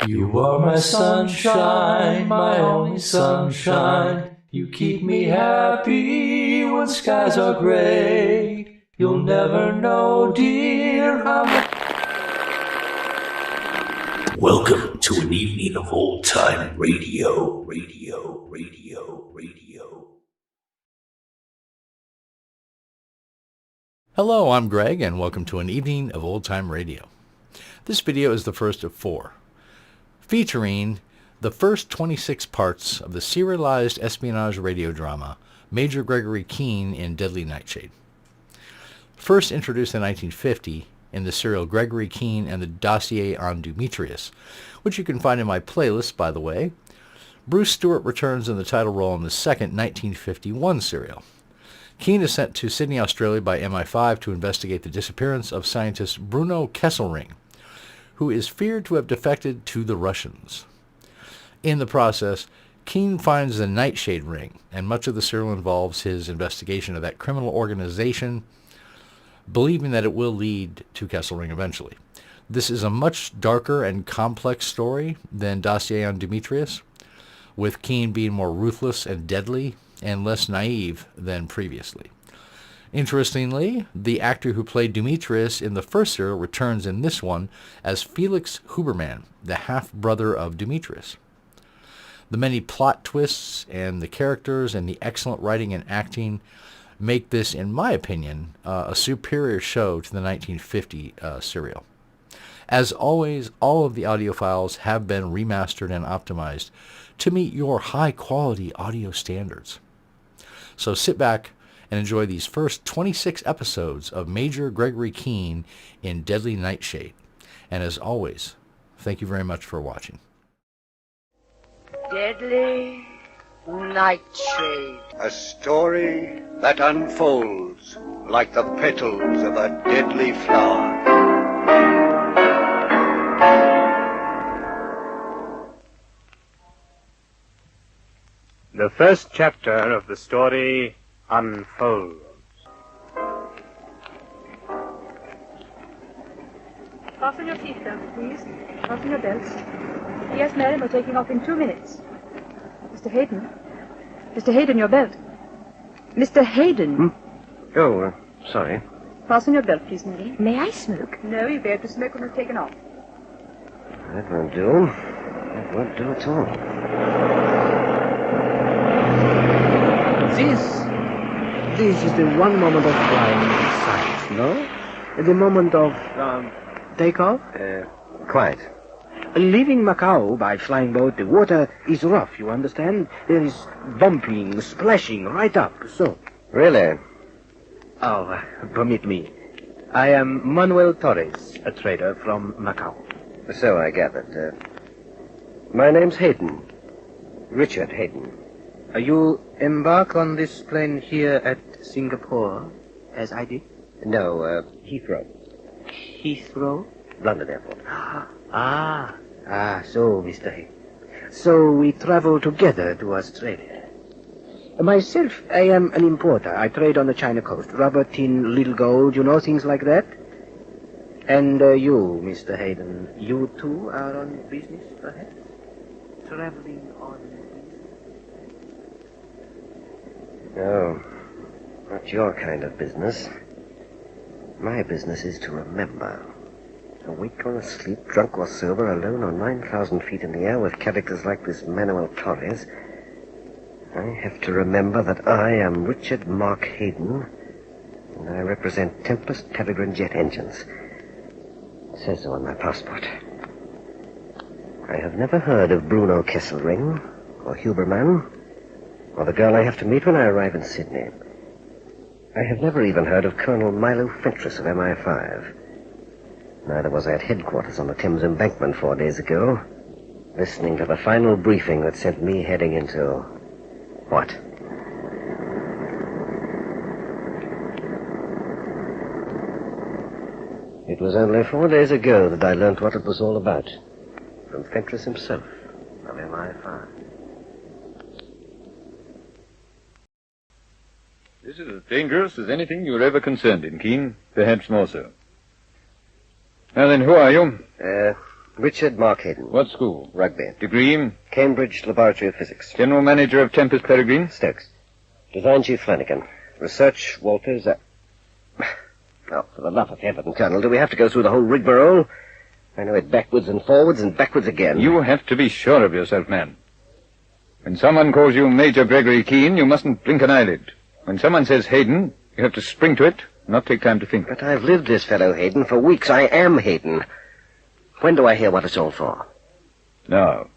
You are my sunshine, my only sunshine. You keep me happy when skies are gray. You'll never know, dear, Welcome to an evening of old-time radio. Hello, I'm Greg, and welcome to an evening of old-time radio. This video is the first of 4, featuring the first 26 parts of the serialized espionage radio drama Major Gregory Keen in Deadly Nightshade. First introduced in 1950 in the serial Gregory Keen and the Dossier On Dumetrius, which you can find in my playlist, by the way, Bruce Stewart returns in the title role in the second 1951 serial. Keen is sent to Sydney, Australia by MI5 to investigate the disappearance of scientist Bruno Kesselring, who is feared to have defected to the Russians. In the process, Keen finds the Nightshade Ring, and much of the serial involves his investigation of that criminal organization, believing that it will lead to Kesselring eventually. This is a much darker and complex story than Dossier on Dumetrius, with Keen being more ruthless and deadly and less naive than previously. Interestingly, the actor who played Dumetrius in the first serial returns in this one as Felix Huberman, the half-brother of Dumetrius. The many plot twists and the characters and the excellent writing and acting make this, in my opinion, a superior show to the 1950 serial. As always, all of the audio files have been remastered and optimized to meet your high-quality audio standards. So sit back and enjoy these first 26 episodes of Major Gregory Keen in Deadly Nightshade. And as always, thank you very much for watching. Deadly Nightshade. A story that unfolds like the petals of a deadly flower. The first chapter of the story unfolds. Fasten your seatbelts, please. Fasten your belts. Yes, madam, we're taking off in 2 minutes. Mr. Hayden. Mr. Hayden, your belt. Mr. Hayden. Oh, sorry. Fasten your belt, please, madam. May I smoke? No, you'll be able to smoke when we've taken off. That won't do. That won't do at all. This is the one moment of flying sight, no? The moment of, takeoff? Quite. Leaving Macau by flying boat, the water is rough, you understand? There is bumping, splashing right up, so. Really? Oh, permit me. I am Manuel Torres, a trader from Macau. So I gathered. My name's Hayden. Richard Hayden. You embark on this plane here at Singapore, as I did? No, Heathrow. Heathrow? London Airport. So, Mr. Hayden. So we travel together to Australia. Myself, I am an importer. I trade on the China coast. Rubber, tin, little gold, you know, things like that. And you, Mr. Hayden, you too are on business, perhaps? Traveling on business? No, not your kind of business. My business is to remember. Awake or asleep, drunk or sober, alone on 9,000 feet in the air with characters like this Manuel Torres, I have to remember that I am Richard Mark Hayden, and I represent Tempest Peregrine jet engines. It says so on my passport. I have never heard of Bruno Kesselring, or Huberman, or the girl I have to meet when I arrive in Sydney. I have never even heard of Colonel Milo Fentress of MI5. Neither was I at headquarters on the Thames Embankment 4 days ago, listening to the final briefing that sent me heading into... what? It was only 4 days ago that I learned what it was all about. From Fentress himself, of MI5. This is as dangerous as anything you were ever concerned in, Keen. Perhaps more so. Now then, who are you? Richard Mark Hayden. What school? Rugby. Degree? Cambridge Laboratory of Physics. General Manager of Tempest Peregrine? Stokes. Design Chief Flanagan. Research Walters. Oh, for the love of heaven, Colonel, do we have to go through the whole rigmarole? I know it backwards and forwards and backwards again. You have to be sure of yourself, man. When someone calls you Major Gregory Keen, you mustn't blink an eyelid. When someone says Hayden, you have to spring to it, not take time to think. But I've lived this fellow Hayden for weeks. I am Hayden. When do I hear what it's all for? Now.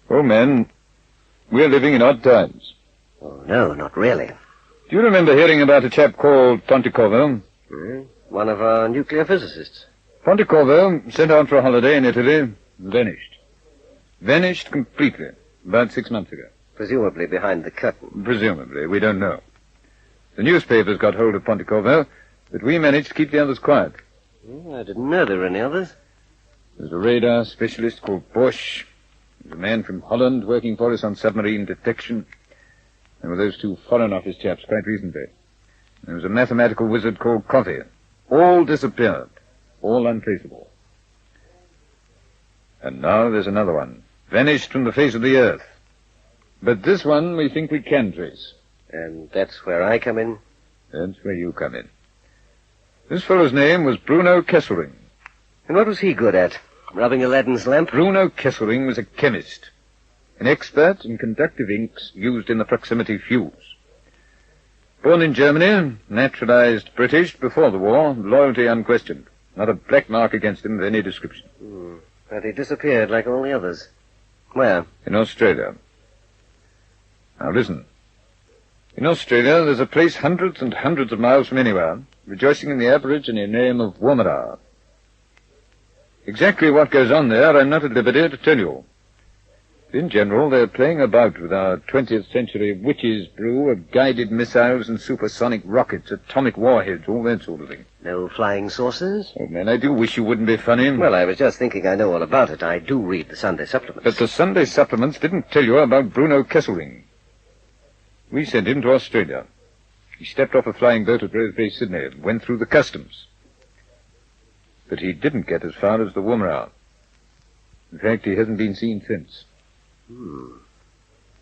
Old man, we're living in odd times. Oh, no, not really. Do you remember hearing about a chap called Pontecorvo? One of our nuclear physicists. Pontecorvo, sent out for a holiday in Italy, vanished. Vanished completely, about 6 months ago. Presumably behind the curtain. Presumably, we don't know. The newspapers got hold of Pontecorvo, but we managed to keep the others quiet. I didn't know there were any others. There's a radar specialist called Bosch. There's a man from Holland working for us on submarine detection. There were those 2 Foreign Office chaps quite recently. There was a mathematical wizard called Coffey. All disappeared. All untraceable. And now there's another one. Vanished from the face of the earth. But this one we think we can trace. And that's where I come in? That's where you come in. This fellow's name was Bruno Kesselring. And what was he good at? Rubbing Aladdin's lamp? Bruno Kesselring was a chemist. An expert in conductive inks used in the proximity fuse. Born in Germany, naturalized British before the war, loyalty unquestioned. Not a black mark against him of any description. But he disappeared like all the others. Where? In Australia. Now listen. In Australia, there's a place hundreds and hundreds of miles from anywhere, rejoicing in the Aborigine name of Woomera. Exactly what goes on there, I'm not at liberty to tell you. In general, they're playing about with our 20th century witches' brew of guided missiles and supersonic rockets, atomic warheads, all that sort of thing. No flying saucers? Oh, man, I do wish you wouldn't be funny. Well, I was just thinking I know all about it. I do read the Sunday supplements. But the Sunday supplements didn't tell you about Bruno Kesselring. We sent him to Australia. He stepped off a flying boat at Rose Bay, Sydney, and went through the customs. But he didn't get as far as the Woomera. In fact, he hasn't been seen since.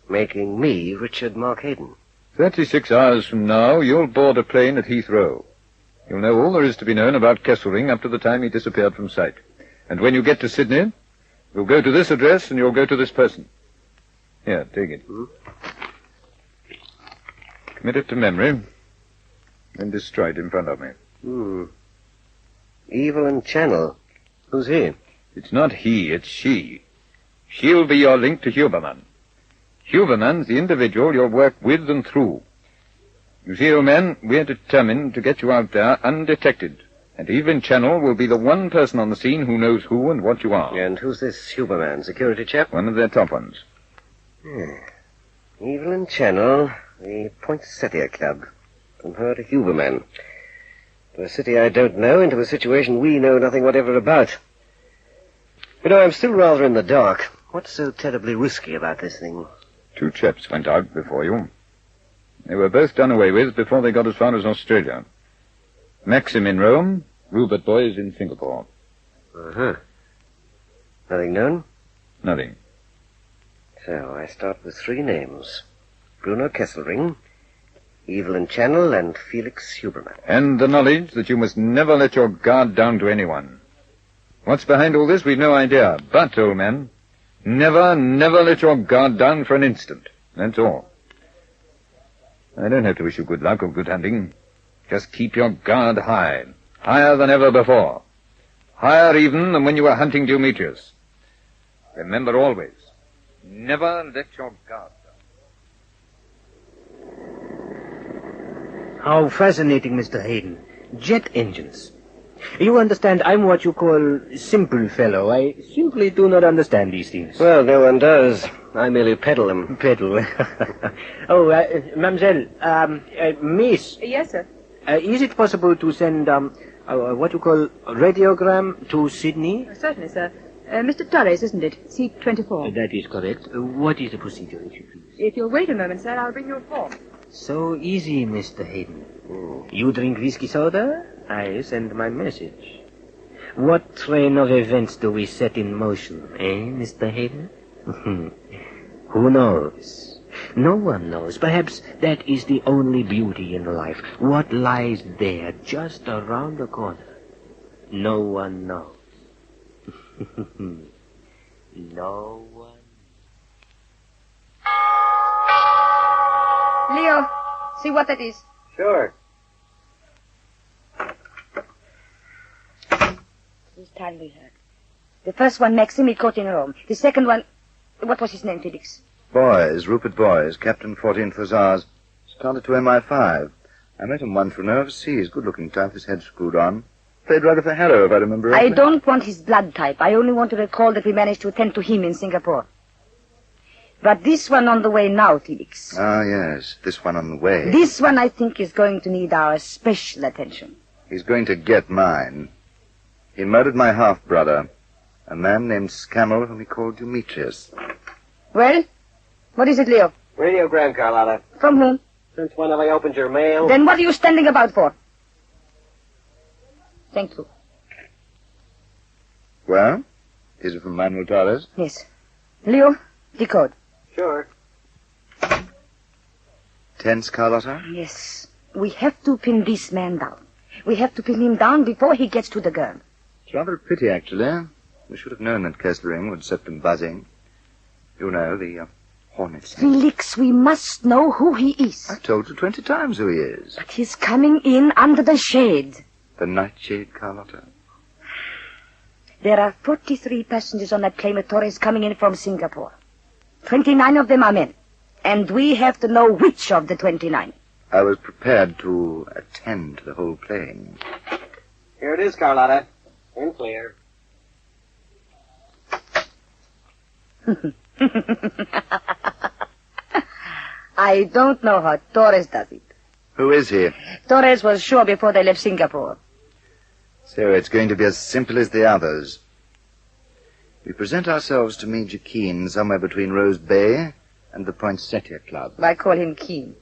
Making me Richard Mark Hayden. 36 hours from now, you'll board a plane at Heathrow. You'll know all there is to be known about Kesselring up to the time he disappeared from sight. And when you get to Sydney, you'll go to this address and you'll go to this person. Here, take it. Commit it to memory, and destroy it in front of me. Evelyn Channel. Who's he? It's not he, it's she. She'll be your link to Huberman. Huberman's the individual you'll work with and through. You see, old man, we're determined to get you out there undetected. And Evelyn Channel will be the one person on the scene who knows who and what you are. And who's this Huberman, security chap? One of their top ones. Evelyn Channel, the Poinsettia Club. From her to Huberman. To a city I don't know, into a situation we know nothing whatever about. You know, I'm still rather in the dark. What's so terribly risky about this thing? 2 chaps went out before you. They were both done away with before they got as far as Australia. Maxim in Rome, Rupert Boys in Singapore. Nothing known? Nothing. So I start with 3 names. Bruno Kesselring, Evelyn Channel, and Felix Huberman. And the knowledge that you must never let your guard down to anyone. What's behind all this, we've no idea. But, old man, never let your guard down for an instant. That's all. I don't have to wish you good luck or good hunting. Just keep your guard high. Higher than ever before. Higher even than when you were hunting Dumetrius. Remember always, never let your guard down. How fascinating, Mr. Hayden. Jet engines. You understand, I'm what you call simple fellow. I simply do not understand these things. Well, no one does. I merely peddle them. Peddle. Mademoiselle, Miss. Yes, sir. Is it possible to send, what you call radiogram to Sydney? Certainly, sir. Mr. Torres, isn't it? Seat 24. That is correct. What is the procedure, if you please? If you'll wait a moment, sir, I'll bring you a form. So easy, Mr. Hayden. You drink whiskey soda, I send my message. What train of events do we set in motion, Mr. Hayden? Who knows? No one knows. Perhaps that is the only beauty in life. What lies there, just around the corner? No one knows. No one. Leo, see what that is. Sure. This time we heard. The first one, Maxim, he caught in Rome. The second one, what was his name, Felix? Boys, Rupert Boys, Captain 14th Hussars. Started to MI5. I met him once from overseas. Good-looking type, his head screwed on. Played Rutherford Harrow, if I remember rightly. I don't want his blood type. I only want to recall that we managed to attend to him in Singapore. But this one on the way now, Felix. Ah, yes, this one on the way. This one, I think, is going to need our special attention. He's going to get mine. He murdered my half-brother, a man named Scammell whom he called Dumetrius. Well, what is it, Leo? Radiogram, Carlotta. From whom? Since when have I opened your mail? Then what are you standing about for? Thank you. Well, is it from Manuel Torres? Yes. Leo, decode. Sure. Tense, Carlotta? Yes. We have to pin this man down. We have to pin him down before he gets to the girl. It's rather a pity, actually. We should have known that Kesselring would set them buzzing. You know, the hornet's nest. Felix, we must know who he is. I've told you 20 times who he is. But he's coming in under the shade. The Nightshade, Carlotta. There are 43 passengers on that plane with Torres coming in from Singapore. 29 of them are men. And we have to know which of the 29. I was prepared to attend to the whole plane. Here it is, Carlotta. In clear. I don't know how Torres does it. Who is he? Torres was sure before they left Singapore. So it's going to be as simple as the others. We present ourselves to Major Keen somewhere between Rose Bay and the Poinsettia Club. I call him Keen.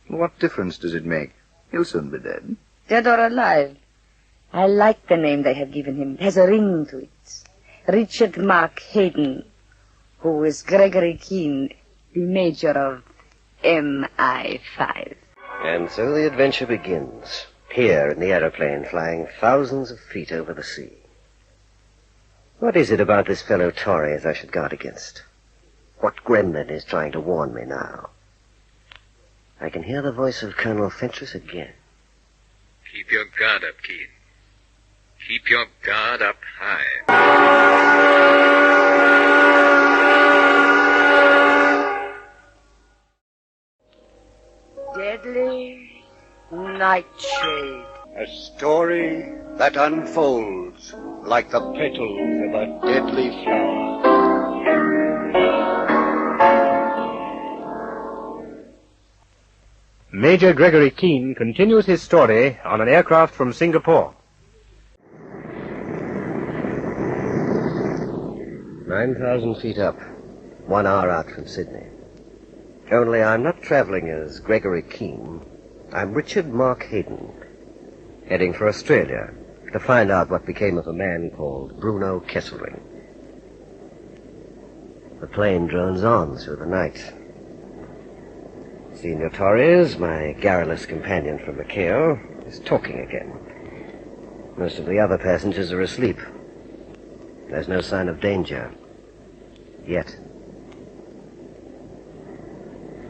What difference does it make? He'll soon be dead. Dead or alive. I like the name they have given him. It has a ring to it. Richard Mark Hayden, who is Gregory Keen, the major of MI5. And so the adventure begins. Here in the aeroplane, flying thousands of feet over the sea. What is it about this fellow Torres I should guard against? What gremlin is trying to warn me now? I can hear the voice of Colonel Fentress again. Keep your guard up, Keen. Keep your guard up high. Deadly Nightshade. A story that unfolds like the petals of a deadly flower. Major Gregory Keen continues his story on an aircraft from Singapore. 9,000 feet up. 1 hour out from Sydney. Only I'm not traveling as Gregory Keen. I'm Richard Mark Hayden, heading for Australia to find out what became of a man called Bruno Kesselring. The plane drones on through the night. Senor Torres, my garrulous companion from Macao, is talking again. Most of the other passengers are asleep. There's no sign of danger. Yet.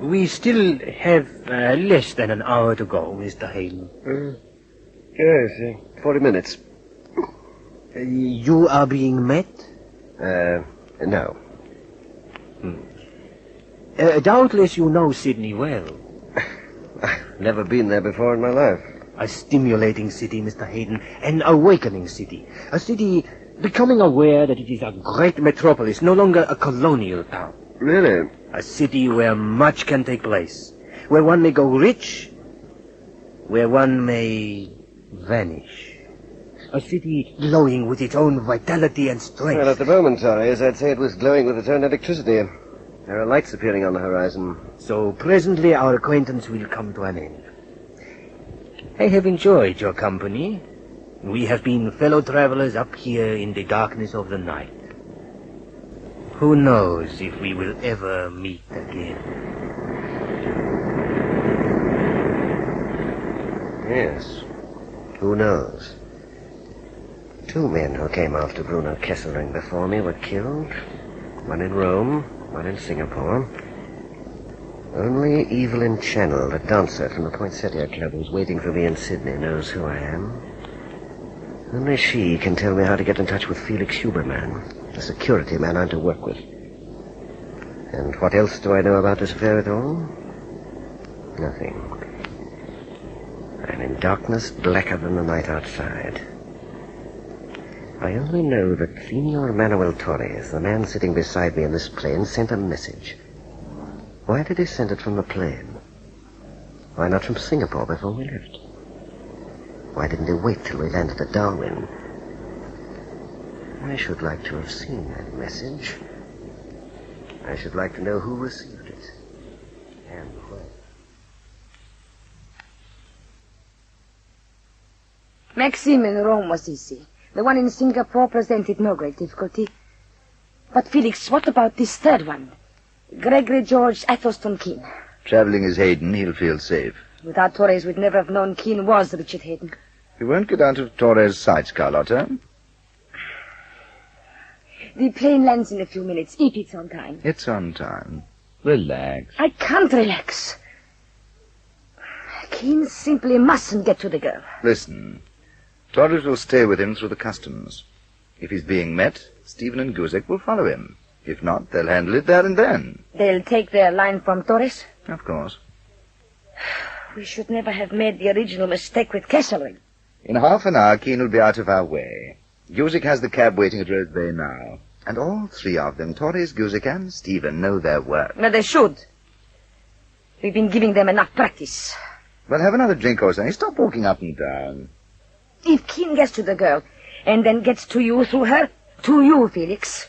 We still have less than an hour to go, Mr. Hayden. Yes, 40 minutes. You are being met? No. Doubtless you know Sydney well. I've never been there before in my life. A stimulating city, Mr. Hayden. An awakening city. A city becoming aware that it is a great metropolis, no longer a colonial town. Really? A city where much can take place. Where one may go rich. Where one may vanish. A city glowing with its own vitality and strength. Well, at the moment, Torres, I'd say it was glowing with its own electricity. There are lights appearing on the horizon. So presently our acquaintance will come to an end. I have enjoyed your company. We have been fellow travelers up here in the darkness of the night. Who knows if we will ever meet again? Yes, who knows? 2 men who came after Bruno Kesselring before me were killed. One in Rome, one in Singapore. Only Evelyn Channel, the dancer from the Poinsettia Club who's waiting for me in Sydney, knows who I am. Only she can tell me how to get in touch with Felix Huberman, the security man I'm to work with. And what else do I know about this affair at all? Nothing. I'm in darkness blacker than the night outside. I only know that Senor Manuel Torres, the man sitting beside me in this plane, sent a message. Why did he send it from the plane? Why not from Singapore before we left? Why didn't he wait till we landed at Darwin? I should like to have seen that message. I should like to know who received it. And where. Maxime in Rome was easy. The one in Singapore presented no great difficulty. But, Felix, what about this third one? Gregory George Athelstan Keen. Travelling as Hayden, he'll feel safe. Without Torres, we'd never have known Keen was Richard Hayden. You won't get out of Torres' sights, Carlotta. The plane lands in a few minutes, if it's on time. It's on time. Relax. I can't relax. Keen simply mustn't get to the girl. Listen. Torres will stay with him through the customs. If he's being met, Stephen and Guzik will follow him. If not, they'll handle it there and then. They'll take their line from Torres? Of course. We should never have made the original mistake with Kesselring. In half an hour, Keen will be out of our way. Guzik has the cab waiting at Rose Bay now. And all 3 of them, Torres, Guzik, and Stephen, know their work. Well, they should. We've been giving them enough practice. Well, have another drink or something. Stop walking up and down. If Keen gets to the girl, and then gets to you through her, to you, Felix,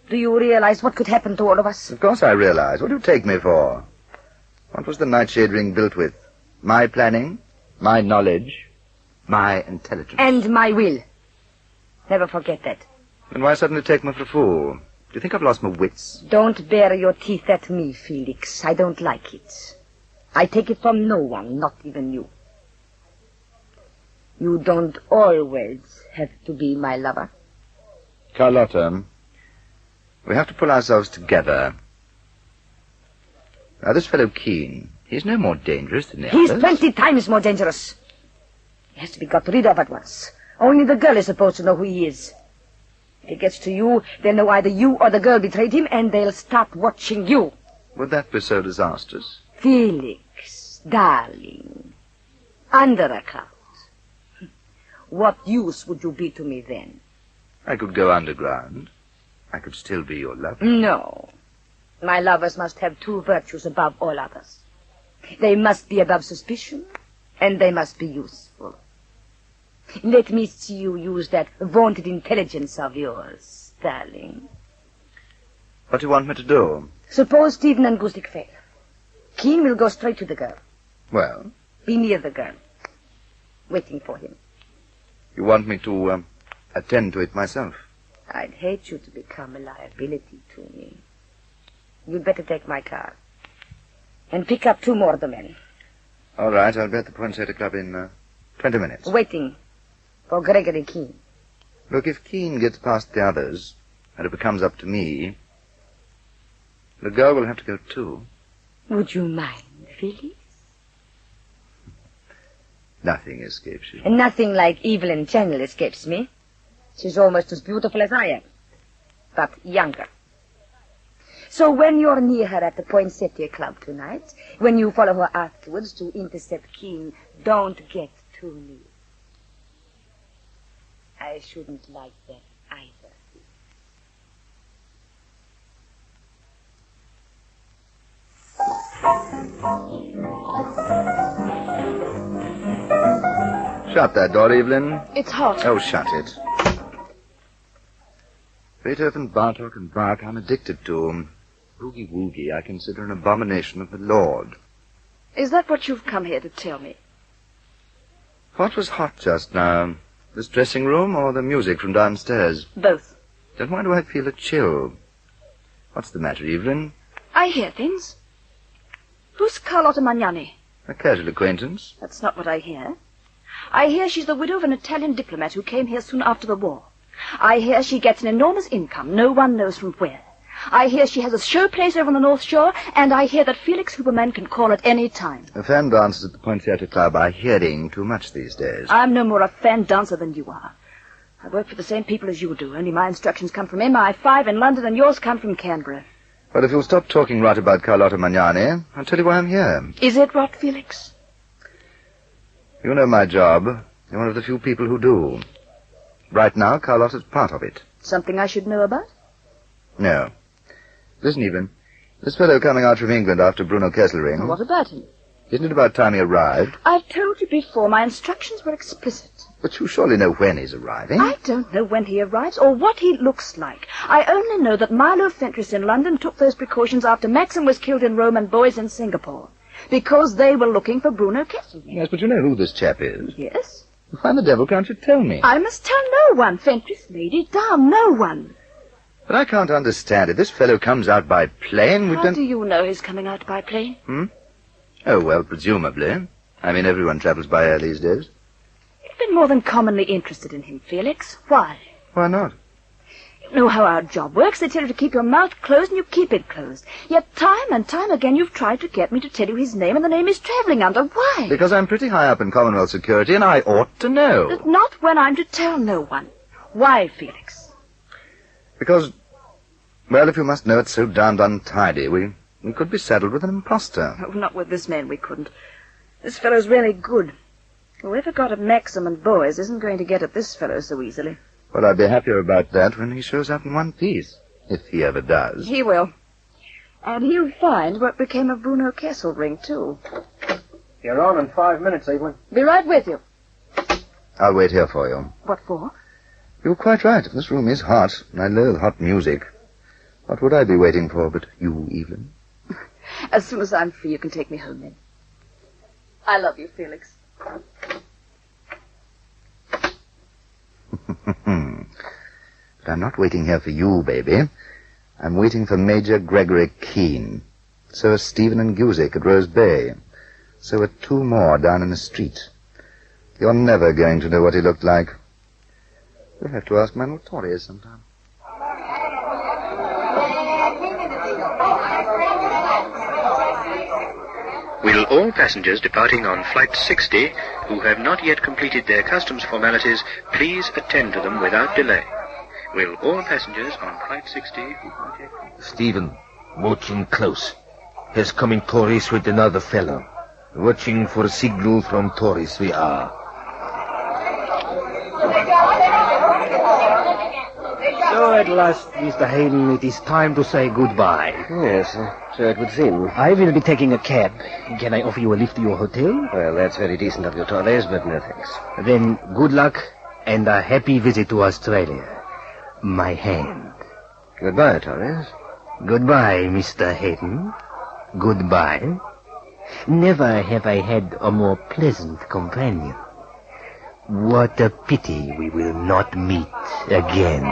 do you realize what could happen to all of us? Of course I realize. What do you take me for? What was the Nightshade Ring built with? My planning, my knowledge, my intelligence. And my will. Never forget that. Then why suddenly take me for a fool? Do you think I've lost my wits? Don't bare your teeth at me, Felix. I don't like it. I take it from no one, not even you. You don't always have to be my lover. Carlotta, we have to pull ourselves together. Now, this fellow Keen, he's no more dangerous than the others. He's 20 times more dangerous. He has to be got rid of at once. Only the girl is supposed to know who he is. If he gets to you, they'll know either you or the girl betrayed him, and they'll start watching you. Would that be so disastrous? Felix, darling, under a cloud. What use would you be to me then? I could go underground. I could still be your lover. No. My lovers must have 2 virtues above all others. They must be above suspicion, and they must be useful. Let me see you use that vaunted intelligence of yours, darling. What do you want me to do? Suppose Stephen and Guzik fail. Keen will go straight to the girl. Well? Be near the girl, waiting for him. You want me to attend to it myself? I'd hate you to become a liability to me. You'd better take my car. And pick up 2 more of the men. All right, I'll be at the Poinsettia Club in 20 minutes. Waiting for Gregory Keen. Look, if Keen gets past the others, and it becomes up to me, the girl will have to go too. Would you mind, Felix? Nothing escapes you. And nothing like Evelyn Channel escapes me. She's almost as beautiful as I am, but younger. So when you're near her at the Poinsettia Club tonight, when you follow her afterwards to intercept Keen, don't get too near. I shouldn't like that either. Shut that door, Evelyn. It's hot. Oh, shut it. Beethoven, Bartok, and Bach I'm addicted to. Boogie-woogie I consider an abomination of the Lord. Is that what you've come here to tell me? What was hot just now? This dressing room or the music from downstairs? Both. Then why do I feel a chill? What's the matter, Evelyn? I hear things. Who's Carlotta Magnani? A casual acquaintance. That's not what I hear. I hear she's the widow of an Italian diplomat who came here soon after the war. I hear she gets an enormous income, no one knows from where. I hear she has a show place over on the North Shore, and I hear that Felix Huberman can call at any time. Fan dancers at the Point Theatre Club are hearing too much these days. I'm no more a fan dancer than you are. I work for the same people as you do, only my instructions come from MI5 in London and yours come from Canberra. Well, if you'll stop talking rot about Carlotta Magnani, I'll tell you why I'm here. Is it rot, Felix? You know my job. You're one of the few people who do. Right now, Carlotta's part of it. Something I should know about? No. Listen, Evelyn. This fellow coming out from England after Bruno Kesselring... Well, what about him? Isn't it about time he arrived? I've told you before, my instructions were explicit. But you surely know when he's arriving. I don't know when he arrives or what he looks like. I only know that Milo Fentress in London took those precautions after Maxim was killed in Rome and Boys in Singapore. Because they were looking for Bruno Kesselring. Yes, but you know who this chap is. Yes? Why the devil can't you tell me? I must tell no one, Fentress lady. Damn, no one. But I can't understand it. This fellow comes out by plane. How do you know he's coming out by plane? Oh, well, presumably. I mean, everyone travels by air these days. You've been more than commonly interested in him, Felix. Why? Why not? You know how our job works. They tell you to keep your mouth closed and you keep it closed. Yet time and time again you've tried to get me to tell you his name and the name he's travelling under. Why? Because I'm pretty high up in Commonwealth security and I ought to know. But not when I'm to tell no one. Why, Felix? Because, well, if you must know, it's so darned untidy. We could be saddled with an impostor. Oh, not with this man we couldn't. This fellow's really good. Whoever got at Maxim and Boys isn't going to get at this fellow so easily. Well, I'd be happier about that when he shows up in one piece. If he ever does. He will. And he'll find what became of Bruno Kesselring, too. You're on in 5 minutes, Evelyn. Be right with you. I'll wait here for you. What for? You're quite right. This room is hot, and I loathe hot music. What would I be waiting for but you, Evelyn? As soon as I'm free, you can take me home, then. I love you, Felix. But I'm not waiting here for you, baby. I'm waiting for Major Gregory Keen. So are Stephen and Gusick at Rose Bay. So are two more down in the street. You're never going to know what he looked like. You'll have to ask my notorious sometime. Will all passengers departing on Flight 60 who have not yet completed their customs formalities please attend to them without delay? Will all passengers on Flight 60 who have not yet... Stephen, watching close. Has coming Torres with another fellow. Watching for a signal from Torres we are. So at last, Mr. Hayden, it is time to say goodbye. Yes, so it would seem. I will be taking a cab. Can I offer you a lift to your hotel? Well, that's very decent of you, Torres, but no thanks. Then good luck and a happy visit to Australia. My hand. Goodbye, Torres. Goodbye, Mr. Hayden. Goodbye. Never have I had a more pleasant companion. What a pity we will not meet again.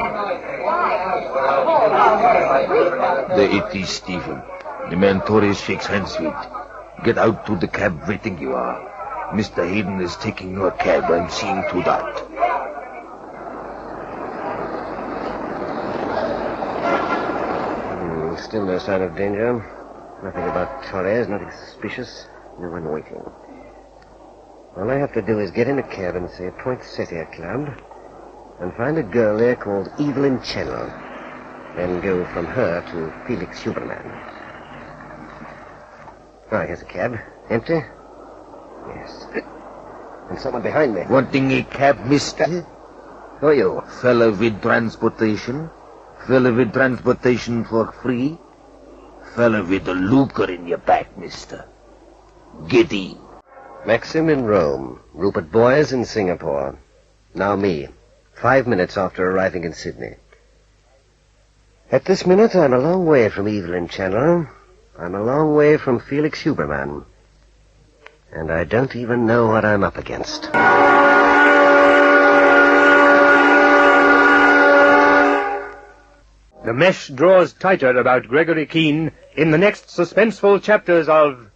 There it is, Stephen. The man Torres shakes hands with. Get out to the cab waiting you are. Mr. Hayden is taking your cab. I'm seeing to that. Still no sign of danger. Nothing about Torres, nothing suspicious. No one waiting. All I have to do is get in a cab and say Poinsettia Club and find a girl there called Evelyn Channel. Then go from her to Felix Huberman. Oh, here's a cab. Empty? Yes. And someone behind me. Wanting a cab, mister? Who are you? Fella with transportation. Fella with transportation for free. Fella with a lucre in your back, mister. Get in. Maxim in Rome. Rupert Boys in Singapore. Now me. 5 minutes after arriving in Sydney. At this minute, I'm a long way from Evelyn Channel. I'm a long way from Felix Huberman. And I don't even know what I'm up against. The mesh draws tighter about Gregory Keen in the next suspenseful chapters of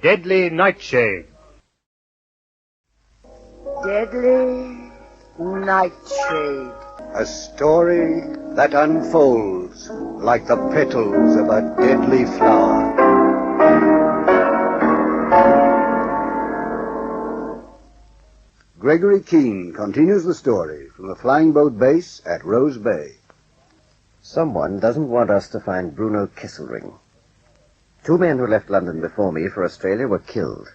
Deadly Nightshade. Deadly Nightshade. A story that unfolds like the petals of a deadly flower. Gregory Keen continues the story from the flying boat base at Rose Bay. Someone doesn't want us to find Bruno Kesselring. 2 men who left London before me for Australia were killed.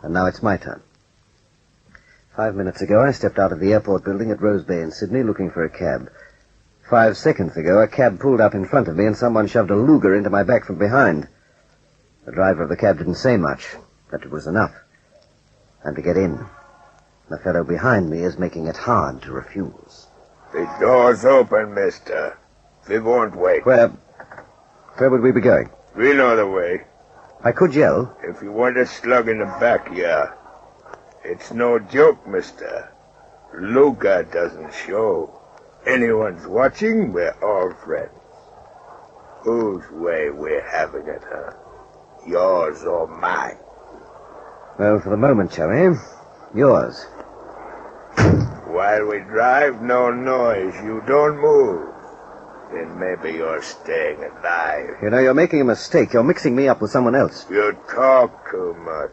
And now it's my turn. 5 minutes ago, I stepped out of the airport building at Rose Bay in Sydney looking for a cab. 5 seconds ago, a cab pulled up in front of me and someone shoved a Luger into my back from behind. The driver of the cab didn't say much, but it was enough. I'm to get in. The fellow behind me is making it hard to refuse. The door's open, mister. We won't wait. Where would we be going? We know the way. I could yell. If you want a slug in the back, yeah. It's no joke, mister. Luca doesn't show. Anyone's watching, we're all friends. Whose way we're having it, huh? Yours or mine? Well, for the moment, Cherry, yours. While we drive, no noise. You don't move. Then maybe you're staying alive. You know, you're making a mistake. You're mixing me up with someone else. You talk too much.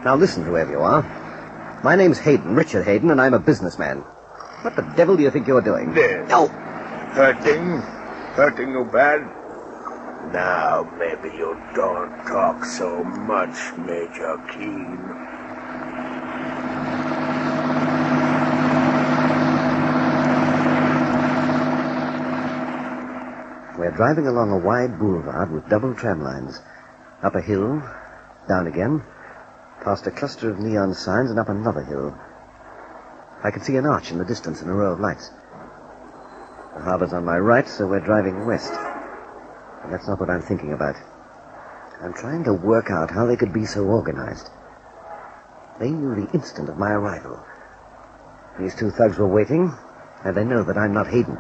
Now listen, whoever you are. My name's Hayden, Richard Hayden, and I'm a businessman. What the devil do you think you're doing? There. No! Hurting you bad? Now maybe you don't talk so much, Major Keen. We're driving along a wide boulevard with double tram lines. Up a hill, down again, past a cluster of neon signs and up another hill. I can see an arch in the distance and a row of lights. The harbor's on my right, so we're driving west. But that's not what I'm thinking about. I'm trying to work out how they could be so organized. They knew the instant of my arrival. These 2 thugs were waiting, and they know that I'm not Hayden.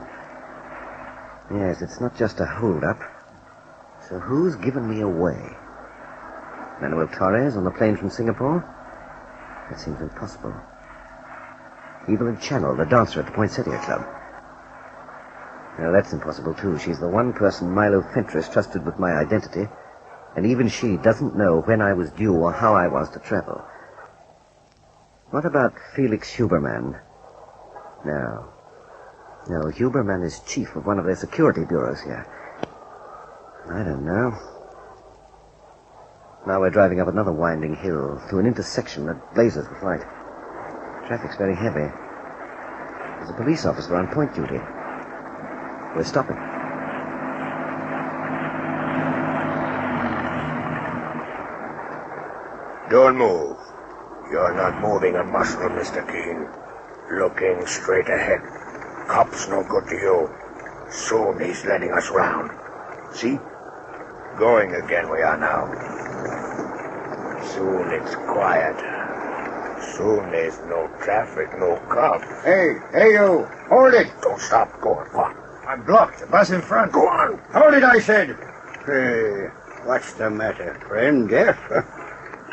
Yes, it's not just a hold-up. So who's given me away? Manuel Torres on the plane from Singapore? That seems impossible. Evelyn Channel, the dancer at the Poinsettia Club. No, that's impossible, too. She's the one person Milo Fentress trusted with my identity, and even she doesn't know when I was due or how I was to travel. What about Felix Huberman? No, Huberman is chief of one of their security bureaus here. I don't know. Now we're driving up another winding hill to an intersection that blazes with light. Traffic's very heavy. There's a police officer on point duty. We're stopping. Don't move. You're not moving a muscle, Mr. Keen. Looking straight ahead. Cop's no good to you. Soon he's letting us round. See? Going again we are now. Soon it's quiet. Soon there's no traffic, no cop. Hey, you! Hold it! Don't stop. Go on. I'm blocked. The bus in front. Go on. Hold it, I said. Hey, what's the matter, friend? Deaf?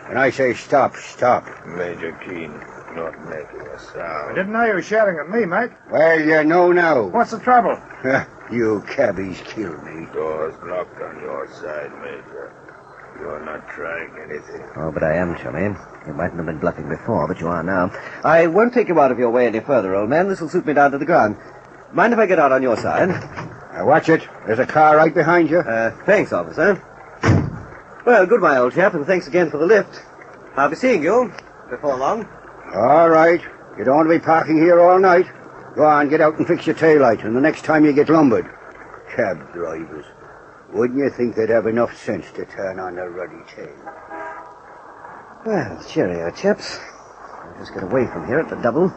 When I say stop, stop. Major Keen, not making a sound. I didn't know you were shouting at me, mate. Well, you know now. What's the trouble? You cabbies killed me. Door's locked on your side, Major. You're not trying anything. Oh, but I am, Chummy. You mightn't have been bluffing before, but you are now. I won't take you out of your way any further, old man. This will suit me down to the ground. Mind if I get out on your side? Watch it. There's a car right behind you. Thanks, officer. Well, goodbye, old chap, and thanks again for the lift. I'll be seeing you before long. All right. You don't want to be parking here all night. Go on, get out and fix your taillight, and the next time you get lumbered. Cab drivers. Wouldn't you think they'd have enough sense to turn on the ruddy tail? Well, cheerio, chaps. I'll just get away from here at the double.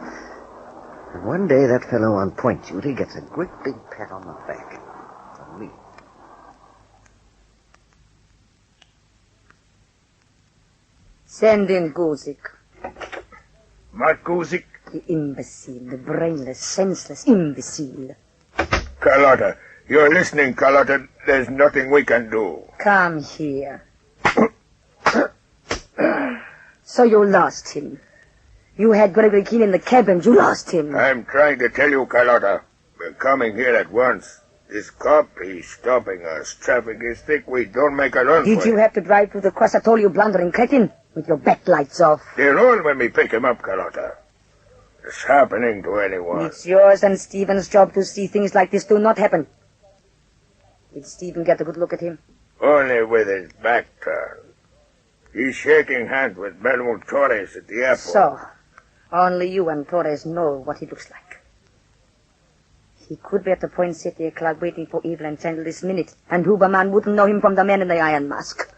And one day that fellow on point duty gets a great big pat on the back. From me. Send in Guzik. What, Guzik? The imbecile, the brainless, senseless imbecile. Carlotta, you're listening, Carlotta. There's nothing we can do. Come here. So you lost him. You had Gregory Keen in the cab and you lost him. I'm trying to tell you, Carlotta. We're coming here at once. This cop, he's stopping us. Traffic is thick. We don't make a run Did for you it. have to drive through the cross at all, you blundering cretin? With your backlights off. They're on when we pick him up, Carlotta. It's happening to anyone. It's yours and Stephen's job to see things like this do not happen. Did Stephen get a good look at him? Only with his back turned. He's shaking hands with Manuel Torres at the airport. So, only you and Torres know what he looks like. He could be at the Poinsettia Club waiting for Evelyn Chandler this minute, and Huberman wouldn't know him from the man in the iron mask.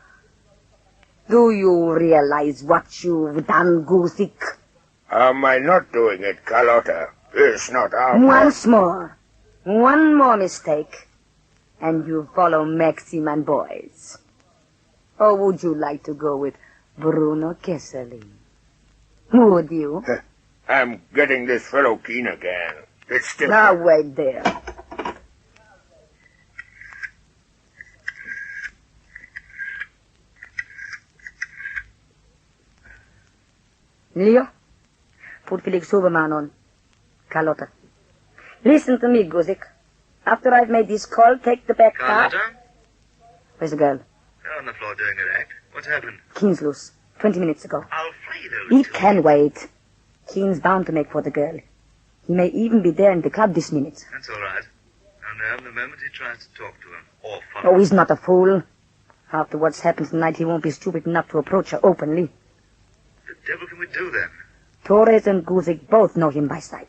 Do you realize what you've done, Guzik? Am I not doing it, Carlotta? It's not our Once more. One more mistake. And you follow Maxim and boys. Or would you like to go with Bruno Kesselring? Would you? I'm getting this fellow Keen again. It's still... Now wait there. Leo, put Felix Huberman on. Carlotta. Listen to me, Guzik. After I've made this call, take the back car. Carlotta? Where's the girl? They're on the floor doing her act. What's happened? Keen's loose. 20 minutes ago. Alfredo. It can wait. Keen's bound to make for the girl. He may even be there in the club this minute. That's all right. I'll know him the moment he tries to talk to him. Or follow Oh, he's not a fool. After what's happened tonight, he won't be stupid enough to approach her openly. The devil can we do then? Torres and Guzik both know him by sight.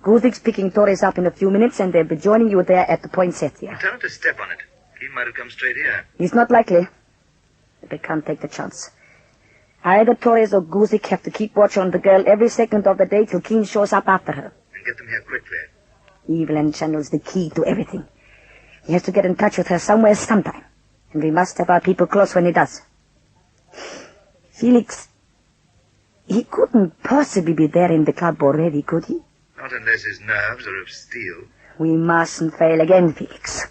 Guzik's picking Torres up in a few minutes, and they'll be joining you there at the Poinsettia. Tell him to step on it. He might have come straight here. It's not likely. But they can't take the chance. Either Torres or Guzik have to keep watch on the girl every second of the day till Keen shows up after her. And get them here quickly. Evelyn channels the key to everything. He has to get in touch with her somewhere sometime. And we must have our people close when he does. Felix, he couldn't possibly be there in the club already, could he? Not unless his nerves are of steel. We mustn't fail again, Felix.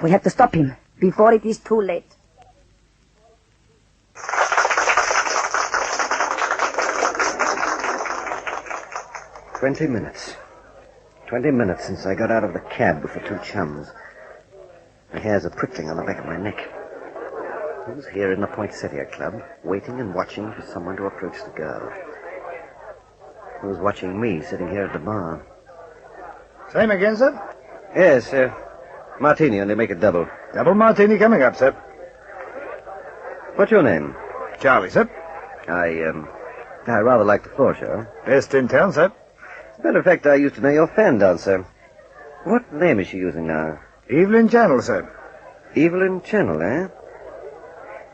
We have to stop him before it is too late. "20 minutes. 20 minutes since I got out of the cab with the two chums. My hairs are prickling on the back of my neck. Who's here in the Poinsettia Club, waiting and watching for someone to approach the girl? Who's watching me, sitting here at the bar? Same again, sir? Yes, martini, only make it double. Double martini coming up, sir. What's your name? Charlie, sir. I rather like the floor show. Best in town, sir. As a matter of fact, I used to know your fan dancer. What name is she using now? Evelyn Channel, sir. Evelyn Channel, eh?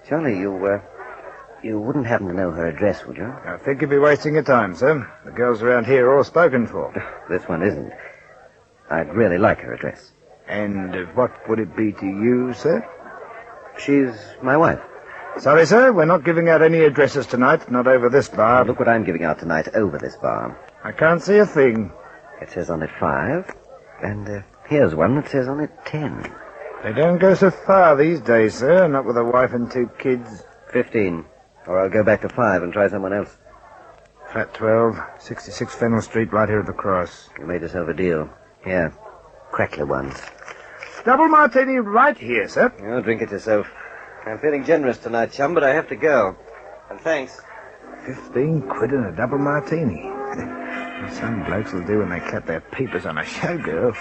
Charlie, you wouldn't happen to know her address, would you? I think you'd be wasting your time, sir. The girls around here are all spoken for. This one isn't. I'd really like her address. And what would it be to you, sir? She's my wife. Sorry, sir, we're not giving out any addresses tonight, not over this bar. Look what I'm giving out tonight over this bar. I can't see a thing. It says on it 5, and here's one that says on it 10. They don't go so far these days, sir, not with a wife and 2 kids. 15, or I'll go back to 5 and try someone else. Flat 12, 66 Fennel Street, right here at the cross. You made yourself a deal. Here, crackler ones. Double martini right here, sir. Oh, drink it yourself. I'm feeling generous tonight, chum, but I have to go. And thanks. 15 quid and a double martini. Some blokes will do when they cut their peepers on a showgirl.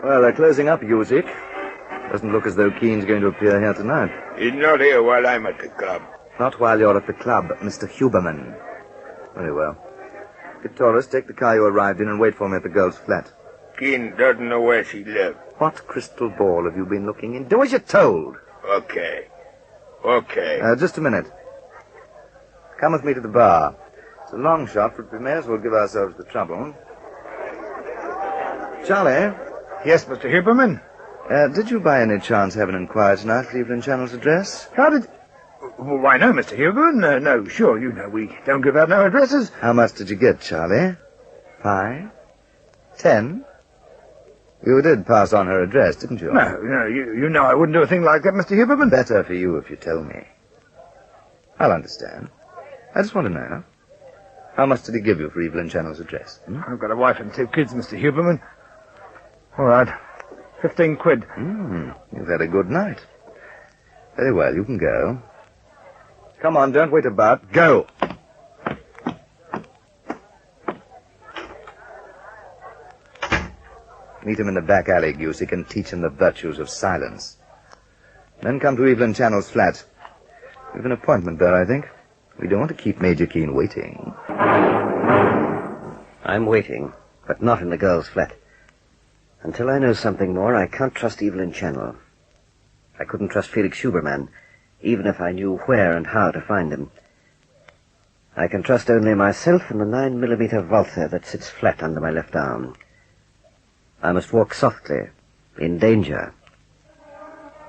Well, they're closing up, Guzik. Doesn't look as though Keen's going to appear here tonight. He's not here while I'm at the club. Not while you're at the club, Mr. Huberman. Very well. Get Torres, take the car you arrived in, and wait for me at the girl's flat. Keen doesn't know where she lives. What crystal ball have you been looking in? Do as you're told. Okay. Just a minute. Come with me to the bar. It's a long shot, but we may as well give ourselves the trouble. Charlie? Yes, Mr. Huberman? Did you by any chance have an inquiry tonight for Evelyn Channel's address? How did... Well, why, no, Mr. Huberman. No, sure, you know we don't give out no addresses. How much did you get, Charlie? 5? 10? You did pass on her address, didn't you? No, you know I wouldn't do a thing like that, Mr. Huberman. Better for you if you tell me. I'll understand. I just want to know. How much did he give you for Evelyn Channel's address? I've got a wife and 2 kids, Mr. Huberman. All right. 15 quid. You've had a good night. Very well, you can go. Come on, don't wait about. Go! Meet him in the back alley, Goosey, and teach him the virtues of silence. Then come to Evelyn Channel's flat. We've an appointment there, I think. We don't want to keep Major Keen waiting. I'm waiting, but not in the girl's flat. Until I know something more, I can't trust Evelyn Channel. I couldn't trust Felix Huberman, even if I knew where and how to find him. I can trust only myself and the 9mm Walther that sits flat under my left arm. I must walk softly, in danger,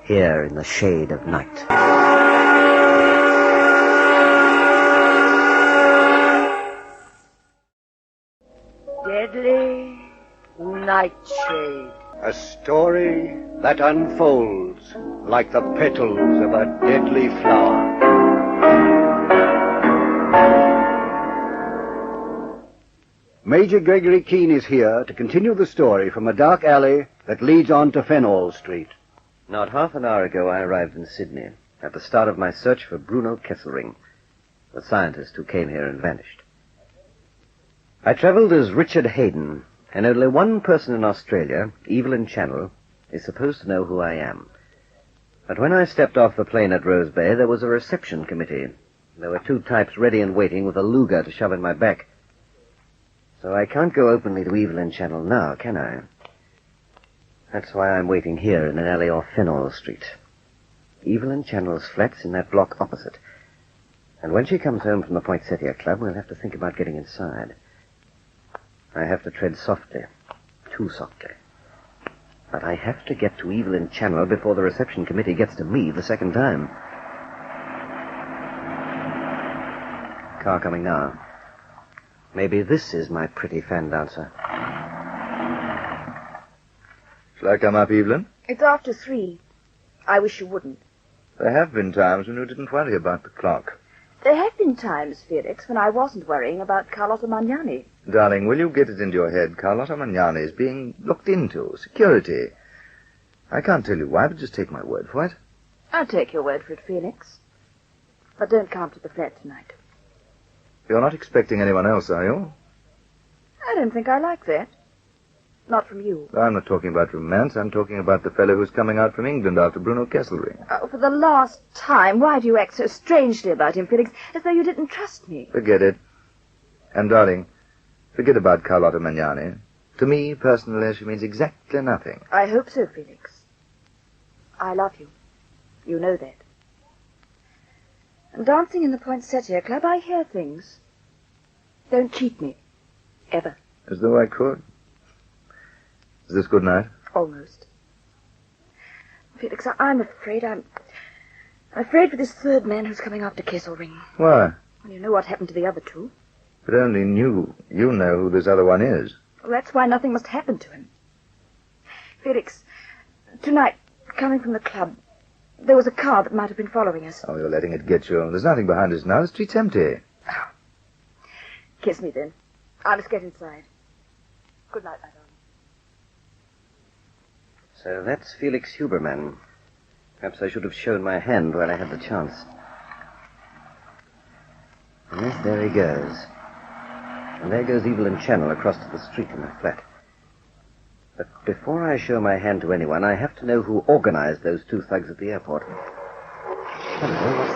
here in the shade of night. Deadly Nightshade. A story that unfolds like the petals of a deadly flower. Major Gregory Keen is here to continue the story from a dark alley that leads on to Fenhall Street. Not half an hour ago I arrived in Sydney, at the start of my search for Bruno Kesselring, the scientist who came here and vanished. I traveled as Richard Hayden, and only one person in Australia, Evelyn Channel, is supposed to know who I am. But when I stepped off the plane at Rose Bay, there was a reception committee. There were 2 types ready and waiting with a Luger to shove in my back. So I can't go openly to Evelyn Channel now, can I? That's why I'm waiting here in an alley off Fenhall Street. Evelyn Channel's flat's in that block opposite. And when she comes home from the Poinsettia Club, we'll have to think about getting inside. I have to tread softly, too softly. But I have to get to Evelyn Channel before the reception committee gets to me the second time. Car coming now. Maybe this is my pretty fan dancer. Shall I come up, Evelyn? It's after 3. I wish you wouldn't. There have been times when you didn't worry about the clock. There have been times, Felix, when I wasn't worrying about Carlotta Magnani. Darling, will you get it into your head? Carlotta Magnani is being looked into. Security. I can't tell you why, but just take my word for it. I'll take your word for it, Felix. But don't come to the flat tonight. You're not expecting anyone else, are you? I don't think I like that. Not from you. I'm not talking about romance. I'm talking about the fellow who's coming out from England after Bruno Kesselring. Oh, for the last time, why do you act so strangely about him, Felix, as though you didn't trust me? Forget it. And, darling, forget about Carlotta Magnani. To me, personally, she means exactly nothing. I hope so, Felix. I love you. You know that. And dancing in the Poinsettia Club, I hear things. Don't cheat me. Ever. As though I could. Is this good night? Almost. Felix, I'm afraid. I'm afraid for this 3rd man who's coming after Kesselring. Why? Well, you know what happened to the other 2. But only you know who this other one is. Well, that's why nothing must happen to him. Felix, tonight, coming from the club, there was a car that might have been following us. Oh, you're letting it get you. There's nothing behind us now. The street's empty. Oh. Kiss me, then. I must get inside. Good night, my darling. So that's Felix Huberman. Perhaps I should have shown my hand while I had the chance. Yes, there he goes. And there goes Evelyn Channel across to the street in her flat. But before I show my hand to anyone, I have to know who organized those 2 thugs at the airport. Hello, what's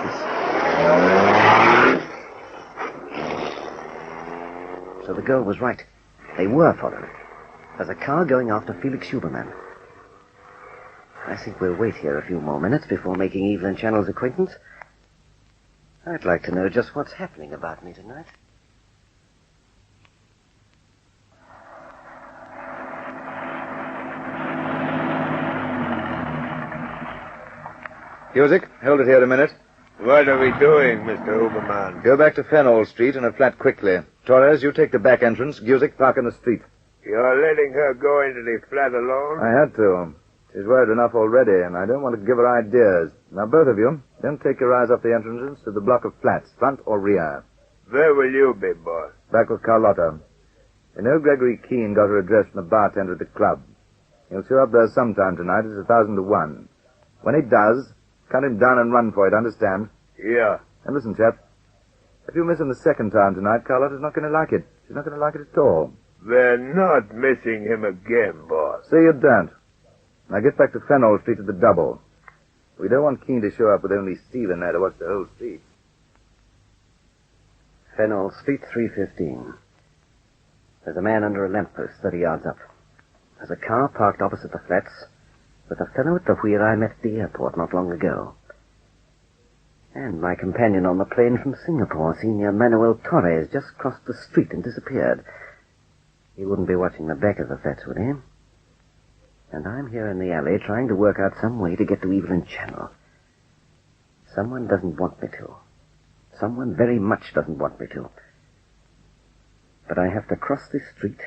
this? So the girl was right. They were followed. There's a car going after Felix Huberman. I think we'll wait here a few more minutes before making Evelyn Channel's acquaintance. I'd like to know just what's happening about me tonight. Cusick, hold it here a minute. What are we doing, Mr. Uberman? Go back to Fenall Street and a flat quickly. Torres, you take the back entrance. Cusick, park in the street. You're letting her go into the flat alone? I had to. She's worried enough already, and I don't want to give her ideas. Now, both of you, don't take your eyes off the entrances to the block of flats, front or rear. Where will you be, boss? Back with Carlotta. You know Gregory Keen got her address from the bartender at the club. He'll show up there sometime tonight. It's 1,000 to 1. When he does, cut him down and run for it, understand? Yeah. And listen, chap. If you miss him the second time tonight, Carlotta's not going to like it. She's not going to like it at all. We're not missing him again, boss. Say you don't. Now get back to Fenall Street at the double. We don't want Keen to show up with only Steve in there to watch the whole street. Fenall Street, 315. There's a man under a lamppost 30 yards up. There's a car parked opposite the flats with a fellow at the wheel I met at the airport not long ago. And my companion on the plane from Singapore, Senor Manuel Torres, just crossed the street and disappeared. He wouldn't be watching the back of the flats, would he? And I'm here in the alley trying to work out some way to get to Evelyn Channel. Someone doesn't want me to. Someone very much doesn't want me to. But I have to cross this street,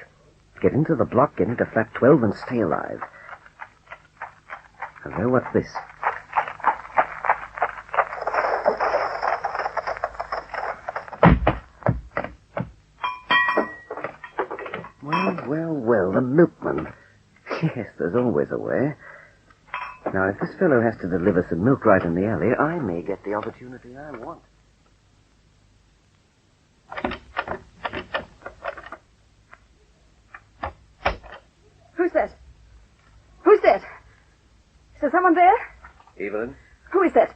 get into the block, get into flat 12, and stay alive. Hello, what's this? Well, the milkman. Yes, there's always a way. Now, if this fellow has to deliver some milk right in the alley, I may get the opportunity I want. Who's that? Who's that? Is there someone there? Evelyn? Who is that?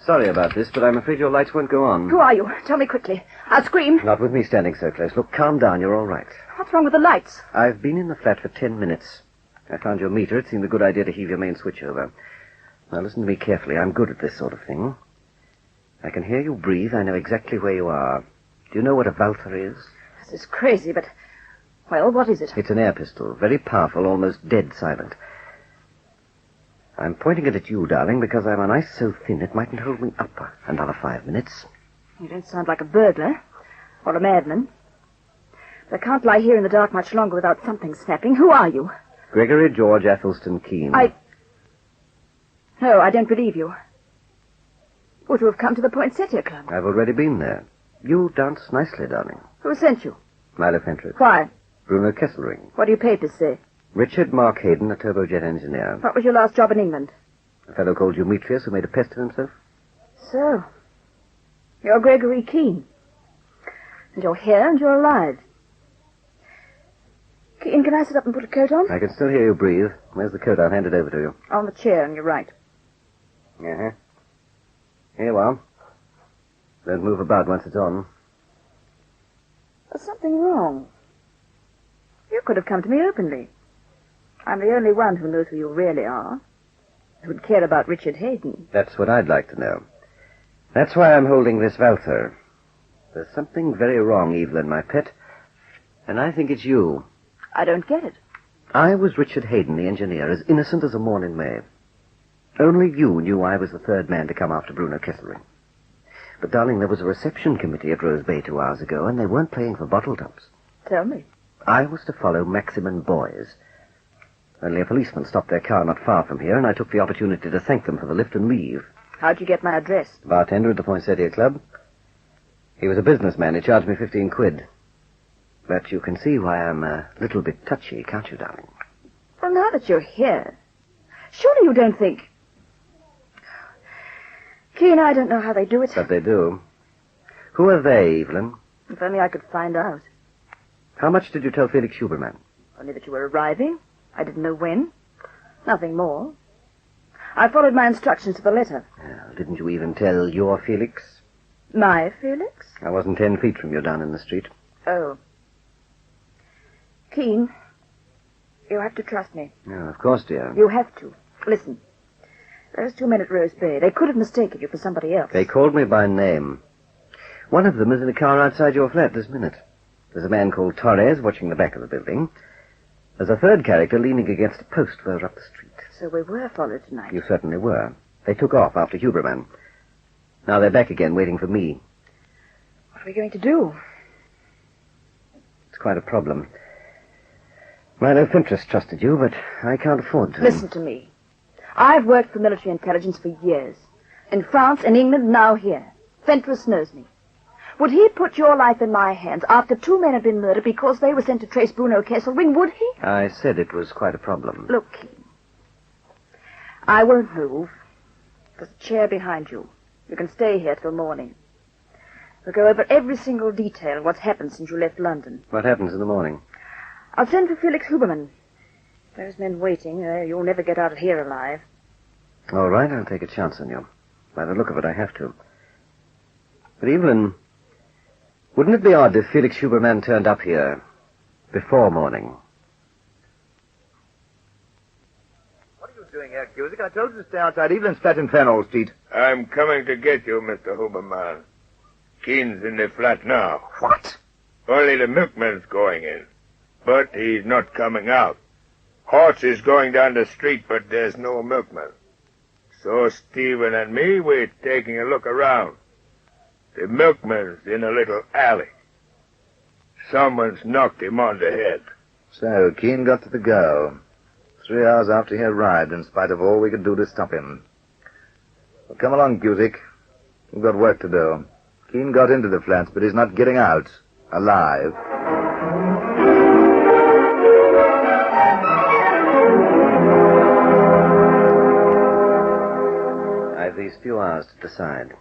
Sorry about this, but I'm afraid your lights won't go on. Who are you? Tell me quickly. I'll scream. Not with me standing so close. Look, calm down. You're all right. What's wrong with the lights? I've been in the flat for 10 minutes. I found your meter. It seemed a good idea to heave your main switch over. Now, listen to me carefully. I'm good at this sort of thing. I can hear you breathe. I know exactly where you are. Do you know what a Walther is? This is crazy, but... Well, what is it? It's an air pistol. Very powerful, almost dead silent. I'm pointing it at you, darling, because I'm on ice so thin it mightn't hold me up another 5 minutes. You don't sound like a burglar. Or a madman. But I can't lie here in the dark much longer without something snapping. Who are you? Gregory George Athelstan Keen. No, I don't believe you. Would you have come to the Poinsettia Club? I've already been there. You dance nicely, darling. Who sent you? Milo Fentrick. Why? Bruno Kesselring. What do your papers say? Richard Mark Hayden, a turbojet engineer. What was your last job in England? A fellow called Dumetrius who made a pest of himself. So, you're Gregory Keen. And you're here and you're alive. Keen, can I sit up and put a coat on? I can still hear you breathe. Where's the coat? I'll hand it over to you. On the chair on your right. Uh-huh. Here you are. Don't move about once it's on. There's something wrong. You could have come to me openly. I'm the only one who knows who you really are. Who'd care about Richard Hayden. That's what I'd like to know. That's why I'm holding this Walther. There's something very wrong, Evelyn, my pet. And I think it's you. I don't get it. I was Richard Hayden, the engineer, as innocent as a morn in May. Only you knew I was the third man to come after Bruno Kesselring. But, darling, there was a reception committee at Rose Bay 2 hours ago, and they weren't paying for bottle dumps. Tell me. I was to follow Maxim and Boys. Only a policeman stopped their car not far from here, and I took the opportunity to thank them for the lift and leave. How'd you get my address? Bartender at the Poinsettia Club. He was a businessman. He charged me 15 quid. But you can see why I'm a little bit touchy, can't you, darling? Well, now that you're here, surely you don't think... Keen, I don't know how they do it. But they do. Who are they, Evelyn? If only I could find out. How much did you tell Felix Huberman? Only that you were arriving. I didn't know when. Nothing more. I followed my instructions to the letter. Oh, didn't you even tell your Felix? My Felix? I wasn't 10 feet from you down in the street. Oh. Keen, you have to trust me. Oh, of course, dear. You have to. Listen. Those 2 men at Rose Bay, they could have mistaken you for somebody else. They called me by name. One of them is in a car outside your flat this minute. There's a man called Torres watching the back of the building. There's a third character leaning against a post further up the street. So we were followed tonight. You certainly were. They took off after Huberman. Now they're back again, waiting for me. What are we going to do? It's quite a problem. My love-interest trusted you, but I can't afford to. Listen to me. I've worked for military intelligence for years. In France, in England, now here. Fentress knows me. Would he put your life in my hands after 2 men had been murdered because they were sent to trace Bruno Kesselring? Would he? I said it was quite a problem. Look, Keen. I won't move. There's a chair behind you. You can stay here till morning. We'll go over every single detail of what's happened since you left London. What happens in the morning? I'll send for Felix Huberman. Those men waiting, you'll never get out of here alive. All right, I'll take a chance on you. By the look of it, I have to. But Evelyn, wouldn't it be odd if Felix Huberman turned up here before morning? What are you doing here, Cusick? I told you to stay outside Evelyn's flat in Fernall Street. I'm coming to get you, Mr. Huberman. Keen's in the flat now. What? Only the milkman's going in. But he's not coming out. Horse is going down the street, but there's no milkman. So Stephen and me, we're taking a look around. The milkman's in a little alley. Someone's knocked him on the head. So, Keen got to the go. 3 hours after he arrived, in spite of all we could do to stop him. Well, come along, Cusick. We've got work to do. Keen got into the flats, but he's not getting out. Alive. I've these few hours to decide.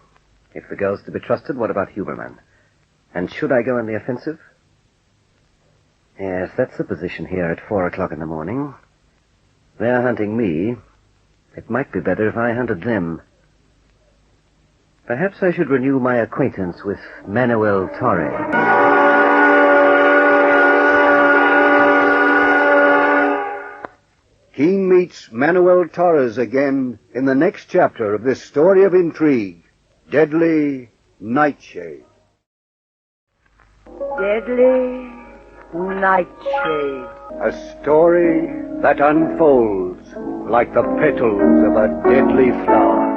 If the girl's to be trusted, what about Huberman? And should I go on the offensive? Yes, that's the position here at 4 o'clock in the morning. They're hunting me. It might be better if I hunted them. Perhaps I should renew my acquaintance with Manuel Torre. Keen meets Manuel Torres again in the next chapter of this story of intrigue, Deadly Nightshade. Deadly Nightshade. A story that unfolds like the petals of a deadly flower.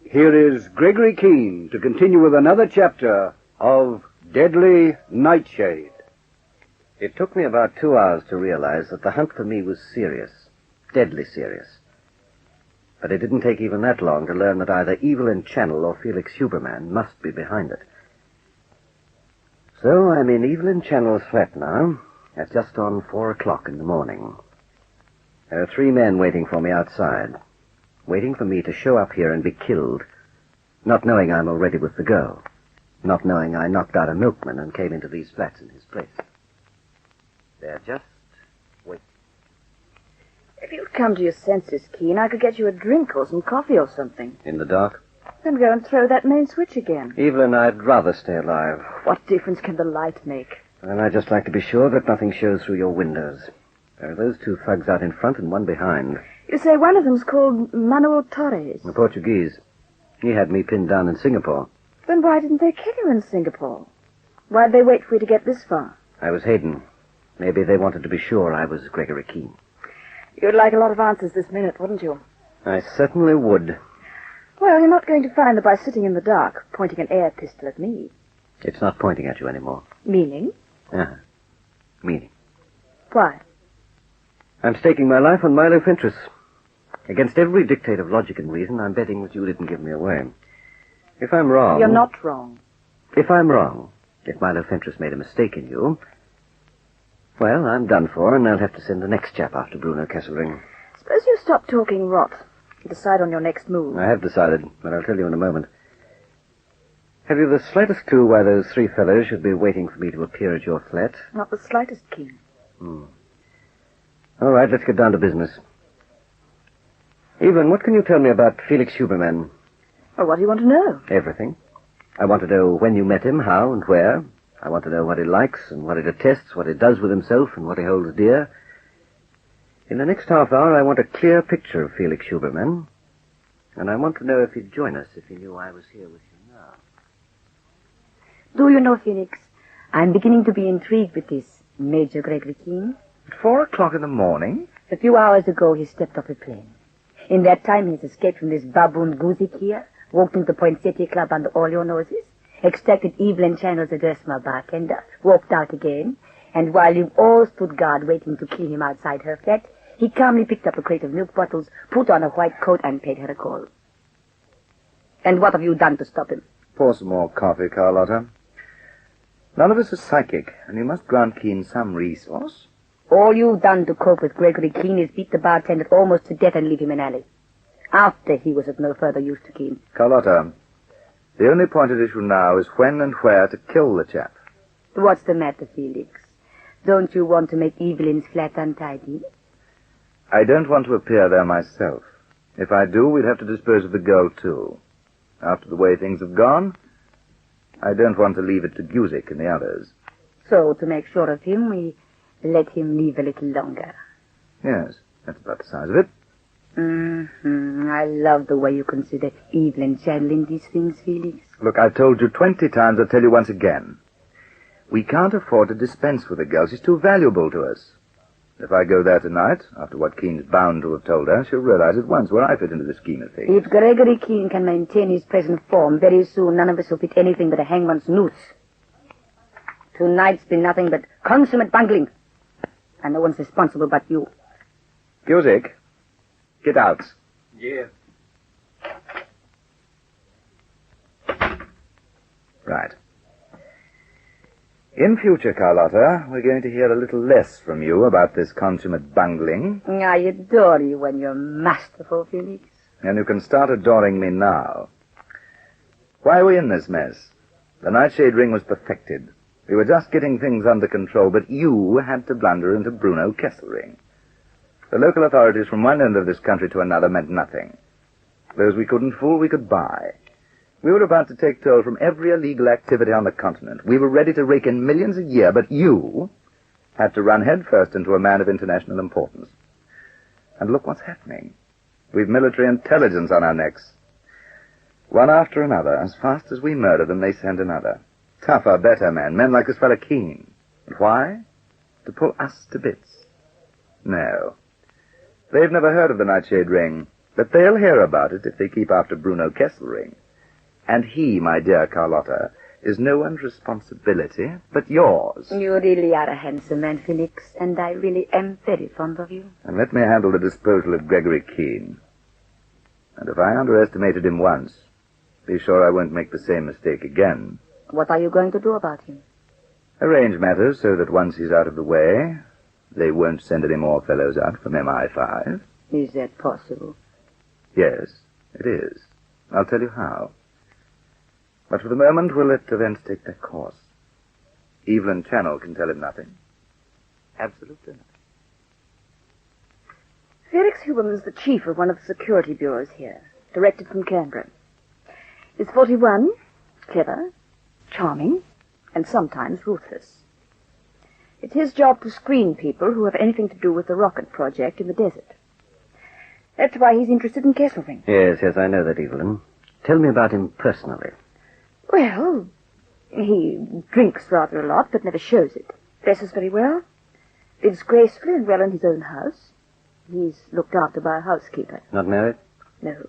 Here is Gregory Keen to continue with another chapter of Deadly Nightshade. It took me about 2 hours to realize that the hunt for me was serious, deadly serious. But it didn't take even that long to learn that either Evelyn Channel or Felix Huberman must be behind it. So I'm in Evelyn Channel's flat now, at just on 4 o'clock in the morning. There are 3 men waiting for me outside, waiting for me to show up here and be killed, not knowing I'm already with the girl, not knowing I knocked out a milkman and came into these flats in his place. They're just waiting. If you'd come to your senses, Keen, I could get you a drink or some coffee or something. In the dark? Then go and throw that main switch again. Evelyn, I'd rather stay alive. What difference can the light make? And I'd just like to be sure that nothing shows through your windows. There are those 2 thugs out in front and one behind. You say one of them's called Manuel Torres. The Portuguese. He had me pinned down in Singapore. Then why didn't they kill you in Singapore? Why'd they wait for you to get this far? I was Hayden. Maybe they wanted to be sure I was Gregory Keen. You'd like a lot of answers this minute, wouldn't you? I certainly would. Well, you're not going to find that by sitting in the dark, pointing an air pistol at me. It's not pointing at you anymore. Meaning? Meaning. Why? I'm staking my life on Milo Fentress. Against every dictate of logic and reason, I'm betting that you didn't give me away. If I'm wrong... You're not wrong. If I'm wrong, if Milo Fentress made a mistake in you, well, I'm done for, and I'll have to send the next chap after Bruno Kesselring. Suppose you stop talking rot and decide on your next move. I have decided, but I'll tell you in a moment. Have you the slightest clue why those 3 fellows should be waiting for me to appear at your flat? Not the slightest, Keen. All right, let's get down to business. Evelyn, what can you tell me about Felix Huberman? Well, what do you want to know? Everything. I want to know when you met him, how and where. I want to know what he likes and what he detests, what he does with himself and what he holds dear. In the next half hour, I want a clear picture of Felix Huberman. And I want to know if he'd join us if he knew I was here with you now. Do you know, Felix, I'm beginning to be intrigued with this. Major Gregory Keen. At 4 o'clock in the morning? A few hours ago, he stepped off a plane. In that time, he's escaped from this baboon Guzik here, walked into the Poinsettia Club under all your noses, extracted Evelyn Channel's address from a bartender, walked out again, and while you all stood guard waiting to kill him outside her flat, he calmly picked up a crate of milk bottles, put on a white coat, and paid her a call. And what have you done to stop him? Pour some more coffee, Carlotta. None of us is psychic, and you must grant Keen some resource. All you've done to cope with Gregory Keen is beat the bartender almost to death and leave him in alley. After he was of no further use to Keen. Carlotta, the only point at issue now is when and where to kill the chap. What's the matter, Felix? Don't you want to make Evelyn's flat untidy? I don't want to appear there myself. If I do, we'd have to dispose of the girl, too. After the way things have gone, I don't want to leave it to Guzik and the others. So, to make sure of him, we let him live a little longer. Yes, that's about the size of it. I love the way you consider Evelyn Channel in these things, Felix. Look, I've told you 20 times, I'll tell you once again. We can't afford to dispense with the girl. She's too valuable to us. If I go there tonight, after what Keen's bound to have told her, she'll realize at once where I fit into the scheme of things. If Gregory Keen can maintain his present form, very soon none of us will fit anything but a hangman's noose. Tonight's been nothing but consummate bungling. And no one's responsible but you. Guzik, get out. Yeah. Right. In future, Carlotta, we're going to hear a little less from you about this consummate bungling. I adore you when you're masterful, Felix. And you can start adoring me now. Why are we in this mess? The Nightshade Ring was perfected. We were just getting things under control, but you had to blunder into Bruno Kesselring. The local authorities from one end of this country to another meant nothing. Those we couldn't fool, we could buy. We were about to take toll from every illegal activity on the continent. We were ready to rake in millions a year, but you had to run headfirst into a man of international importance. And look what's happening. We've military intelligence on our necks. One after another, as fast as we murder them, they send another. Tougher, better men like this fellow Keen. And why? To pull us to bits. No. They've never heard of the Nightshade Ring, but they'll hear about it if they keep after Bruno Kesselring. And he, my dear Carlotta, is no one's responsibility but yours. You really are a handsome man, Felix, and I really am very fond of you. And let me handle the disposal of Gregory Keen. And if I underestimated him once, be sure I won't make the same mistake again. What are you going to do about him? Arrange matters so that once he's out of the way, they won't send any more fellows out from MI5. Is that possible? Yes, it is. I'll tell you how. But for the moment, we'll let events take their course. Evelyn Channel can tell him nothing. Absolutely nothing. Felix Huberman's the chief of one of the security bureaus here, directed from Canberra. He's 41, clever, charming, and sometimes ruthless. It's his job to screen people who have anything to do with the rocket project in the desert. That's why he's interested in Kesselring. Yes, I know that, Evelyn. Tell me about him personally. Well, he drinks rather a lot, but never shows it. Dresses very well. Lives gracefully and well in his own house. He's looked after by a housekeeper. Not married? No.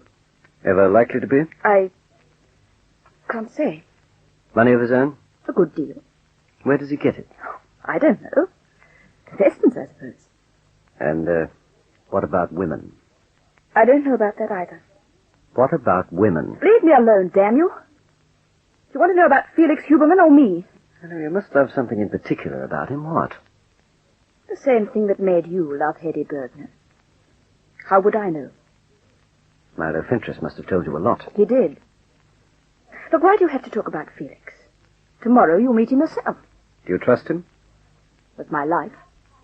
Ever likely to be? I can't say. Money of his own? A good deal. Where does he get it? I don't know. Contestants, I suppose. And, what about women? I don't know about that either. What about women? Leave me alone, damn you. Do you want to know about Felix Huberman or me? Well, you must love something in particular about him. What? The same thing that made you love Hetty Bergner. How would I know? Milo Fentress must have told you a lot. He did. Look, why do you have to talk about Felix? Tomorrow you'll meet him yourself. Do you trust him? With my life.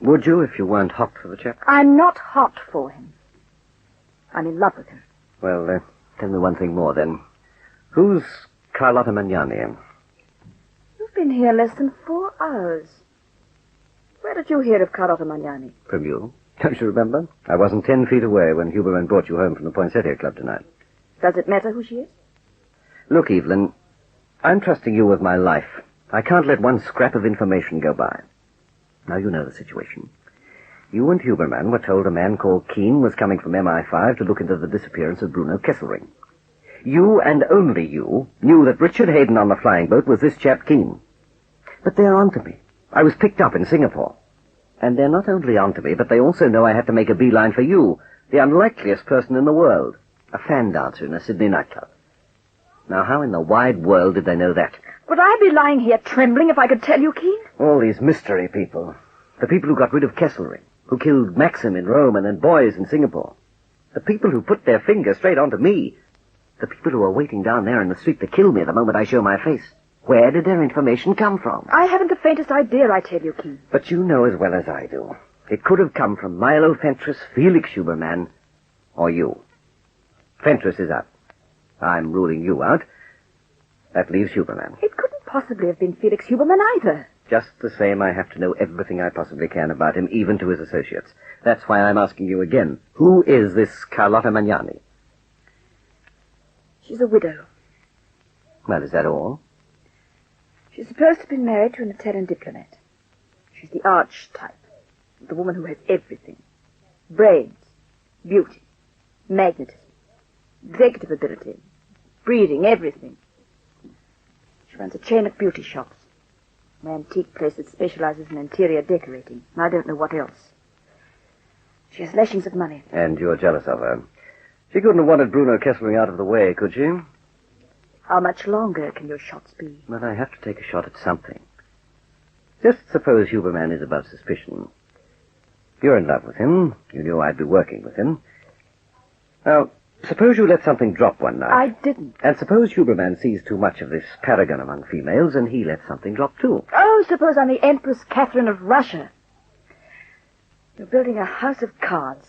Would you if you weren't hot for the chap? I'm not hot for him. I'm in love with him. Well, tell me one thing more, then. Who's Carlotta Magnani? You've been here less than 4 hours. Where did you hear of Carlotta Magnani? From you. Don't you remember? I wasn't 10 feet away when Huberman brought you home from the Poinsettia Club tonight. Does it matter who she is? Look, Evelyn, I'm trusting you with my life. I can't let one scrap of information go by. Now you know the situation. You and Huberman were told a man called Keen was coming from MI5 to look into the disappearance of Bruno Kesselring. You, and only you, knew that Richard Hayden on the flying boat was this chap Keen. But they're onto me. I was picked up in Singapore. And they're not only onto me, but they also know I had to make a beeline for you, the unlikeliest person in the world, a fan dancer in a Sydney nightclub. Now, how in the wide world did they know that? Would I be lying here trembling if I could tell you, Keen? All these mystery people. The people who got rid of Kesselring, who killed Maxim in Rome and then Boys in Singapore. The people who put their finger straight onto me. The people who are waiting down there in the street to kill me the moment I show my face. Where did their information come from? I haven't the faintest idea, I tell you, Keen. But you know as well as I do. It could have come from Milo Fentress, Felix Huberman, or you. Fentress is out. I'm ruling you out. That leaves Huberman. It couldn't possibly have been Felix Huberman either. Just the same, I have to know everything I possibly can about him, even to his associates. That's why I'm asking you again. Who is this Carlotta Magnani? She's a widow. Well, is that all? She's supposed to be married to an Italian diplomat. She's the archetype. The woman who has everything. Brains, beauty, magnetism, executive ability, breeding, everything. She runs a chain of beauty shops. An antique place that specializes in interior decorating. And I don't know what else. She has lashings of money. And you're jealous of her. She couldn't have wanted Bruno Kesselring out of the way, could she? How much longer can your shots be? Well, I have to take a shot at something. Just suppose Huberman is above suspicion. You're in love with him. You knew I'd be working with him. Now, suppose you let something drop one night. I didn't. And suppose Huberman sees too much of this paragon among females, and he lets something drop too. Oh, suppose I'm the Empress Catherine of Russia. You're building a house of cards.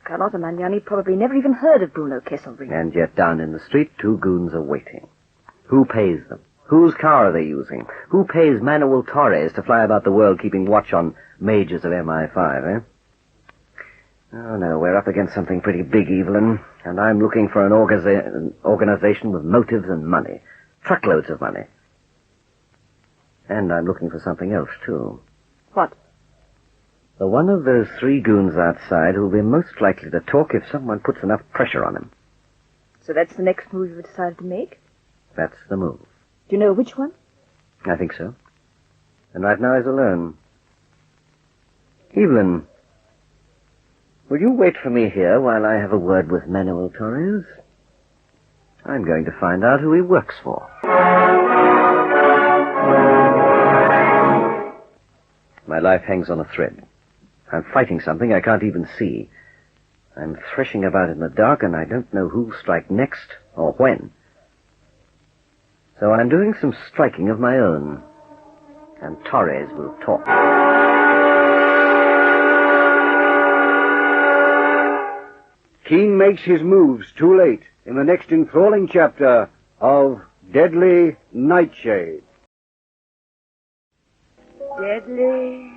Carlotta Magnani probably never even heard of Bruno Kesselring. And yet down in the street, two goons are waiting. Who pays them? Whose car are they using? Who pays Manuel Torres to fly about the world keeping watch on majors of MI5, eh? Oh, no, we're up against something pretty big, Evelyn, and I'm looking for an organization with motives and money. Truckloads of money. And I'm looking for something else, too. What? The one of those three goons outside who'll be most likely to talk if someone puts enough pressure on him. So that's the next move you've decided to make? That's the move. Do you know which one? I think so. And right now he's alone. Evelyn, will you wait for me here while I have a word with Manuel Torres? I'm going to find out who he works for. My life hangs on a thread. I'm fighting something I can't even see. I'm threshing about in the dark, and I don't know who'll strike next or when. So I'm doing some striking of my own. And Torres will talk. Keen makes his moves too late in the next enthralling chapter of Deadly Nightshade. Deadly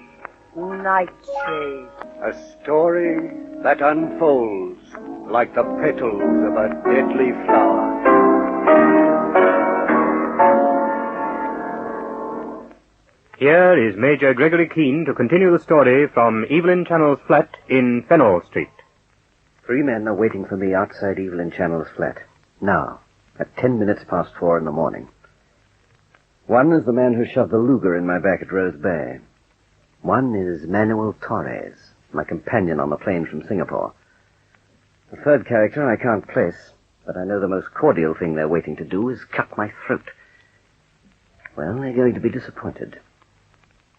Nightshade. A story that unfolds like the petals of a deadly flower. Here is Major Gregory Keen to continue the story from Evelyn Channel's flat in Fennell Street. 3 men are waiting for me outside Evelyn Channel's flat. Now, at 10 minutes past 4 in the morning. One is the man who shoved the Luger in my back at Rose Bay. One is Manuel Torres, my companion on the plane from Singapore. The third character I can't place, but I know the most cordial thing they're waiting to do is cut my throat. Well, they're going to be disappointed.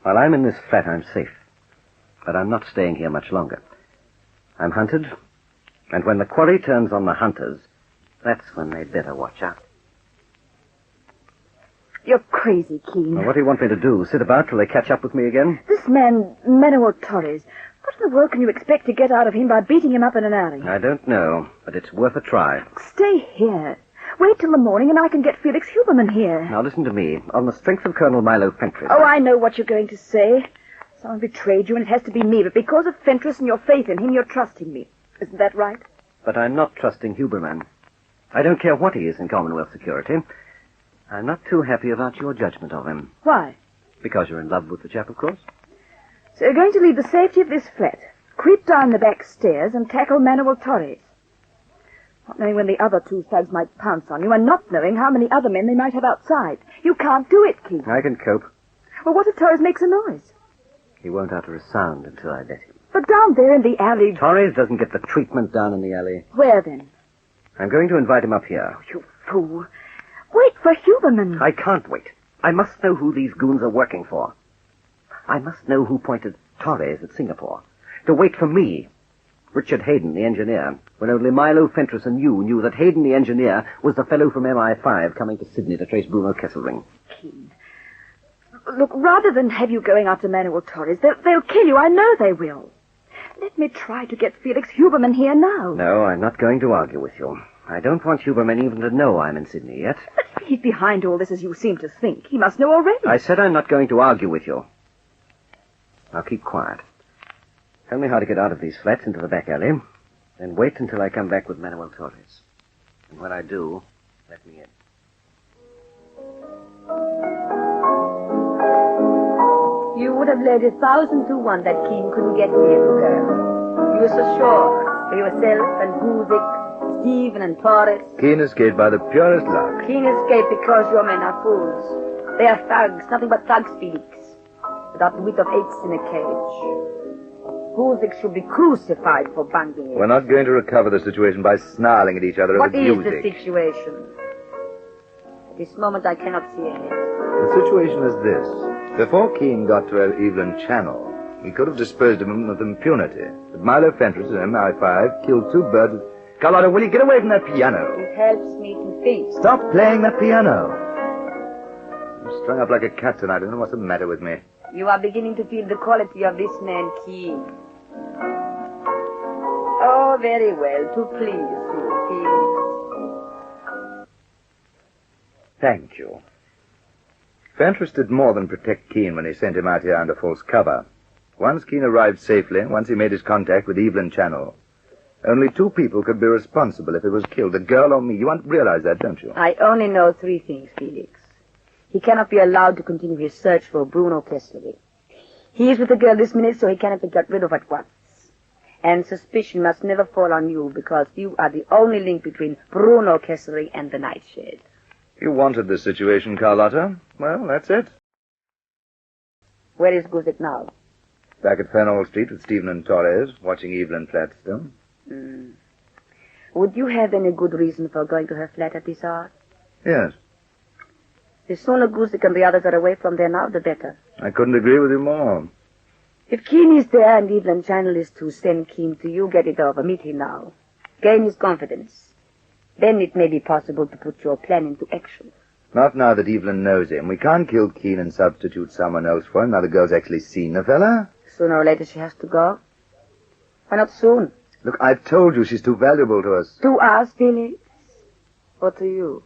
While I'm in this flat, I'm safe. But I'm not staying here much longer. I'm hunted, and when the quarry turns on the hunters, that's when they'd better watch out. You're crazy, Keen. Well, what do you want me to do? Sit about till they catch up with me again? This man, Manuel Torres, what in the world can you expect to get out of him by beating him up in an alley? I don't know, but it's worth a try. Stay here. Wait till the morning and I can get Felix Huberman here. Now listen to me. On the strength of Colonel Milo Fentress... Oh, I know what you're going to say. Someone betrayed you and it has to be me, but because of Fentress and your faith in him, you're trusting me. Isn't that right? But I'm not trusting Huberman. I don't care what he is in Commonwealth security. I'm not too happy about your judgment of him. Why? Because you're in love with the chap, of course. So you're going to leave the safety of this flat, creep down the back stairs, and tackle Manuel Torres. Not knowing when the other two thugs might pounce on you, and not knowing how many other men they might have outside. You can't do it, Keen. I can cope. Well, what if Torres makes a noise? He won't utter a sound until I let him. But down there in the alley... Torres doesn't get the treatment down in the alley. Where, then? I'm going to invite him up here. Oh, you fool. Wait for Huberman. I can't wait. I must know who these goons are working for. I must know who pointed Torres at Singapore. To wait for me, Richard Hayden, the engineer, when only Milo Fentress and you knew that Hayden, the engineer, was the fellow from MI5 coming to Sydney to trace Bruno Kesselring. Keen. Look, rather than have you going after Manuel Torres, they'll kill you. I know they will. Let me try to get Felix Huberman here now. No, I'm not going to argue with you. I don't want Huberman even to know I'm in Sydney yet. But if he's behind all this as you seem to think, he must know already. I said I'm not going to argue with you. Now keep quiet. Tell me how to get out of these flats into the back alley, then wait until I come back with Manuel Torres. And when I do, let me in. You would have laid 1,000 to 1 that Keen couldn't get near the girl. You were so sure for yourself and Guzik, Stephen and Torres. Keen escaped by the purest luck. Keen escaped because your men are fools. They are thugs, nothing but thugs, Felix. Without the wit of apes in a cage. Guzik should be crucified for bungling it. We're not going to recover the situation by snarling at each other What over is music. the situation? At this moment I cannot see ahead. The situation is this. Before Keen got to Evelyn Channel, we could have disposed of him with impunity. But Milo Fentress and MI5 killed 2 birds with... Carlotta, will you get away from that piano? It helps me to think. Stop playing that piano. I'm strung up like a cat tonight. I don't know what's the matter with me. You are beginning to feel the quality of this man, Keen. Oh, very well, to please you, Felix. Thank you. Fentress did more than protect Keen when he sent him out here under false cover. Once Keen arrived safely, once he made his contact with Evelyn Channel, only 2 people could be responsible if he was killed, the girl or me. You realize that, don't you? I only know 3 things, Felix. He cannot be allowed to continue his search for Bruno Kesselring. He is with the girl this minute, so he cannot be got rid of at once. And suspicion must never fall on you, because you are the only link between Bruno Kesselring and the Nightshade. You wanted this situation, Carlotta. Well, that's it. Where is Guzik now? Back at Fernall Street with Stephen and Torres, watching Evelyn Flatstone. Would you have any good reason for going to her flat at this hour? Yes. The sooner Guzik and the others are away from there now, the better. I couldn't agree with you more. If Keen is there and Evelyn Channel is to send Keen to you, get it over. Meet him now. Gain his confidence. Then it may be possible to put your plan into action. Not now that Evelyn knows him. We can't kill Keen and substitute someone else for him. Now the girl's actually seen the fella. Sooner or later she has to go. Why not soon? Look, I've told you she's too valuable to us. To us, Felix? Or to you?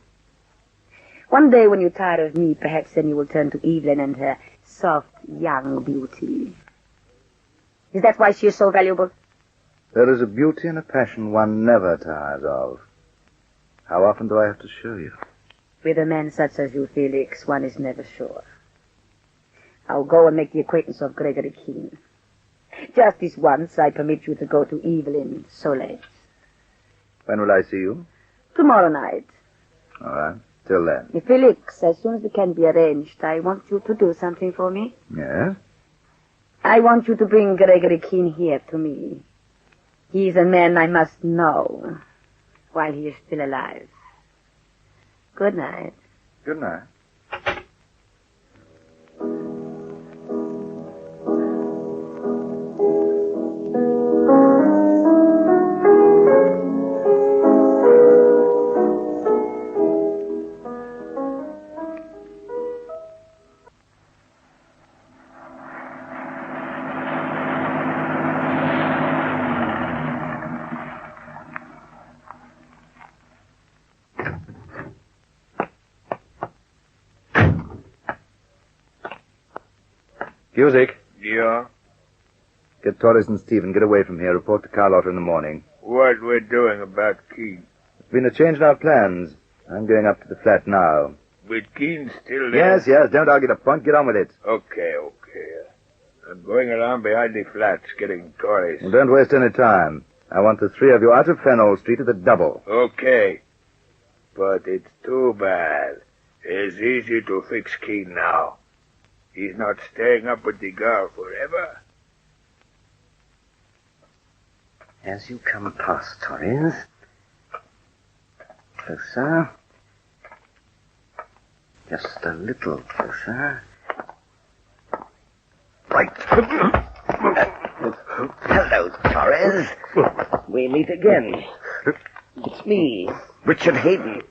One day when you're tired of me, perhaps then you will turn to Evelyn and her soft, young beauty. Is that why she is so valuable? There is a beauty and a passion one never tires of. How often do I have to show you? With a man such as you, Felix, one is never sure. I'll go and make the acquaintance of Gregory Keen. Just this once, I permit you to go to Evelyn so late. When will I see you? Tomorrow night. All right. Till then. Felix, as soon as it can be arranged, I want you to do something for me. Yes? I want you to bring Gregory Keen here to me. He's a man I must know while he is still alive. Good night. Good night. Music. Yeah? Get Torres and Stephen. Get away from here. Report to Carlotta in the morning. What we're doing about Keen? There's been a change in our plans. I'm going up to the flat now. With Keen still there? Yes. Don't argue the point. Get on with it. Okay. I'm going around behind the flats, getting Torres. Well, don't waste any time. I want the three of you out of Fenhold Street at the double. Okay. But it's too bad. It's easy to fix Keen now. He's not staying up with the girl forever. As you come past Torres, closer. Just a little closer. Right. Hello, Torres. We meet again. It's me, Richard Hayden.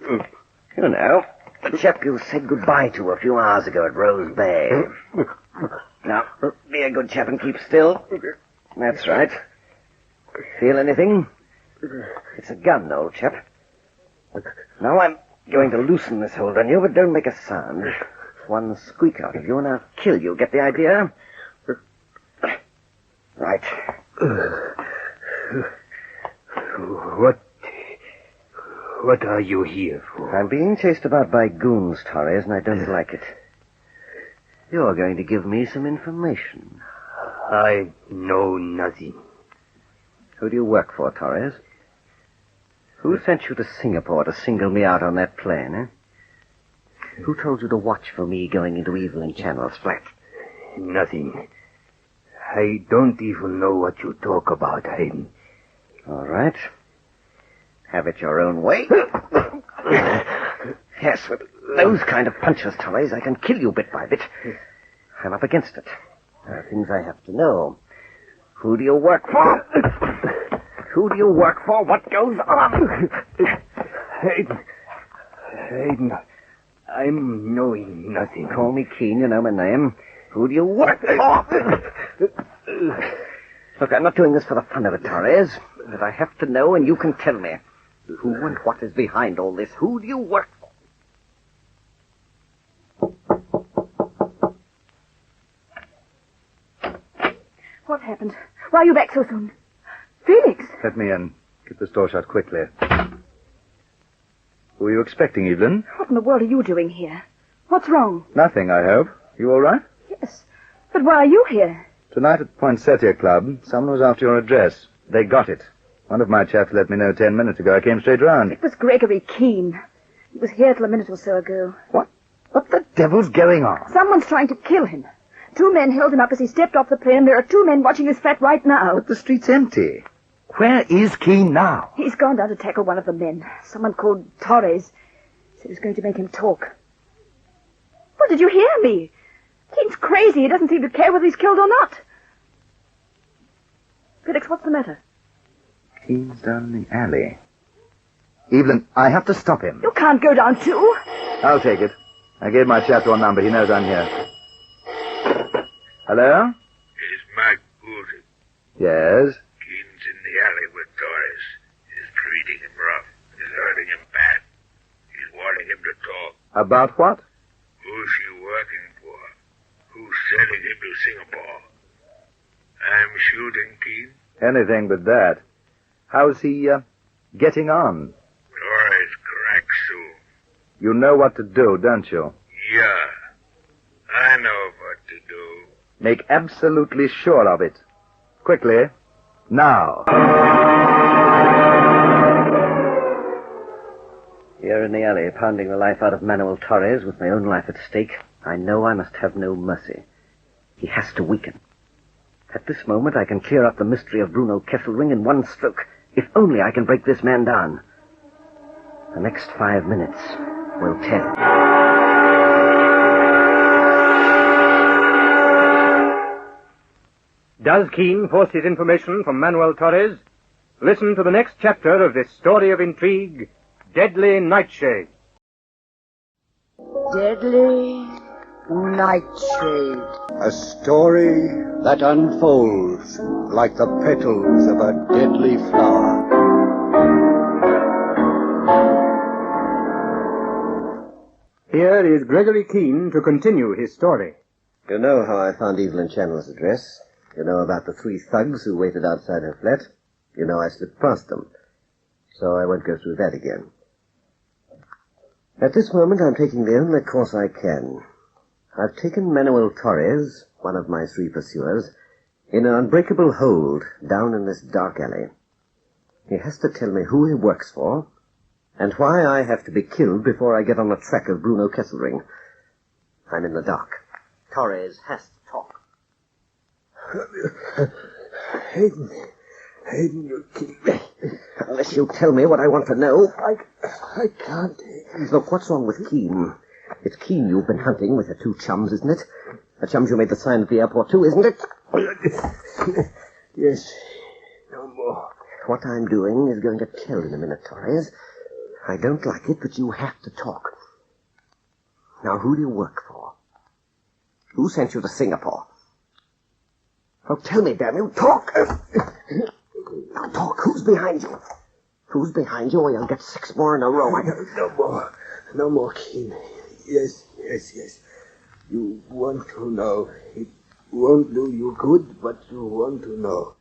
You know, the chap you said goodbye to a few hours ago at Rose Bay. Now, be a good chap and keep still. That's right. Feel anything? It's a gun, old chap. Now I'm going to loosen this hold on you, but don't make a sound. One squeak out of you and I'll kill you. Get the idea? Right. What are you here for? I'm being chased about by goons, Torres, and I don't like it. You're going to give me some information. I know nothing. Who do you work for, Torres? Who sent you to Singapore to single me out on that plane, eh? Who told you to watch for me going into Evelyn Channel's flat? Nothing. I don't even know what you talk about, Hayden. All right. Have it your own way. Yes, with those kind of punches, Torres, I can kill you bit by bit. I'm up against it. There are things I have to know. Who do you work for? Who do you work for? What goes on? Hayden, I'm knowing nothing. Call me Keen, you know my name. Who do you work for? Look, I'm not doing this for the fun of it, Torres. But I have to know, and you can tell me. Who and what is behind all this? Who do you work for? What happened? Why are you back so soon? Felix! Let me in. Get this door shut quickly. Who are you expecting, Evelyn? What in the world are you doing here? What's wrong? Nothing, I hope. You all right? Yes. But why are you here? Tonight at the Poinsettia Club, someone was after your address. They got it. One of my chaps let me know 10 minutes ago. I came straight round. It was Gregory Keen. He was here till a minute or so ago. What the devil's going on? Someone's trying to kill him. 2 men held him up as he stepped off the plane. There are 2 men watching his flat right now. But the street's empty. Where is Keen now? He's gone down to tackle one of the men. Someone called Torres. Said he was going to make him talk. Well, did you hear me? Keen's crazy. He doesn't seem to care whether he's killed or not. Felix, what's the matter? Keen's down in the alley. Evelyn, I have to stop him. You can't go down too. I'll take it. I gave my chap your number. He knows I'm here. Hello? It's Mike Gould. Yes? Keen's in the alley with Torres. He's treating him rough. He's hurting him bad. He's wanting him to talk. About what? Who's she working for? Who's sending him to Singapore? I'm shooting Keen. Anything but that. How's he, getting on? Torres cracks soon. You know what to do, don't you? Yeah. I know what to do. Make absolutely sure of it. Quickly. Now. Here in the alley, pounding the life out of Manuel Torres with my own life at stake, I know I must have no mercy. He has to weaken. At this moment, I can clear up the mystery of Bruno Kesselring in one stroke. If only I can break this man down. The next 5 minutes will tell. Does Keen force his information from Manuel Torres? Listen to the next chapter of this story of intrigue, Deadly Nightshade. Deadly Nightshade. A story that unfolds like the petals of a deadly flower. Here is Gregory Keen to continue his story. You know how I found Evelyn Channel's address. You know about the 3 thugs who waited outside her flat. You know I slipped past them. So I won't go through that again. At this moment, I'm taking the only course I can. I've taken Manuel Torres, one of my 3 pursuers, in an unbreakable hold down in this dark alley. He has to tell me who he works for, and why I have to be killed before I get on the track of Bruno Kesselring. I'm in the dark. Torres has to talk. Hayden, you killed me. Unless you tell me what I want to know. I can't. Look, what's wrong with Keen? It's Keen you've been hunting with your 2 chums, isn't it? The chums you made the sign at the airport too, isn't it? Yes. No more. What I'm doing is going to tell in a minute, Torres. I don't like it, but you have to talk. Now, who do you work for? Who sent you to Singapore? Oh, tell me, damn you. Talk! Now, talk. Who's behind you? Who's behind you, or you'll get 6 more in a row. No more. No more, Keen. Yes. You want to know. It won't do you good, but you want to know.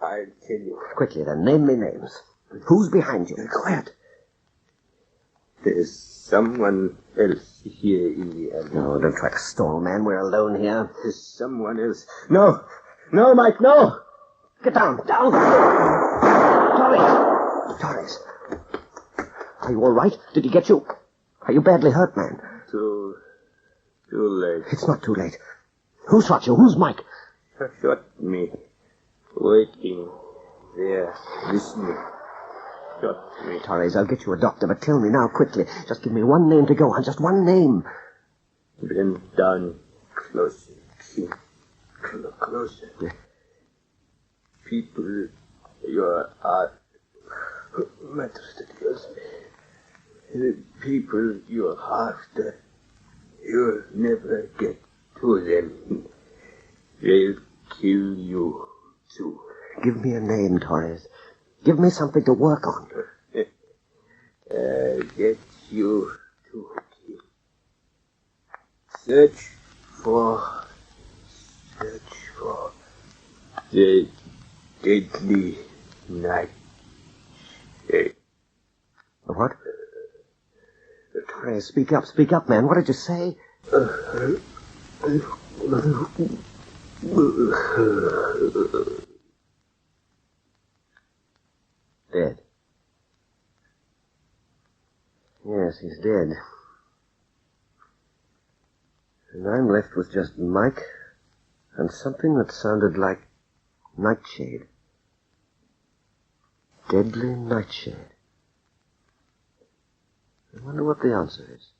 I'll tell you. Quickly, then. Name me names. Who's behind you? Quiet. There's someone else here in the alley. No, don't try to stall, man. We're alone here. There's someone else. No, Mike, no! Get down. Torres. Are you all right? Did he get you? Are you badly hurt, man? Too late. It's not too late. Who shot you? Who's Mike? Shot me. Waiting there, listening. Shot me. Torres, I'll get you a doctor, but tell me now, quickly. Just give me one name to go on, just one name. Bend down closer, King. Closer. Yeah. People you are matters to Dios. The people you're after, you'll never get to them. They'll kill you too. Give me a name, Torres. Give me something to work on. Get you to kill. Search for the deadly Nightshade. What? Torres, speak up, man. What did you say? Dead. Yes, he's dead. And I'm left with just Mike and something that sounded like Nightshade. Deadly Nightshade. I wonder what the answer is.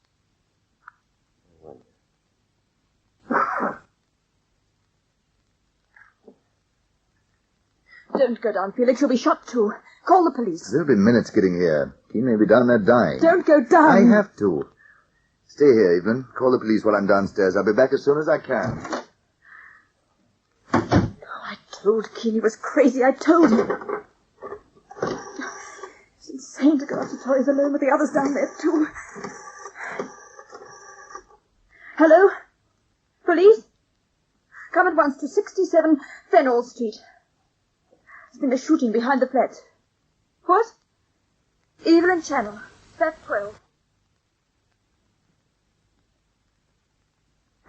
Don't go down, Felix. You'll be shot too. Call the police. There'll be minutes getting here. He may be down there dying. Don't go down. I have to. Stay here, Evelyn. Call the police while I'm downstairs. I'll be back as soon as I can. Oh, I told Keen he was crazy. I told him. It's insane to go up to Torres alone with the others down there, too. Hello? Police? Come at once to 67 Fennell Street. There's been a shooting behind the flats. What? Evelyn Channel, flat 12.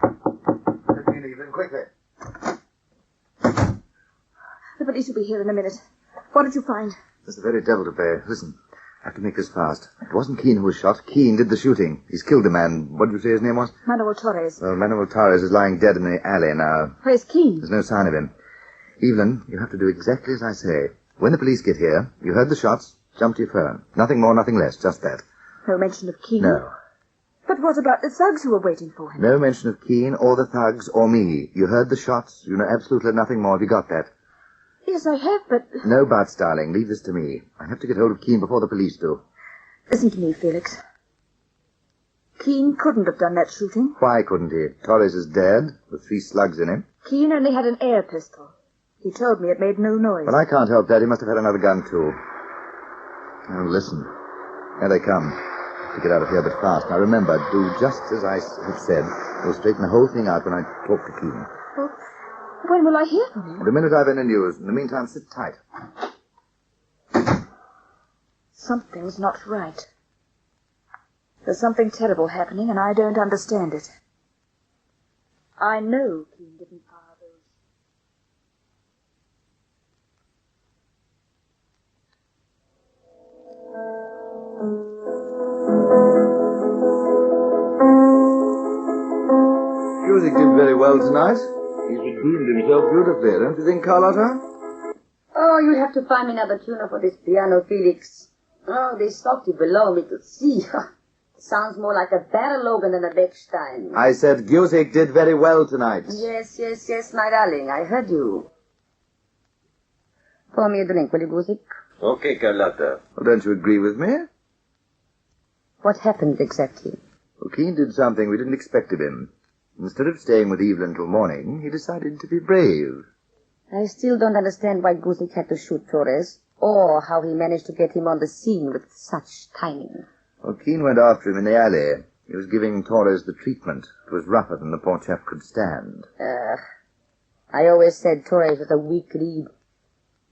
Let me in, Evelyn, quickly. The police will be here in a minute. What did you find? There's the very devil to pay. Listen, I have to make this fast. It wasn't Keen who was shot. Keen did the shooting. He's killed a man. What did you say his name was? Manuel Torres. Well, Manuel Torres is lying dead in the alley now. Where's Keen? There's no sign of him. Evelyn, you have to do exactly as I say. When the police get here, you heard the shots, jump to your phone. Nothing more, nothing less, just that. No mention of Keen? No. But what about the thugs who were waiting for him? No mention of Keen or the thugs or me. You heard the shots. You know absolutely nothing more. Have you got that? Yes, I have, but... No buts, darling. Leave this to me. I have to get hold of Keen before the police do. Listen to me, Felix. Keen couldn't have done that shooting. Why couldn't he? Torres is dead, with 3 slugs in him. Keen only had an air pistol. He told me it made no noise. Well, I can't help that. He must have had another gun, too. Now, listen. Here they come. To get out of here, but fast. Now, remember, do just as I have said. We'll straighten the whole thing out when I talk to Keen. Well, when will I hear from him? The minute I've any news. In the meantime, sit tight. Something's not right. There's something terrible happening, and I don't understand it. I know Keen didn't fire those. Music did very well tonight. He's redeemed himself beautifully, don't you think, Carlotta? Oh, you'll have to find me another tuner for this piano, Felix. Oh, they stopped it below me to see. Sounds more like a barrel organ than a Bechstein. I said Gusick did very well tonight. Yes, my darling. I heard you. Pour me a drink, will you, Gusick? Okay, Carlotta. Well, don't you agree with me? What happened exactly? Well, Keen did something we didn't expect of him. Instead of staying with Evelyn till morning, he decided to be brave. I still don't understand why Gusick had to shoot Torres, or how he managed to get him on the scene with such timing. Well, Keen went after him in the alley. He was giving Torres the treatment. It was rougher than the poor chap could stand. I always said Torres was a weak lead.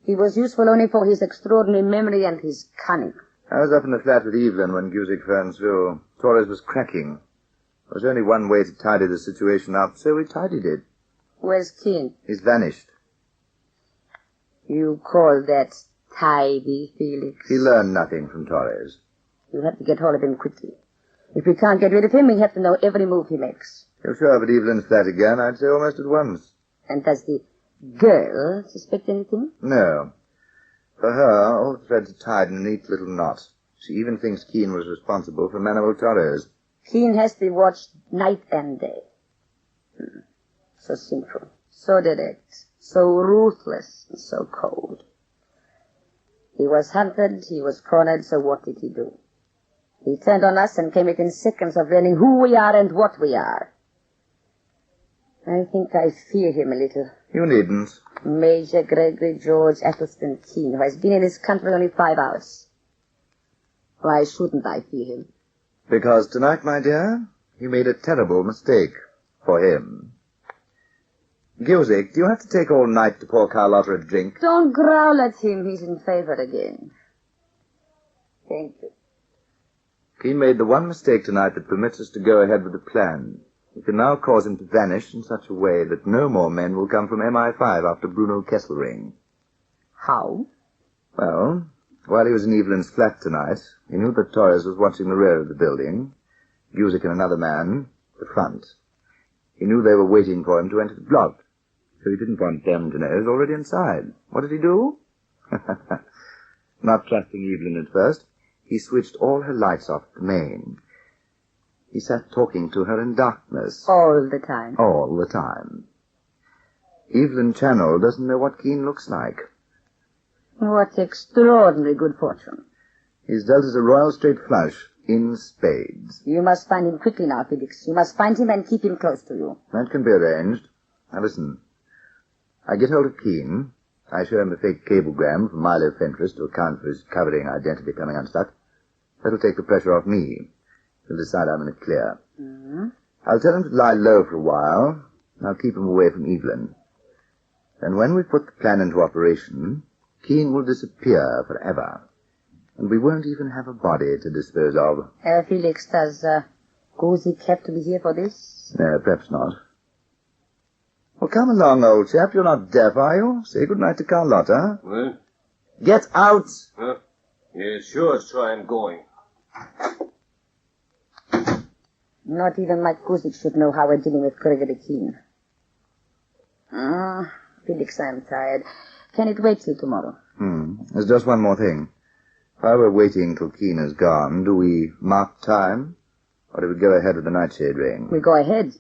He was useful only for his extraordinary memory and his cunning. I was up in the flat with Evelyn when Gusick phoned through. Torres was cracking. There was only one way to tidy the situation up, so we tidied it. Where's Keen? He's vanished. You call that tidy, Felix? He learned nothing from Torres. You have to get hold of him quickly. If we can't get rid of him, we have to know every move he makes. He'll show up at Evelyn's flat again, I'd say almost at once. And does the girl suspect anything? No. For her, all the threads are tied in a neat little knot. She even thinks Keen was responsible for Manuel Torres. Keen has to be watched night and day. So simple, so direct, so ruthless, and so cold. He was hunted, he was cornered, so what did he do? He turned on us and came within seconds of learning who we are and what we are. I think I fear him a little. You needn't. Major Gregory George Athelstan Keen, who has been in this country only 5 hours. Why shouldn't I fear him? Because tonight, my dear, he made a terrible mistake. For him. Gusick, do you have to take all night to pour Carlotta a drink? Don't growl at him. He's in favor again. Thank you. Keen made the one mistake tonight that permits us to go ahead with the plan. We can now cause him to vanish in such a way that no more men will come from MI5 after Bruno Kesselring. How? Well, while he was in Evelyn's flat tonight, he knew that Torres was watching the rear of the building, Gusick and another man, the front. He knew they were waiting for him to enter the block, so he didn't want them to know he was already inside. What did he do? Not trusting Evelyn at first, he switched all her lights off at the main. He sat talking to her in darkness. All the time? All the time. Evelyn Channel doesn't know what Keen looks like. What extraordinary good fortune. He's dealt us a royal straight flush, in spades. You must find him quickly now, Felix. You must find him and keep him close to you. That can be arranged. Now listen. I get hold of Keen. I show him a fake cablegram from Milo Fentress to account for his covering identity coming unstuck. That'll take the pressure off me. He'll decide I'm in the clear. Mm-hmm. I'll tell him to lie low for a while. I'll keep him away from Evelyn. Then when we put the plan into operation, Keen will disappear forever. And we won't even have a body to dispose of. Felix, does Gusick have to be here for this? No, perhaps not. Well, come along, old chap. You're not deaf, are you? Say good night to Carlotta. What? Get out! Huh? Yeah, sure, I'm going. Not even Mike Gusick should know how we're dealing with Gregory Keen. Felix, I'm tired. Can it wait till tomorrow? There's just one more thing. While we're waiting till Keen is gone, do we mark time? Or do we go ahead with the Nightshade Ring? We go ahead.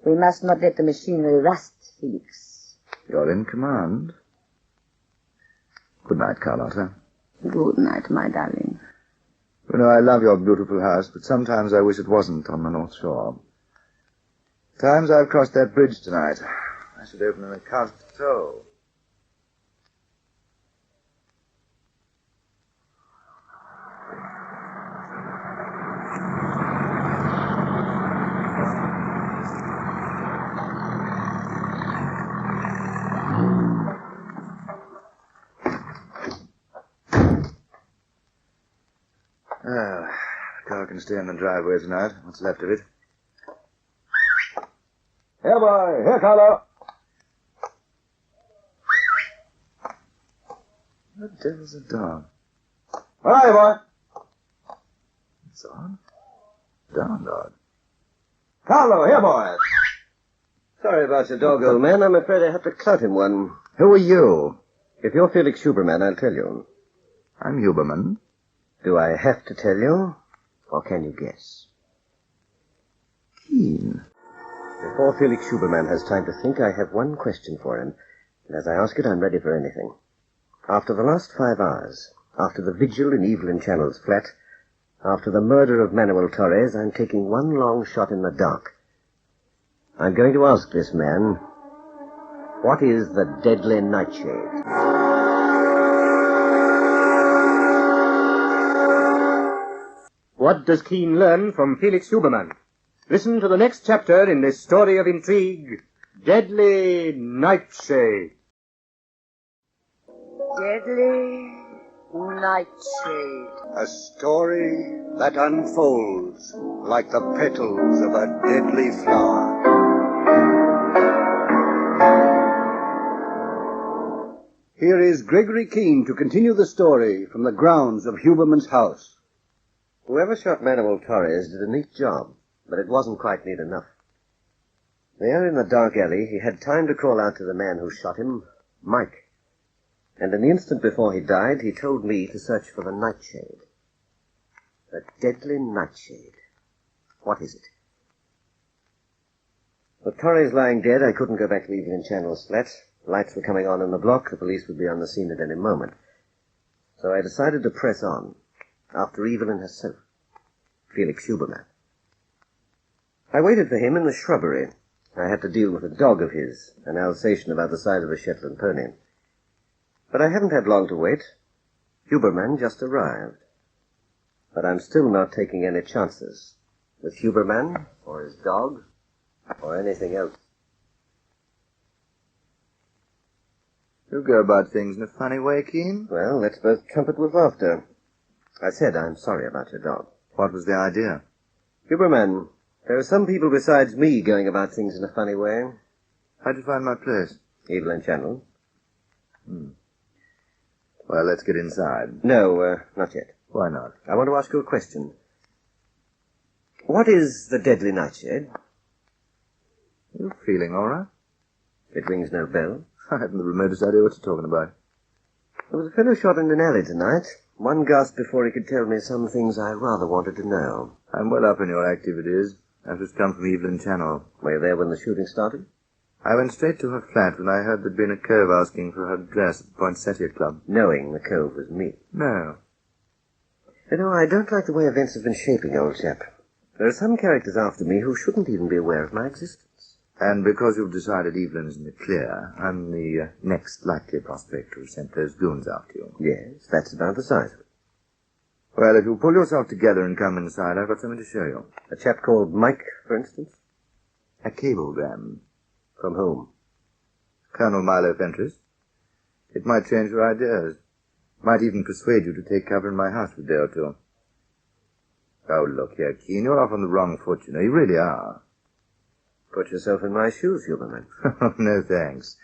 We must not let the machinery rust, Felix. You're in command. Good night, Carlotta. Good night, my darling. You know, I love your beautiful house, but sometimes I wish it wasn't on the North Shore. Times I've crossed that bridge tonight. I should open an account to toll. The car can stay in the driveway tonight, what's left of it. Here, boy. Here, Carlo. What the devil's a dog? Where are you, boy? It's odd. Darn odd. Carlo, here, boy. Sorry about your dog, old man. I'm afraid I have to clout him one. Who are you? If you're Felix Huberman, I'll tell you. I'm Huberman. Do I have to tell you, or can you guess? Keen. Before Felix Huberman has time to think, I have one question for him. And as I ask it, I'm ready for anything. After the last 5 hours, after the vigil in Evelyn Channel's flat, after the murder of Manuel Torres, I'm taking one long shot in the dark. I'm going to ask this man, what is the deadly Nightshade? What does Keen learn from Felix Huberman? Listen to the next chapter in this story of intrigue, Deadly Nightshade. Deadly Nightshade. A story that unfolds like the petals of a deadly flower. Here is Gregory Keen to continue the story from the grounds of Huberman's house. Whoever shot Manuel Torres did a neat job, but it wasn't quite neat enough. There in the dark alley, he had time to call out to the man who shot him, Mike. And in the instant before he died, he told me to search for the Nightshade. The deadly Nightshade. What is it? With Torres lying dead, I couldn't go back to Evelyn Channel's flat. Lights were coming on in the block. The police would be on the scene at any moment. So I decided to press on, after Evelyn herself, Felix Huberman. I waited for him in the shrubbery. I had to deal with a dog of his, an Alsatian about the size of a Shetland pony. But I haven't had long to wait. Huberman just arrived. But I'm still not taking any chances with Huberman, or his dog, or anything else. You go about things in a funny way, Keen. Well, let's both trumpet with laughter. I said I'm sorry about your dog. What was the idea? Huberman, there are some people besides me going about things in a funny way. How'd you find my place? Evelyn Channel. Well, let's get inside. No, not yet. Why not? I want to ask you a question. What is the deadly Nightshade? You feeling all right? It rings no bell. I haven't the remotest idea what you're talking about. There was a fellow shot in an alley tonight. One gasped before he could tell me some things I rather wanted to know. I'm well up in your activities. I've just come from Evelyn Channel. Were you there when the shooting started? I went straight to her flat when I heard there'd been a cove asking for her address at the Poinsettia Club. Knowing the cove was me? No. You know, I don't like the way events have been shaping, old chap. There are some characters after me who shouldn't even be aware of my existence. And because you've decided Evelyn's in the clear, I'm the next likely prospect to have sent those goons after you. Yes, that's about the size of it. Well, if you'll pull yourself together and come inside, I've got something to show you. A chap called Mike, for instance? A cablegram. From whom? Colonel Milo Fentress. It might change your ideas. Might even persuade you to take cover in my house for a day or two. Oh, look here, Keen, you're off on the wrong foot, you know. You really are. Put yourself in my shoes, Huberman. No, thanks.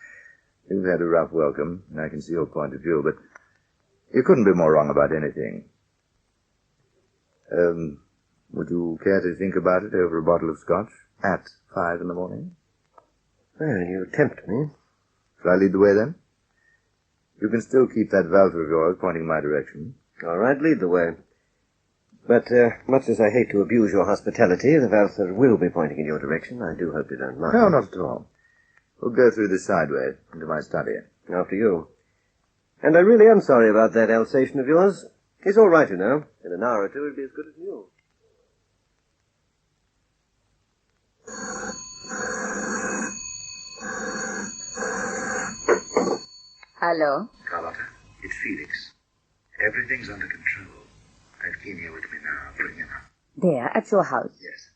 You've had a rough welcome, and I can see your point of view, but you couldn't be more wrong about anything. Would you care to think about it over a bottle of scotch at 5 in the morning? Well, you tempt me. Shall I lead the way, then? You can still keep that Walther of yours pointing my direction. All right, lead the way. But, much as I hate to abuse your hospitality, the Walther will be pointing in your direction. I do hope you don't mind. No, not at all. We'll go through this sideway into my study. After you. And I really am sorry about that Alsatian of yours. He's all right, you know. In an hour or two, he'll be as good as new. Hello? Carlotta, it's Felix. Everything's under control. I've Keen here with me now. Bring him up. There, at your house? Yes.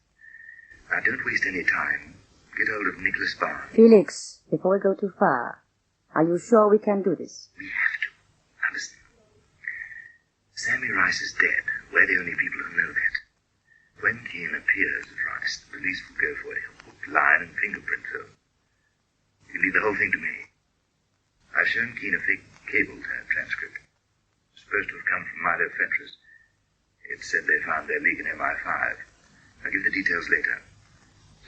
Now, don't waste any time. Get hold of Nicholas Barnes. Felix, before we go too far, are you sure we can do this? We have to. Now, listen. Sammy Rice is dead. We're the only people who know that. When Keen appears at Rice, the police will go for it. He'll line and fingerprint film. You leave the whole thing to me. I've shown Keen a fake cable transcript. It's supposed to have come from Milo Fentress. It said they found their leak in MI5. I'll give the details later.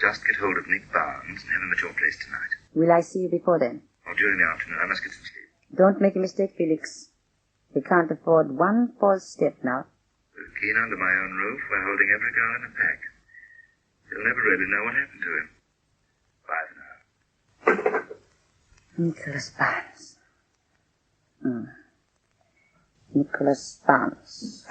Just get hold of Nick Barnes and have him at your place tonight. Will I see you before then? Or during the afternoon. I must get some sleep. Don't make a mistake, Felix. We can't afford one false step now. With Keen under my own roof, we're holding every girl in the pack. You'll never really know what happened to him. Bye for now. Nicholas Barnes. Nicholas Barnes.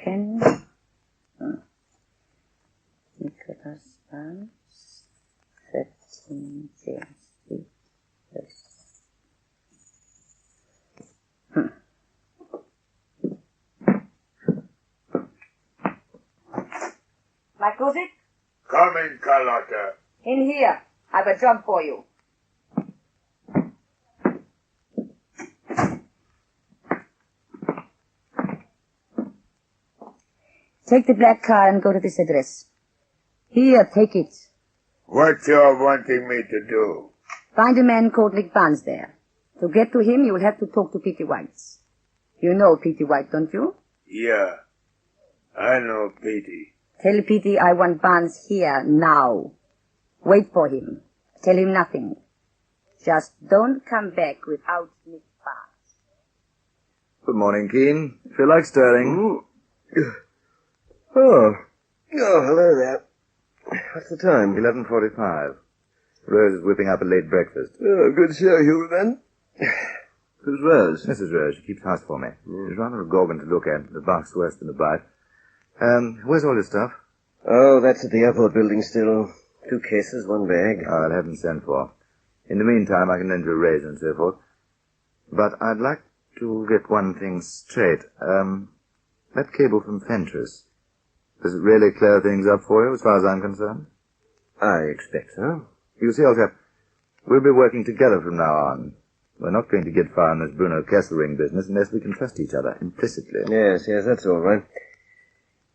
Pen. Nicholas Barnes. 13 James Street. Like Guzik? Come in, Carlotta. In here. I've a job for you. Take the black car and go to this address. Here, take it. What you're wanting me to do? Find a man called Nick Barnes there. To get to him, you'll have to talk to P.T. White. You know P.T. White, don't you? Yeah, I know Petey. Tell P.T. I want Barnes here, now. Wait for him. Tell him nothing. Just don't come back without Nick Barnes. Good morning, Keen. Feel like stirring? Oh, hello there. What's the time? 11:45. Rose is whipping up a late breakfast. Oh, good show, Huberman. Who's Rose? Mrs. Rose. She keeps house for me. She's rather a gorgon to look at. The bark's worse than the bite. Where's all this stuff? Oh, that's at the airport building still. 2 cases, 1 bag. I'll have them sent for. In the meantime, I can lend you a razor and so forth. But I'd like to get one thing straight. That cable from Fentress. Does it really clear things up for you, as far as I'm concerned? I expect so. You see, old chap, we'll be working together from now on. We're not going to get far in this Bruno Kesselring business unless we can trust each other implicitly. Yes, that's all right.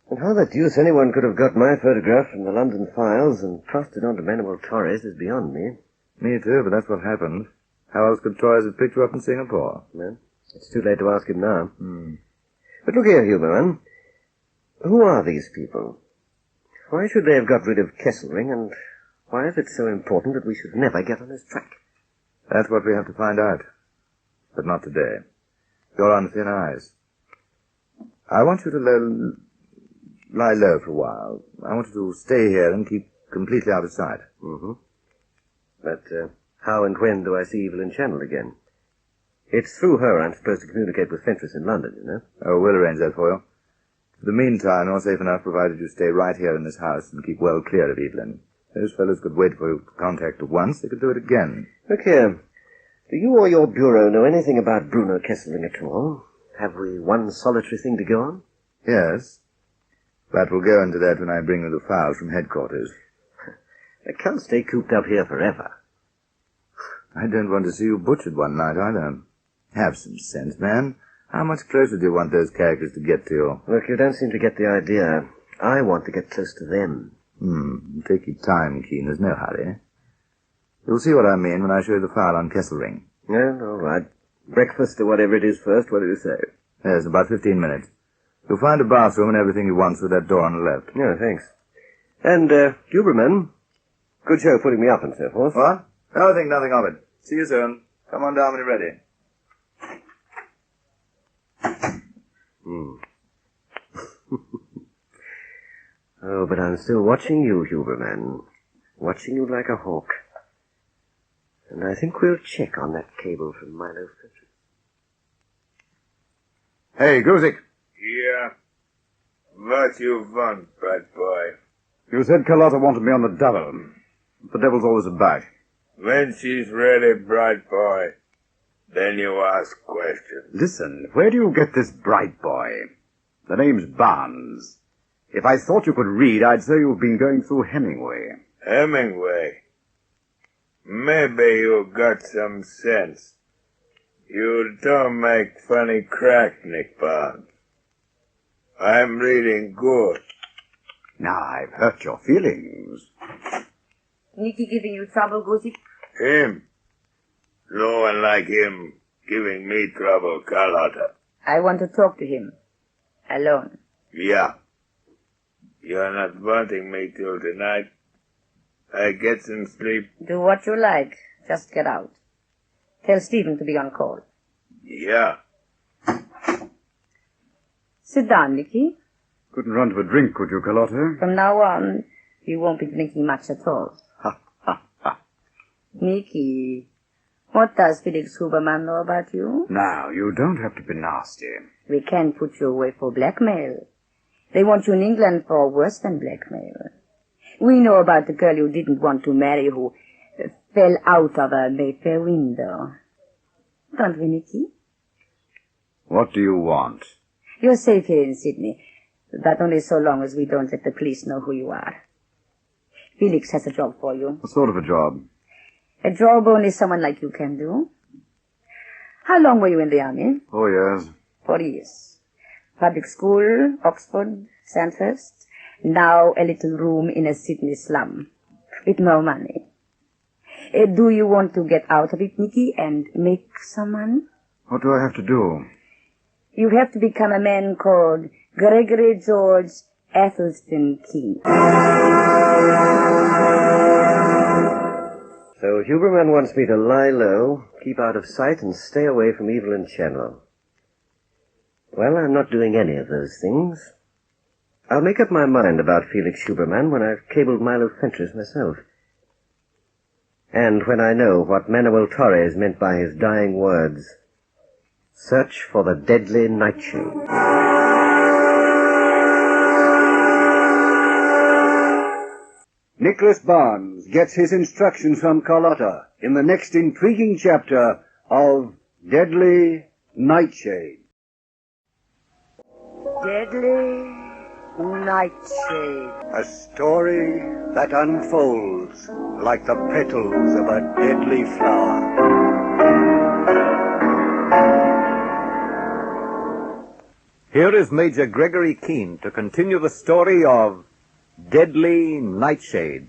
And how the deuce anyone could have got my photograph from the London files and passed it on to Manuel Torres is beyond me. Me too, but that's what happened. How else could Torres have picked you up in Singapore? Well, it's too late to ask him now. But look here, Huberman. Who are these people? Why should they have got rid of Kesselring, and why is it so important that we should never get on his track? That's what we have to find out. But not today. You're on thin ice. I want you to lie low for a while. I want you to stay here and keep completely out of sight. But how and when do I see Evelyn Channel again? It's through her I'm supposed to communicate with Fentress in London, you know. Oh, we'll arrange that for you. For the meantime, you're safe enough provided you stay right here in this house and keep well clear of Evelyn. Those fellows could wait for you to contact her once. They could do it again. Look here. Do you or your bureau know anything about Bruno Kesselring at all? Have we one solitary thing to go on? Yes. But we'll go into that when I bring you the files from headquarters. I can't stay cooped up here forever. I don't want to see you butchered one night, either. Have some sense, man. How much closer do you want those characters to get to you? Look, you don't seem to get the idea. I want to get close to them. Take your time, Keen. There's no hurry. You'll see what I mean when I show you the file on Kesselring. Well, all right. Breakfast or whatever it is first. What do you say? Yes, about 15 minutes. You'll find a bathroom and everything you want through that door on the left. Yeah, thanks. And, Huberman, good show putting me up and so forth. What? Oh, think nothing of it. See you soon. Come on down when you're ready. Oh, but I'm still watching you, Huberman. Watching you like a hawk. And I think we'll check on that cable from Milo Fentress. Hey, Guzik. Yeah? What you want, bad boy? You said Carlotta wanted me on the double. The devil's always about. When she's ready, bright boy, then you ask questions. Listen, where do you get this bright boy? The name's Barnes. If I thought you could read, I'd say you've been going through Hemingway. Hemingway? Maybe you got some sense. You don't make funny crack, Nick Barnes. I'm reading good. Now I've hurt your feelings. Nicky giving you trouble, Goosey? Him? No one like him giving me trouble, Carlotta. I want to talk to him. Alone. Yeah. You're not wanting me till tonight. I get some sleep. Do what you like. Just get out. Tell Stephen to be on call. Yeah. Sit down, Nicky. Couldn't run to a drink, could you, Carlotta? From now on, you won't be drinking much at all. Ha, ha, ha. Nicky, what does Felix Huberman know about you? Now, you don't have to be nasty. We can put you away for blackmail. They want you in England for worse than blackmail. We know about the girl you didn't want to marry who fell out of a Mayfair window. Don't we, Nicky? What do you want? You're safe here in Sydney, but only so long as we don't let the police know who you are. Felix has a job for you. What sort of a job? A job only someone like you can do. How long were you in the army? 4 years. 4 years. Public school, Oxford, Sandhurst. Now a little room in a Sydney slum. With no money. Do you want to get out of it, Nicky, and make some money? What do I have to do? You have to become a man called Gregory George Athelstan Keen. So Huberman wants me to lie low, keep out of sight, and stay away from Evelyn Chenlow. Well, I'm not doing any of those things. I'll make up my mind about Felix Huberman when I've cabled Milo Fentress myself. And when I know what Manuel Torres meant by his dying words, search for the deadly Nightshade. Nicholas Barnes gets his instructions from Carlotta in the next intriguing chapter of Deadly Nightshade. Deadly Nightshade. A story that unfolds like the petals of a deadly flower. Here is Major Gregory Keen to continue the story of Deadly Nightshade.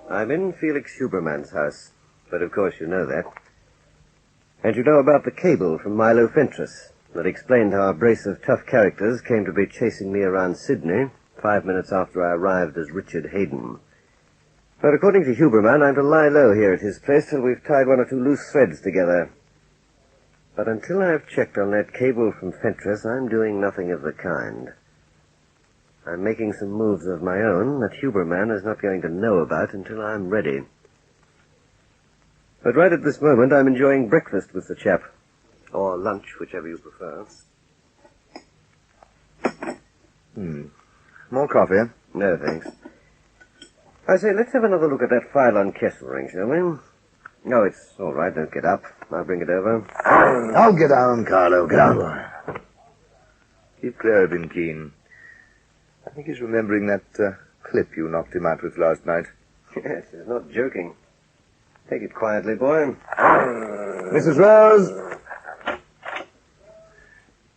I'm in Felix Huberman's house, but of course you know that. And you know about the cable from Milo Fentress that explained how a brace of tough characters came to be chasing me around Sydney 5 minutes after I arrived as Richard Hayden. But according to Huberman, I'm to lie low here at his place till we've tied 1 or 2 loose threads together. But until I've checked on that cable from Fentress, I'm doing nothing of the kind. I'm making some moves of my own that Huberman is not going to know about until I'm ready. But right at this moment, I'm enjoying breakfast with the chap. Or lunch, whichever you prefer. More coffee? No, thanks. I say, let's have another look at that file on Kesselring, shall we? No, it's all right. Don't get up. I'll bring it over. Oh, get down, Carlo. Get down. Keep clear of him, Keen. I think he's remembering that clip you knocked him out with last night. Yes, he's not joking. Take it quietly, boy. Mrs. Rose!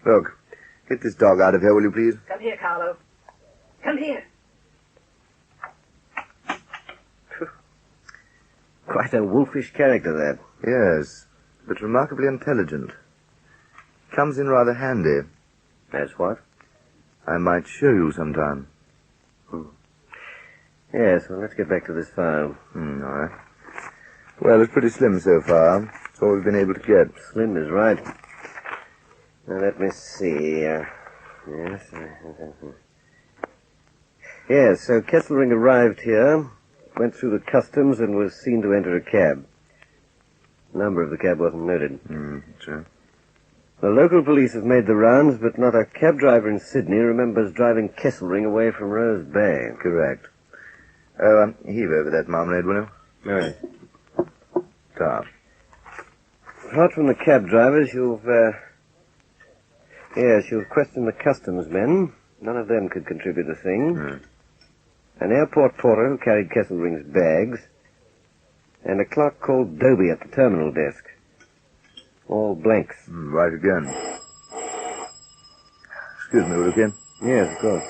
Look, get this dog out of here, will you please? Come here, Carlo. Come here. Quite a wolfish character, that. Yes, but remarkably intelligent. Comes in rather handy. As what? I might show you sometime. Yes, well, let's get back to this file. All right. Well, it's pretty slim so far. It's all we've been able to get. Slim is right. Now, let me see. Yes, so Kesselring arrived here, went through the customs, and was seen to enter a cab. The number of the cab wasn't noted. Sure. The local police have made the rounds, but not a cab driver in Sydney remembers driving Kesselring away from Rose Bay. Correct. Oh, heave over that marmalade, will you? Right. Ta. Apart from the cab drivers, you've questioned the customs men. None of them could contribute a thing. An airport porter who carried Kesselring's bags, and a clerk called Doby at the terminal desk. All blanks. Right again. Excuse me, will you, Ken? Yes, of course.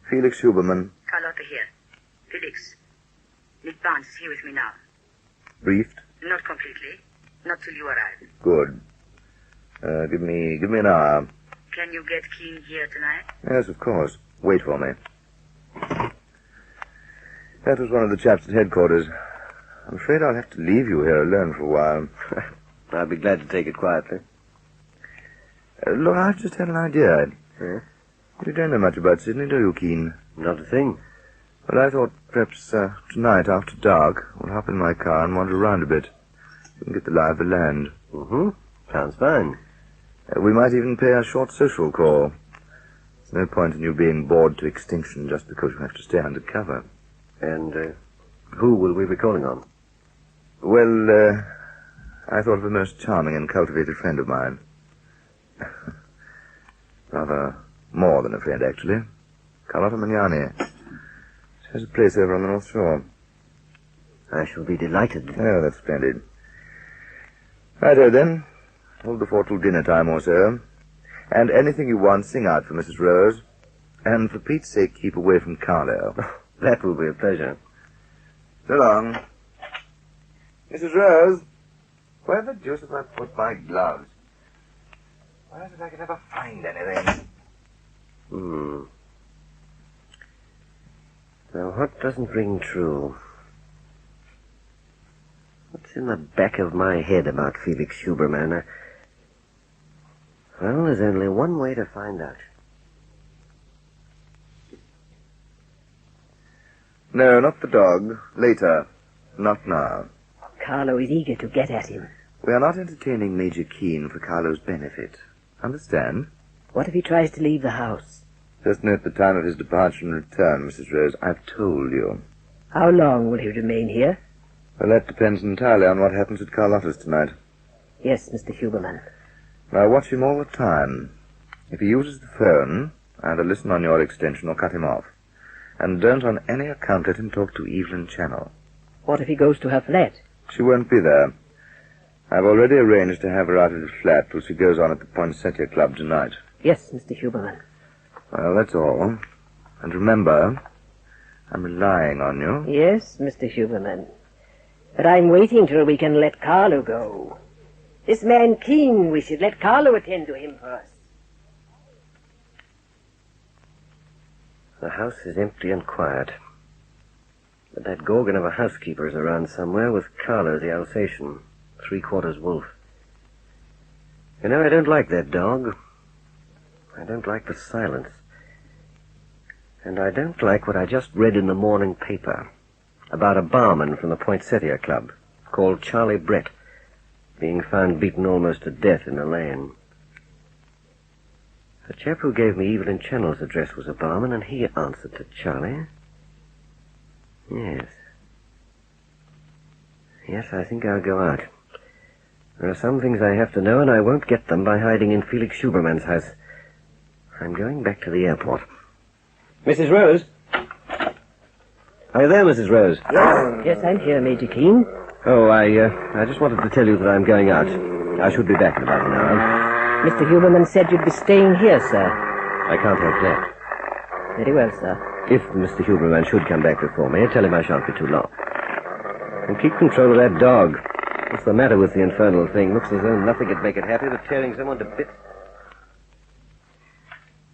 Felix Huberman. Carlotta here. Felix, Nick Barnes is here with me now. Briefed? Not completely. Not till you arrive. Good. Give me an hour. Can you get Keen here tonight? Yes, of course. Wait for me. That was one of the chaps at headquarters. I'm afraid I'll have to leave you here alone for a while. I'll be glad to take it quietly. Look, I've just had an idea. Yeah? You don't know much about Sydney, do you, Keen? Not a thing. Well, I thought perhaps tonight after dark we'll hop in my car and wander around a bit. We can get the lie of the land. Mm-hmm. Sounds fine. We might even pay a short social call. There's no point in you being bored to extinction just because you have to stay under cover. And who will we be calling on? Well, I thought of a most charming and cultivated friend of mine. Rather more than a friend, actually. Carlotta Magnani. She has a place over on the North Shore. I shall be delighted. Oh, that's splendid. Righto, then. Hold the fort till dinner time or so. And anything you want, sing out for Mrs. Rose. And for Pete's sake, keep away from Carlo. That will be a pleasure. So long. Mrs. Rose, where the deuce have I put my gloves? Why is it I can never find anything? Now, what doesn't ring true? What's in the back of my head about Felix Huberman? Well, there's only one way to find out. No, not the dog. Later. Not now. Carlo is eager to get at him. We are not entertaining Major Keen for Carlo's benefit. Understand? What if he tries to leave the house? Just note the time of his departure and return, Mrs. Rose. I've told you. How long will he remain here? Well, that depends entirely on what happens at Carlotta's tonight. Yes, Mr. Huberman. Now, watch him all the time. If he uses the phone, either listen on your extension or cut him off. And don't on any account let him talk to Evelyn Channel. What if he goes to her flat? She won't be there. I've already arranged to have her out of the flat till she goes on at the Poinsettia Club tonight. Yes, Mr. Huberman. Well, that's all. And remember, I'm relying on you. Yes, Mr. Huberman. But I'm waiting till we can let Carlo go. This man Keen, we should let Carlo attend to him first. The house is empty and quiet. But that gorgon of a housekeeper is around somewhere with Carlo the Alsatian, 3/4 wolf. You know, I don't like that dog. I don't like the silence. And I don't like what I just read in the morning paper about a barman from the Poinsettia Club called Charlie Brett being found beaten almost to death in a lane. The chap who gave me Evelyn Channel's address was a barman, and he answered to Charlie. Yes. Yes, I think I'll go out. There are some things I have to know, and I won't get them by hiding in Felix Huberman's house. I'm going back to the airport. Mrs. Rose? Are you there, Mrs. Rose? Yes, I'm here, Major Keen. Oh, I just wanted to tell you that I'm going out. I should be back in about an hour. Mr. Huberman said you'd be staying here, sir. I can't help that. Very well, sir. If Mr. Huberman should come back before me, tell him I shan't be too long. And keep control of that dog. What's the matter with the infernal thing? Looks as though nothing could make it happy but tearing someone to bits.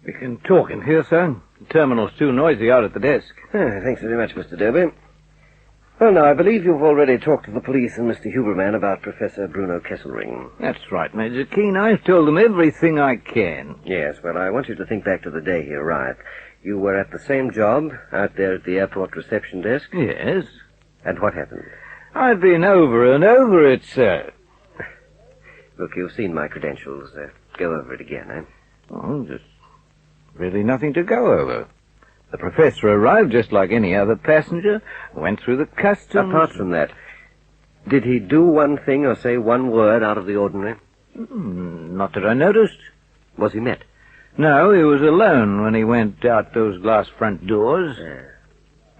We can talk in here, sir. The terminal's too noisy out at the desk. Thanks very much, Mr. Derby. Well, now, I believe you've already talked to the police and Mr. Huberman about Professor Bruno Kesselring. That's right, Major Keen. I've told them everything I can. Yes, well, I want you to think back to the day he arrived. You were at the same job, out there at the airport reception desk? Yes. And what happened? I've been over and over it, sir. Look, you've seen my credentials. Go over it again, eh? Oh, just really nothing to go over. The professor arrived just like any other passenger, went through the customs... Apart from that, did he do one thing or say one word out of the ordinary? Not that I noticed. Was he met? No, he was alone when he went out those glass front doors.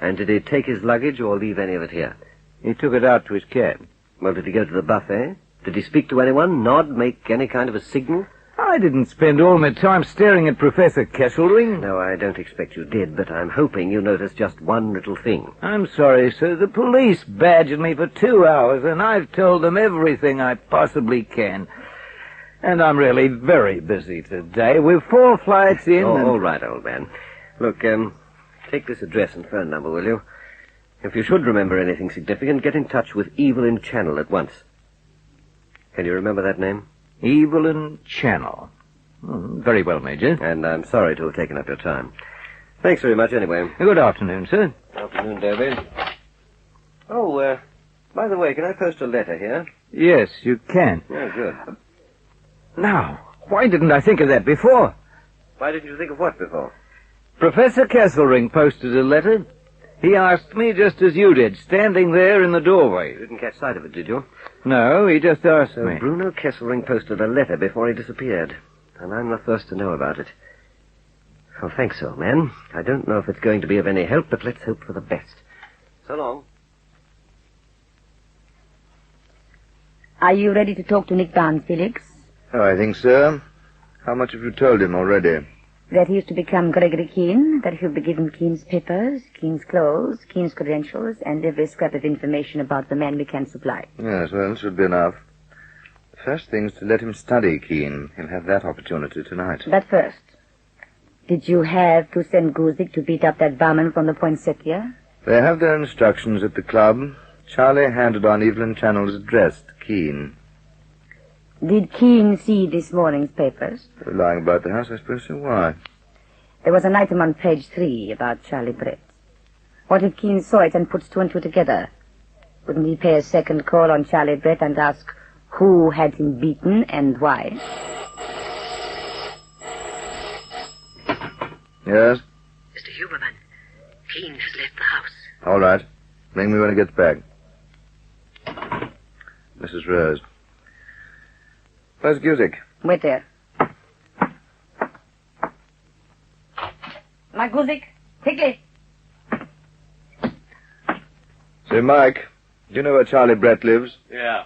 And did he take his luggage or leave any of it here? He took it out to his cab. Well, did he go to the buffet? Did he speak to anyone, nod, make any kind of a signal? I didn't spend all my time staring at Professor Kesselring. No, I don't expect you did, but I'm hoping you noticed just one little thing. I'm sorry, sir. The police badgered me for 2 hours, and I've told them everything I possibly can. And I'm really very busy today. We've 4 flights in. All right, old man. Look, take this address and phone number, will you? If you should remember anything significant, get in touch with Evelyn Channel at once. Can you remember that name? Evelyn Channel. Very well, Major. And I'm sorry to have taken up your time. Thanks very much, anyway. Good afternoon, sir. Afternoon, David. Oh, by the way, can I post a letter here? Yes, you can. Oh, good. Now, why didn't I think of that before? Why didn't you think of what before? Professor Kesselring posted a letter. He asked me just as you did, standing there in the doorway. You didn't catch sight of it, did you? No, he just asked me. Bruno Kesselring posted a letter before he disappeared, and I'm the first to know about it. Well, thanks, old man. I don't know if it's going to be of any help, but let's hope for the best. So long. Are you ready to talk to Nick Barnes, Felix? Oh, I think so. How much have you told him already? That he is to become Gregory Keen, that he'll be given Keen's papers, Keen's clothes, Keen's credentials, and every scrap of information about the man we can supply. Yes, well, it should be enough. The first thing is to let him study Keen. He'll have that opportunity tonight. But first, did you have to send Guzik to beat up that barman from the Poinsettia? They have their instructions at the club. Charlie handed on Evelyn Channel's address to Keen. Did Keen see this morning's papers? They were lying about the house, I suppose so. Why? There was an item on page 3 about Charlie Brett. What if Keen saw it and puts 2 and 2 together? Wouldn't he pay a second call on Charlie Brett and ask who had him beaten and why? Yes? Mr. Huberman, Keen has left the house. All right. Ring me when he gets back. Mrs. Rose. Where's Guzik? Wait there. My Guzik, quickly. Say, Mike, do you know where Charlie Brett lives? Yeah.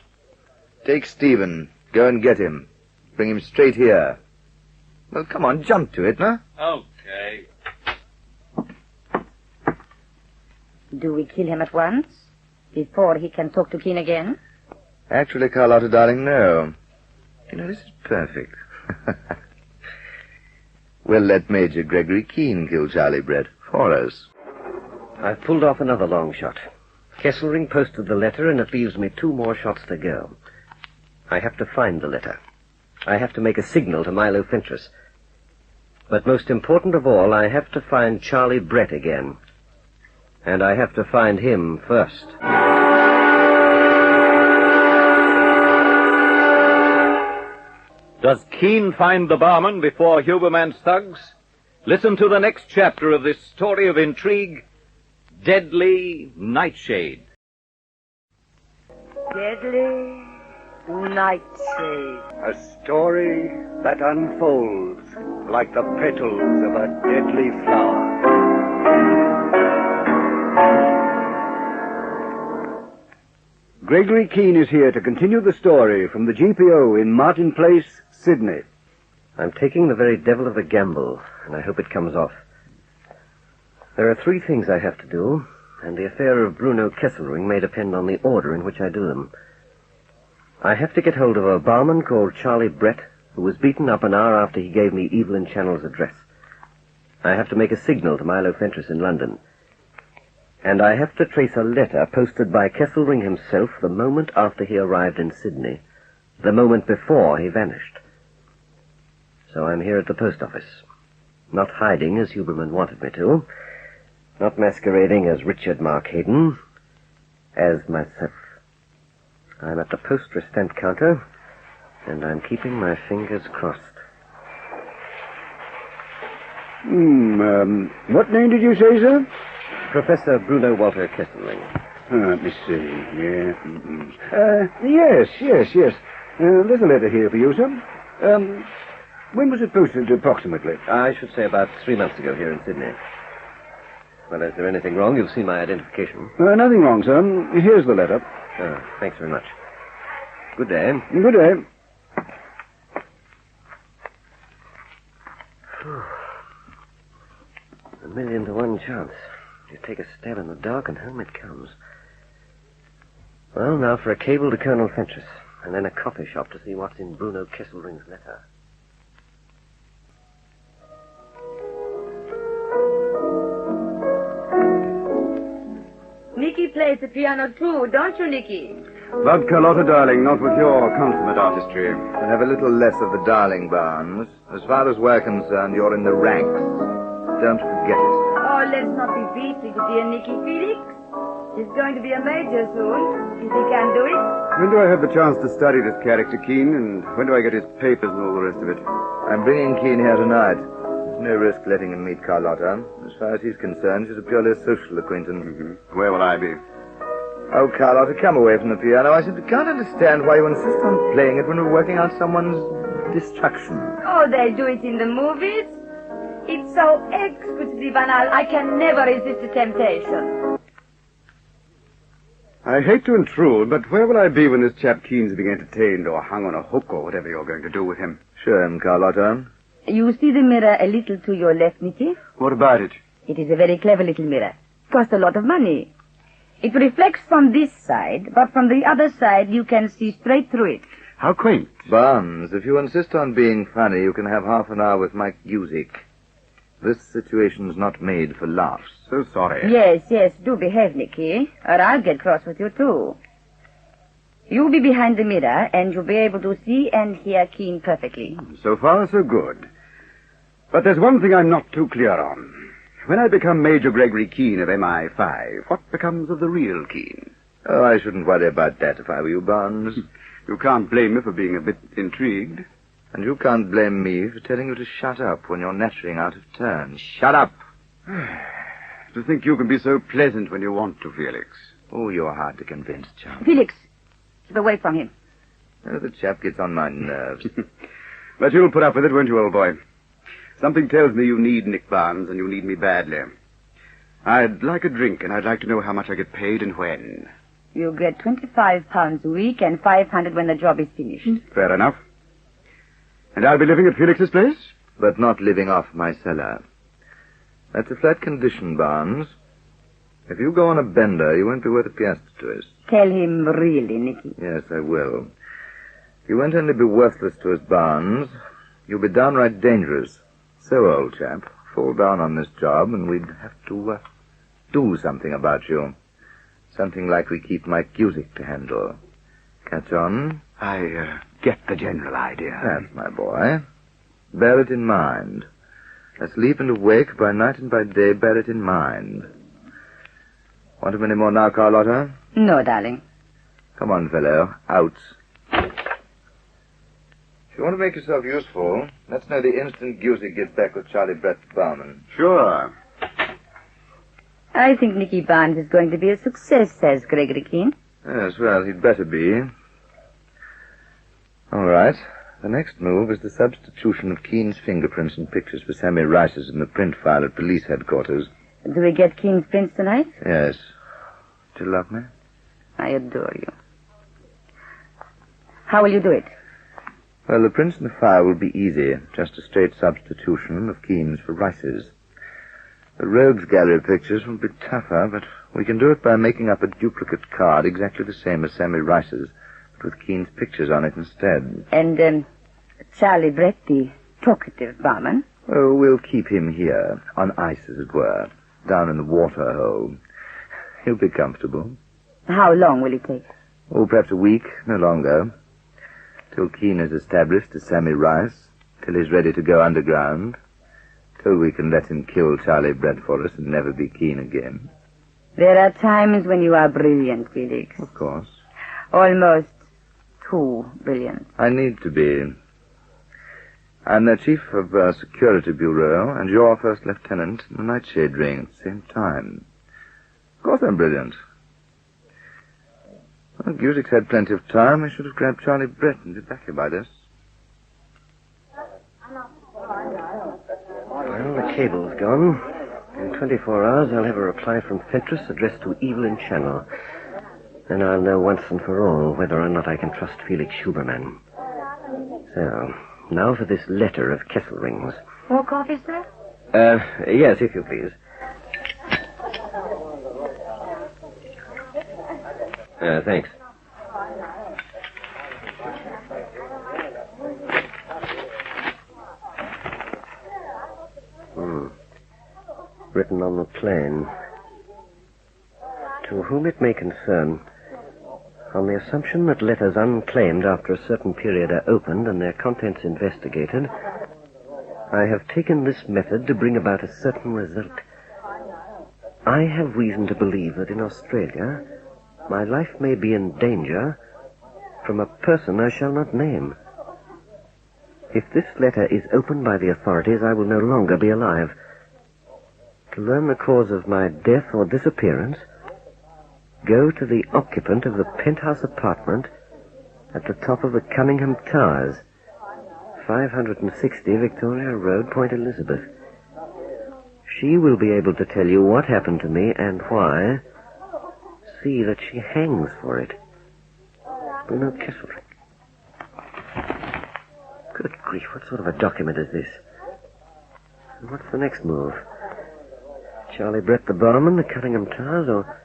Take Stephen. Go and get him. Bring him straight here. Well, come on, jump to it, huh? Okay. Do we kill him at once? Before he can talk to Keen again? Actually, Carlotta, darling, no. You know, this is perfect. We'll let Major Gregory Keen kill Charlie Brett for us. I've pulled off another long shot. Kesselring posted the letter, and it leaves me 2 more shots to go. I have to find the letter. I have to make a signal to Milo Fentress. But most important of all, I have to find Charlie Brett again. And I have to find him first. Does Keen find the barman before Huberman's thugs? Listen to the next chapter of this story of intrigue, Deadly Nightshade. Deadly Nightshade. A story that unfolds like the petals of a deadly flower. Gregory Keen is here to continue the story from the GPO in Martin Place, Sydney. I'm taking the very devil of a gamble, and I hope it comes off. There are 3 things I have to do, and the affair of Bruno Kesselring may depend on the order in which I do them. I have to get hold of a barman called Charlie Brett, who was beaten up an hour after he gave me Evelyn Channel's address. I have to make a signal to Milo Fentress in London. And I have to trace a letter posted by Kesselring himself the moment after he arrived in Sydney, the moment before he vanished. So I'm here at the post office, not hiding as Huberman wanted me to, not masquerading as Richard Mark Hayden, as myself. I'm at the post stamp counter, and I'm keeping my fingers crossed. What name did you say, sir? Professor Bruno Walter Kesselring. Let me see. Yes. There's a letter here for you, sir. When was it posted, approximately? I should say about 3 months ago here in Sydney. Well, is there anything wrong? You've seen my identification. Nothing wrong, sir. Here's the letter. Oh, thanks very much. Good day. Good day. A 1,000,000 to 1 chance. You take a stab in the dark and home it comes. Well, now for a cable to Colonel Fentress, and then a coffee shop to see what's in Bruno Kesselring's letter. Nicky plays the piano too, don't you, Nicky? But, Carlotta, darling, not with your consummate artistry. We'll have a little less of the darling, Barnes. As far as we're concerned, you're in the ranks. Don't forget it. Oh, let's not be beastly, dear Nicky. Felix, he's going to be a major soon, if he can do it. When do I have the chance to study this character, Keen, and when do I get his papers and all the rest of it? I'm bringing Keen here tonight. There's no risk letting him meet Carlotta. As far as he's concerned, she's a purely social acquaintance. Mm-hmm. Where will I be? Oh, Carlotta, come away from the piano. I simply can't understand why you insist on playing it when we're working out someone's destruction. Oh, they do it in the movies. It's so exquisitely banal, I can never resist the temptation. I hate to intrude, but where will I be when this chap Keen's being entertained or hung on a hook or whatever you're going to do with him? Show him, Carlotta. You see the mirror a little to your left, Nicky? What about it? It is a very clever little mirror. Costs a lot of money. It reflects from this side, but from the other side you can see straight through it. How quaint. Barnes, if you insist on being funny, you can have half an hour with Mike Gusick. This situation's not made for laughs. So sorry. Yes, do behave, Nicky, or I'll get cross with you too. You'll be behind the mirror, and you'll be able to see and hear Keen perfectly. So far, so good. But there's one thing I'm not too clear on. When I become Major Gregory Keen of MI5, what becomes of the real Keen? Oh, I shouldn't worry about that if I were you, Barnes. You can't blame me for being a bit intrigued. And you can't blame me for telling you to shut up when you're nattering out of turn. Shut up! To think you can be so pleasant when you want to, Felix. Oh, you're hard to convince, Charlie. Felix, keep away from him. Oh, the chap gets on my nerves. But you'll put up with it, won't you, old boy? Something tells me you need Nick Barnes, and you need me badly. I'd like a drink, and I'd like to know how much I get paid and when. You get £25 a week and 500 when the job is finished. Fair enough. And I'll be living at Felix's place? But not living off my cellar. That's a flat condition, Barnes. If you go on a bender, you won't be worth a piastre to us. Tell him really, Nicky. Yes, I will. You won't only be worthless to us, Barnes. You'll be downright dangerous. So, old chap, fall down on this job, and we'd have to do something about you. Something like we keep Mike Gusick to handle. Catch on? I get the general idea. That's my boy. Bear it in mind. Asleep and awake, by night and by day, bear it in mind. Want him any more now, Carlotta? No, darling. Come on, fellow. Out. If you want to make yourself useful, let's know the instant Gusick gets back with Charlie Brett Bauman. Sure. I think Nicky Barnes is going to be a success, says Gregory Keen. Yes, well, he'd better be. All right. The next move is the substitution of Keen's fingerprints and pictures for Sammy Rice's in the print file at police headquarters. Do we get Keen's prints tonight? Yes. Do you love me? I adore you. How will you do it? Well, the prints in the file will be easy. Just a straight substitution of Keen's for Rice's. The rogues gallery pictures will be tougher, but we can do it by making up a duplicate card exactly the same as Sammy Rice's, but with Keen's pictures on it instead. And, Charlie Brett, the talkative barman? Oh, we'll keep him here, on ice, as it were, down in the water hole. He'll be comfortable. How long will it take? Oh, perhaps a week, no longer. Till Keen is established as Sammy Rice, till he's ready to go underground, till we can let him kill Charlie Brett for us and never be Keen again. There are times when you are brilliant, Felix. Of course. Almost too brilliant. I need to be. I'm the chief of a security bureau, and you're first lieutenant in the Nightshade Ring at the same time. Of course I'm brilliant. Well, Gusick's had plenty of time. I should have grabbed Charlie Brett and be back here by this. Well, the cable's gone. In 24 hours, I'll have a reply from Fentress addressed to Evelyn Channel. Then I'll know once and for all whether or not I can trust Felix Huberman. So, Now for this letter of Kesselring's. More coffee, sir? Yes, if you please. Thanks. Written on the plane. To whom it may concern, on the assumption that letters unclaimed after a certain period are opened and their contents investigated, I have taken this method to bring about a certain result. I have reason to believe that in Australia, my life may be in danger from a person I shall not name. If this letter is opened by the authorities, I will no longer be alive. To learn the cause of my death or disappearance, go to the occupant of the penthouse apartment at the top of the Cunningham Towers, 560 Victoria Road, Point Elizabeth. She will be able to tell you what happened to me and why. See that she hangs for it. Bruno Kesselring. Good grief, what sort of a document is this? And what's the next move? Charlie Brett the barman, the Cunningham Towers, or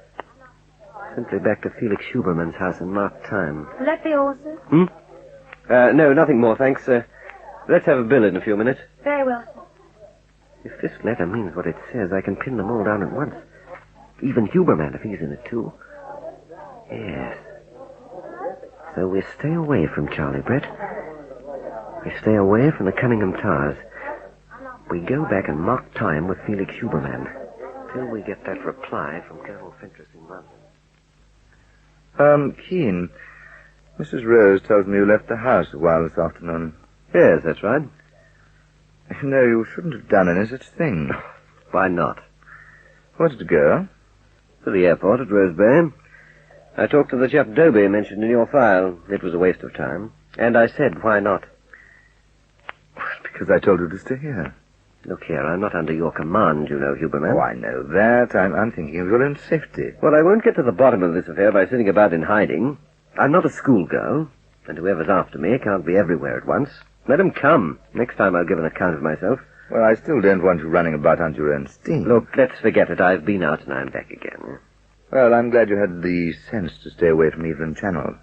simply back to Felix Huberman's house and mark time? Will that be all, sir? No, nothing more, thanks. Let's have a bill in a few minutes. Very well, sir. If this letter means what it says, I can pin them all down at once. Even Huberman, if he's in it too. Yes. So we stay away from Charlie Brett. We stay away from the Cunningham Towers. We go back and mark time with Felix Huberman till we get that reply from Colonel Fentress in London. Keen, Mrs. Rose tells me you left the house a while this afternoon. Yes, that's right. No, you shouldn't have done any such thing. Why not? Where did you go? To the airport at Rose Bay. I talked to the chap Dobie mentioned in your file. It was a waste of time. And I said, why not? Because I told you to stay here. Look here, I'm not under your command, you know, Huberman. Oh, I know that. I'm thinking of your own safety. Well, I won't get to the bottom of this affair by sitting about in hiding. I'm not a schoolgirl, and whoever's after me can't be everywhere at once. Let him come. Next time I'll give an account of myself. Well, I still don't want you running about under your own steam. Look, let's forget it. I've been out and I'm back again. Well, I'm glad you had the sense to stay away from Evelyn Channel.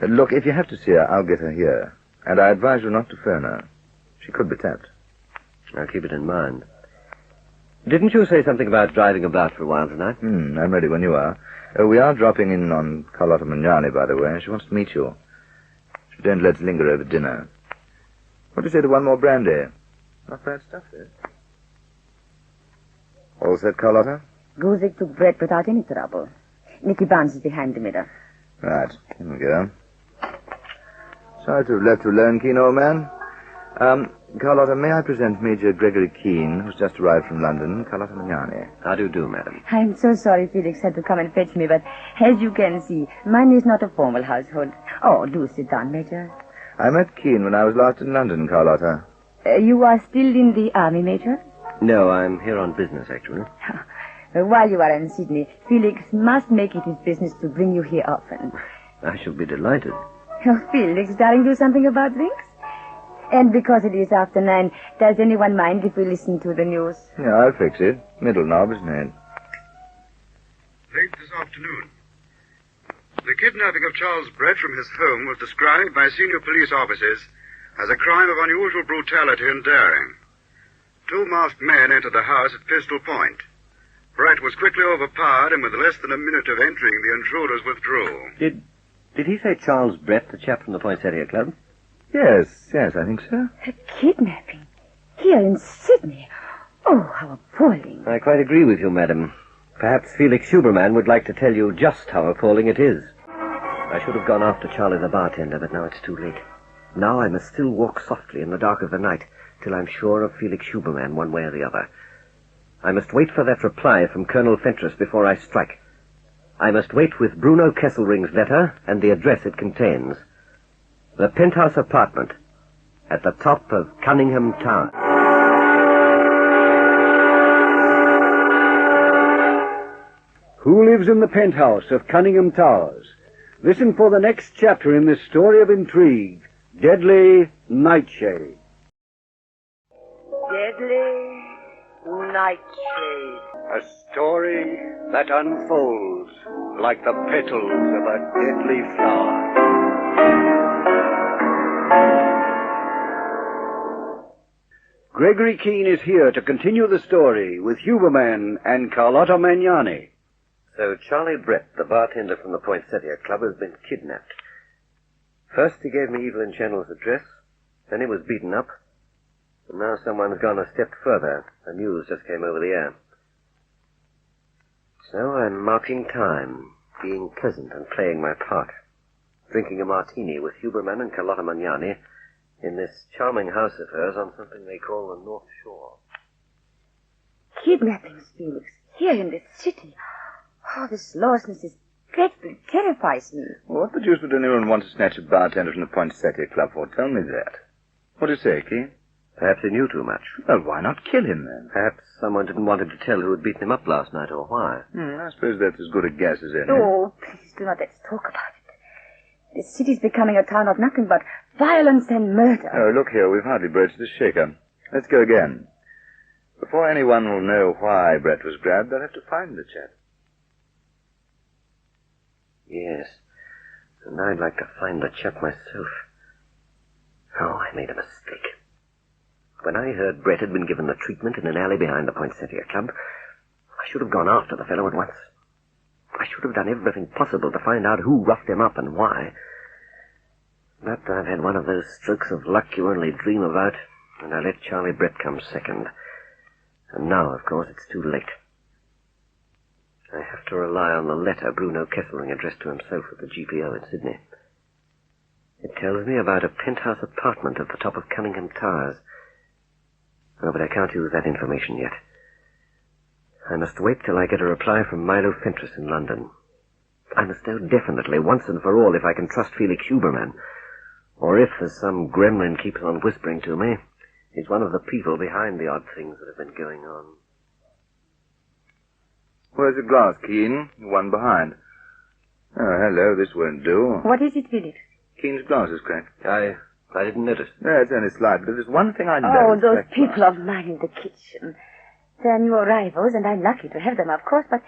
Look, if you have to see her, I'll get her here. And I advise you not to phone her. She could be tapped. I'll keep it in mind. Didn't you say something about driving about for a while tonight? I'm ready when you are. We are dropping in on Carlotta Magnani, by the way. She wants to meet you. She don't let's linger over dinner. What do you say to one more brandy? Not bad stuff, eh? All set, Carlotta? Guzik took Brett without any trouble. Nicky Barnes is behind the mirror. Right, here we go. Sorry to have left you alone, Keen, old man. Carlotta, may I present Major Gregory Keen, who's just arrived from London, Carlotta Magnani. How do you do, madam? I'm so sorry Felix had to come and fetch me, but as you can see, mine is not a formal household. Oh, do sit down, Major. I met Keen when I was last in London, Carlotta. You are still in the army, Major? No, I'm here on business, actually. While you are in Sydney, Felix must make it his business to bring you here often. I shall be delighted. Oh, Felix, darling, do something about drinks? And because it is after 9, does anyone mind if we listen to the news? Yeah, I'll fix it. Middle knob, isn't it? Late this afternoon. The kidnapping of Charles Brett from his home was described by senior police officers as a crime of unusual brutality and daring. 2 masked men entered the house at pistol point. Brett was quickly overpowered, and with less than a minute of entering, the intruders withdrew. Did he say Charles Brett, the chap from the Poinsettia Club? Yes, I think so. A kidnapping? Here in Sydney? Oh, how appalling. I quite agree with you, madam. Perhaps Felix Huberman would like to tell you just how appalling it is. I should have gone after Charlie the bartender, but now it's too late. Now I must still walk softly in the dark of the night till I'm sure of Felix Huberman one way or the other. I must wait for that reply from Colonel Fentress before I strike. I must wait with Bruno Kesselring's letter and the address it contains. The penthouse apartment at the top of Cunningham Tower. Who lives in the penthouse of Cunningham Towers? Listen for the next chapter in this story of intrigue, Deadly Nightshade. Deadly Nightshade. A story that unfolds like the petals of a deadly flower. Gregory Keen is here to continue the story with Huberman and Carlotta Magnani. So Charlie Brett, the bartender from the Poinsettia Club, has been kidnapped. First he gave me Evelyn Channel's address, then he was beaten up, and now someone's gone a step further. The news just came over the air. So I'm marking time, being pleasant and playing my part, drinking a martini with Huberman and Carlotta Magnani in this charming house of hers on something they call the North Shore. Kidnappings, Felix, here in this city. Oh, this lawlessness is dreadful. It terrifies me. What the deuce would anyone want to snatch a bartender from the Poinsettia Club for? Tell me that. What do you say, Keen? Perhaps he knew too much. Well, why not kill him, then? Perhaps someone didn't want him to tell who had beaten him up last night, or why. I suppose that's as good a guess as any. Oh, please do not let's talk about it. This city's becoming a town of nothing but violence and murder. Oh, look here, we've hardly broached the shaker. Let's go again. Before anyone will know why Brett was grabbed, they'll have to find the chap. Yes, and I'd like to find the chap myself. Oh, I made a mistake. When I heard Brett had been given the treatment in an alley behind the Poinsettia Club, I should have gone after the fellow at once. I should have done everything possible to find out who roughed him up and why. But I've had one of those strokes of luck you only dream about, and I let Charlie Brett come second. And now, of course, it's too late. I have to rely on the letter Bruno Kesselring addressed to himself at the GPO in Sydney. It tells me about a penthouse apartment at the top of Cunningham Towers. Oh, but I can't use that information yet. I must wait till I get a reply from Milo Fentress in London. I must know definitely, once and for all, if I can trust Felix Huberman, or if, as some gremlin keeps on whispering to me, he's one of the people behind the odd things that have been going on. Where's your glass, Keen? The one behind. Oh, hello, this won't do. What is it, Felix? Keen's glass is cracked. I didn't notice. Yeah, it's only slight, but there's one thing I know. Oh, those people of mine in the kitchen. They're new arrivals, and I'm lucky to have them, of course, but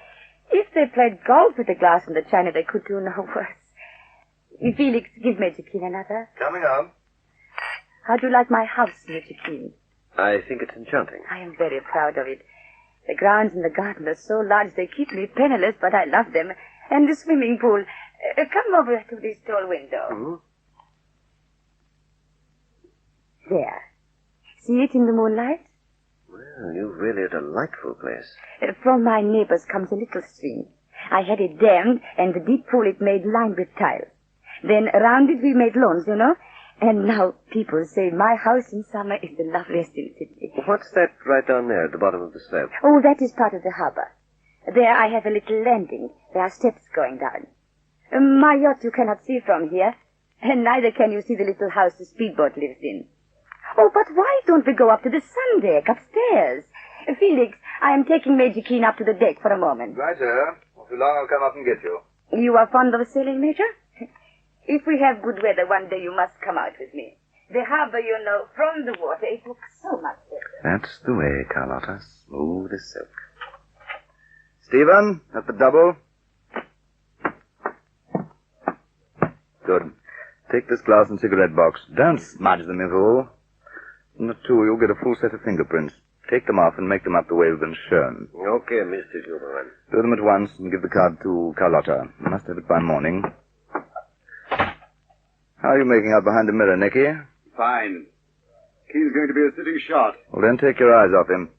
if they played golf with the glass and the china, they could do no worse. Felix, give Major Keen another. Coming up. How do you like my house, Major Keen? I think it's enchanting. I am very proud of it. The grounds and the garden are so large they keep me penniless, but I love them. And the swimming pool. Come over to this tall window. Mm-hmm. There. See it in the moonlight? Well, you've really a delightful place. From my neighbor's comes a little stream. I had it dammed, and the deep pool it made lined with tiles. Then around it we made lawns, you know. And now people say my house in summer is the loveliest in the city. What's that right down there at the bottom of the slope? Oh, that is part of the harbor. There I have a little landing. There are steps going down. My yacht you cannot see from here, and neither can you see the little house the speedboat lives in. Oh, but why don't we go up to the sun deck upstairs? Felix, I am taking Major Keen up to the deck for a moment. Right, sir. Not too long, I'll come up and get you. You are fond of sailing, Major? If we have good weather one day, you must come out with me. The harbor, you know, from the water, it looks so much better. That's the way, Carlotta. Smooth as silk. Stephen, at the double. Good. Take this glass and cigarette box. Don't smudge them, if all. From the two, you'll get a full set of fingerprints. Take them off and make them up the way we've been shown. Okay, Mr. Huberman. Do them at once and give the card to Carlotta. You must have it by morning. How are you making out behind the mirror, Nicky? Fine. Keen's going to be a sitting shot. Well, don't take your eyes off him.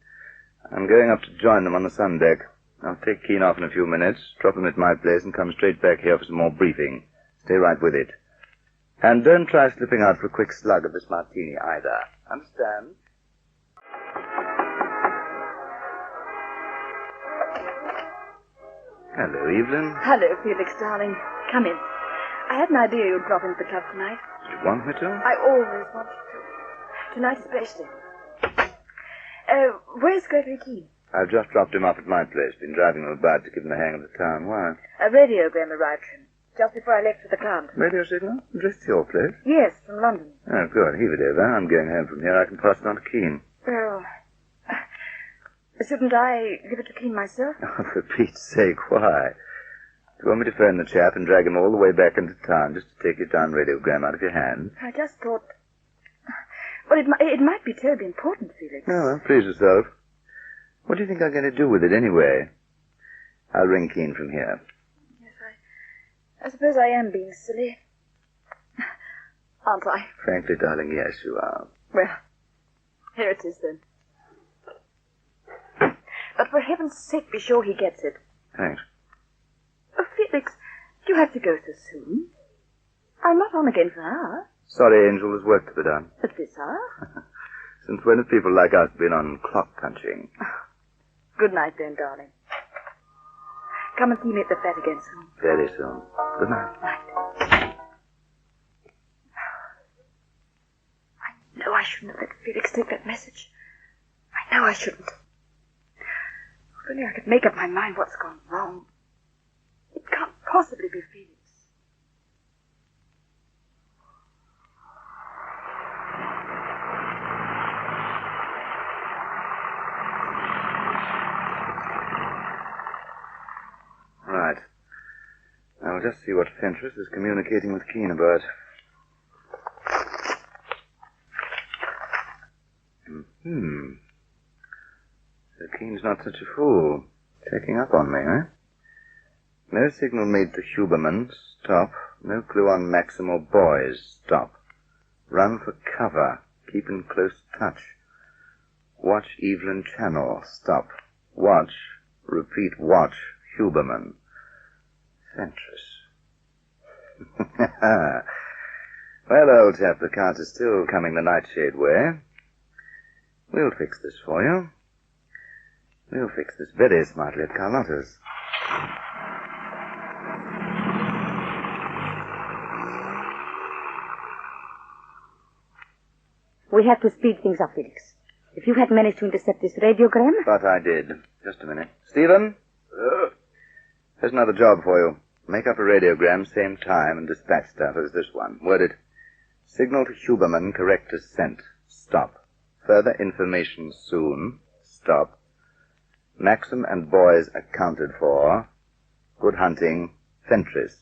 I'm going up to join them on the sun deck. I'll take Keen off in a few minutes, drop him at my place, and come straight back here for some more briefing. Stay right with it. And don't try slipping out for a quick slug of this martini either. Understand? Hello, Evelyn. Hello, Felix, darling. Come in. I had an idea you'd drop into the club tonight. You want me to? I always wanted to. Tonight especially. Where's Gregory Keen? I've just dropped him off at my place. Been driving him about to give him the hang of the town. Why? A radiogram arrived for him. just before I left for the club. Radio signal? Just to your place? Yes, from London. Oh, good. Heave it over. I'm going home from here. I can pass it on to Keen. Well, shouldn't I give it to Keen myself? Oh, for Pete's sake, why? Do you want me to phone the chap and drag him all the way back into town just to take your town radiogram out of your hand? I just thought... Well, it might be terribly important, Felix. Oh, well, please yourself. What do you think I'm going to do with it anyway? I'll ring Keen from here. Yes, I suppose I am being silly. Aren't I? Frankly, darling, yes, you are. Well, here it is then. But for heaven's sake, be sure he gets it. Thanks. Oh, Felix, you have to go so soon. I'm not on again for an hour. Sorry, Angel, there's work to be done. At this hour? Since when have people like us been on clock punching? Good night then, darling. Come and see me at the flat again soon. Very soon. Good night. Night. I know I shouldn't have let Felix take that message. I know I shouldn't. If only I could make up my mind what's gone wrong. It can't possibly be Felix. Right. I'll just see what Fentress is communicating with Keen about. So Keen's not such a fool. Checking up on me, eh? No signal made to Huberman. Stop. No clue on Maxim or Boys. Stop. Run for cover. Keep in close touch. Watch Evelyn Channel. Stop. Watch. Repeat. Watch. Huberman. Fentress. Well, old chap, the cards are still coming the Nightshade way. We'll fix this for you. We'll fix this very smartly at Carlotta's. We have to speed things up, Felix. If you had managed to intercept this radiogram... But I did. Just a minute. Stephen? Here's another job for you. Make up a radiogram, same time, and dispatch stuff as this one. Word it. Signal to Huberman, correct as sent. Stop. Further information soon. Stop. Maxim and Boys accounted for. Good hunting. Fentress.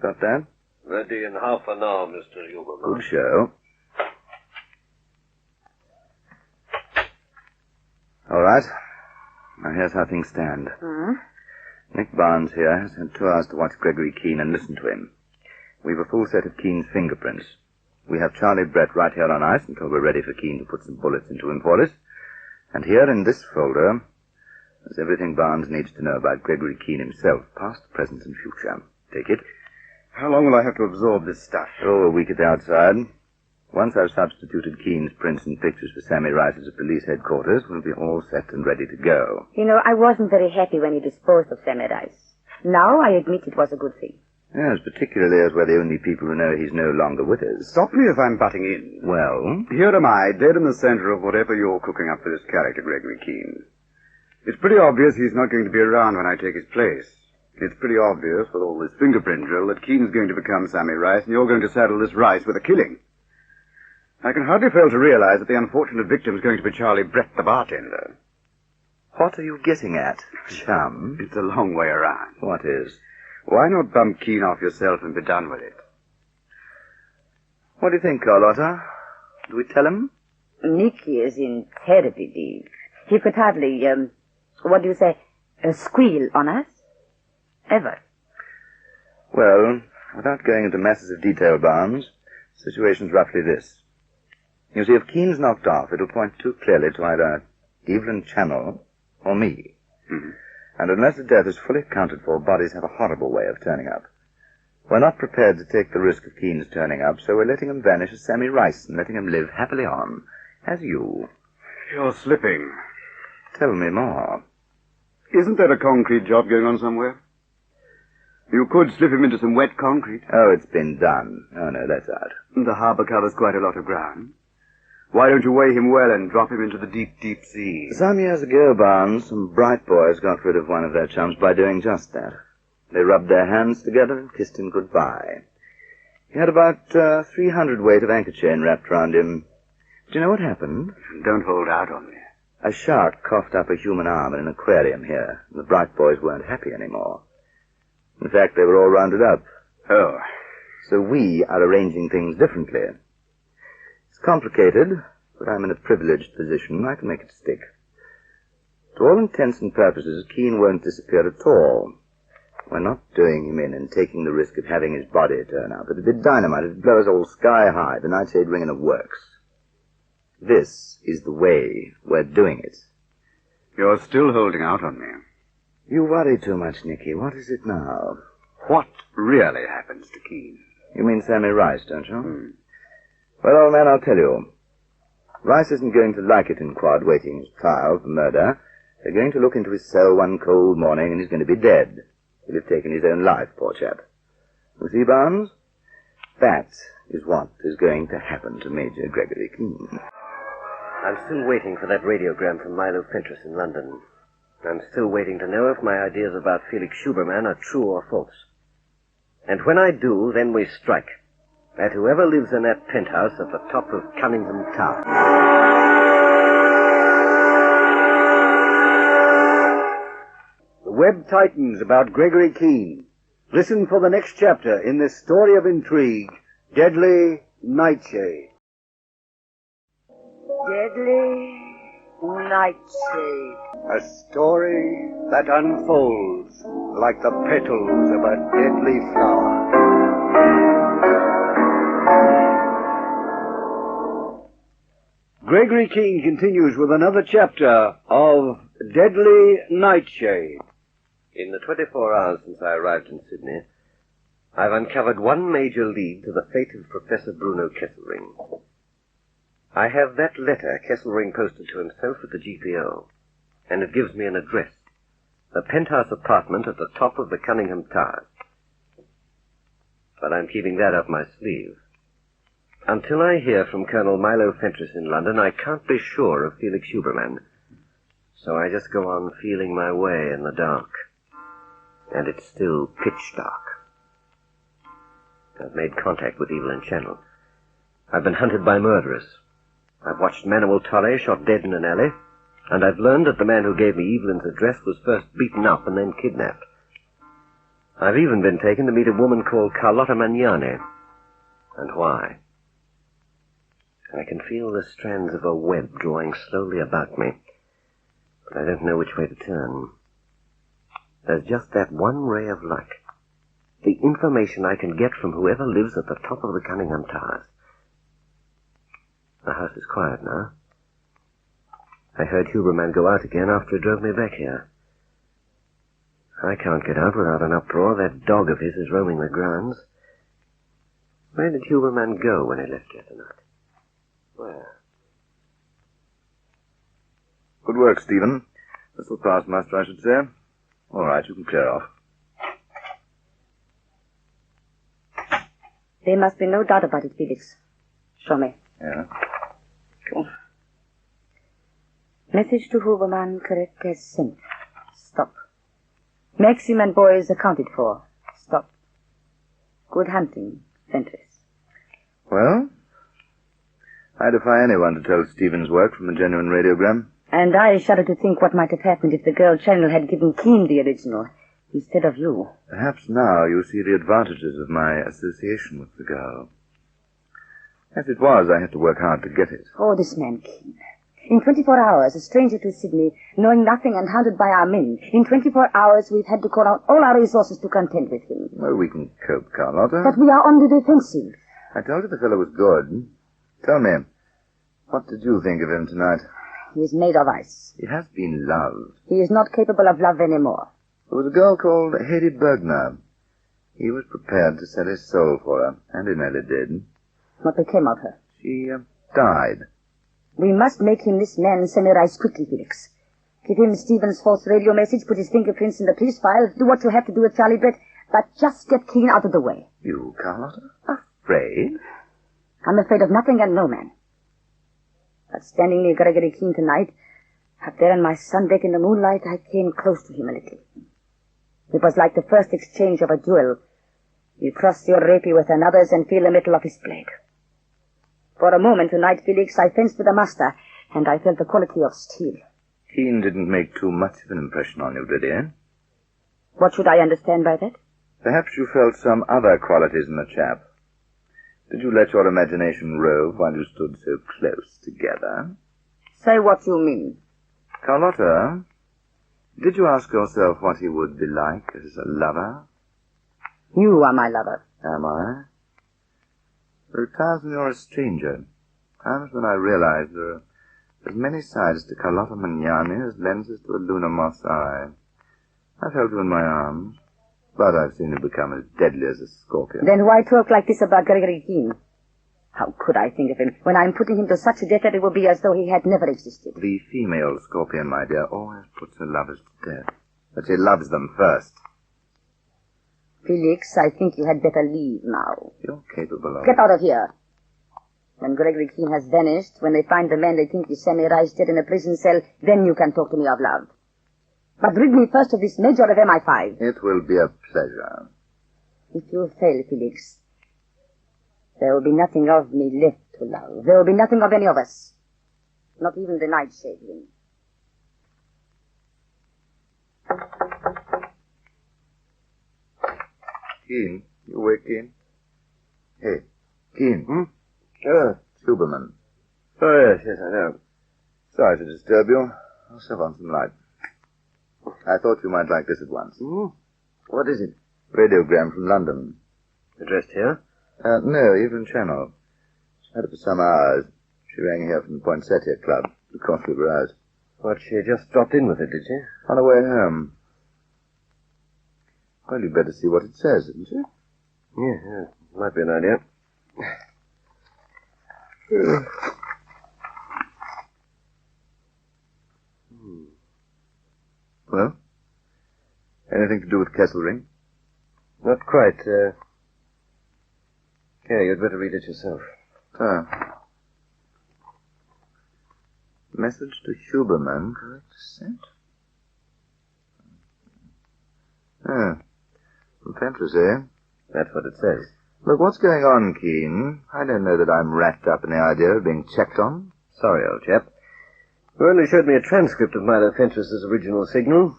Got that? Ready in half an hour, Mr. Huberman. Good show. All right. Now here's how things stand. Nick Barnes here has had 2 hours to watch Gregory Keen and listen to him. We've a full set of Keen's fingerprints. We have Charlie Brett right here on ice until we're ready for Keen to put some bullets into him for us. And here in this folder is everything Barnes needs to know about Gregory Keen himself, past, present, and future. Take it. How long will I have to absorb this stuff? Oh, a week at the outside. Once I've substituted Keen's prints and pictures for Sammy Rice's at police headquarters, we'll be all set and ready to go. You know, I wasn't very happy when he disposed of Sammy Rice. Now I admit it was a good thing. Yes, particularly as we're the only people who know he's no longer with us. Stop me if I'm butting in. Well? Here am I, dead in the center of whatever you're cooking up for this character, Gregory Keen. It's pretty obvious he's not going to be around when I take his place. It's pretty obvious, with all this fingerprint drill, that Keen's going to become Sammy Rice, and you're going to saddle this Rice with a killing. I can hardly fail to realize that the unfortunate victim's going to be Charlie Brett, the bartender. What are you getting at, chum? It's a long way around. What is? Why not bump Keen off yourself and be done with it? What do you think, Carlotta? Do we tell him? Nicky is in terribly deep. He could hardly, what do you say, squeal on us? Ever. Well, without going into masses of detail, Barnes, the situation's roughly this. You see, if Keen's knocked off, it'll point too clearly to either Evelyn Channel or me. Mm-hmm. And unless the death is fully accounted for, bodies have a horrible way of turning up. We're not prepared to take the risk of Keen's turning up, so we're letting him vanish as Sammy Rice and letting him live happily on, as you. You're slipping. Tell me more. Isn't there a concrete job going on somewhere? You could slip him into some wet concrete. Oh, it's been done. Oh, no, that's out. The harbour covers quite a lot of ground. Why don't you weigh him well and drop him into the deep, deep sea? Some years ago, Barnes, some bright boys got rid of one of their chums by doing just that. They rubbed their hands together and kissed him goodbye. He had about 300 weight of anchor chain wrapped round him. Do you know what happened? Don't hold out on me. A shark coughed up a human arm in an aquarium here, and the Bright Boys weren't happy anymore. In fact, they were all rounded up. Oh. So we are arranging things differently. It's complicated, but I'm in a privileged position. I can make it stick. To all intents and purposes, Keen won't disappear at all. We're not doing him in and taking the risk of having his body turn up. It'd be dynamite. It'd blow us all sky high. The Nightshade Ring and it works. This is the way we're doing it. You're still holding out on me. You worry too much, Nicky. What is it now? What really happens to Keen? You mean Sammy Rice, don't you? Well, old man, I'll tell you. Rice isn't going to like it in quad waiting his trial for murder. They're going to look into his cell one cold morning and he's going to be dead. He'll have taken his own life, poor chap. You see, Barnes? That is what is going to happen to Major Gregory Keen. I'm still waiting for that radiogram from Milo Fentress in London. I'm still waiting to know if my ideas about Felix Schuberman are true or false. And when I do, then we strike. At whoever lives in that penthouse at the top of Cunningham Tower. The web tightens about Gregory Keen. Listen for the next chapter in this story of intrigue, Deadly Nightshade. Deadly Nightshade. A story that unfolds like the petals of a deadly flower. Gregory Keen continues with another chapter of Deadly Nightshade. In the 24 hours since I arrived in Sydney, I've uncovered one major lead to the fate of Professor Bruno Kesselring. I have that letter Kesselring posted to himself at the GPO, and it gives me an address, a penthouse apartment at the top of the Cunningham Towers. But I'm keeping that up my sleeve. Until I hear from Colonel Milo Fentress in London, I can't be sure of Felix Schuberman. So I just go on feeling my way in the dark. And it's still pitch dark. I've made contact with Evelyn Channel. I've been hunted by murderers. I've watched Manuel Torre shot dead in an alley, and I've learned that the man who gave me Evelyn's address was first beaten up and then kidnapped. I've even been taken to meet a woman called Carlotta Magnani. And why? I can feel the strands of a web drawing slowly about me, but I don't know which way to turn. There's just that one ray of light. The information I can get from whoever lives at the top of the Cunningham Towers. The house is quiet now. I heard Huberman go out again after he drove me back here. I can't get out without an uproar. That dog of his is roaming the grounds. Where did Huberman go when he left here tonight? Where? Good work, Stephen. This will pass muster, I should say. All right, you can clear off. There must be no doubt about it, Felix. Show me. Yeah? Cool. Message to Huberman correct as sent. Stop. Maxim and boys accounted for. Stop. Good hunting, Fentress. Well, I defy anyone to tell Stephen's work from a genuine radiogram. And I shudder to think what might have happened if the girl Channel had given Keen the original, instead of you. Perhaps now you see the advantages of my association with the girl. As it was, I had to work hard to get it. Oh, this man Keen. In 24 hours, a stranger to Sydney, knowing nothing and hounded by our men. In 24 hours, we've had to call out all our resources to contend with him. Well, we can cope, Carlotta. But we are on the defensive. I told you the fellow was good. Tell me, what did you think of him tonight? He is made of ice. He has been loved. He is not capable of love anymore. There was a girl called Hayley Bergner. He was prepared to sell his soul for her, and he nearly did. What became of her? She died. We must make him this man Semir quickly, Felix. Give him Stephen's false radio message, put his fingerprints in the police file, do what you have to do with Charlie Brett, but just get Keen out of the way. You, Carlotta? Afraid? I'm afraid of nothing and no man. But standing near Gregory Keen tonight, up there on my sundeck in the moonlight, I came close to him a little. It was like the first exchange of a duel. You cross your rapier with another's and feel the metal of his blade. For a moment tonight, Felix, I fenced with the master, and I felt the quality of steel. Keen didn't make too much of an impression on you, did he? What should I understand by that? Perhaps you felt some other qualities in the chap. Did you let your imagination rove while you stood so close together? Say what you mean. Carlotta, did you ask yourself what he would be like as a lover? You are my lover. Am I? For at times when you're a stranger, times when I realize there are as many sides to Carlotta Magnani as lenses to a lunar moth's eye. I've held you in my arms, but I've seen you become as deadly as a scorpion. Then why talk like this about Gregory Keen? How could I think of him when I'm putting him to such a death that it will be as though he had never existed? The female scorpion, my dear, always puts her lovers to death. But she loves them first. Felix, I think you had better leave now. You're capable of Get out of here. When Gregory Keen has vanished, when they find the man they think is semi-rise dead in a prison cell, then you can talk to me of love. But rid me first of this Major of MI5. It will be a pleasure. If you fail, Felix, there will be nothing of me left to love. There will be nothing of any of us. Not even the Nightshade Ring. Keen, you awake, Keen? Hey, Keen. Huberman. Oh, yes, I know. Sorry to disturb you. I'll shove on some light. I thought you might like this at once. What is it? Radiogram from London. Addressed here? No, Evelyn Channel. She had it for some hours. She rang here from the Poinsettia Club. Of course we were out. What, she just dropped in with it, did she? On her way home. Well, you'd better see what it says, hadn't you? Yeah, might be an idea. Well? Anything to do with Kesselring? Not quite. Here, you'd better read it yourself. Message to Huberman, correct sent? From Fentress, eh? That's what it says. Look, what's going on, Keen? I don't know that I'm wrapped up in the idea of being checked on. Sorry, old chap. You only showed me a transcript of Milo Fentress's original signal.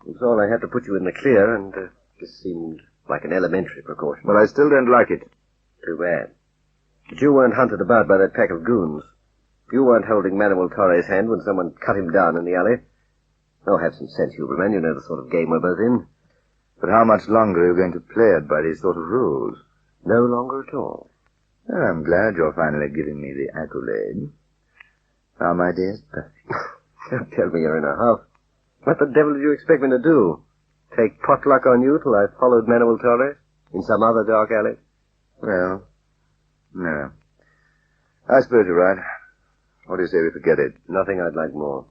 It was all I had to put you in the clear, and this seemed like an elementary precaution. Well, I still don't like it. Too bad. But you weren't hunted about by that pack of goons. You weren't holding Manuel Torres' hand when someone cut him down in the alley. Oh, have some sense, Huberman. You know the sort of game we're both in. But how much longer are you going to play it by these sort of rules? No longer at all. Well, I'm glad you're finally giving me the accolade. Now, my dear, it's perfect. Don't tell me you're in a huff. What the devil did you expect me to do? Take potluck on you till I followed Manuel Torres? In some other dark alley? Well, no. I suppose you're right. What do you say we forget it? Nothing I'd like more.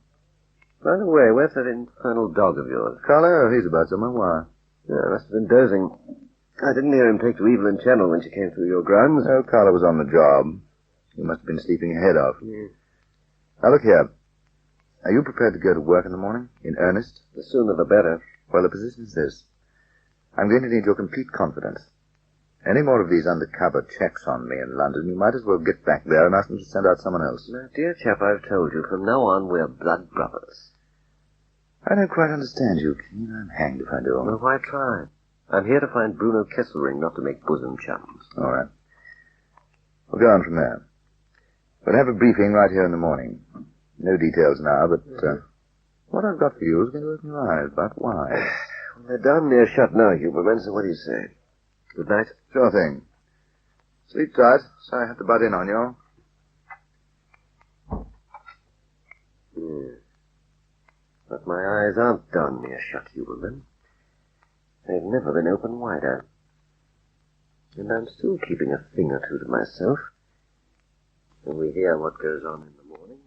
By the way, where's that infernal dog of yours? Carlo, he's about somewhere. Why? Yeah, must have been dozing. I didn't hear him take to Evelyn Channel when she came through your grounds. Oh, Carlo was on the job. He must have been sleeping your head off. Yeah. Now, look here. Are you prepared to go to work in the morning? In earnest? The sooner the better. Well, the position is this. I'm going to need your complete confidence. Any more of these undercover checks on me in London, you might as well get back there and ask them to send out someone else. Now, dear chap, I've told you, from now on we're blood brothers. I don't quite understand you, Keen. I'm hanged if I do. Well, why try? I'm here to find Bruno Kesselring, not to make bosom chums. All right. We'll go on from there. We'll have a briefing right here in the morning. No details now, but what I've got for you is going to open your eyes. But why? Well, they're darn near shut now, Huberman, so what do you say? Good night. Sure thing. Sleep tight. Sorry I had to butt in on you. Yeah. But my eyes aren't darn near shut, Huberman. They've never been open wider. And I'm still keeping a thing or two to myself. When we hear what goes on in the morning.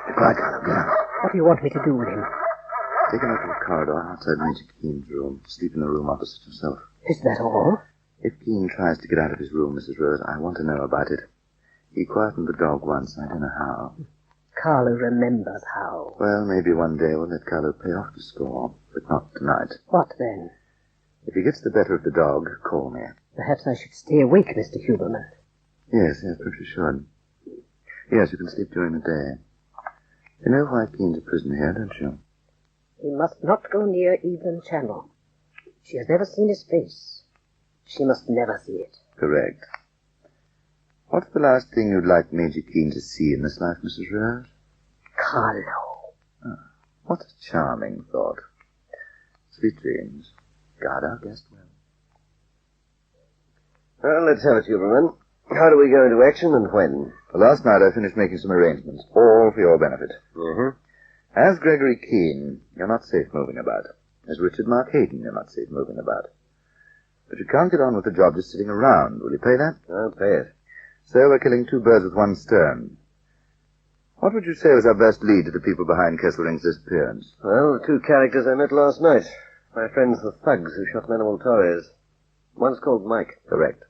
Goodbye, Carlo. Get out. What do you want me to do with him? Take him out to the corridor outside Major Keen's room. Sleep in the room opposite himself. Is that all? If Keen tries to get out of his room, Mrs. Rose, I want to know about it. He quietened the dog once. I don't know how. Carlo remembers how. Well, maybe one day we'll let Carlo pay off the score, but not tonight. What then? If he gets the better of the dog, call me. Perhaps I should stay awake, Mr. Huberman. Yes, perhaps you should. Yes, you can sleep during the day. You know why Keen's a prisoner here, don't you? He must not go near Evelyn Channel. She has never seen his face. She must never see it. Correct. What's the last thing you'd like Major Keen to see in this life, Mrs. Rose? Carlo. What a charming thought. Sweet dreams. Guard our guest well. Well, let's have it, Huberman. How do we go into action and when? Well, last night I finished making some arrangements, all for your benefit. Mm-hmm. As Gregory Keen, you're not safe moving about. As Richard Mark Hayden, you're not safe moving about. But you can't get on with the job just sitting around. Will you pay that? I'll pay it. So we're killing two birds with one stone. What would you say was our best lead to the people behind Kesselring's disappearance? Well, the two characters I met last night. My friends the thugs who shot Manuel Torres. One's called Mike. Correct.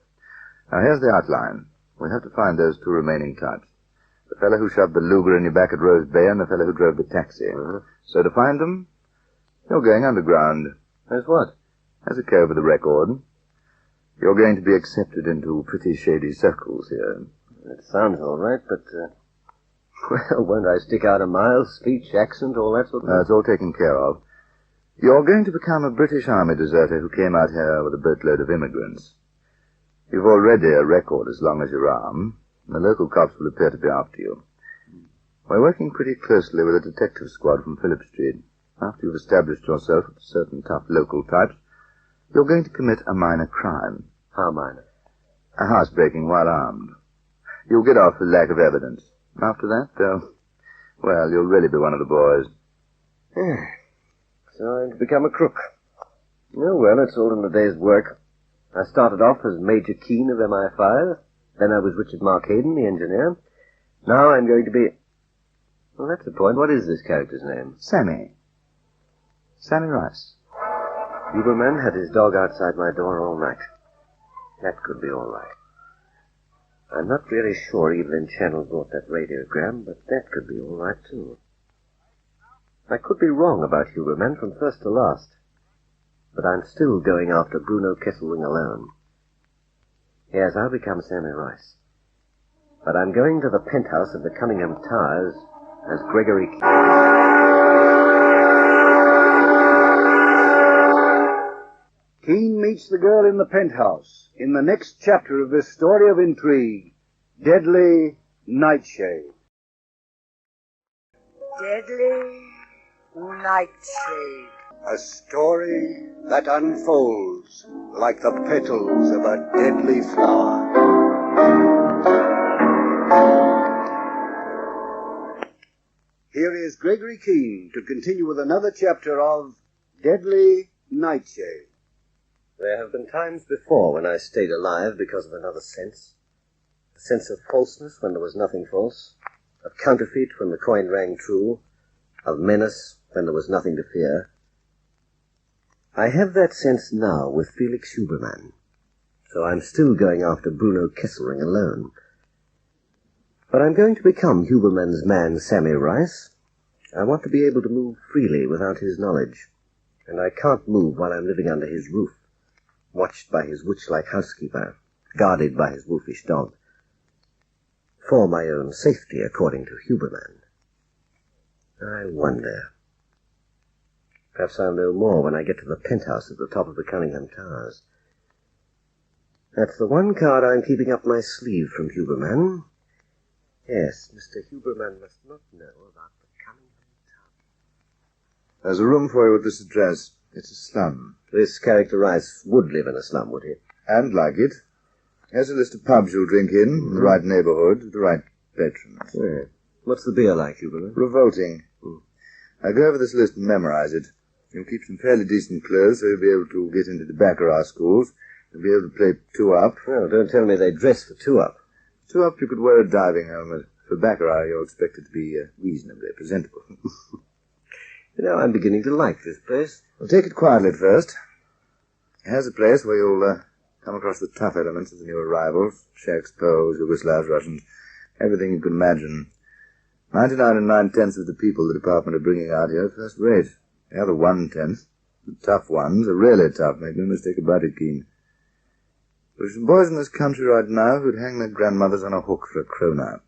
Now here's the outline. We have to find those two remaining types. The fellow who shoved the Luger in your back at Rose Bay and the fellow who drove the taxi. So to find them, you're going underground. As what? As a cove of the record. You're going to be accepted into pretty shady circles here. That sounds all right, but, well, won't I stick out a mile? Speech, accent, all that sort of thing? It's all taken care of. You're going to become a British Army deserter who came out here with a boatload of immigrants. You've already a record as long as your arm. The local cops will appear to be after you. We're working pretty closely with a detective squad from Phillip Street. After you've established yourself with certain tough local types, you're going to commit a minor crime. How minor? A housebreaking while armed. You'll get off for lack of evidence. After that, well, you'll really be one of the boys. So I'm to become a crook. Oh, well, it's all in the day's work. I started off as Major Keen of MI5. Then I was Richard Mark Hayden, the engineer. Now I'm going to be... Well, that's the point. What is this character's name? Sammy. Sammy Rice. Huberman had his dog outside my door all night. That could be all right. I'm not really sure Evelyn Channel brought that radiogram, but that could be all right, too. I could be wrong about Huberman from first to last. But I'm still going after Bruno Kesselring alone. Yes, I'll become Sammy Rice. But I'm going to the penthouse of the Cunningham Towers as Gregory Keen. Keen meets the girl in the penthouse in the next chapter of this story of intrigue, Deadly Nightshade. Deadly Nightshade. A story that unfolds like the petals of a deadly flower. Here is Gregory Keen to continue with another chapter of Deadly Nightshade. There have been times before when I stayed alive because of another sense. A sense of falseness when there was nothing false, of counterfeit when the coin rang true, of menace when there was nothing to fear. I have that sense now with Felix Huberman, so I'm still going after Bruno Kesselring alone. But I'm going to become Huberman's man, Sammy Rice. I want to be able to move freely without his knowledge, and I can't move while I'm living under his roof, watched by his witch-like housekeeper, guarded by his wolfish dog. For my own safety, according to Huberman. I wonder. Perhaps I'll know more when I get to the penthouse at the top of the Cunningham Towers. That's the one card I'm keeping up my sleeve from Huberman. Yes, Mr. Huberman must not know about the Cunningham Towers. There's a room for you at this address. It's a slum. This character Rice would live in a slum, would he? And like it. Here's a list of pubs you'll drink in the right neighborhood, the right patrons. Yeah. What's the beer like, Huberman? Revolting. Now go over this list and memorize it. You'll keep some fairly decent clothes, so you'll be able to get into the baccarat schools. You'll be able to play two-up. Well, don't tell me they dress for two-up. Two-up, you could wear a diving helmet. For baccarat, you're expected to be reasonably presentable. You know, I'm beginning to like this place. Well, take it quietly at first. Here's a place where you'll come across the tough elements of the new arrivals. Czechs, Poles, Yugoslavs, Russians. Everything you can imagine. 99 and 9/10 of the people the department are bringing out here are first rate. The other 1/10, the tough ones, are really tough, make no mistake about it, Keen. There's some boys in this country right now who'd hang their grandmothers on a hook for a kroner.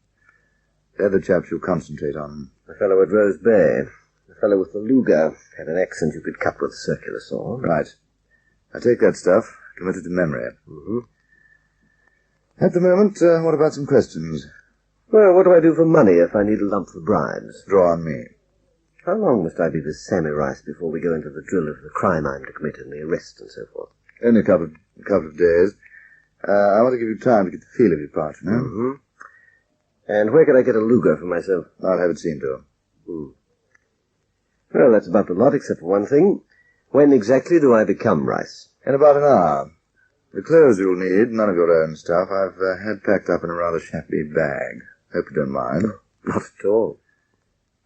They're the chaps you'll concentrate on. The fellow at Rose Bay, the fellow with the Luger, had an accent you could cut with a circular saw. Right. I take that stuff, commit it to memory. Mm-hmm. At the moment, what about some questions? Well, what do I do for money if I need a lump for bribes? Draw on me. How long must I be with Sammy Rice before we go into the drill of the crime I'm to commit and the arrest and so forth? Only a couple of days. I want to give you time to get the feel of your part, you know? Mm-hmm. And where could I get a Luger for myself? I'll have it seen to. Well, that's about the lot, except for one thing. When exactly do I become Rice? In about an hour. The clothes you'll need, none of your own stuff, I've had packed up in a rather shabby bag. Hope you don't mind. Not at all.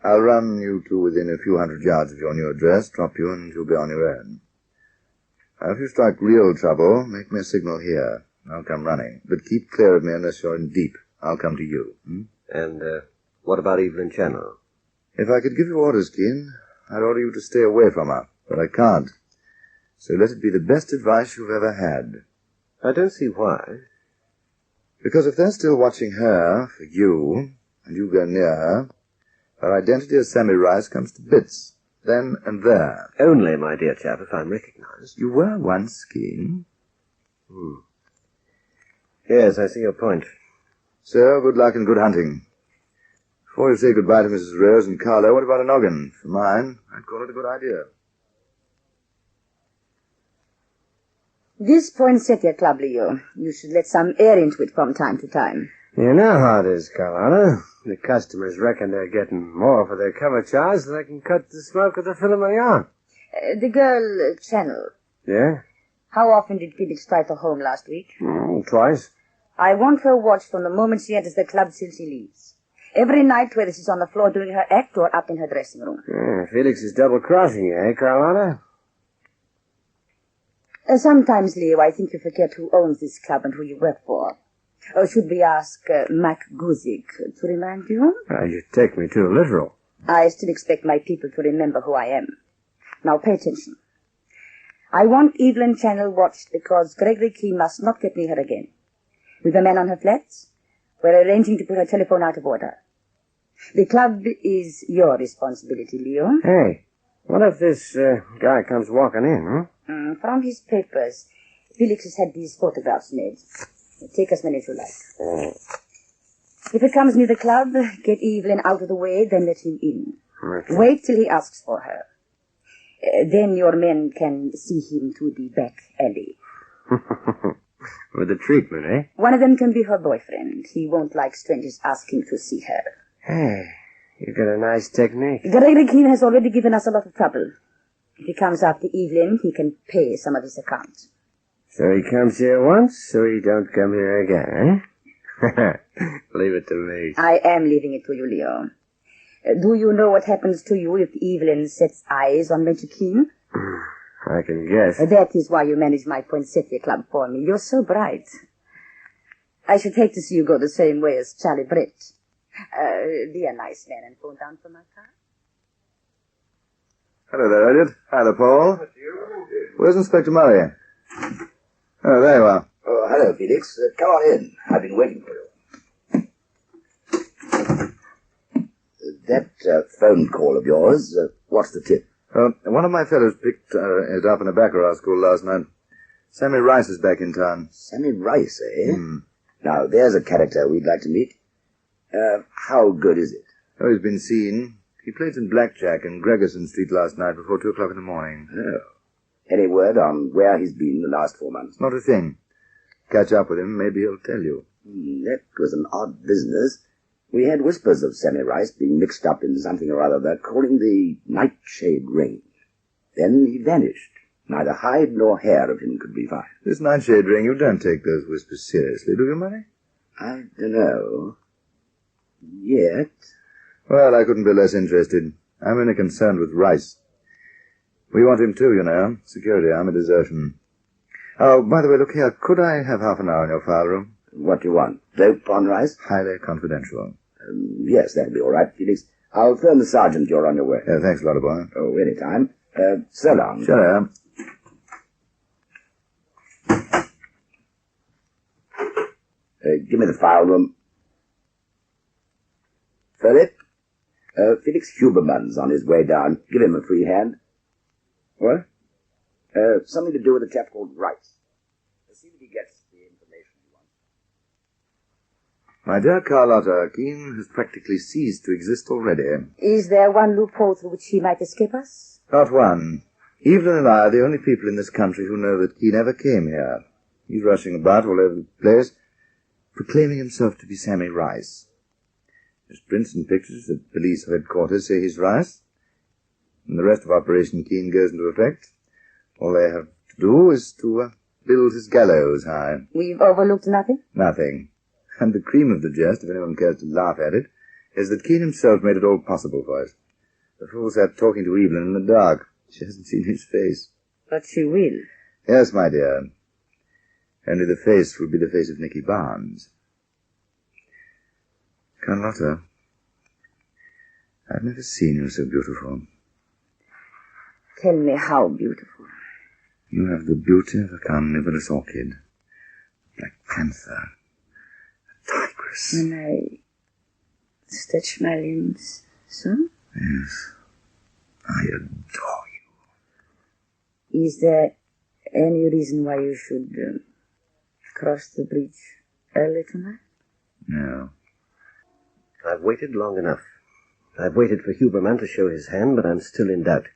I'll run you to within a few hundred yards of your new address, drop you, and you'll be on your own. If you strike real trouble, make me a signal here. I'll come running. But keep clear of me unless you're in deep. I'll come to you. And what about Evelyn Channel? If I could give you orders, Keen, I'd order you to stay away from her. But I can't. So let it be the best advice you've ever had. I don't see why. Because if they're still watching her for you, and you go near her, her identity as Sammy Rice comes to bits. Then and there. Only, my dear chap, if I'm recognized. You were once, Keen. Yes, I see your point. So, good luck and good hunting. Before you say goodbye to Mrs. Rose and Carlo, what about a noggin? For mine, I'd call it a good idea. This poinsettia club, Leo. You should let some air into it from time to time. You know how it is, Carlotta. The customers reckon they're getting more for their cover charge than they can cut the smoke of the film of yarn. The girl, Channel. Yeah? How often did Felix try for home last week? Twice. I want her watched from the moment she enters the club till she leaves. Every night, whether she's on the floor doing her act or up in her dressing room. Felix is double-crossing you, eh, Carlotta? Sometimes, Leo, I think you forget who owns this club and who you work for. Or should we ask Mac Guzik to remind you? You take me too literal. I still expect my people to remember who I am. Now pay attention. I want Evelyn Channel watched because Gregory Keen must not get near her again. With the men on her flats, we're arranging to put her telephone out of order. The club is your responsibility, Leo. Hey, what if this guy comes walking in, From his papers, Felix has had these photographs made. Take as many as you like. If it comes near the club, get Evelyn out of the way, then let him in. Okay. Wait till he asks for her. Then your men can see him to the back alley. With the treatment, eh? One of them can be her boyfriend. He won't like strangers asking to see her. Hey, you got a nice technique. Gregory Keen has already given us a lot of trouble. If he comes after Evelyn, he can pay some of his account. So he comes here once, so he don't come here again, eh? Leave it to me. I am leaving it to you, Leo. Do you know what happens to you if Evelyn sets eyes on Major Keen? I can guess. That is why you manage my poinsettia club for me. You're so bright. I should hate to see you go the same way as Charlie Brett. Be a nice man and phone down for my car. Hello there, Elliot. Hi there, Paul. Where's Inspector Murray? Oh, there you are. Oh, hello, Felix. Come on in. I've been waiting for you. That phone call of yours, what's the tip? One of my fellows picked it up in a baccarat school last night. Sammy Rice is back in town. Sammy Rice, eh? Now, there's a character we'd like to meet. How good is it? Oh, he's been seen. He played some blackjack in Gregerson Street last night before 2 o'clock in the morning. Oh. Any word on where he's been the last 4 months? Not a thing. Catch up with him, maybe he'll tell you. That was an odd business. We had whispers of Sammy Rice being mixed up in something or other they're calling the Nightshade Ring. Then he vanished. Neither hide nor hair of him could be found. This Nightshade Ring, you don't take those whispers seriously, do you, Money? I don't know. Yet. Well, I couldn't be less interested. I'm only concerned with Rice. We want him too, you know. Security army desertion. Oh, by the way, look here. Could I have half an hour in your file room? What do you want? Dope on Rice? Highly confidential. Yes, that'll be all right, Felix. I'll phone the sergeant you're on your way. Thanks a lot, boy. Oh, any time. So long. Sure. Give me the file room. Philip? Felix Huberman's on his way down. Give him a free hand. What? Something to do with a chap called Rice. See that he gets the information he wants. My dear Carlotta, Keen has practically ceased to exist already. Is there one loophole through which he might escape us? Not one. Evelyn and I are the only people in this country who know that Keen ever came here. He's rushing about all over the place, proclaiming himself to be Sammy Rice. His prints and pictures at police headquarters say he's Rice, and the rest of Operation Keen goes into effect. All they have to do is to build his gallows high. We've overlooked nothing? Nothing. And the cream of the jest, if anyone cares to laugh at it, is that Keen himself made it all possible for us. The fool sat talking to Evelyn in the dark. She hasn't seen his face. But she will. Yes, my dear. Only the face will be the face of Nicky Barnes. Carlotta, I've never seen you so beautiful. Tell me how beautiful. You have the beauty of a carnivorous orchid, a black panther, a tigress. When I stretch my limbs, so? Yes, I adore you. Is there any reason why you should cross the bridge early tonight? No. I've waited long enough. I've waited for Huberman to show his hand, but I'm still in doubt.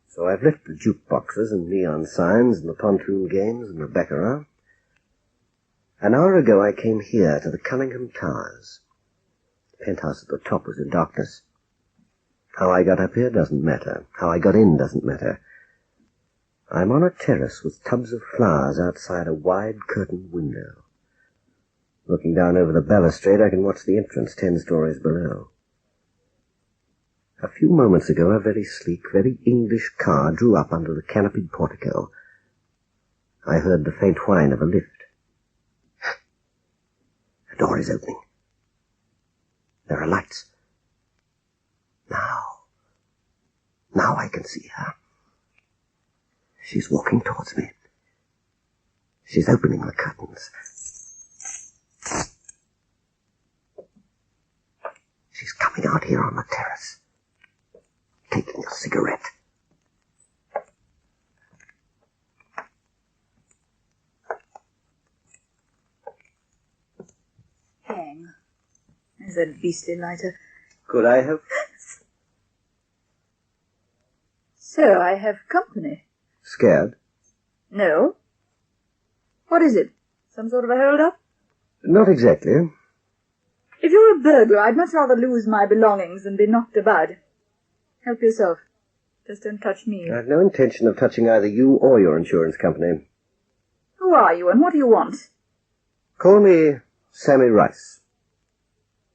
So I've left the jukeboxes and neon signs and the pontoon games and the baccarat. An hour ago I came here to the Cunningham Towers. The penthouse at the top was in darkness. How I got up here doesn't matter. How I got in doesn't matter. I'm on a terrace with tubs of flowers outside a wide curtained window. Looking down over the balustrade, I can watch the entrance 10 stories below. A few moments ago, a very sleek, very English car drew up under the canopied portico. I heard the faint whine of a lift. The door is opening. There are lights. Now I can see her. She's walking towards me. She's opening the curtains. She's coming out here on the terrace, taking a cigarette. Hang. There's that beastly lighter. Could I have? So, I have company. Scared? No. What is it? Some sort of a hold-up? Not exactly. If you're a burglar, I'd much rather lose my belongings than be knocked about. Help yourself. Just don't touch me. I have no intention of touching either you or your insurance company. Who are you, and what do you want? Call me Sammy Rice.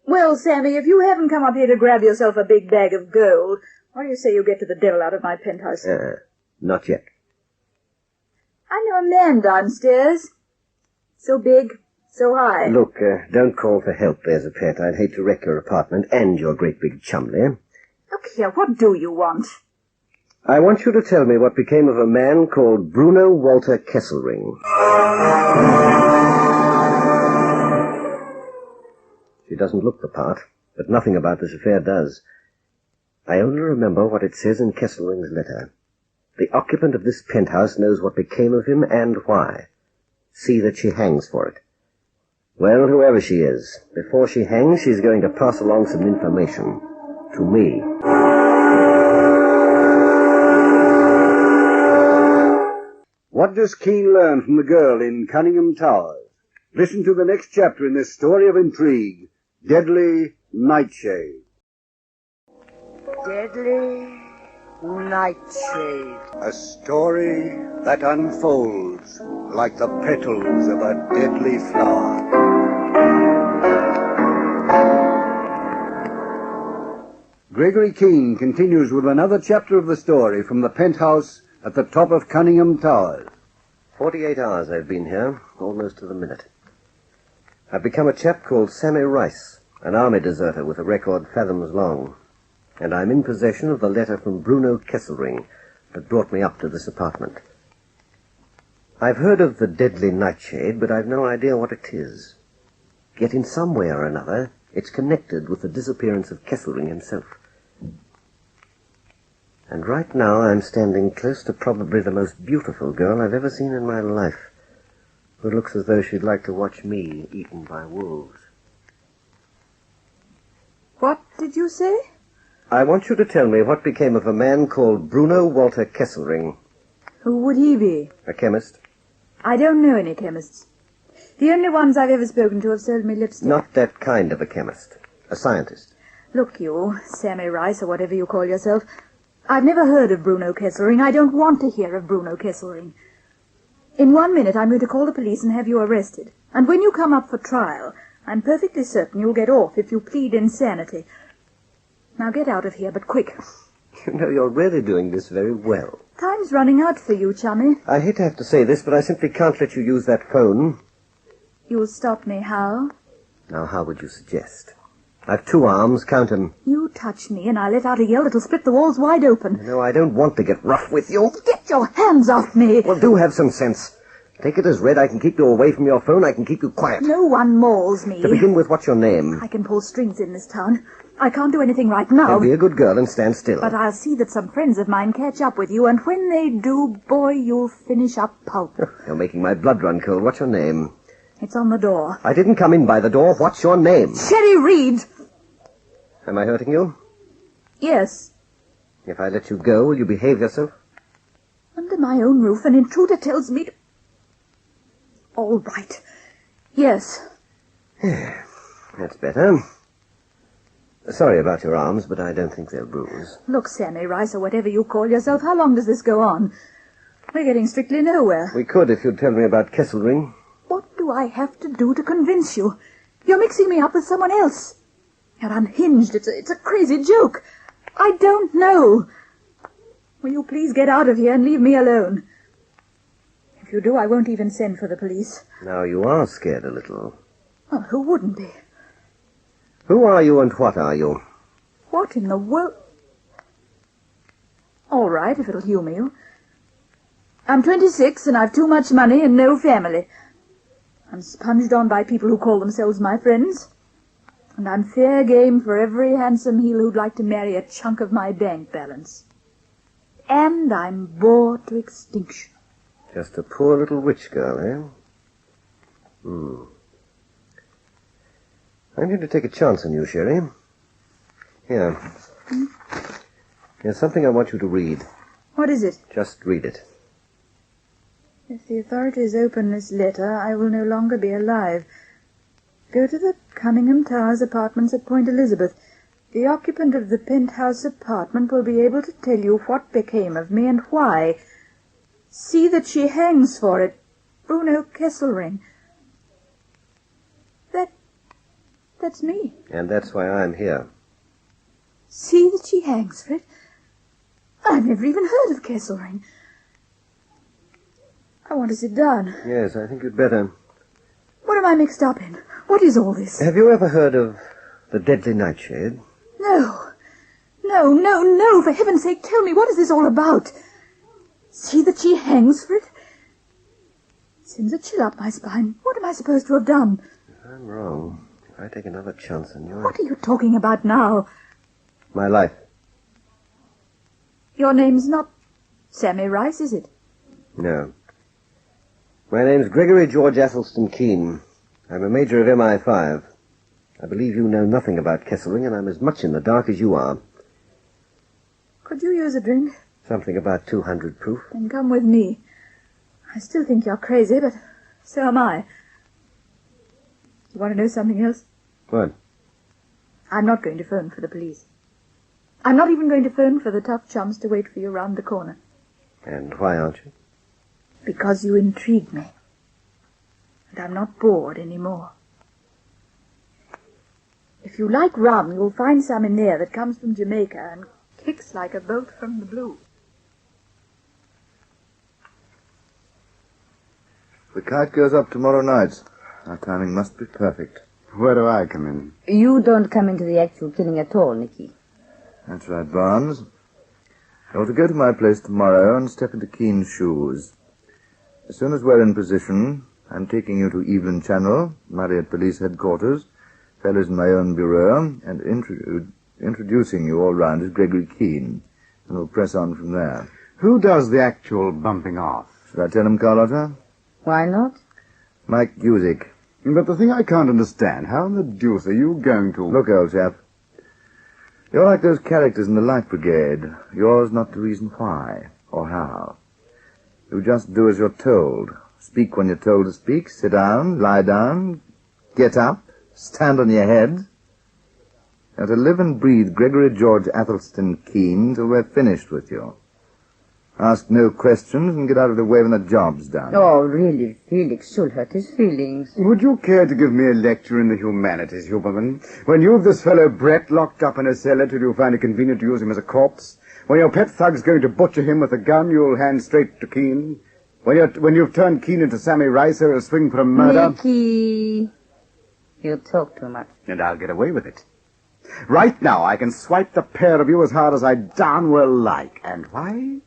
Well, Sammy, if you haven't come up here to grab yourself a big bag of gold, why do you say you get to the devil out of my penthouse? Not yet. I know a man downstairs. So big, so high. Look, don't call for help, there's a pet. I'd hate to wreck your apartment and your great big chumley. Look here, what do you want? I want you to tell me what became of a man called Bruno Walter Kesselring. She doesn't look the part, but nothing about this affair does. I only remember what it says in Kesselring's letter. The occupant of this penthouse knows what became of him and why. See that she hangs for it. Well, whoever she is, before she hangs, she's going to pass along some information. To me. What does Keen learn from the girl in Cunningham Towers? Listen to the next chapter in this story of intrigue, Deadly Nightshade. Deadly Nightshade. A story that unfolds like the petals of a deadly flower. Gregory Keen continues with another chapter of the story from the penthouse at the top of Cunningham Towers. 48 hours I've been here, almost to the minute. I've become a chap called Sammy Rice, An army deserter with a record fathoms long. And I'm in possession of the letter from Bruno Kesselring that brought me up to this apartment. I've heard of the deadly Nightshade, but I've no idea what it is. Yet in some way or another, it's connected with the disappearance of Kesselring himself. And right now I'm standing close to probably the most beautiful girl I've ever seen in my life, who looks as though she'd like to watch me eaten by wolves. What did you say? I want you to tell me what became of a man called Bruno Walter Kesselring. Who would he be? A chemist? I don't know any chemists. The only ones I've ever spoken to have sold me lipstick. Not that kind of a chemist. A scientist. Look, you, Sammy Rice, or whatever you call yourself, I've never heard of Bruno Kesselring. I don't want to hear of Bruno Kesselring. In 1 minute, I'm going to call the police and have you arrested. And when you come up for trial, I'm perfectly certain you'll get off if you plead insanity. Now get out of here, but quick. You know, you're really doing this very well. Time's running out for you, chummy. I hate to have to say this, but I simply can't let you use that phone. You'll stop me, how? Now, how would you suggest? I've 2 arms, count 'em. You touch me and I let out a yell that'll split the walls wide open. No, I don't want to get rough with you. Get your hands off me! Well, do have some sense. Take it as read. I can keep you away from your phone. I can keep you quiet. No one mauls me. To begin with, what's your name? I can pull strings in this town. I can't do anything right now. Then be a good girl and stand still. But I'll see that some friends of mine catch up with you, and when they do, boy, you'll finish up pulp. You're making my blood run cold. What's your name? It's on the door. I didn't come in by the door. What's your name? Sherry Reed! Am I hurting you? Yes. If I let you go, will you behave yourself? Under my own roof, an intruder tells me to... All right. Yes. That's better. Sorry about your arms, but I don't think they'll bruise. Look, Sammy Rice, or whatever you call yourself, how long does this go on? We're getting strictly nowhere. We could if you'd tell me about Kesselring. What do I have to do to convince you? You're mixing me up with someone else. You're unhinged. It's a crazy joke. I don't know. Will you please get out of here and leave me alone? If you do, I won't even send for the police. Now, you are scared a little. Well, who wouldn't be? Who are you and what are you? What in the world? All right, if it'll humour you. I'm 26 and I've too much money and no family. I'm sponged on by people who call themselves my friends. And I'm fair game for every handsome heel who'd like to marry a chunk of my bank balance. And I'm bored to extinction. Just a poor little witch girl, eh? I'm going to take a chance on you, Sherry. Here. Here's something I want you to read. What is it? Just read it. If the authorities open this letter, I will no longer be alive. Go to the Cunningham Towers apartments at Point Elizabeth. The occupant of the penthouse apartment will be able to tell you what became of me and why. See that she hangs for it. Bruno Kesselring. That's me. And that's why I'm here. See that she hangs for it? I've never even heard of Kesselring. I want to sit down. Yes, I think you'd better. What am I mixed up in? What is all this? Have you ever heard of the deadly Nightshade? No. No. For heaven's sake, tell me, what is this all about? See that she hangs for it? Sends a chill up my spine. What am I supposed to have done? If I'm wrong, if I take another chance on you... What are you talking about now? My life. Your name's not Sammy Rice, is it? No. My name's Gregory George Athelston Keen. I'm a major of MI5. I believe you know nothing about Kesselring, and I'm as much in the dark as you are. Could you use a drink? Something about 200 proof. Then come with me. I still think you're crazy, but so am I. You want to know something else? What? I'm not going to phone for the police. I'm not even going to phone for the tough chums to wait for you round the corner. And why aren't you? Because you intrigue me. And I'm not bored anymore. If you like rum, you'll find some in there that comes from Jamaica and kicks like a bolt from the blue. The kite goes up tomorrow night. Our timing must be perfect. Where do I come in? You don't come into the actual killing at all, Nicky. That's right, Barnes. You're to go to my place tomorrow and step into Keen's shoes. As soon as we're in position, I'm taking you to Evelyn Channel, Marriott Police Headquarters, fellows in my own bureau, and introducing you all round as Gregory Keen, and we'll press on from there. Who does the actual bumping off? Should I tell him, Carlotta? Why not? Mike Gusick. But the thing I can't understand, how in the deuce are you going to... Look, old chap. You're like those characters in the Light Brigade. Yours not to reason why or how. You just do as you're told. Speak when you're told to speak. Sit down, lie down, get up, stand on your head. You're to live and breathe Gregory George Athelstan Keen till we're finished with you. Ask no questions and get out of the way when the job's done. Oh, really, Felix, you'll hurt his feelings. Would you care to give me a lecture in the humanities, Huberman? When you've this fellow Brett locked up in a cellar till you find it convenient to use him as a corpse? When your pet thug's going to butcher him with a gun, you'll hand straight to Keen? When you've turned Keen into Sammy Ricer, he'll swing for a murder? Nicky, you talk too much. And I'll get away with it. Right now, I can swipe the pair of you as hard as I darn well like. And why?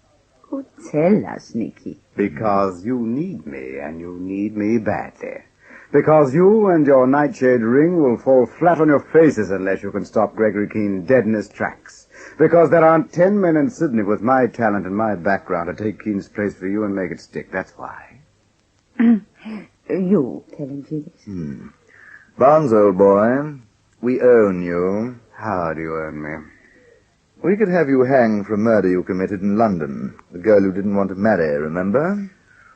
Oh, tell us, Nicky. Because you need me, and you need me badly. Because you and your Nightshade Ring will fall flat on your faces unless you can stop Gregory Keen dead in his tracks. Because there aren't 10 men in Sydney with my talent and my background to take Keen's place for you and make it stick. That's why. You tell him, Felix. Barnes, old boy, we own you. How do you own me? We could have you hanged for a murder you committed in London. The girl you didn't want to marry, remember?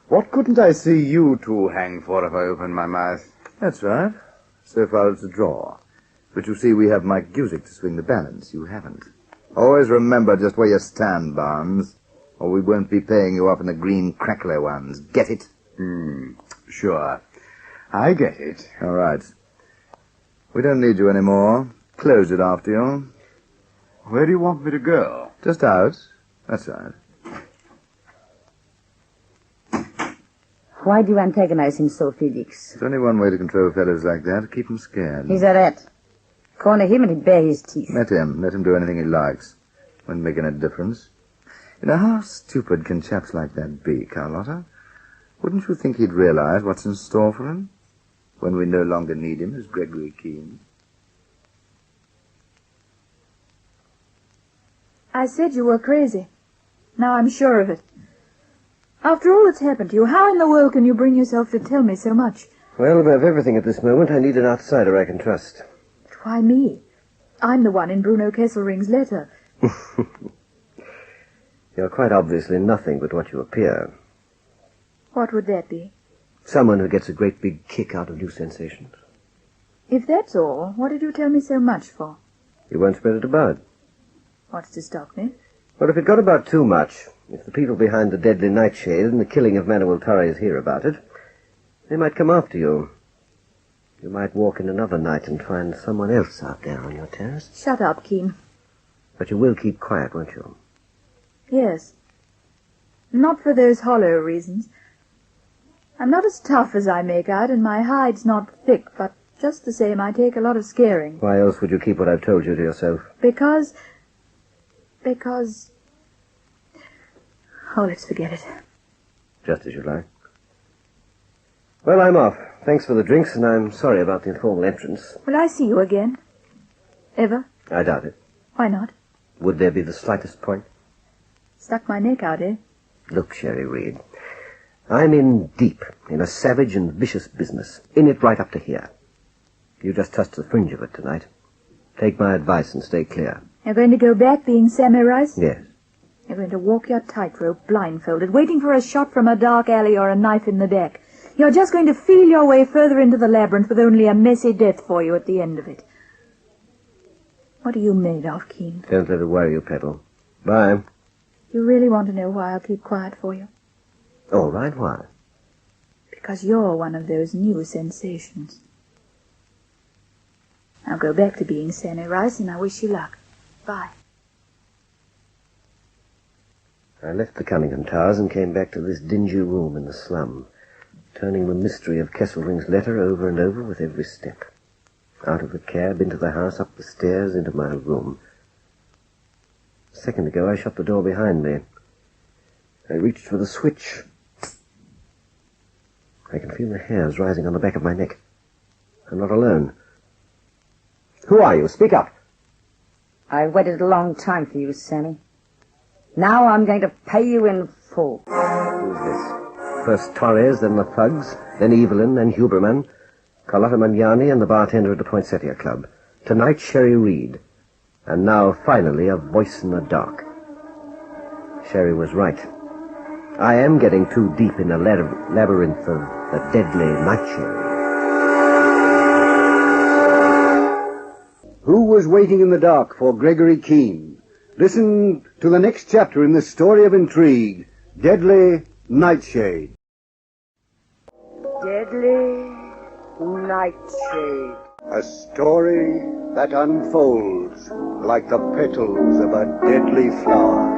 What couldn't I see you two hang for if I opened my mouth? That's right. So far it's a draw. But you see, we have Mike Gusick to swing the balance. You haven't. Always remember just where you stand, Barnes, or we won't be paying you off in the green crackler ones. Get it? Sure. I get it. All right. We don't need you anymore. Close it after you. Where do you want me to go? Just out. That's right. Why do you antagonize him so, Felix? There's only one way to control fellows like that, to keep them scared. He's a rat. Corner him and he'd bare his teeth. Let him do anything he likes. Won't make any difference. You know, how stupid can chaps like that be, Carlotta? Wouldn't you think he'd realize what's in store for him when we no longer need him as Gregory Keen? I said you were crazy. Now I'm sure of it. After all that's happened to you, how in the world can you bring yourself to tell me so much? Well, above everything at this moment, I need an outsider I can trust. But why me? I'm the one in Bruno Kesselring's letter. You're quite obviously nothing but what you appear. What would that be? Someone who gets a great big kick out of new sensations. If that's all, what did you tell me so much for? You won't spread it about. What's to stop me? Well, if it got about too much, if the people behind the deadly Nightshade and the killing of Manuel Torres hear about it, they might come after you. You might walk in another night and find someone else out there on your terrace. Shut up, Keen. But you will keep quiet, won't you? Yes. Not for those hollow reasons. I'm not as tough as I make out, and my hide's not thick, but just the same, I take a lot of scaring. Why else would you keep what I've told you to yourself? Because... Oh, let's forget it. Just as you like. Well, I'm off. Thanks for the drinks, and I'm sorry about the informal entrance. Will I see you again? Ever? I doubt it. Why not? Would there be the slightest point? Stuck my neck out, eh? Look, Sherry Reed, I'm in deep, in a savage and vicious business. In it right up to here. You just touched the fringe of it tonight. Take my advice and stay clear. You're going to go back being Sammy Rice? Yes. You're going to walk your tightrope blindfolded, waiting for a shot from a dark alley or a knife in the back. You're just going to feel your way further into the labyrinth with only a messy death for you at the end of it. What are you made of, Keen? Don't let it worry you, Petal. Bye. You really want to know why I'll keep quiet for you? All right, why? Because you're one of those new sensations. I'll go back to being Sammy Rice, and I wish you luck. Bye. I left the Cunningham Towers and came back to this dingy room in the slum, turning the mystery of Kesselring's letter over and over with every step. Out of the cab, into the house, up the stairs, into my room. A second ago, I shut the door behind me. I reached for the switch. I can feel the hairs rising on the back of my neck. I'm not alone. Who are you? Speak up. I've waited a long time for you, Sammy. Now I'm going to pay you in full. Who's this? First Torres, then the thugs, then Evelyn, then Huberman, Carlotta Magnani, and the bartender at the Poinsettia Club. Tonight, Sherry Reed. And now, finally, a voice in the dark. Sherry was right. I am getting too deep in the labyrinth of the deadly Nightshade. Who was waiting in the dark for Gregory Keen? Listen to the next chapter in this story of intrigue, Deadly Nightshade. Deadly Nightshade. A story that unfolds like the petals of a deadly flower.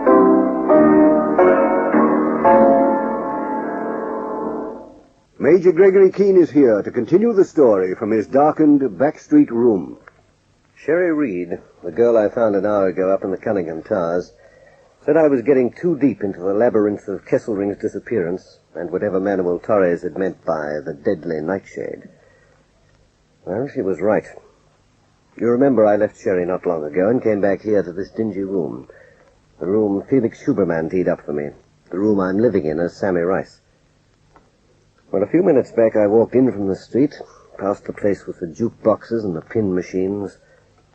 Major Gregory Keen is here to continue the story from his darkened backstreet room. Sherry Reed, the girl I found an hour ago up in the Cunningham Towers, said I was getting too deep into the labyrinth of Kesselring's disappearance and whatever Manuel Torres had meant by the deadly Nightshade. Well, she was right. You remember I left Sherry not long ago and came back here to this dingy room. The room Felix Huberman teed up for me. The room I'm living in as Sammy Rice. Well, a few minutes back I walked in from the street, past the place with the jukeboxes and the pin machines,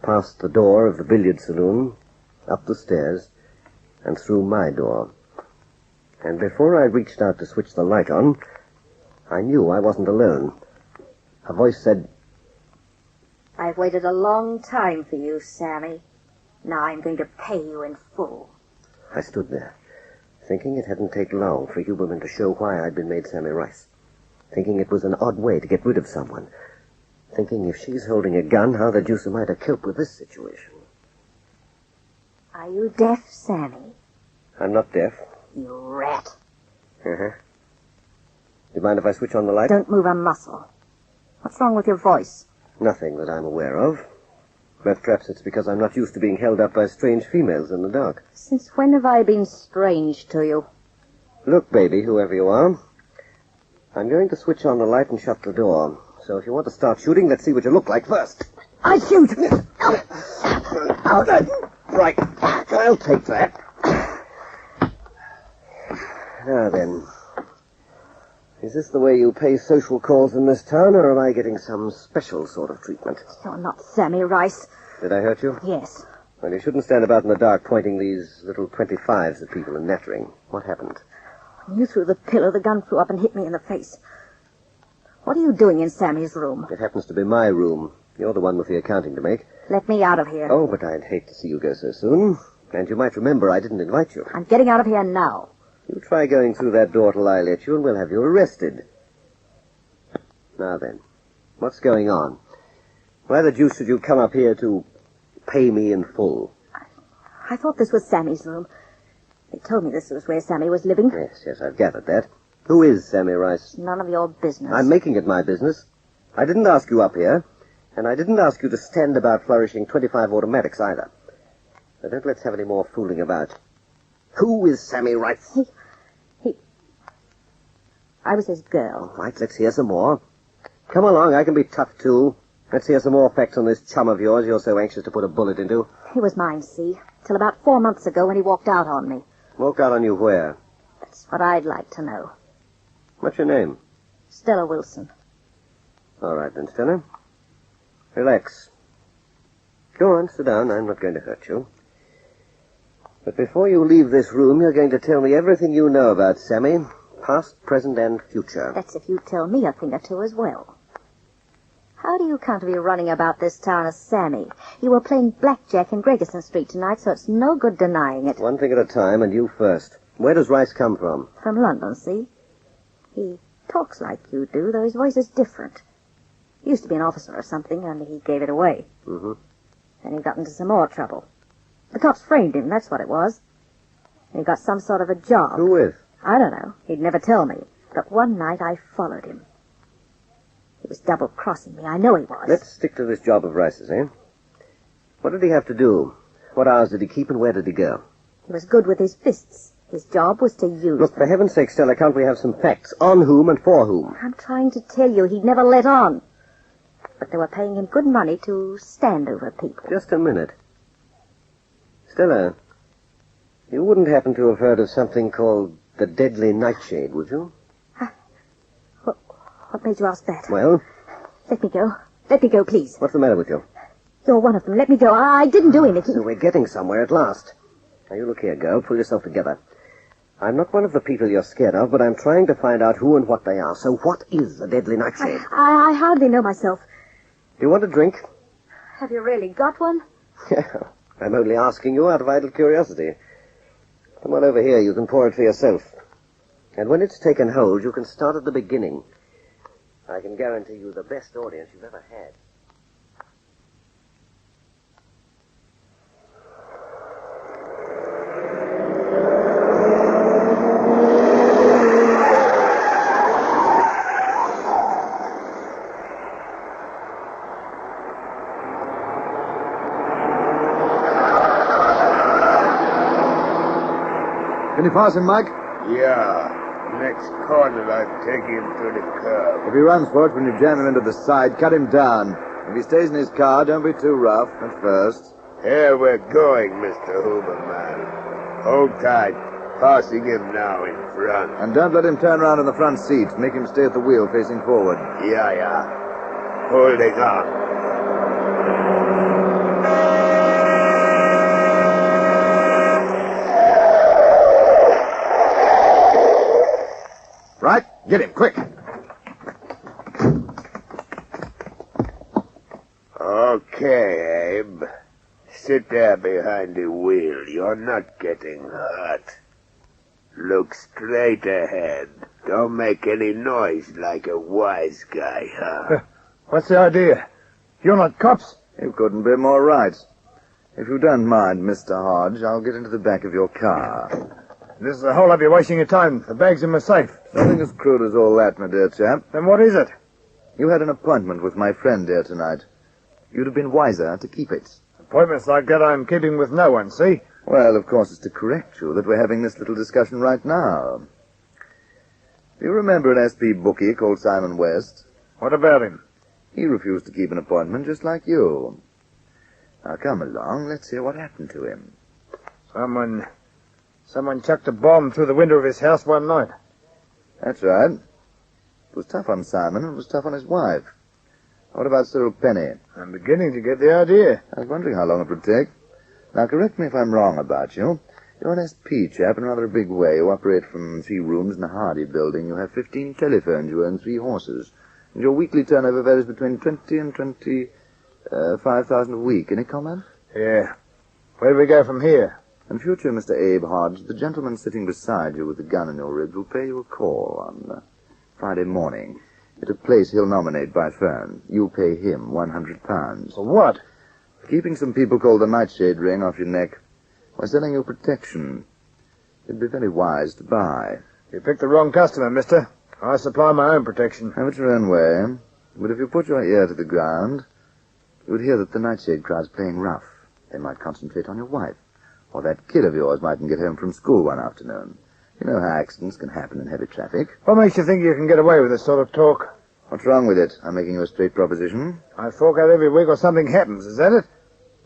past the door of the billiard saloon, up the stairs, and through my door. And before I reached out to switch the light on, I knew I wasn't alone. A voice said, I've waited a long time for you, Sammy. Now I'm going to pay you in full. I stood there, thinking it hadn't taken long for Huberman to show why I'd been made Sammy Rice. Thinking it was an odd way to get rid of someone. Thinking if she's holding a gun, how the deuce am I to cope with this situation? Are you deaf, Sammy? I'm not deaf. You rat. Uh-huh. Do you mind if I switch on the light? Don't move a muscle. What's wrong with your voice? Nothing that I'm aware of. But perhaps it's because I'm not used to being held up by strange females in the dark. Since when have I been strange to you? Look, baby, whoever you are, I'm going to switch on the light and shut the door. So if you want to start shooting, let's see what you look like first. I shoot! Right. I'll take that. Now then. Is this the way you pay social calls in this town, or am I getting some special sort of treatment? You're not Sammy Rice. Did I hurt you? Yes. Well, you shouldn't stand about in the dark pointing these little 25s at people and nattering. What happened? When you threw the pillow, the gun flew up and hit me in the face. What are you doing in Sammy's room? It happens to be my room. You're the one with the accounting to make. Let me out of here. Oh, but I'd hate to see you go so soon. And you might remember I didn't invite you. I'm getting out of here now. You try going through that door till I let you, and we'll have you arrested. Now then, what's going on? Why the deuce did you come up here to pay me in full? I thought this was Sammy's room. They told me this was where Sammy was living. Yes, I've gathered that. Who is Sammy Rice? None of your business. I'm making it my business. I didn't ask you up here, and I didn't ask you to stand about flourishing 25 automatics either. So don't let's have any more fooling about. Who is Sammy Rice? I was his girl. All right, let's hear some more. Come along, I can be tough too. Let's hear some more facts on this chum of yours you're so anxious to put a bullet into. He was mine, see, till about 4 months ago when he walked out on me. Walked out on you where? That's what I'd like to know. What's your name? Stella Wilson. All right then, Stella. Relax. Go on, sit down. I'm not going to hurt you. But before you leave this room, you're going to tell me everything you know about Sammy, past, present, and future. That's if you tell me a thing or two as well. How do you come to be running about this town as Sammy? You were playing blackjack in Gregerson Street tonight, so it's no good denying it. One thing at a time, and you first. Where does Rice come from? From London, see? He talks like you do, though his voice is different. He used to be an officer or something, and he gave it away. Mm-hmm. Then he got into some more trouble. The cops framed him, that's what it was. And he got some sort of a job. Who with? I don't know. He'd never tell me. But one night I followed him. He was double-crossing me. I know he was. Let's stick to this job of Rice's, eh? What did he have to do? What hours did he keep and where did he go? He was good with his fists. His job was to use Look, them. for heaven's sake, Stella, can't we have some facts? On whom and for whom? I'm trying to tell you, he'd never let on. But they were paying him good money to stand over people. Just a minute. Stella, you wouldn't happen to have heard of something called the deadly Nightshade, would you? What made you ask that? Well? Let me go. Let me go, please. What's the matter with you? You're one of them. Let me go. I didn't do anything. So we're getting somewhere at last. Now, you look here, girl. Pull yourself together. I'm not one of the people you're scared of, but I'm trying to find out who and what they are. So what is the deadly Nightshade? I hardly know myself. Do you want a drink? Have you really got one? Yeah. I'm only asking you out of idle curiosity. Come on over here. You can pour it for yourself. And when it's taken hold, you can start at the beginning. I can guarantee you the best audience you've ever had. Can you pass him, Mike? Yeah. Next corner, I'll take him to the curb. If he runs for it when you jam him into the side, cut him down. If he stays in his car, don't be too rough at first. Here we're going, Mr. Huberman. Hold tight. Passing him now in front. And don't let him turn around in the front seat. Make him stay at the wheel facing forward. Yeah. Holding on. Right, get him, quick. Okay, Abe. Sit there behind the wheel. You're not getting hurt. Look straight ahead. Don't make any noise like a wise guy, huh? What's the idea? You're not cops. You couldn't be more right. If you don't mind, Mr. Hodge, I'll get into the back of your car. This is a whole lot of you wasting your time. The bag's in my safe. Nothing as crude as all that, my dear chap. Then what is it? You had an appointment with my friend here tonight. You'd have been wiser to keep it. Appointments like that I'm keeping with no one, see? Well, of course, it's to correct you that we're having this little discussion right now. Do you remember an SP bookie called Simon West? What about him? He refused to keep an appointment just like you. Now, come along. Let's hear what happened to him. Someone chucked a bomb through the window of his house one night. That's right. It was tough on Simon, and it was tough on his wife. What about Cyril Penny? I'm beginning to get the idea. I was wondering how long it would take. Now, correct me if I'm wrong about you. You're an SP chap in rather a big way. You operate from 3 rooms in a Hardy building. You have 15 telephones. You own 3 horses. And your weekly turnover varies between 20 and 25,000 a week. Any comment? Yeah. Where do we go from here? In future, Mr. Abe Hodge, the gentleman sitting beside you with the gun in your ribs will pay you a call on Friday morning at a place he'll nominate by phone. You'll pay him £100. For what? For keeping some people called the Nightshade Ring off your neck. By selling you protection. It'd be very wise to buy. You picked the wrong customer, mister. I supply my own protection. Have it your own way. But if you put your ear to the ground, you would hear that the Nightshade crowd's playing rough. They might concentrate on your wife. Or that kid of yours mightn't get home from school one afternoon. You know how accidents can happen in heavy traffic. What makes you think you can get away with this sort of talk? What's wrong with it? I'm making you a straight proposition. I fork out every week or something happens, is that it?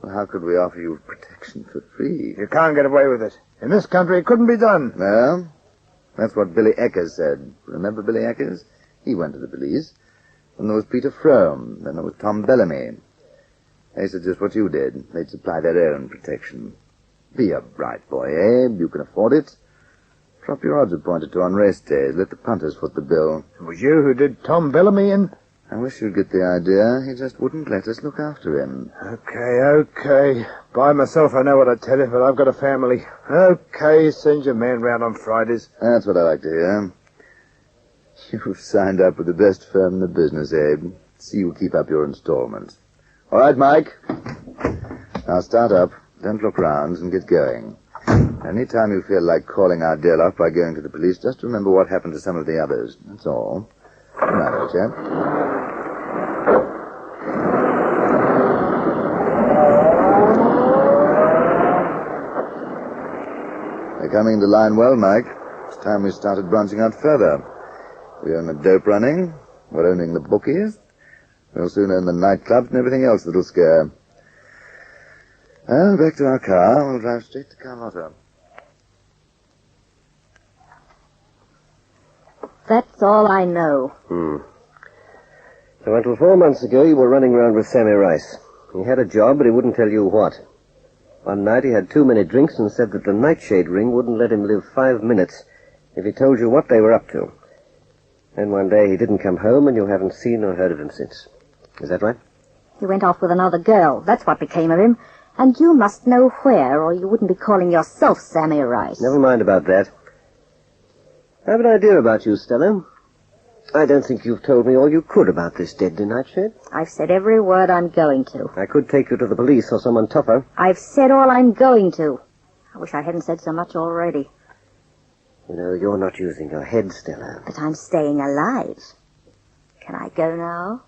Well, how could we offer you protection for free? You can't get away with it. In this country, it couldn't be done. Well, that's what Billy Eckers said. Remember Billy Eckers? He went to the police. And there was Peter Frome. Then there was Tom Bellamy. They said just what you did. They'd supply their own protection. Be a bright boy, Abe. You can afford it. Drop your odds at point or 2 on race days. Let the punters foot the bill. It was you who did Tom Bellamy in? I wish you'd get the idea. He just wouldn't let us look after him. Okay. By myself, I know what I tell you, but I've got a family. Okay, send your man round on Fridays. That's what I like to hear. You've signed up with the best firm in the business, Abe. See you keep up your installments. All right, Mike. Now start up. Don't look round and get going. Any time you feel like calling our deal off by going to the police, just remember what happened to some of the others. That's all. Good night, old chap. They're coming into line well, Mike. It's time we started branching out further. We own the dope running. We're owning the bookies. We'll soon own the nightclubs and everything else that'll scare. Well, back to our car. We'll drive straight to Carlotta. That's all I know. So until 4 months ago, you were running around with Sammy Rice. He had a job, but he wouldn't tell you what. One night he had too many drinks and said that the Nightshade Ring wouldn't let him live 5 minutes if he told you what they were up to. Then one day he didn't come home, and you haven't seen or heard of him since. Is that right? He went off with another girl. That's what became of him. And you must know where, or you wouldn't be calling yourself Sammy Rice. Never mind about that. I have an idea about you, Stella. I don't think you've told me all you could about this deadly Nightshade. I've said every word I'm going to. I could take you to the police or someone tougher. I've said all I'm going to. I wish I hadn't said so much already. You know, you're not using your head, Stella. But I'm staying alive. Can I go now?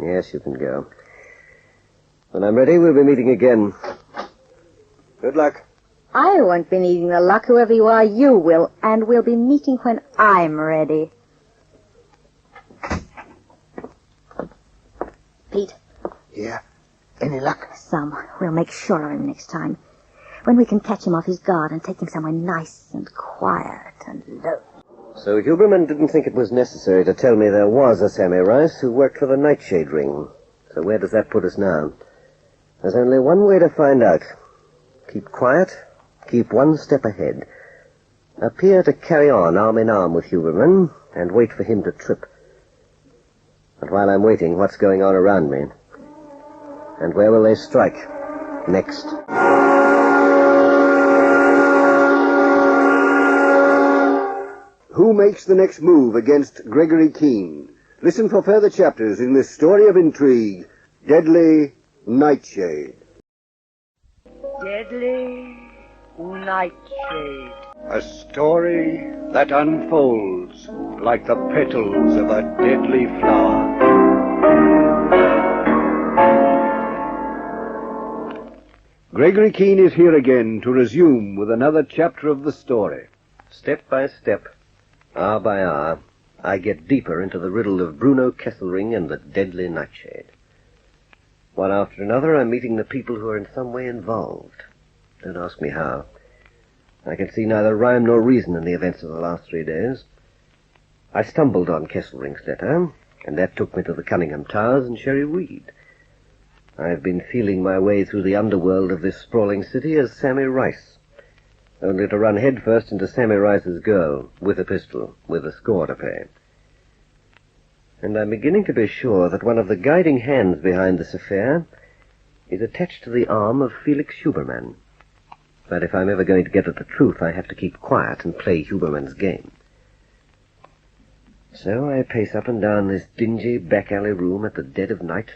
Yes, you can go. When I'm ready, we'll be meeting again. Good luck. I won't be needing the luck. Whoever you are, you will. And we'll be meeting when I'm ready. Pete. Yeah? Any luck? Some. We'll make sure of him next time. When we can catch him off his guard and take him somewhere nice and quiet and low. So Huberman didn't think it was necessary to tell me there was a Sammy Rice who worked for the Nightshade Ring. So where does that put us now? There's only one way to find out. Keep quiet, keep one step ahead. Appear to carry on arm in arm with Huberman and wait for him to trip. But while I'm waiting, what's going on around me? And where will they strike next? Who makes the next move against Gregory Keen? Listen for further chapters in this story of intrigue, Deadly Nightshade. Deadly Nightshade. A story that unfolds like the petals of a deadly flower. Gregory Keen is here again to resume with another chapter of the story. Step by step, hour by hour, I get deeper into the riddle of Bruno Kesselring and the deadly Nightshade. One after another, I'm meeting the people who are in some way involved. Don't ask me how. I can see neither rhyme nor reason in the events of the last 3 days. I stumbled on Kesselring's letter, and that took me to the Cunningham Towers and Sherry Reed. I've been feeling my way through the underworld of this sprawling city as Sammy Rice, only to run headfirst into Sammy Rice's girl, with a pistol, with a score to pay. And I'm beginning to be sure that one of the guiding hands behind this affair is attached to the arm of Felix Huberman. But if I'm ever going to get at the truth, I have to keep quiet and play Huberman's game. So I pace up and down this dingy back-alley room at the dead of night,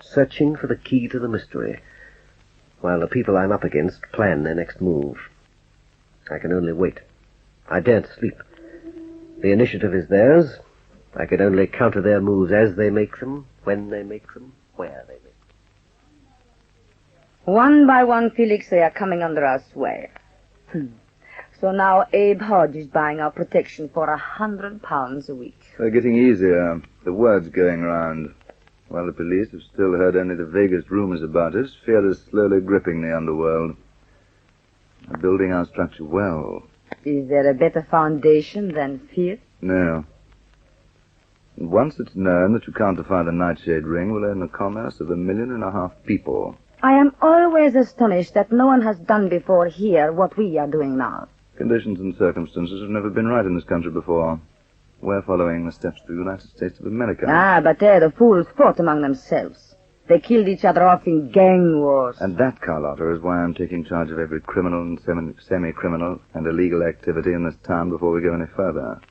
searching for the key to the mystery, while the people I'm up against plan their next move. I can only wait. I daren't sleep. The initiative is theirs. I can only counter their moves as they make them, when they make them, where they make them. One by one, Felix, they are coming under our sway. So now Abe Hodge is buying our protection for £100 a week. They're getting easier. The word's going round. While the police have still heard only the vaguest rumors about us, fear is slowly gripping the underworld. We're building our structure well. Is there a better foundation than fear? No. And once it's known that you counterfeit the Nightshade Ring, we'll own the commerce of 1.5 million people. I am always astonished that no one has done before here what we are doing now. Conditions and circumstances have never been right in this country before. We're following the steps of the United States of America. Ah, but there the fools fought among themselves. They killed each other off in gang wars. And that, Carlotta, is why I'm taking charge of every criminal and semi-criminal and illegal activity in this town before we go any further.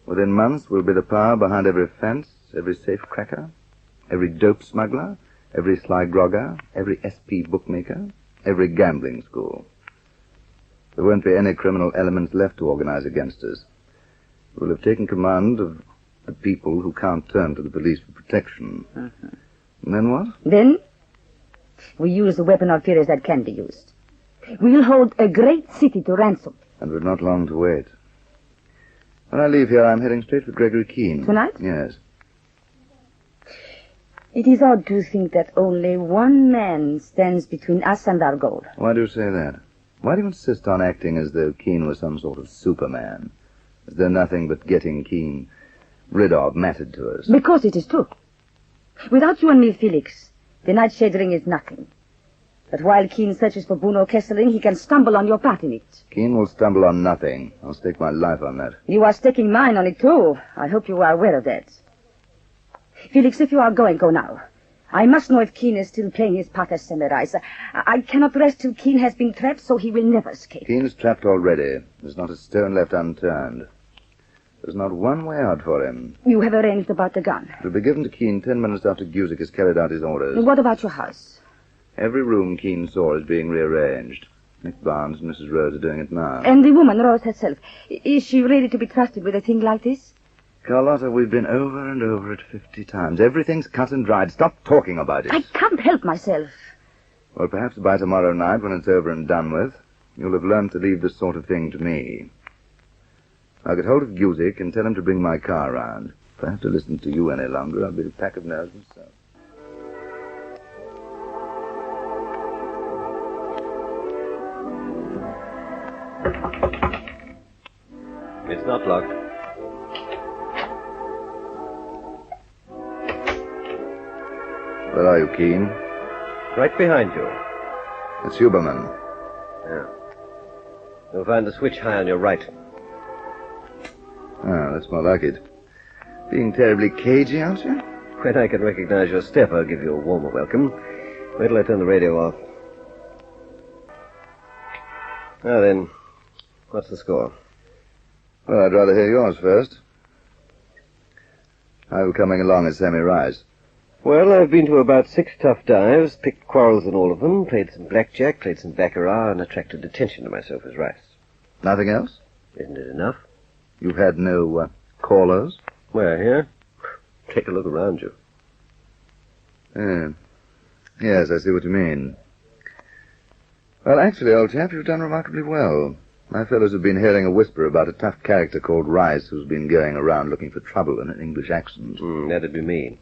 Within months, we'll be the power behind every fence, every safe cracker, every dope smuggler, every sly grogger, every SP bookmaker, every gambling school. There won't be any criminal elements left to organize against us. We'll have taken command of the people who can't turn to the police for protection. And then what? Then we use the weapon of fear as that can be used. We'll hold a great city to ransom. And we've not long to wait. When I leave here, I'm heading straight for Gregory Keen. Tonight? Yes. It is odd to think that only one man stands between us and our goal. Why do you say that? Why do you insist on acting as though Keen was some sort of Superman? As though nothing but getting Keen rid of mattered to us? Because it is true. Without you and me, Felix, the Nightshade Ring is nothing. But while Keen searches for Bruno Kesselring, he can stumble on your part in it. Keen will stumble on nothing. I'll stake my life on that. You are staking mine on it, too. I hope you are aware of that. Felix, if you are going, go now. I must know if Keen is still playing his part as Semiramis. I cannot rest till Keen has been trapped, so he will never escape. Keen is trapped already. There's not a stone left unturned. There's not one way out for him. You have arranged about the gun. It will be given to Keen 10 minutes after Guzik has carried out his orders. What about your house? Every room Keen saw is being rearranged. Nick Barnes and Mrs. Rose are doing it now. And the woman, Rose herself, is she really to be trusted with a thing like this? Carlotta, we've been over and over it 50 times. Everything's cut and dried. Stop talking about it. I can't help myself. Well, perhaps by tomorrow night, when it's over and done with, you'll have learned to leave this sort of thing to me. I'll get hold of Guzik and tell him to bring my car round. If I have to listen to you any longer, I'll be a pack of nerves myself. It's not locked. Where are you, Keen? Right behind you. It's Huberman. Yeah. You'll find the switch high on your right. Ah, that's more like it. Being terribly cagey, aren't you? When I can recognize your step, I'll give you a warmer welcome. Wait till I turn the radio off. Now then, what's the score? Well, I'd rather hear yours first. How are you coming along as Sammy Rice? Well, I've been to about 6 tough dives, picked quarrels in all of them, played some blackjack, played some baccarat, and attracted attention to myself as Rice. Nothing else? Isn't it enough? You've had no callers? Where, here? Take a look around you. Yes, I see what you mean. Well, actually, old chap, you've done remarkably well. My fellows have been hearing a whisper about a tough character called Rice who's been going around looking for trouble in an English accent. That'd be me.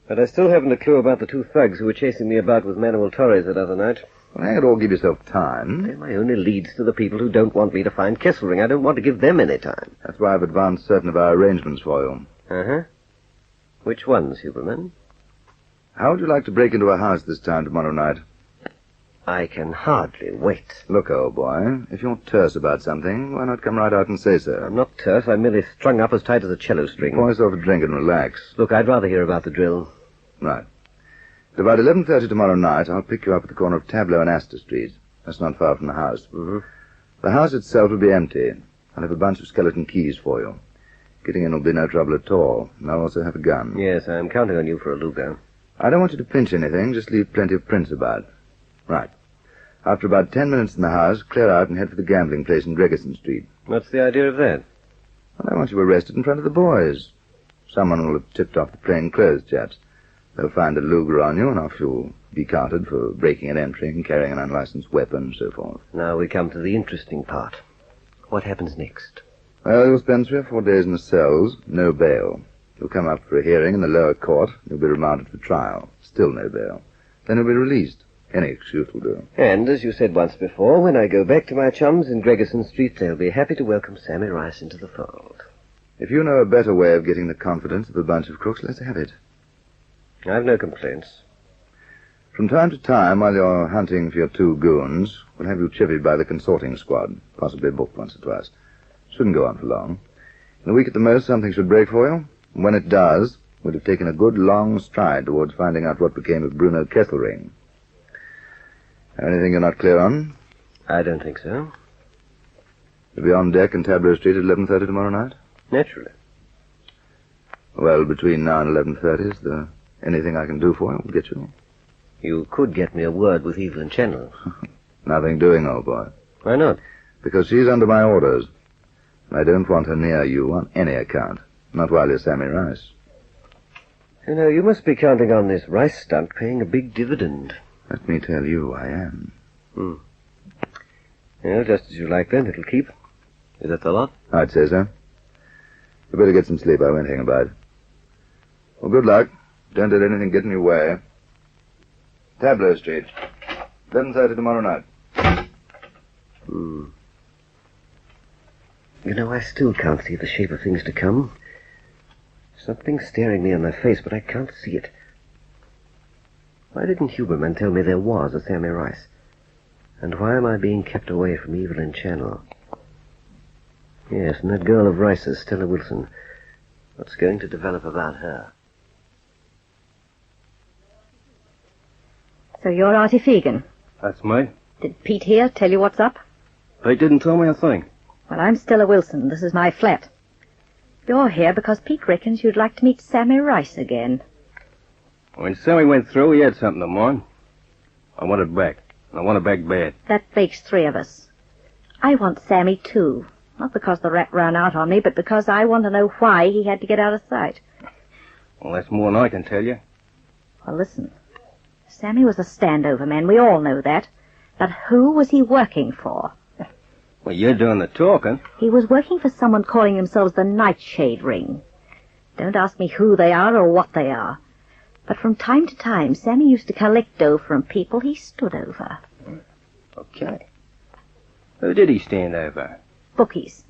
But I still haven't a clue about the 2 thugs who were chasing me about with Manuel Torres that other night. Well, hang it all, give yourself time. They're my only leads to the people who don't want me to find Kesselring. I don't want to give them any time. That's why I've advanced certain of our arrangements for you. Uh-huh. Which ones, Huberman? How would you like to break into a house this time tomorrow night? I can hardly wait. Look, old boy, if you're terse about something, why not come right out and say so? I'm not terse. I'm merely strung up as tight as a cello string. Pour yourself a drink and relax. Look, I'd rather hear about the drill. Right. At about 11:30 tomorrow night, I'll pick you up at the corner of Tableau and Astor Street. That's not far from the house. Mm-hmm. The house itself will be empty. I'll have a bunch of skeleton keys for you. Getting in will be no trouble at all. And I'll also have a gun. Yes, I'm counting on you for a Luger. I don't want you to pinch anything. Just leave plenty of prints about. Right. After about 10 minutes in the house, clear out and head for the gambling place in Gregerson Street. What's the idea of that? Well, I want you arrested in front of the boys. Someone will have tipped off the plain-clothes chaps. They'll find a Luger on you, and off you'll be carted for breaking and entering, carrying an unlicensed weapon, and so forth. Now we come to the interesting part. What happens next? Well, you'll spend 3 or 4 days in the cells, no bail. You'll come up for a hearing in the lower court. You'll be remanded for trial. Still no bail. Then you'll be released. Any excuse will do. And, as you said once before, when I go back to my chums in Gregerson Street, they'll be happy to welcome Sammy Rice into the fold. If you know a better way of getting the confidence of a bunch of crooks, let's have it. I've no complaints. From time to time, while you're hunting for your 2 goons, we'll have you chivied by the consorting squad, possibly booked once or twice. Shouldn't go on for long. In a week at the most, something should break for you. And when it does, we'll have taken a good long stride towards finding out what became of Bruno Kesselring. Anything you're not clear on? I don't think so. You'll be on deck in Tableau Street at 11:30 tomorrow night? Naturally. Well, between now and 11:30, is there anything I can do for you? We'll get you. You could get me a word with Evelyn Channel. Nothing doing, old boy. Why not? Because she's under my orders. I don't want her near you on any account. Not while you're Sammy Rice. You know, you must be counting on this Rice stunt paying a big dividend. Let me tell you, I am. Well, just as you like then. It'll keep. Is that the lot? I'd say so. You better get some sleep. I won't hang about. Well, good luck. Don't let anything get in your way. Tableau Street. 11:30 tomorrow night. You know, I still can't see the shape of things to come. Something's staring me in my face, but I can't see it. Why didn't Huberman tell me there was a Sammy Rice? And why am I being kept away from Evelyn Channel? Yes, and that girl of Rice's, Stella Wilson. What's going to develop about her? So you're Artie Fegan. That's me. Did Pete here tell you what's up? Pete didn't tell me a thing. Well, I'm Stella Wilson. This is my flat. You're here because Pete reckons you'd like to meet Sammy Rice again. When Sammy went through, he had something of mine. I want it back. I want it back bad. That makes three of us. I want Sammy, too. Not because the rat ran out on me, but because I want to know why he had to get out of sight. Well, that's more than I can tell you. Well, listen. Sammy was a standover man. We all know that. But who was he working for? Well, you're doing the talking. He was working for someone calling themselves the Nightshade Ring. Don't ask me who they are or what they are. But from time to time, Sammy used to collect dough from people he stood over. Okay. Who did he stand over? Bookies.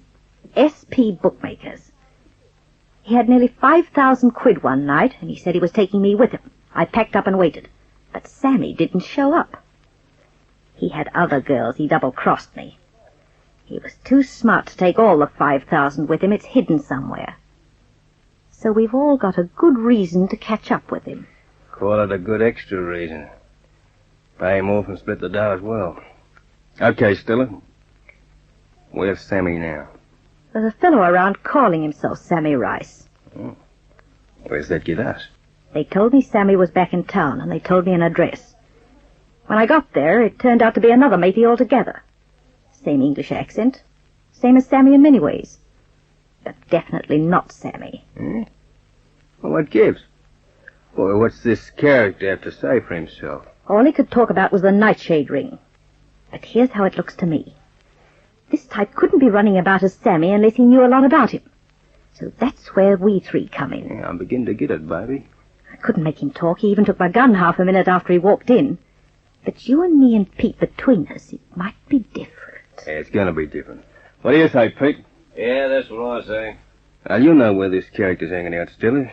SP bookmakers. He had nearly 5,000 quid one night, and he said he was taking me with him. I packed up and waited. But Sammy didn't show up. He had other girls. He double-crossed me. He was too smart to take all the 5,000 with him. It's hidden somewhere. So we've all got a good reason to catch up with him. Call it a good extra reason. Pay him off and split the dough as well. Okay, Stella. Where's Sammy now? There's a fellow around calling himself Sammy Rice. Where's that get us? They told me Sammy was back in town, and they told me an address. When I got there, it turned out to be another matey altogether. Same English accent. Same as Sammy in many ways. But definitely not Sammy. Well, what gives? Well, what's this character have to say for himself? All he could talk about was the Nightshade Ring. But here's how it looks to me. This type couldn't be running about as Sammy unless he knew a lot about him. So that's where we three come in. I'm beginning to get it, baby. I couldn't make him talk. He even took my gun half a minute after he walked in. But you and me and Pete, between us, it might be different. Yeah, it's going to be different. What do you say, Pete? Yeah, that's what I say. Now, you know where this character's hanging out, Stella.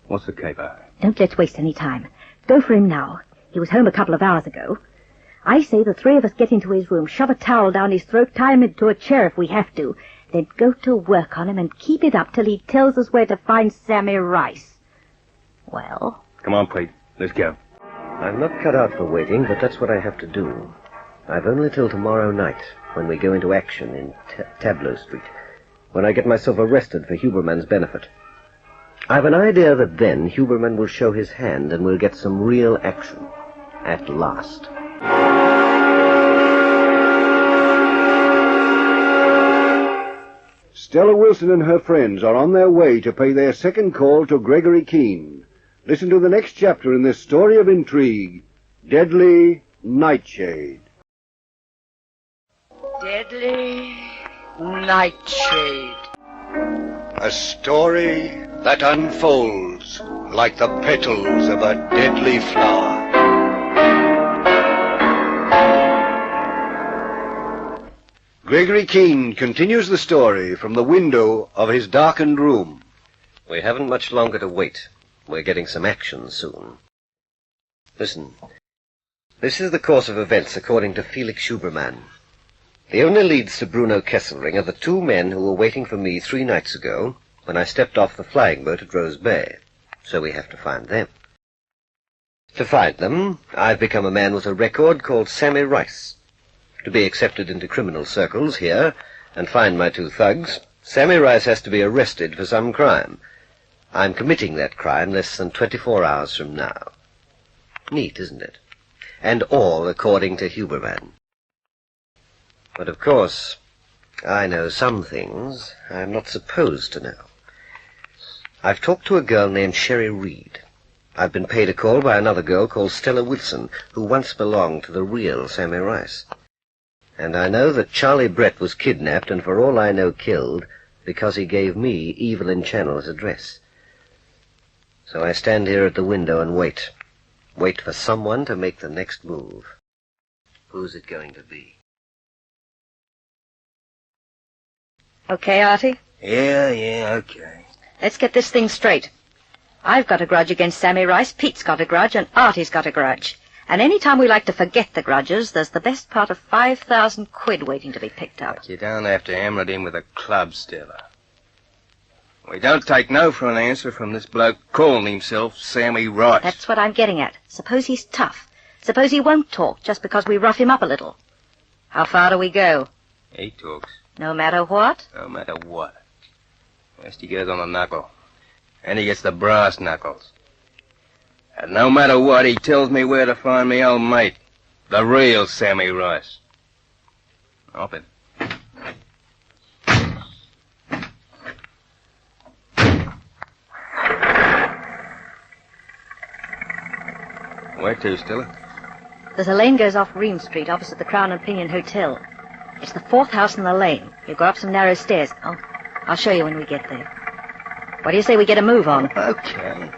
What's the caper? Don't let's waste any time. Go for him now. He was home a couple of hours ago. I say the three of us get into his room, shove a towel down his throat, tie him into a chair if we have to, then go to work on him and keep it up till he tells us where to find Sammy Rice. Well? Come on, Pete. Let's go. I'm not cut out for waiting, but that's what I have to do. I've only till tomorrow night, when we go into action in Tableau Street, when I get myself arrested for Huberman's benefit. I've an idea that then Huberman will show his hand and we'll get some real action. At last. Stella Wilson and her friends are on their way to pay their second call to Gregory Keen. Listen to the next chapter in this story of intrigue, Deadly Nightshade. Deadly Nightshade. A story that unfolds like the petals of a deadly flower. Gregory Keen continues the story from the window of his darkened room. We haven't much longer to wait. We're getting some action soon. Listen. This is the course of events according to Felix Huberman. The only leads to Bruno Kesselring are the two men who were waiting for me 3 nights ago when I stepped off the flying boat at Rose Bay. So we have to find them. To find them, I've become a man with a record called Sammy Rice. To be accepted into criminal circles here and find my 2 thugs, Sammy Rice has to be arrested for some crime. I'm committing that crime less than 24 hours from now. Neat, isn't it? And all according to Huberman. But of course, I know some things I'm not supposed to know. I've talked to a girl named Sherry Reed. I've been paid a call by another girl called Stella Wilson, who once belonged to the real Sammy Rice. And I know that Charlie Brett was kidnapped and for all I know killed because he gave me Evelyn Channel's address. So I stand here at the window and wait. Wait for someone to make the next move. Who's it going to be? Okay, Artie? Yeah, okay. Let's get this thing straight. I've got a grudge against Sammy Rice, Pete's got a grudge, and Artie's got a grudge. And any time we like to forget the grudges, there's the best part of 5,000 quid waiting to be picked up. But you don't have to hammer it in with a club, Stella. We don't take no for an answer from this bloke calling himself Sammy Rice. That's what I'm getting at. Suppose he's tough. Suppose he won't talk just because we rough him up a little. How far do we go? He talks. No matter what? No matter what. First he goes on the knuckle. And he gets the brass knuckles. And no matter what, he tells me where to find me old mate. The real Sammy Rice. Hop it. Where to, Stella? There's a lane goes off Ream Street opposite the Crown and Pinion Hotel. It's the 4th house in the lane. You go up some narrow stairs. I'll show you when we get there. What do you say we get a move on? Okay.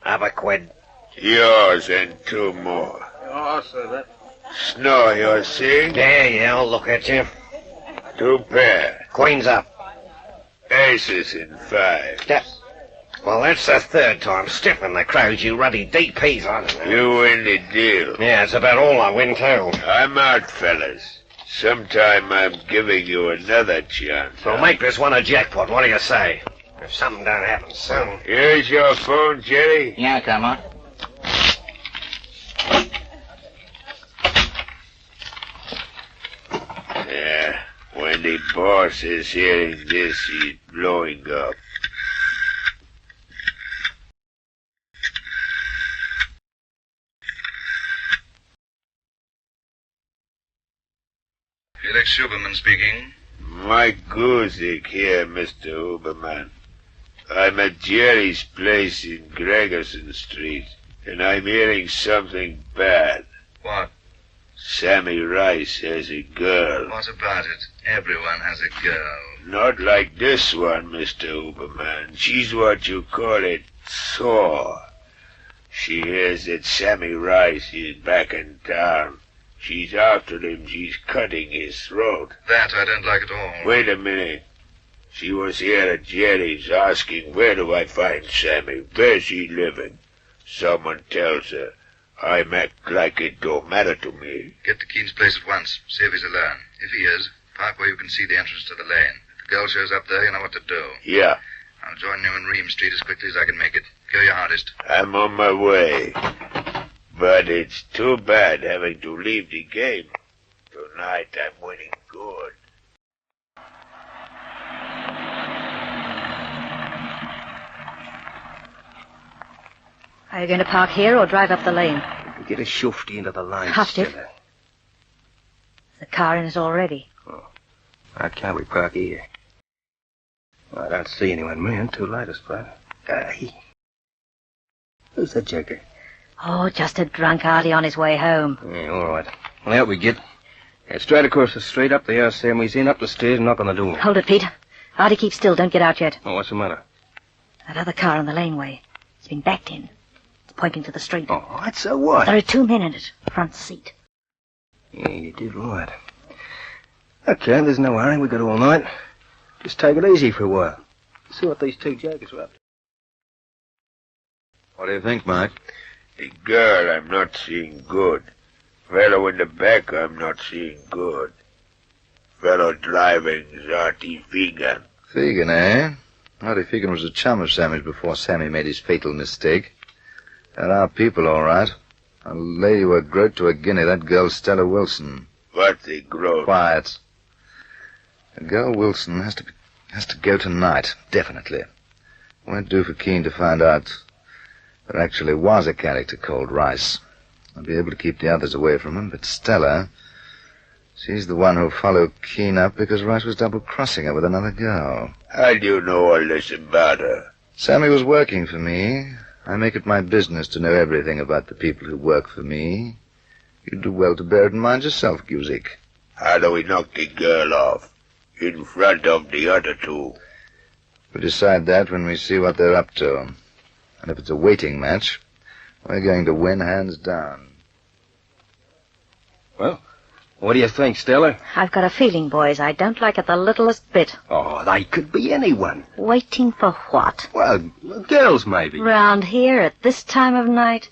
Have a quid. Yours and 2 more. Oh, sir, that... Snow, you're seeing? Yeah, I'll look at you. 2 pair. Queen's up. Aces in 5. Well, that's the 3rd time stiffing the crowd, you ruddy DPs on. You win the deal. Yeah, it's about all I win, too. I'm out, fellas. Sometime I'm giving you another chance. So make this one a jackpot, what do you say? If something don't happen soon. Here's your phone, Jerry. Yeah, come on. Yeah, when the boss is hearing this, he's blowing up. Felix Huberman speaking. Mike Guzik here, Mr. Huberman. I'm at Jerry's place in Gregerson Street, and I'm hearing something bad. What? Sammy Rice has a girl. What about it? Everyone has a girl. Not like this one, Mr. Huberman. She's what you call it, sore. She hears that Sammy Rice is back in town. She's after him. She's cutting his throat. That I don't like at all. Wait a minute. She was here at Jerry's asking, where do I find Sammy? Where's he living? Someone tells her. I'm act like it don't matter to me. Get to Keen's place at once. See if he's alone. If he is, park where you can see the entrance to the lane. If the girl shows up there, you know what to do. Yeah. I'll join you in Ream Street as quickly as I can make it. Go your hardest. I'm on my way. But it's too bad having to leave the game. Tonight I'm winning good. Are you going to park here or drive up the lane? Get a shufty into the line, Huffed it. Stella. The car in it already. How can we park here? I don't see anyone, man. Too late, I suppose. Who's that joker? Oh, just a drunk Artie on his way home. Yeah, all right. Well, out we get. Head straight across the street, up the house Sammy's in, up the stairs, and knock on the door. Hold it, Pete. Artie, keep still. Don't get out yet. Oh, what's the matter? That other car on the laneway. It's been backed in. It's pointing to the street. Oh, that's so what? There are 2 men in it. Front seat. Yeah, you did right. Okay, there's no hurry. We got all night. Just take it easy for a while. See what these 2 jokers are up to. What do you think, Mike? The girl I'm not seeing good. Fellow in the back I'm not seeing good. Fellow driving is Artie Fegan. Fegan, eh? Artie Fegan was a chum of Sammy's before Sammy made his fatal mistake. They're our people, all right. A lady who had groat to a guinea, that girl Stella Wilson. What the groat? Quiet. The girl Wilson has to go tonight, definitely. Won't do for Keen to find out there actually was a character called Rice. I'll be able to keep the others away from him, but Stella She's the one who followed Keen up because Rice was double-crossing her with another girl. How do you know all this about her? Sammy was working for me. I make it my business to know everything about the people who work for me. You'd do well to bear it in mind yourself, Guzik. How do we knock the girl off? In front of the other two. We'll decide that when we see what they're up to. And if it's a waiting match, we're going to win hands down. Well, what do you think, Stella? I've got a feeling, boys, I don't like it the littlest bit. Oh, they could be anyone. Waiting for what? Well, girls, maybe. Round here at this time of night?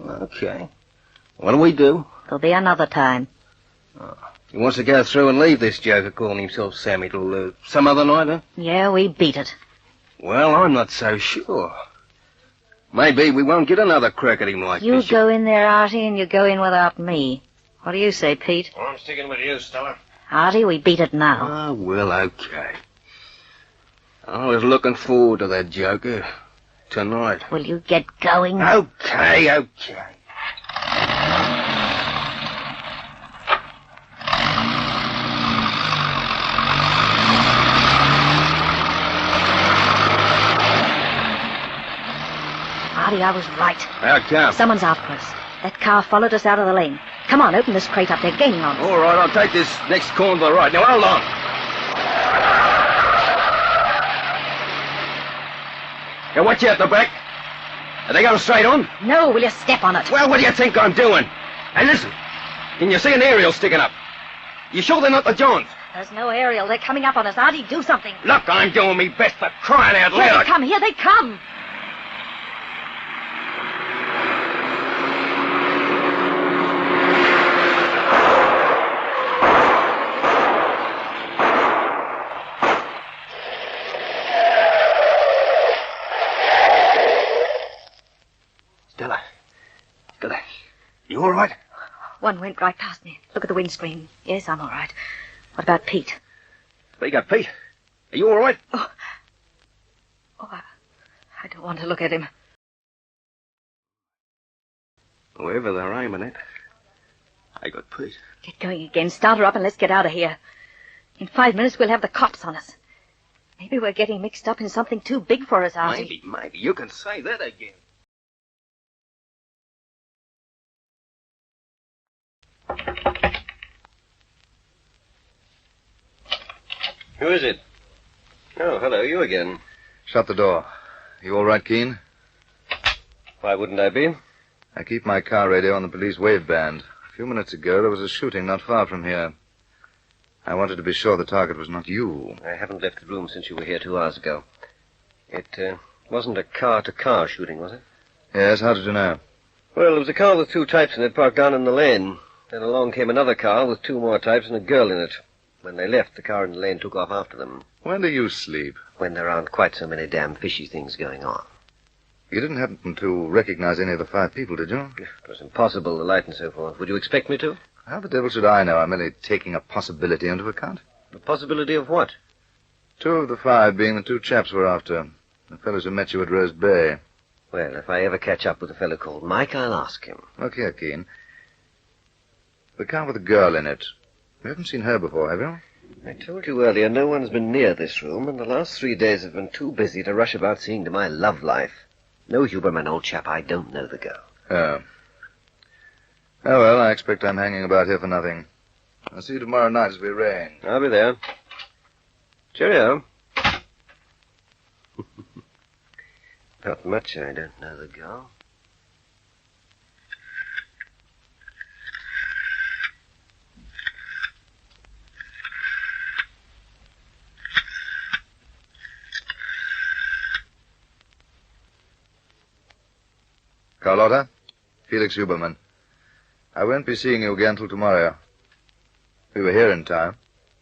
Okay. What do we do? There'll be another time. He wants to go through and leave this joker calling himself Sammy till some other night, huh? Yeah, we beat it. Well, I'm not so sure. Maybe we won't get another crack at him like You this. go in there, Artie, and you go in without me. What do you say, Pete? Well, I'm sticking with you, Stella. Artie, we beat it now. Ah, well, okay. I was looking forward to that joker tonight. Will you get going? Okay. Artie, I was right. How come? Someone's after us. That car followed us out of the lane. Come on, open this crate up. They're gaining on us. All right, I'll take this next corner to the right. Now, hold on. Now, watch out the back. Are they going straight on? No, will you step on it? Well, what do you think I'm doing? Hey, listen. Can you see an aerial sticking up? You sure they're not the Johns? There's no aerial. They're coming up on us. Artie, do something. Look, I'm doing me best for crying out loud. Here they come. Stella, you all right? One went right past me. Look at the windscreen. Yes, I'm all right. What about Pete? Speak up, Pete. Are you all right? Oh, I don't want to look at him. Whoever they're aiming at, I got Pete. Get going again. Start her up and let's get out of here. In 5 minutes, we'll have the cops on us. Maybe we're getting mixed up in something too big for us, Artie. Maybe. You can say that again. Who is it? Oh, hello, you again. Shut the door. You all right, Keen? Why wouldn't I be? I keep my car radio on the police wave band. A few minutes ago, there was a shooting not far from here. I wanted to be sure the target was not you. I haven't left the room since you were here 2 hours ago. It wasn't a car-to-car shooting, was it? Yes, how did you know? Well, there was a car with 2 types in it parked down in the lane. Then along came another car with 2 more types and a girl in it. When they left, the car in the lane took off after them. When do you sleep? When there aren't quite so many damn fishy things going on. You didn't happen to recognize any of the 5 people, did you? It was impossible, the light and so forth. Would you expect me to? How the devil should I know? I'm merely taking a possibility into account. The possibility of what? 2 of the 5 being the 2 chaps we're after. The fellows who met you at Rose Bay. Well, if I ever catch up with a fellow called Mike, I'll ask him. Look here, Keen. The car with the girl in it. You haven't seen her before, have you? I told you earlier, no one's been near this room, and the last 3 days have been too busy to rush about seeing to my love life. No, Huberman, old chap, I don't know the girl. Oh. Oh, well, I expect I'm hanging about here for nothing. I'll see you tomorrow night as we arrange. I'll be there. Cheerio. Not much, I don't know the girl. Carlotta, Felix Huberman. I won't be seeing you again till tomorrow. We were here in time.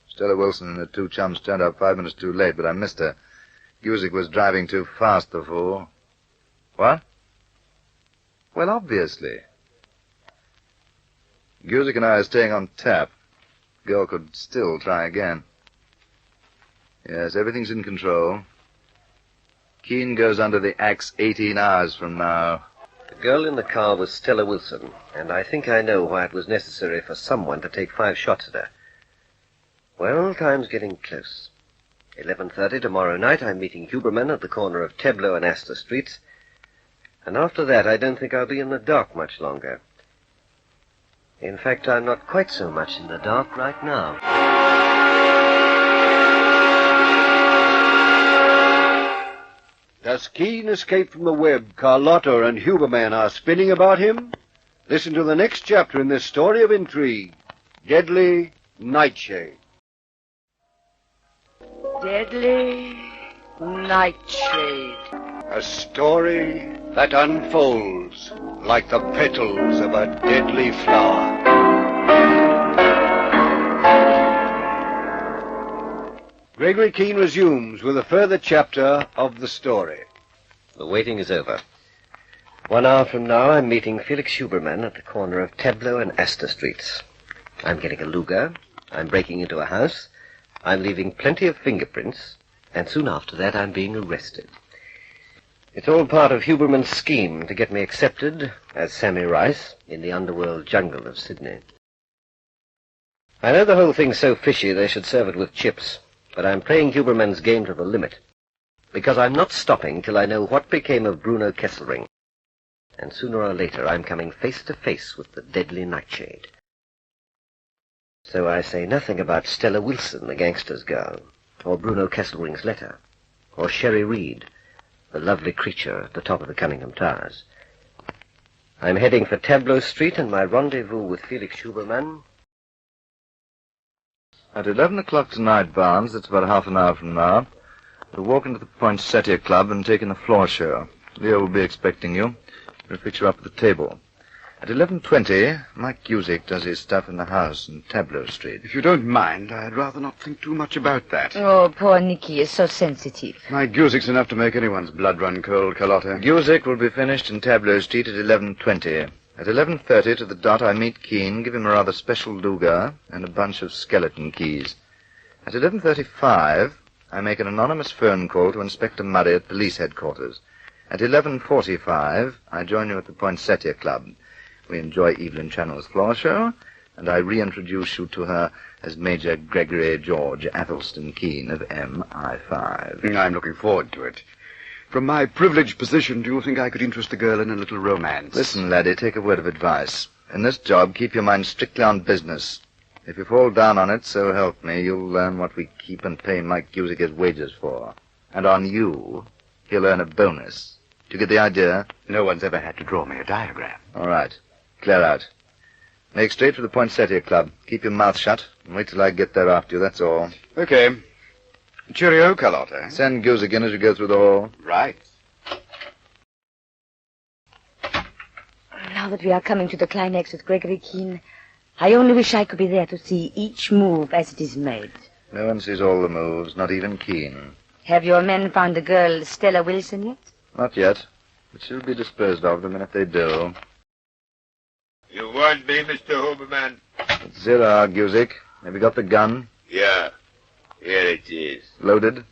Stella Wilson and her 2 chums turned up 5 minutes too late, but I missed her. Guzik was driving too fast, the fool. What? Well, obviously. Guzik and I are staying on tap. Girl could still try again. Yes, everything's in control. Keen goes under the axe 18 hours from now. The girl in the car was Stella Wilson, and I think I know why it was necessary for someone to take 5 shots at her. Well, time's getting close. 11:30 tomorrow night, I'm meeting Huberman at the corner of Tableau and Astor Streets. And after that, I don't think I'll be in the dark much longer. In fact, I'm not quite so much in the dark right now. Does Keen escape from the web Carlotta and Huberman are spinning about him? Listen to the next chapter in this story of intrigue. Deadly Nightshade. Deadly Nightshade. A story that unfolds like the petals of a deadly flower. Gregory Keen resumes with a further chapter of the story. The waiting is over. 1 hour from now, I'm meeting Felix Huberman at the corner of Tableau and Astor Streets. I'm getting a Luger. I'm breaking into a house. I'm leaving plenty of fingerprints. And soon after that, I'm being arrested. It's all part of Huberman's scheme to get me accepted as Sammy Rice in the underworld jungle of Sydney. I know the whole thing's so fishy they should serve it with chips, but I'm playing Huberman's game to the limit, because I'm not stopping till I know what became of Bruno Kesselring. And sooner or later I'm coming face to face with the deadly Nightshade. So I say nothing about Stella Wilson, the gangster's girl, or Bruno Kesselring's letter, or Sherry Reed, the lovely creature at the top of the Cunningham Towers. I'm heading for Tableau Street and my rendezvous with Felix Huberman. At 11 o'clock tonight, Barnes, that's about half an hour from now, we'll walk into the Poinsettia Club and take in a floor show. Leo will be expecting you. We'll fix you up at the table. At 11:20, Mike Cusick does his stuff in the house in Tableau Street. If you don't mind, I'd rather not think too much about that. Oh, poor Nicky is so sensitive. My Cusick's enough to make anyone's blood run cold, Carlotta. Cusick will be finished in Tableau Street at 11:20. At 11:30 to the dot, I meet Keen, give him a rather special Luger and a bunch of skeleton keys. At 11:35, I make an anonymous phone call to Inspector Murray at police headquarters. At 11:45, I join you at the Poinsettia Club. We enjoy Evelyn Channel's floor show, and I reintroduce you to her as Major Gregory George Athelston Keen of MI5. I'm looking forward to it. From my privileged position, do you think I could interest the girl in a little romance? Listen, laddie, take a word of advice. In this job, keep your mind strictly on business. If you fall down on it, so help me, you'll learn what we keep and pay Mike Cusick his wages for. And on you, he'll earn a bonus. Do you get the idea? No one's ever had to draw me a diagram. All right. Clear out. Make straight for the Poinsettia Club. Keep your mouth shut and wait till I get there after you, that's all. Okay. Cheerio, Carlotta. Send Cusick in as you go through the hall. Right. Now that we are coming to the climax with Gregory Keen, I only wish I could be there to see each move as it is made. No one sees all the moves, not even Keen. Have your men found the girl Stella Wilson yet? Not yet, but she'll be disposed of the minute they do. You want me, Mr. Huberman? It's Zira, Cusick. Have you got the gun? Yeah. Here it is. Loaded?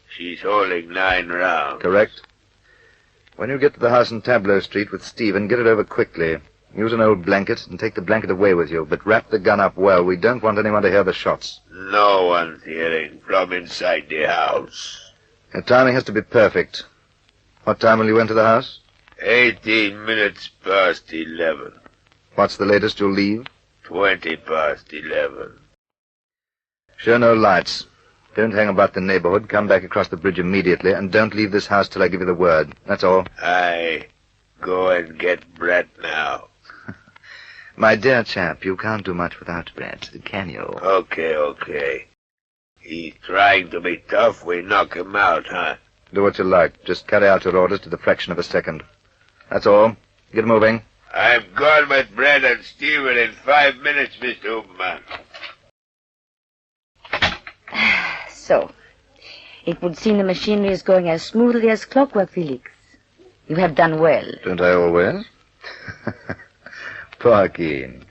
She's holding 9 rounds. Correct. When you get to the house in Tableau Street with Stephen, get it over quickly. Use an old blanket and take the blanket away with you, but wrap the gun up well. We don't want anyone to hear the shots. No one's hearing from inside the house. The timing has to be perfect. What time will you enter the house? 18 minutes past 11. What's the latest you'll leave? 20 past 11. Show no lights. Don't hang about the neighborhood. Come back across the bridge immediately, and don't leave this house till I give you the word. That's all. Aye. Go and get Brett now. My dear chap, you can't do much without Brett, can you? Okay. He's trying to be tough. We knock him out, huh? Do what you like. Just carry out your orders to the fraction of a second. That's all. Get moving. I'm gone with Brett and Stephen in 5 minutes, Mr. Huberman. So, it would seem the machinery is going as smoothly as clockwork, Felix. You have done well. Don't I always? Poor Keen.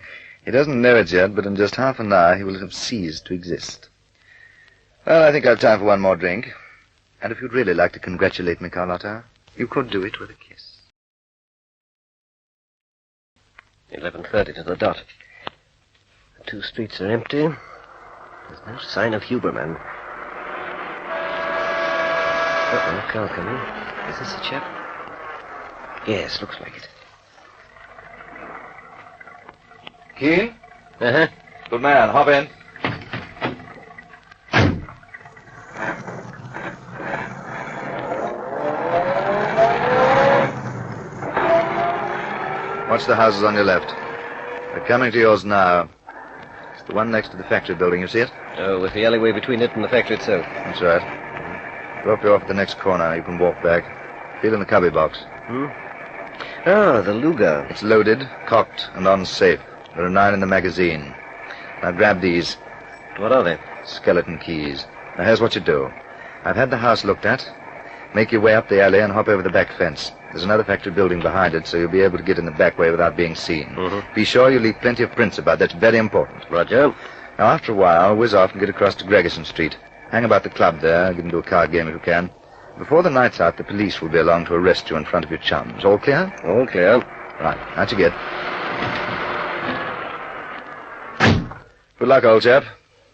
He doesn't know it yet, but in just half an hour he will have ceased to exist. Well, I think I've time for one more drink. And if you'd really like to congratulate me, Carlotta, you could do it with a kiss. 11:30 to the dot. The 2 streets are empty. There's no sign of Huberman. Uh-oh, car coming. Is this the chap? Yes, looks like it. Keen? Uh-huh. Good man, hop in. Watch the houses on your left. They're coming to yours now. It's the one next to the factory building, you see it? Oh, with the alleyway between it and the factory itself. That's right. Drop you off at the next corner. You can walk back. Feel in the cubby box. Ah, the Luger. It's loaded, cocked, and on safe. There are 9 in the magazine. Now grab these. What are they? Skeleton keys. Now here's what you do. I've had the house looked at. Make your way up the alley and hop over the back fence. There's another factory building behind it, so you'll be able to get in the back way without being seen. Be sure you leave plenty of prints about. That's very important. Roger. Now, after a while, whiz off and get across to Gregerson Street. Hang about the club there. Get into a card game if you can. Before the night's out, the police will be along to arrest you in front of your chums. All clear? All clear. Right. Out you get. Good luck, old chap.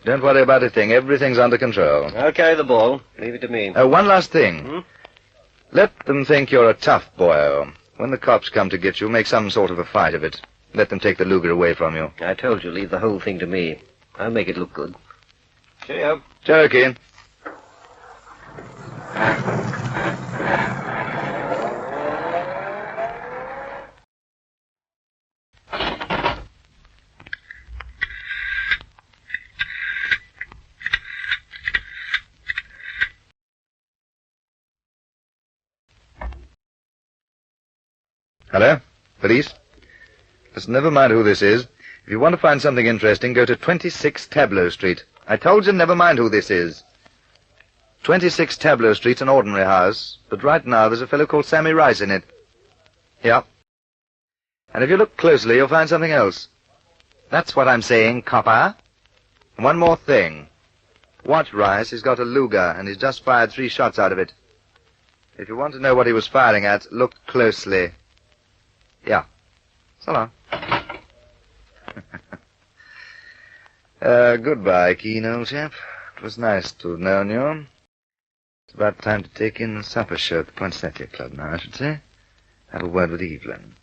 Don't worry about a thing. Everything's under control. I'll carry the ball. Leave it to me. One last thing. Let them think you're a tough boyo. When the cops come to get you, make some sort of a fight of it. Let them take the Luger away from you. I told you, leave the whole thing to me. I'll make it look good. Cheerio. Cheerio, Keen. Hello? Police? Just never mind who this is. If you want to find something interesting, go to 26 Tableau Street. I told you never mind who this is. 26 Tableau Street's an ordinary house, but right now there's a fellow called Sammy Rice in it. Yeah. And if you look closely, you'll find something else. That's what I'm saying, copper. And one more thing. Watch Rice. He's got a Luger, and he's just fired 3 shots out of it. If you want to know what he was firing at, look closely. Yeah. So long. Goodbye, Keen, old chap. It was nice to have known you. It's about time to take in the supper show at the Poinsettia Club now, I should say. Have a word with Evelyn.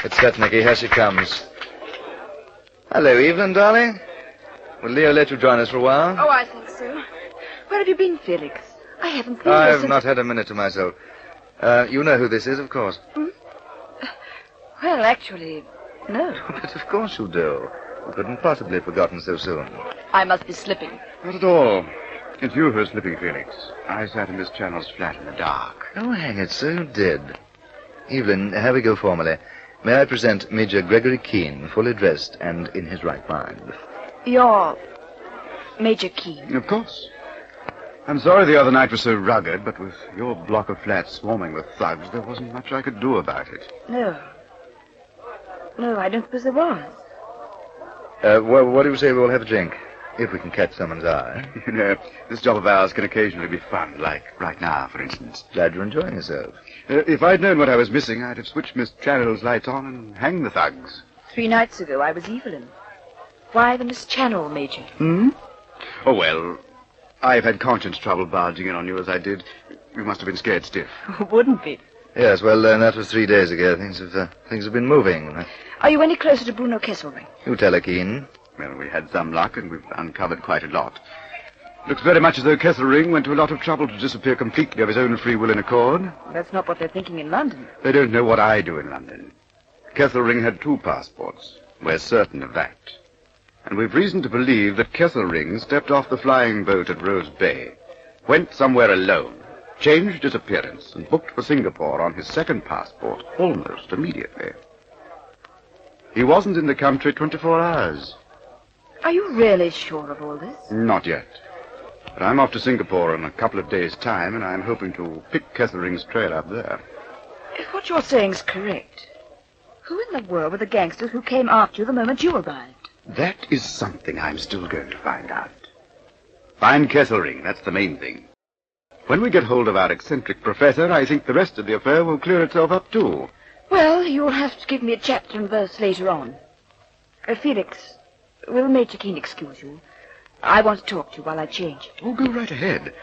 It's set, Nicky. Here she comes. Hello, Evelyn, darling. Will Leo let you join us for a while? Oh, I think so. Where have you been, Felix? I haven't seen you I've since... not had a minute to myself. You know who this is, of course. Well, actually, no. But of course you do. You couldn't possibly have forgotten so soon. I must be slipping. Not at all. It's you who are slipping, Felix. I sat in Miss Channel's flat in the dark. Oh, hang it, so you did. Evelyn, here we go formally. May I present Major Gregory Keen, fully dressed and in his right mind? You're Major Keen. Of course. I'm sorry the other night was so rugged, but with your block of flats swarming with thugs, there wasn't much I could do about it. No. No, I don't suppose there was. Well, what do you say we all have a drink? If we can catch someone's eye. You know, this job of ours can occasionally be fun, like right now, for instance. Glad you're enjoying yourself. If I'd known what I was missing, I'd have switched Miss Channel's lights on and hanged the thugs. 3 nights ago, I was Evelyn. Why the Miss Channel, Major? Oh, well, I've had conscience trouble barging in on you as I did. You must have been scared stiff. Wouldn't be. Yes, well, that was 3 days ago. Things have been moving. Are you any closer to Bruno Kesselring? You tell her, Keen. Well, we had some luck, and we've uncovered quite a lot. Looks very much as though Kesselring went to a lot of trouble to disappear completely of his own free will and accord. That's not what they're thinking in London. They don't know what I do in London. Kesselring had 2 passports. We're certain of that. And we've reason to believe that Kesselring stepped off the flying boat at Rose Bay, went somewhere alone, changed his appearance, and booked for Singapore on his 2nd passport almost immediately. He wasn't in the country 24 hours. Are you really sure of all this? Not yet. But I'm off to Singapore in a couple of days' time, and I'm hoping to pick Kesselring's trail up there. If what you're saying's correct, who in the world were the gangsters who came after you the moment you arrived? That is something I'm still going to find out. Find Kesselring, that's the main thing. When we get hold of our eccentric professor, I think the rest of the affair will clear itself up, too. Well, you'll have to give me a chapter and verse later on. Felix, will Major Keen excuse you? I want to talk to you while I change. Oh, go right ahead.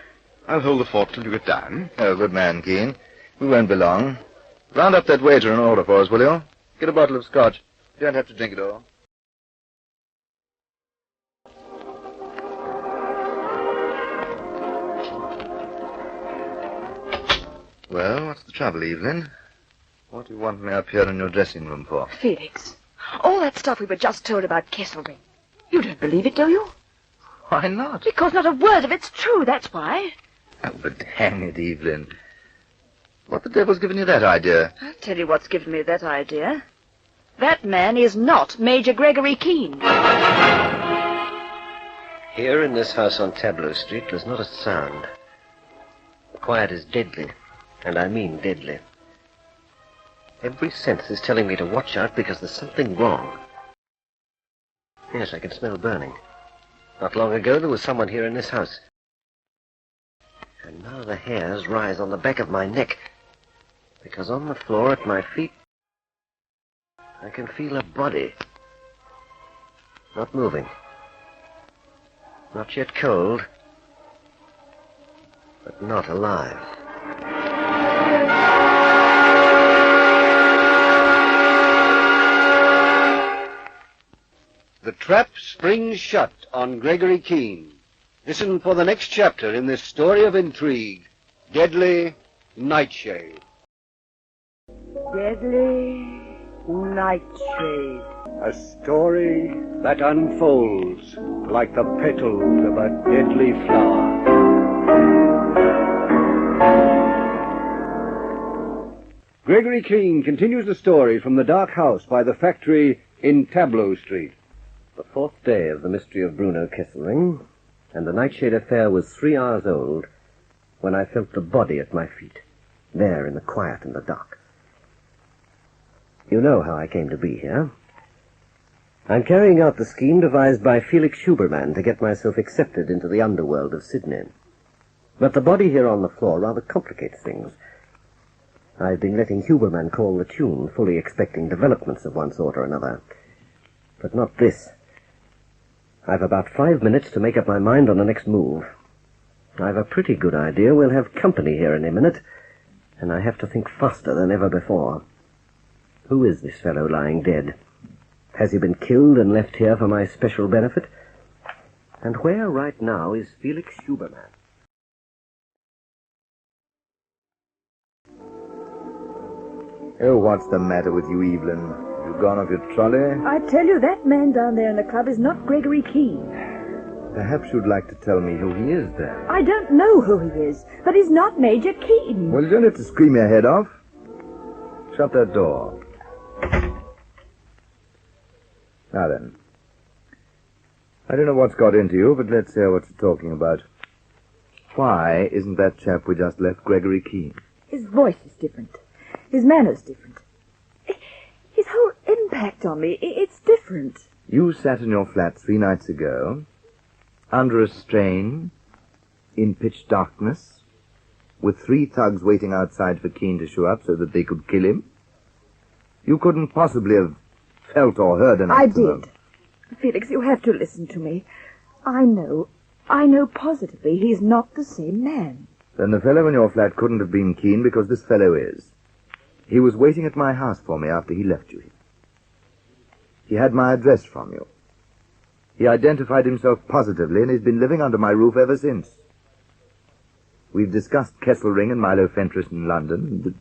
I'll hold the fort till you get down. Oh, good man, Keen. We won't be long. Round up that waiter and order for us, will you? Get a bottle of scotch. You don't have to drink it all. Well, what's the trouble, Evelyn? What do you want me up here in your dressing room for? Felix, all that stuff we were just told about Kesselring. You don't believe it, do you? Why not? Because not a word of it's true, that's why. Oh, but hang it, Evelyn. What the devil's given you that idea? I'll tell you what's given me that idea. That man is not Major Gregory Keen. Here in this house on Tableau Street, there's not a sound. The quiet is deadly, and I mean deadly. Every sense is telling me to watch out because there's something wrong. Yes, I can smell burning. Not long ago, there was someone here in this house. And now the hairs rise on the back of my neck, because on the floor at my feet, I can feel a body. Not moving. Not yet cold, but not alive. The trap springs shut on Gregory Keen. Listen for the next chapter in this story of intrigue. Deadly Nightshade. Deadly Nightshade. A story that unfolds like the petals of a deadly flower. Gregory Keen continues the story from the dark house by the factory in Tableau Street. The fourth day of the mystery of Bruno Kesselring, and the Nightshade affair was 3 hours old when I felt the body at my feet, there in the quiet and the dark. You know how I came to be here. I'm carrying out the scheme devised by Felix Huberman to get myself accepted into the underworld of Sydney. But the body here on the floor rather complicates things. I've been letting Huberman call the tune, fully expecting developments of one sort or another. But not this. I've about 5 minutes to make up my mind on the next move. I've a pretty good idea we'll have company here in a minute, and I have to think faster than ever before. Who is this fellow lying dead? Has he been killed and left here for my special benefit? And where right now is Felix Huberman? Oh, what's the matter with you, Evelyn? You gone off your trolley? I tell you, that man down there in the club is not Gregory Keen. Perhaps you'd like to tell me who he is, then. I don't know who he is, but he's not Major Keen. Well, you don't have to scream your head off. Shut that door. Now then. I don't know what's got into you, but let's hear what you're talking about. Why isn't that chap we just left Gregory Keen? His voice is different. His manner's different. His whole impact on me, it's different. You sat in your flat 3 nights ago, under a strain, in pitch darkness, with 3 thugs waiting outside for Keen to show up so that they could kill him. You couldn't possibly have felt or heard an accident. I did. Felix, you have to listen to me. I know positively he's not the same man. Then the fellow in your flat couldn't have been Keen because this fellow is. He was waiting at my house for me after he left you here. He had my address from you. He identified himself positively, and he's been living under my roof ever since. We've discussed Kesselring and Milo Fentress in London, the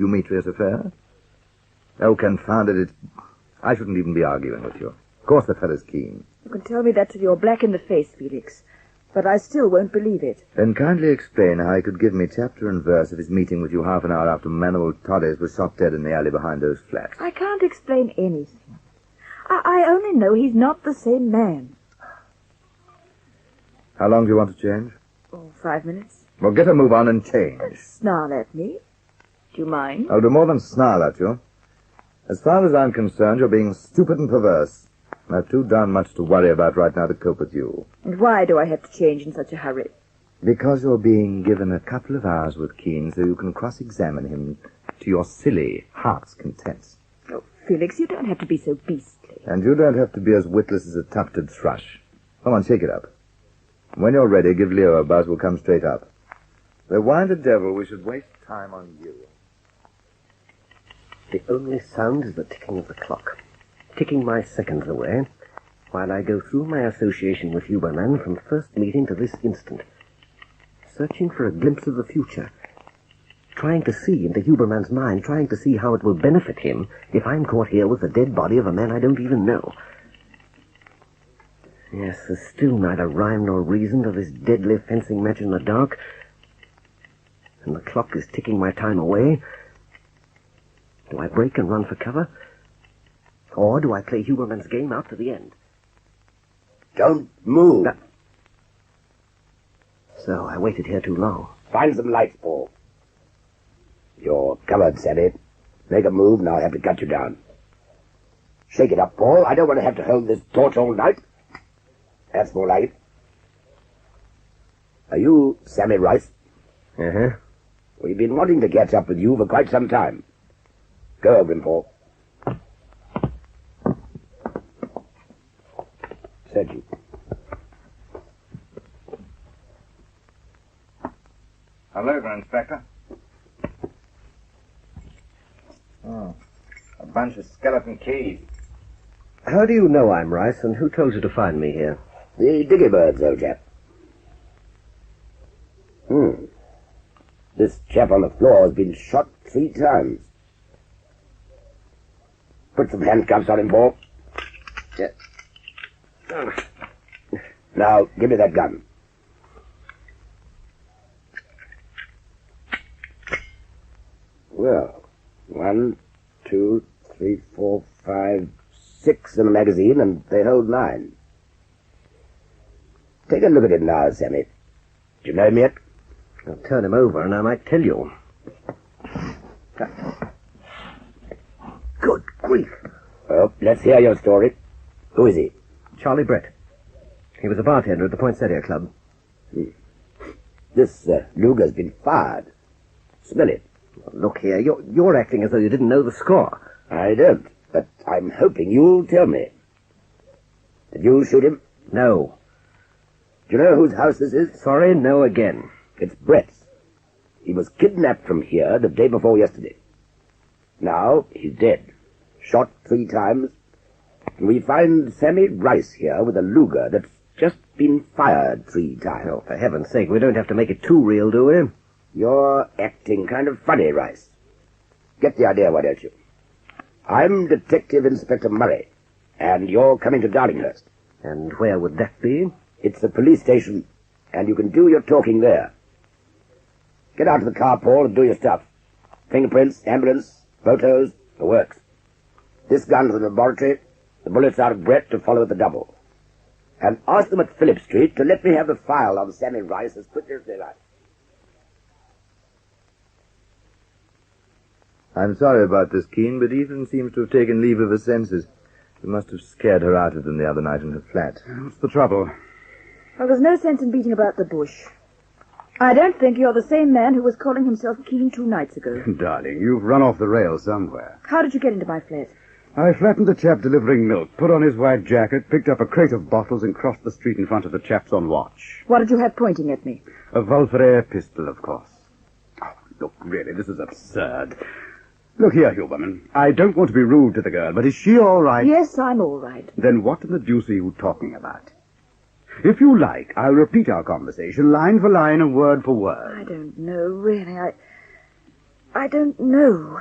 Dumetrius affair. Oh, confound it, I shouldn't even be arguing with you. Of course the fellow's Keen. You can tell me that till you're black in the face, Felix. But I still won't believe it. Then kindly explain how he could give me chapter and verse of his meeting with you half an hour after Manuel Torres was shot dead in the alley behind those flats. I can't explain anything. I only know he's not the same man. How long do you want to change? Oh, 5 minutes. Well, get a move on and change. Snarl at me. Do you mind? I'll do more than snarl at you. As far as I'm concerned, you're being stupid and perverse. I've too darn much to worry about right now to cope with you. And why do I have to change in such a hurry? Because you're being given a couple of hours with Keen so you can cross-examine him to your silly heart's content. Oh, Felix, you don't have to be so beastly. And you don't have to be as witless as a tufted thrush. Come on, shake it up. When you're ready, give Leo a buzz. We'll come straight up. Though why the devil we should waste time on you? The only sound is the ticking of the clock, ticking my seconds away, while I go through my association with Huberman from first meeting to this instant, searching for a glimpse of the future, trying to see into Huberman's mind, trying to see how it will benefit him if I'm caught here with the dead body of a man I don't even know. Yes, there's still neither rhyme nor reason to this deadly fencing match in the dark, and the clock is ticking my time away. Do I break and run for cover? Or do I play Huberman's game out to the end? Don't move. So I waited here too long. Find some lights, Paul. You're covered, Sammy. Make a move, and I'll have to cut you down. Shake it up, Paul. I don't want to have to hold this torch all night. That's more like it. Are you Sammy Rice? Uh-huh. We've been wanting to catch up with you for quite some time. Go over him, Paul. Search you. Hello there, Inspector. Oh, a bunch of skeleton keys. How do you know I'm Rice, and who told you to find me here? The diggy birds, old chap. This chap on the floor has been shot 3 times. Put some handcuffs on him, Paul. Yeah. Now, give me that gun. Well, 1, 2, 3, 4, 5, 6 in the magazine, and they hold 9. Take a look at him now, Sammy. Do you know him yet? I'll turn him over, and I might tell you. Good grief. Well, let's hear your story. Who is he? Charlie Brett. He was a bartender at the Poinsettia Club. This Luger's been fired. Smell it. Look here, you're acting as though you didn't know the score. I don't, but I'm hoping you'll tell me. Did you shoot him? No. Do you know whose house this is? Sorry, no again. It's Brett's. He was kidnapped from here the day before yesterday. Now he's dead. Shot 3 times. And we find Sammy Rice here with a Luger that's just been fired 3 times. Oh, for heaven's sake, we don't have to make it too real, do we? You're acting kind of funny, Rice. Get the idea, why don't you? I'm Detective Inspector Murray, and you're coming to Darlinghurst. And where would that be? It's the police station, and you can do your talking there. Get out of the car, Paul, and do your stuff. Fingerprints, ambulance, photos, the works. This gun to the laboratory, the bullets out of Brett to follow at the double. And ask them at Phillip Street to let me have the file on Sammy Rice as quickly as they like. I'm sorry about this, Keen, but Ethan seems to have taken leave of her senses. You must have scared her out of them the other night in her flat. What's the trouble? Well, there's no sense in beating about the bush. I don't think you're the same man who was calling himself Keen 2 nights ago. Darling, you've run off the rails somewhere. How did you get into my flat? I flattened the chap delivering milk, put on his white jacket, picked up a crate of bottles, and crossed the street in front of the chaps on watch. What did you have pointing at me? A Wolf-Rayet pistol, of course. Oh, look, really, this is absurd. Look here, Huberman. I don't want to be rude to the girl, but is she all right? Yes, I'm all right. Then what in the deuce are you talking about? If you like, I'll repeat our conversation, line for line and word for word. I don't know, really. I don't know.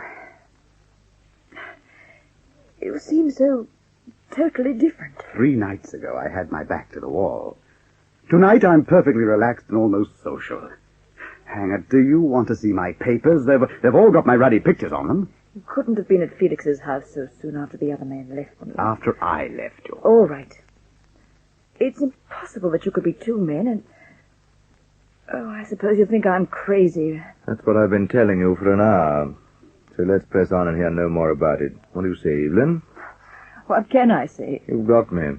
You seem so totally different. 3 nights ago, I had my back to the wall. Tonight, I'm perfectly relaxed and almost social. Hang it, do you want to see my papers? They've all got my ruddy pictures on them. You couldn't have been at Felix's house so soon after the other man left them. After I left you. All right. It's impossible that you could be 2 men, and... Oh, I suppose you think I'm crazy. That's what I've been telling you for an hour. So let's press on and hear no more about it. What do you say, Evelyn? What can I say? You've got me.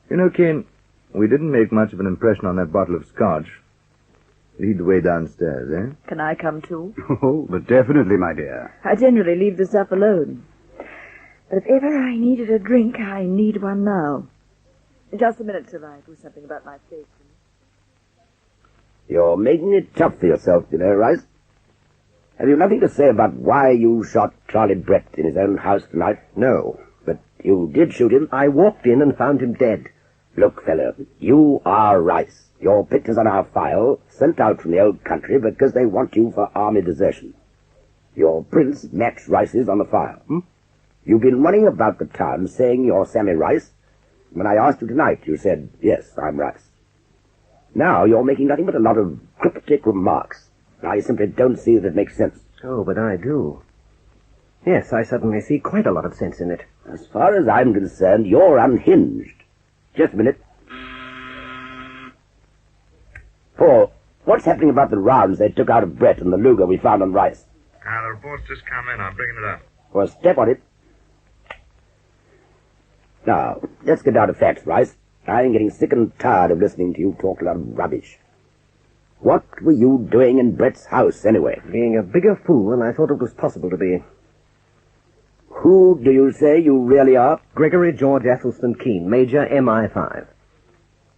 You know, Keen, We didn't make much of an impression on that bottle of scotch. Lead the way downstairs, eh? Can I come too? Oh, but definitely, my dear. I generally leave the stuff alone. But if ever I needed a drink, I need one now. Just a minute till I do something about my face. You're making it tough for yourself, you know, Rice. Have you nothing to say about why you shot Charlie Brett in his own house tonight? No. But you did shoot him? I walked in and found him dead. Look, fellow, you are Rice. Your picture's on our file, sent out from the old country because they want you for army desertion. Your prints match Rice's on the file. You've been running about the town saying you're Sammy Rice. When I asked you tonight, you said, yes, I'm Rice. Now you're making nothing but a lot of cryptic remarks. I simply don't see that it makes sense. Oh, but I do. Yes, I suddenly see quite a lot of sense in it. As far as I'm concerned, you're unhinged. Just a minute. Paul, what's happening about the rounds they took out of Brett and the Luger we found on Rice? The report's just come in. I'm bringing it up. Well, step on it. Now, let's get down to facts, Rice. I'm getting sick and tired of listening to you talk a lot of rubbish. What were you doing in Brett's house, anyway? Being a bigger fool than I thought it was possible to be. Who do you say you really are? Gregory George Athelstan Keen, Major MI5.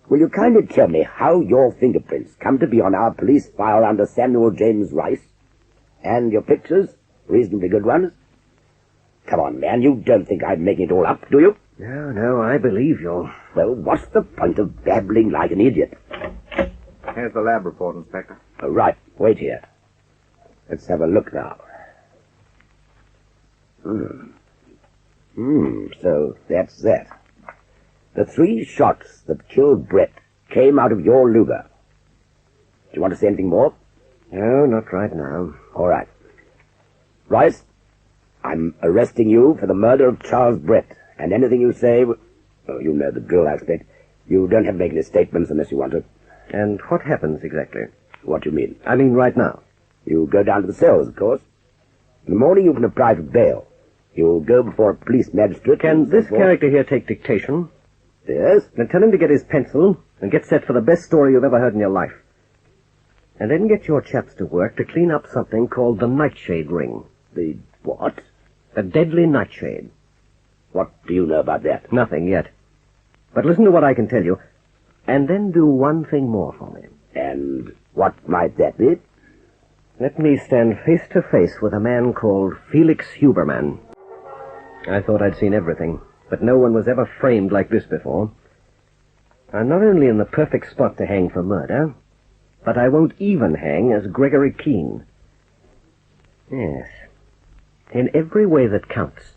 Will you kindly tell me how your fingerprints come to be on our police file under Samuel James Rice? And your pictures? Reasonably good ones? Come on, man, you don't think I'm making it all up, do you? No, I believe you. Well, what's the point of babbling like an idiot? Here's the lab report, Inspector. Oh, right, wait here. Let's have a look now. So that's that. The 3 shots that killed Brett came out of your Luger. Do you want to say anything more? No, not right now. All right. Rice, I'm arresting you for the murder of Charles Brett, and anything you say... Oh, you know the drill aspect. You don't have to make any statements unless you want to. And what happens exactly? What do you mean? I mean right now. You go down to the cells, of course. In the morning you can apply for bail. You'll go before a police magistrate... Can this character here take dictation? Yes? Then tell him to get his pencil and get set for the best story you've ever heard in your life. And then get your chaps to work to clean up something called the Nightshade Ring. The what? The deadly nightshade. What do you know about that? Nothing yet. But listen to what I can tell you, and then do one thing more for me. And what might that be? Let me stand face to face with a man called Felix Huberman. I thought I'd seen everything, but no one was ever framed like this before. I'm not only in the perfect spot to hang for murder, but I won't even hang as Gregory Keen. Yes. In every way that counts,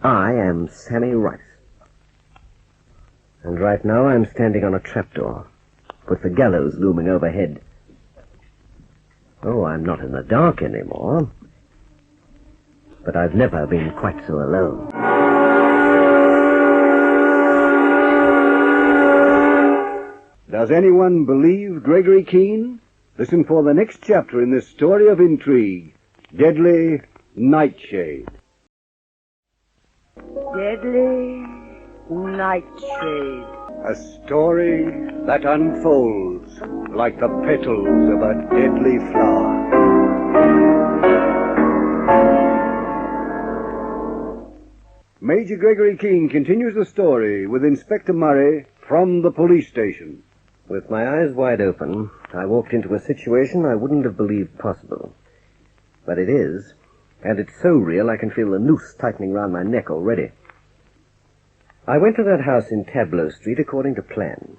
I am Sammy Rice. And right now I'm standing on a trapdoor, with the gallows looming overhead. Oh, I'm not in the dark anymore, but I've never been quite so alone. Does anyone believe Gregory Keen? Listen for the next chapter in this story of intrigue, Deadly Nightshade. Deadly Nightshade. A story that unfolds like the petals of a deadly flower. Major Gregory Keen continues the story with Inspector Murray from the police station. With my eyes wide open, I walked into a situation I wouldn't have believed possible. But it is, and it's so real I can feel the noose tightening round my neck already. I went to that house in Tableau Street according to plan,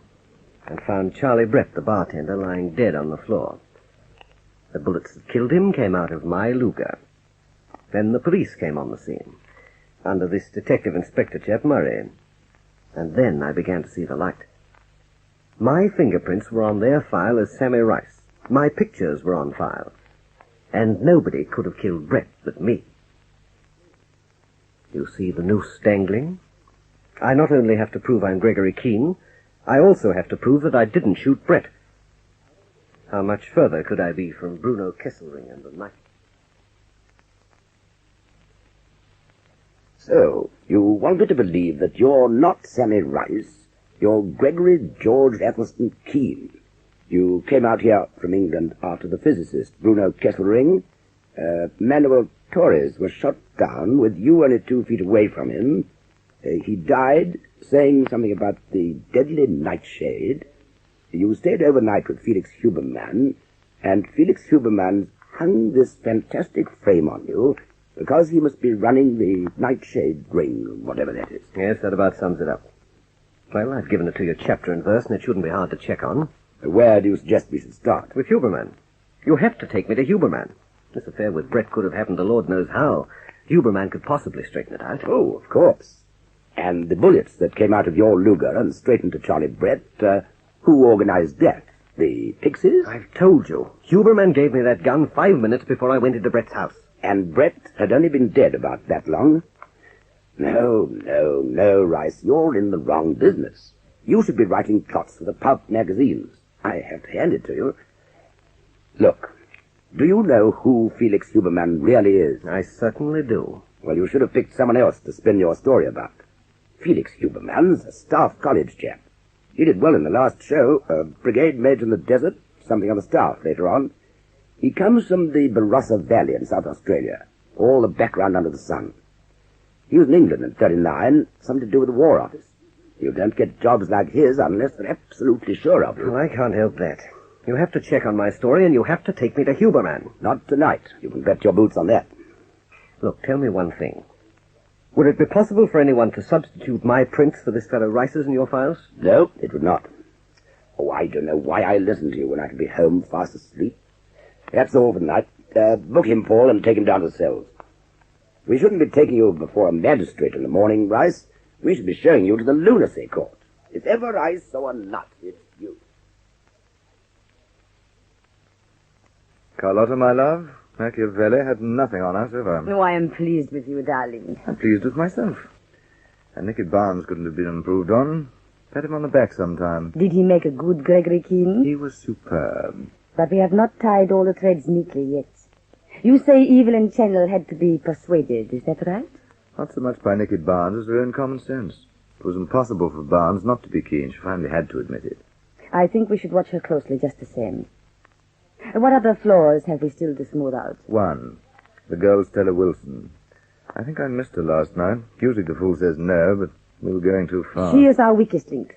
and found Charlie Brett, the bartender, lying dead on the floor. The bullets that killed him came out of my Luger. Then the police came on the scene, under this detective inspector chap, Murray. And then I began to see the light. My fingerprints were on their file as Sammy Rice. My pictures were on file. And nobody could have killed Brett but me. You see the noose dangling? I not only have to prove I'm Gregory Keen, I also have to prove that I didn't shoot Brett. How much further could I be from Bruno Kesselring and the knife? So, you want me to believe that you're not Sammy Rice, You're Gregory George Athelstan Keen. You came out here from England after the physicist Bruno Kesselring. Manuel Torres was shot down with you only 2 feet away from him. He died saying something about the deadly Nightshade. You stayed overnight with Felix Huberman, and Felix Huberman hung this fantastic frame on you because he must be running the Nightshade Ring, whatever that is. Yes, that about sums it up. Well, I've given it to you chapter and verse, and it shouldn't be hard to check on. Where do you suggest we should start? With Huberman. You have to take me to Huberman. This affair with Brett could have happened the Lord knows how. Huberman could possibly straighten it out. Oh, of course. And the bullets that came out of your Luger and straight into Charlie Brett, who organized that? The Pixies? I've told you. Huberman gave me that gun 5 minutes before I went into Brett's house. And Brett had only been dead about that long? No, Rice. You're in the wrong business. You should be writing plots for the pulp magazines. I have to hand it to you. Look, do you know who Felix Huberman really is? I certainly do. Well, you should have picked someone else to spin your story about. Felix Huberman's a staff college chap. He did well in the last show, a brigade major in the desert, something on the staff later on. He comes from the Barossa Valley in South Australia. All the background under the sun. He was in England in 39, something to do with the War Office. You don't get jobs like his unless they're absolutely sure of you. Well, I can't help that. You have to check on my story, and you have to take me to Huberman. Not tonight. You can bet your boots on that. Look, tell me one thing. Would it be possible for anyone to substitute my prints for this fellow Rice's in your files? No, it would not. Oh, I don't know why I listened to you when I could be home fast asleep. That's all for tonight. Book him, Paul, and take him down to the cells. We shouldn't be taking you before a magistrate in the morning, Rice. We should be showing you to the lunacy court. If ever I saw a nut, it's you. Carlotta, my love, Machiavelli had nothing on us ever. Oh, I am pleased with you, darling. I'm pleased with myself. And Nicky Barnes couldn't have been improved on. Pat him on the back sometime. Did he make a good Gregory Keen? He was superb. But we have not tied all the threads neatly yet. You say Evelyn Channel had to be persuaded, is that right? Not so much by Nicky Barnes as her own common sense. It was impossible for Barnes not to be keen. She finally had to admit it. I think we should watch her closely just the same. What other flaws have we still to smooth out? One, the girl Stella Wilson. I think I missed her last night. Usually the fool says no, but we were going too far. She is our weakest link.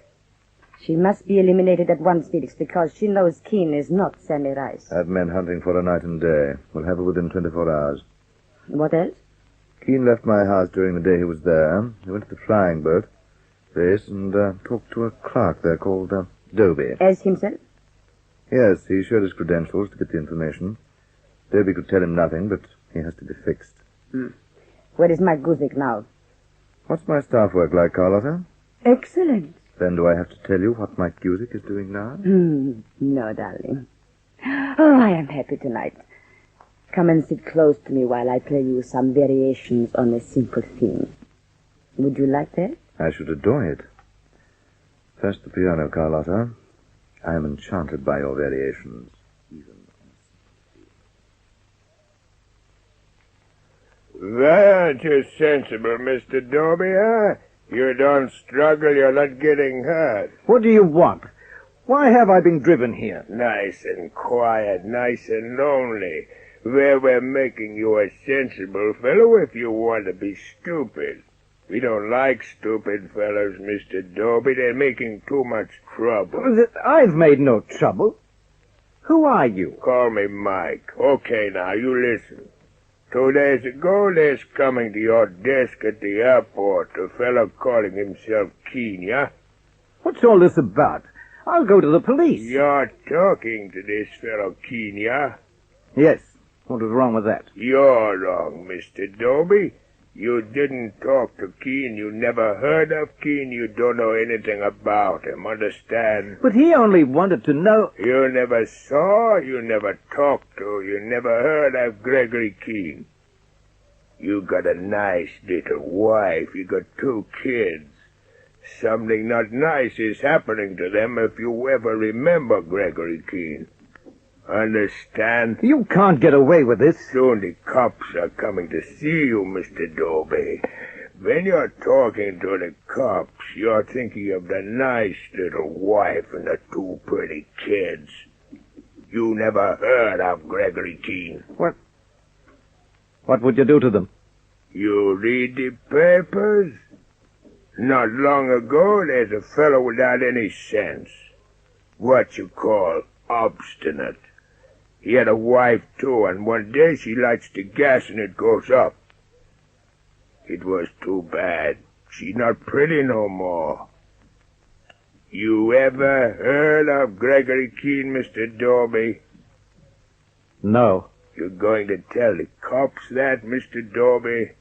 She must be eliminated at once, Felix, because she knows Keen is not Sammy Rice. I've men hunting for her night and day. We'll have her within 24 hours. What else? Keen left my house during the day he was there. He went to the flying boat place and talked to a clerk there called Doby. As himself? Yes, he showed his credentials to get the information. Doby could tell him nothing, but he has to be fixed. Where is Mike Guzik now? What's my staff work like, Carlotta? Excellent. Then do I have to tell you what Mike Guzik is doing now? No, darling. Oh, I am happy tonight. Come and sit close to me while I play you some variations on a simple theme. Would you like that? I should adore it. First the piano, Carlotta. I am enchanted by your variations. Why aren't you sensible, Mr. Doby, huh? You don't struggle, you're not getting hurt. What do you want? Why have I been driven here? Nice and quiet, nice and lonely. Where we're making you a sensible fellow if you want to be stupid. We don't like stupid fellows, Mr. Doby. They're making too much trouble. I've made no trouble. Who are you? Call me Mike. Okay, now, you listen. 2 days ago, there's coming to your desk at the airport a fellow calling himself Keen, yeah? What's all this about? I'll go to the police. You're talking to this fellow Keen, yeah? Yes. What was wrong with that? You're wrong, Mr. Doby. You didn't talk to Keen. You never heard of Keen. You don't know anything about him, understand? But he only wanted to know... You never saw, you never talked to, you never heard of Gregory Keen. You got a nice little wife. You got 2 kids. Something not nice is happening to them if you ever remember Gregory Keen. Understand? You can't get away with this. Soon the cops are coming to see you, Mr. Doby. When you're talking to the cops, you're thinking of the nice little wife and the two pretty kids. You never heard of Gregory Keen. What would you do to them? You read the papers? Not long ago, there's a fellow without any sense. What you call obstinate. He had a wife, too, and one day she lights the gas and it goes up. It was too bad. She's not pretty no more. You ever heard of Gregory Keen, Mr. Dorby? No. You're going to tell the cops that, Mr. Dorby?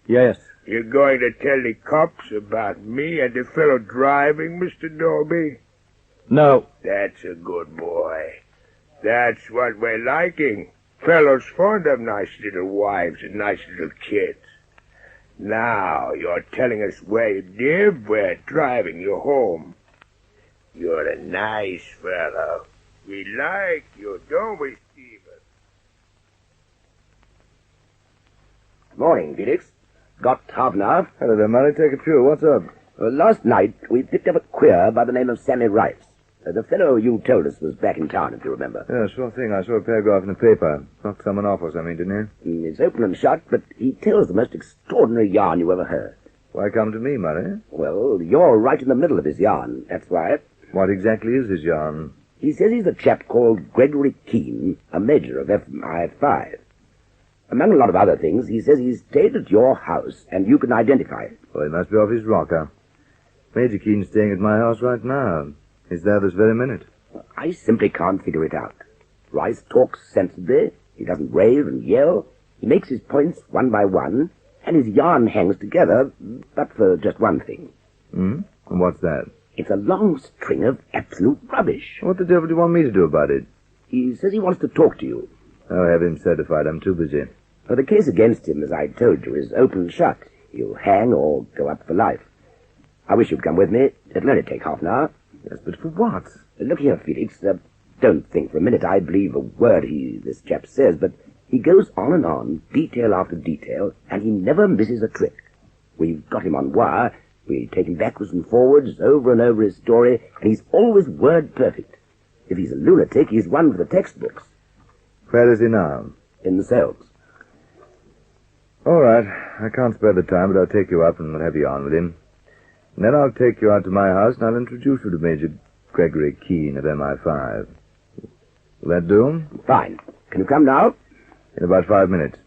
Yes. You're going to tell the cops about me and the fellow driving, Mr. Dorby? No. That's a good boy. That's what we're liking. Fellows fond of nice little wives and nice little kids. Now, you're telling us where you live, we're driving you home. You're a nice fellow. We like you, don't we, Stephen? Morning, Felix. Got half an hour? Hello there, Murray. Take it through. What's up? Last night, we picked up a queer by the name of Sammy Rice. The fellow you told us was back in town, if you remember. Yeah, sure thing. I saw a paragraph in the paper. Knocked someone off or something, didn't he? It's open and shut, but he tells the most extraordinary yarn you ever heard. Why come to me, Murray? Well, you're right in the middle of his yarn, that's why. What exactly is his yarn? He says he's a chap called Gregory Keen, a major of FI5. Among a lot of other things, he says he's stayed at your house, and you can identify it. Well, he must be off his rocker. Major Keen's staying at my house right now. He's there this very minute. I simply can't figure it out. Rice talks sensibly. He doesn't rave and yell. He makes his points one by one, and his yarn hangs together, but for just one thing. Hmm? And what's that? It's a long string of absolute rubbish. What the devil do you want me to do about it? He says he wants to talk to you. Oh, have him certified. I'm too busy. The case against him, as I told you, is open and shut. He'll hang or go up for life. I wish you'd come with me. It'll only take half an hour. Yes, but for what? Look here, Felix. Don't think for a minute I believe a word this chap says, but he goes on, detail after detail, and he never misses a trick. We've got him on wire. We take him backwards and forwards, over and over his story, and he's always word perfect. If he's a lunatic, he's one for the textbooks. Where is he now? In the cells. All right. I can't spare the time, but I'll take you up and we'll have you on with him. And then I'll take you out to my house and I'll introduce you to Major Gregory Keen of MI5. Will that do? Fine. Can you come now? In about 5 minutes.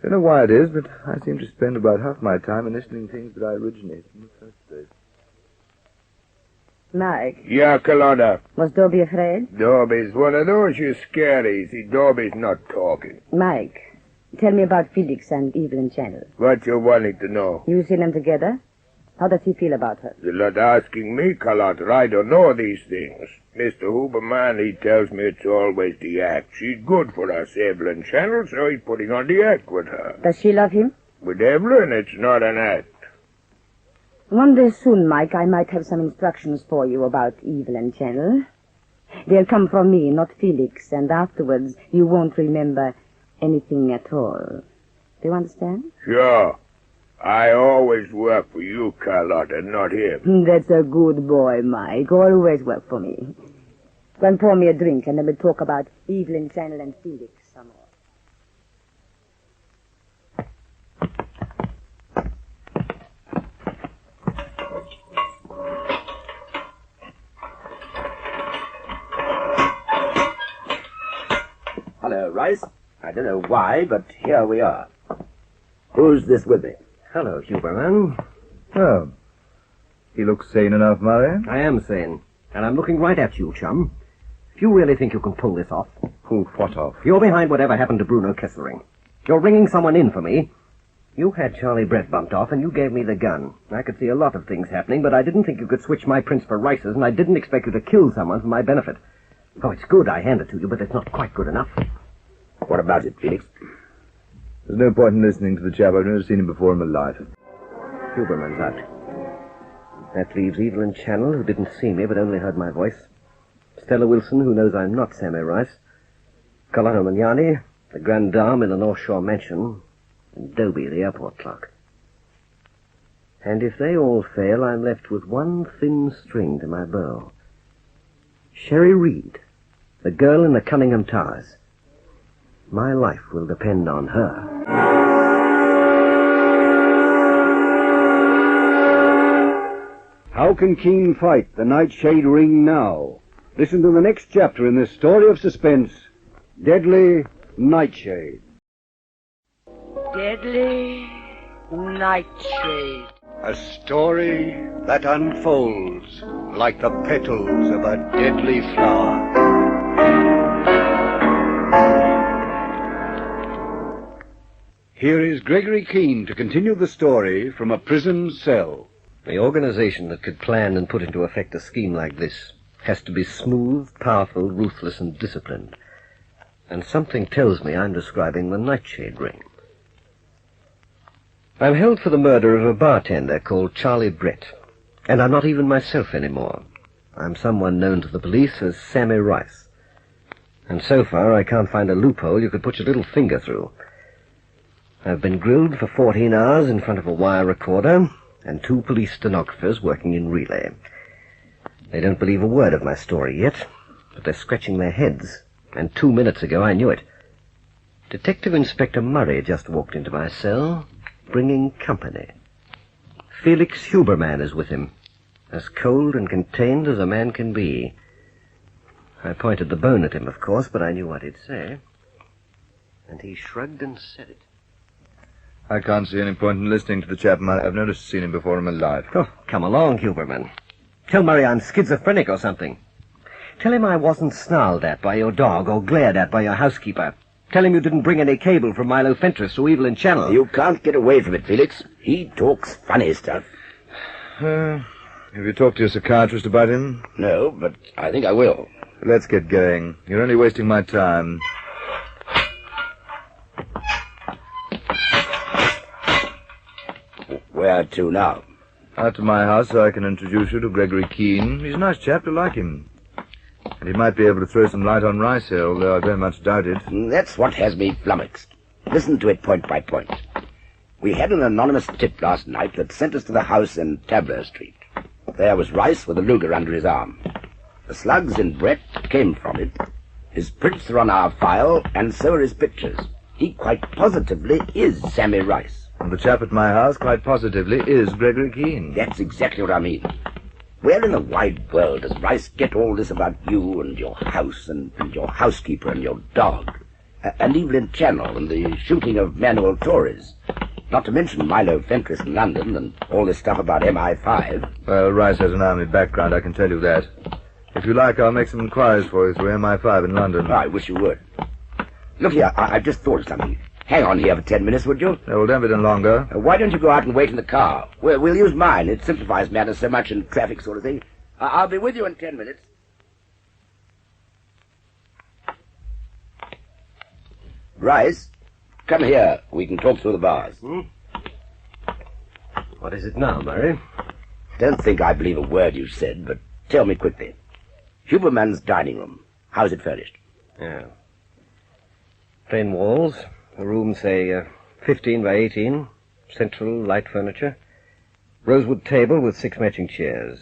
Don't know why it is, but I seem to spend about half my time initialing things that I originated in the first place. Mike. Yeah, Carlotta. Was Dobby afraid? Dobby's one of those you scary. See, Dobby's not talking. Mike, tell me about Felix and Evelyn Channel. What you wanting to know? You seen them together? How does he feel about her? You're not asking me, Carlotta. I don't know these things. Mr. Huberman, he tells me it's always the act. She's good for us, Evelyn Channel, so he's putting on the act with her. Does she love him? With Evelyn, it's not an act. One day soon, Mike, I might have some instructions for you about Evelyn Channel. They'll come from me, not Felix, and afterwards you won't remember anything at all. Do you understand? Sure. I always work for you, Carlotta, not him. That's a good boy, Mike. Always work for me. Go and pour me a drink, and then we'll talk about Evelyn Channel and Felix some more. Hello, Rice. I don't know why, but here we are. Who's this with me? Hello, Huberman. Oh. He looks sane enough, Murray. I am sane. And I'm looking right at you, chum. If you really think you can pull this off... Pull what off? You're behind whatever happened to Bruno Kesselring. You're ringing someone in for me. You had Charlie Brett bumped off, and you gave me the gun. I could see a lot of things happening, but I didn't think you could switch my prints for Rice's, and I didn't expect you to kill someone for my benefit. Oh, it's good I hand it to you, but it's not quite good enough. What about it, Felix? There's no point in listening to the chap. I've never seen him before in my life. Huberman's out. That leaves Evelyn Channel, who didn't see me but only heard my voice. Stella Wilson, who knows I'm not Sammy Rice. Carlotta Magnani, the Grand Dame in the North Shore Mansion, and Dobie, the airport clerk. And if they all fail, I'm left with one thin string to my bow. Sherry Reed, the girl in the Cunningham Towers. My life will depend on her. How can Keen fight the Nightshade Ring now? Listen to the next chapter in this story of suspense, Deadly Nightshade. Deadly Nightshade. A story that unfolds like the petals of a deadly flower. Here is Gregory Keen to continue the story from a prison cell. The organization that could plan and put into effect a scheme like this has to be smooth, powerful, ruthless, and disciplined. And something tells me I'm describing the Nightshade Ring. I'm held for the murder of a bartender called Charlie Brett, and I'm not even myself anymore. I'm someone known to the police as Sammy Rice. And so far I can't find a loophole you could put your little finger through. I've been grilled for 14 hours in front of a wire recorder, and 2 police stenographers working in relay. They don't believe a word of my story yet, but they're scratching their heads, and 2 minutes ago I knew it. Detective Inspector Murray just walked into my cell, bringing company. Felix Huberman is with him, as cold and contained as a man can be. I pointed the bone at him, of course, but I knew what he'd say. And he shrugged and said it. I can't see any point in listening to the chap. I've never seen him before in my life. Oh, come along, Huberman. Tell Murray I'm schizophrenic or something. Tell him I wasn't snarled at by your dog or glared at by your housekeeper. Tell him you didn't bring any cable from Milo Fentress to Evelyn Channel. You can't get away from it, Felix. He talks funny stuff. Have you talked to your psychiatrist about him? No, but I think I will. Let's get going. You're only wasting my time. Where to now? Out to my house so I can introduce you to Gregory Keen. He's a nice chap, to like him. And he might be able to throw some light on Rice here, although I very much doubt it. That's what has me flummoxed. Listen to it point by point. We had an anonymous tip last night that sent us to the house in Tableau Street. There was Rice with a Luger under his arm. The slugs in Brett came from it. His prints are on our file, and so are his pictures. He quite positively is Sammy Rice. And the chap at my house quite positively is Gregory Keen. That's exactly what I mean. Where in the wide world does Rice get all this about you and your house and your housekeeper and your dog? And Evelyn Channel and the shooting of Manuel Torres? Not to mention Milo Fentress in London and all this stuff about MI5. Well, Rice has an army background, I can tell you that. If you like, I'll make some inquiries for you through MI5 in London. I wish you would. Look here, I've just thought of something. Hang on here for 10 minutes, would you? No, well, don't be done longer. Why don't you go out and wait in the car? We'll use mine. It simplifies matters so much in traffic sort of thing. I'll be with you in 10 minutes. Rice, come here. We can talk through the bars. What is it now, Murray? Don't think I believe a word you said, but tell me quickly. Huberman's dining room. How's it furnished? Yeah. Plain walls. A room, say, 15 by 18. Central, light furniture. Rosewood table with 6 matching chairs.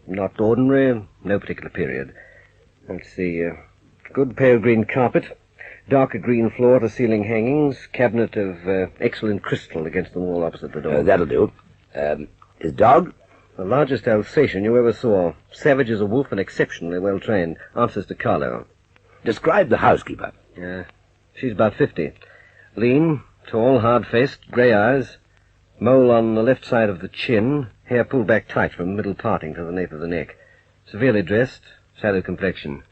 Not ordinary, no particular period. Let's see, good pale green carpet. Darker green floor to ceiling hangings. Cabinet of excellent crystal against the wall opposite the door. That'll do. His dog? The largest Alsatian you ever saw. Savage as a wolf and exceptionally well trained. Answers to Carlo. Describe the housekeeper. Yeah. She's about 50. Lean, tall, hard-faced, grey eyes. Mole on the left side of the chin. Hair pulled back tight from the middle parting to the nape of the neck. Severely dressed. Sallow complexion.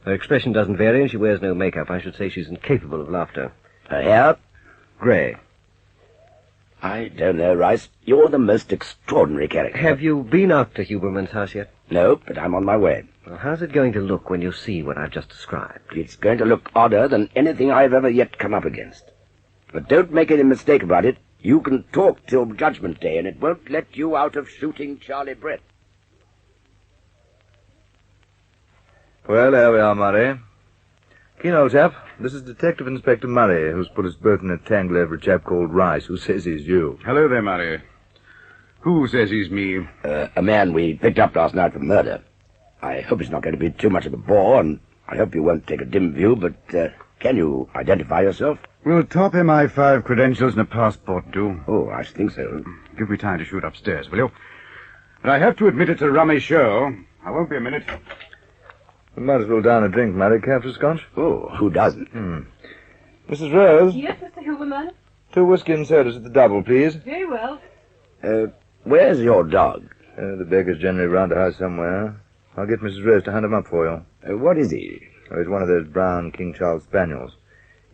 Her expression doesn't vary and she wears no makeup. I should say she's incapable of laughter. Her hair? Grey. I don't know, Rice. You're the most extraordinary character. Have you been out to Huberman's house yet? No, but I'm on my way. Well, how's it going to look when you see what I've just described? It's going to look odder than anything I've ever yet come up against. But don't make any mistake about it. You can talk till Judgment Day, and it won't let you out of shooting Charlie Brett. Well, there we are, Murray. Keen, old chap, this is Detective Inspector Murray, who's put us both in a tangle over a chap called Rice, who says he's you. Hello there, Murray. Who says he's me? A man we picked up last night for murder. I hope it's not going to be too much of a bore, and I hope you won't take a dim view, but can you identify yourself? Will top MI5 credentials and a passport do? Oh, I should think so. Give me time to shoot upstairs, will you? But I have to admit it's a rummy show. I won't be a minute. We might as well down a drink, Mary. Care for a scotch? Oh, who doesn't? Mrs. Rose? Yes, Mr. Huberman? 2 whiskey and sodas at the double, please. Very well. Where's your dog? The beggar's generally round the house somewhere. I'll get Mrs. Rose to hunt him up for you. What is he? Oh, he's one of those brown King Charles spaniels.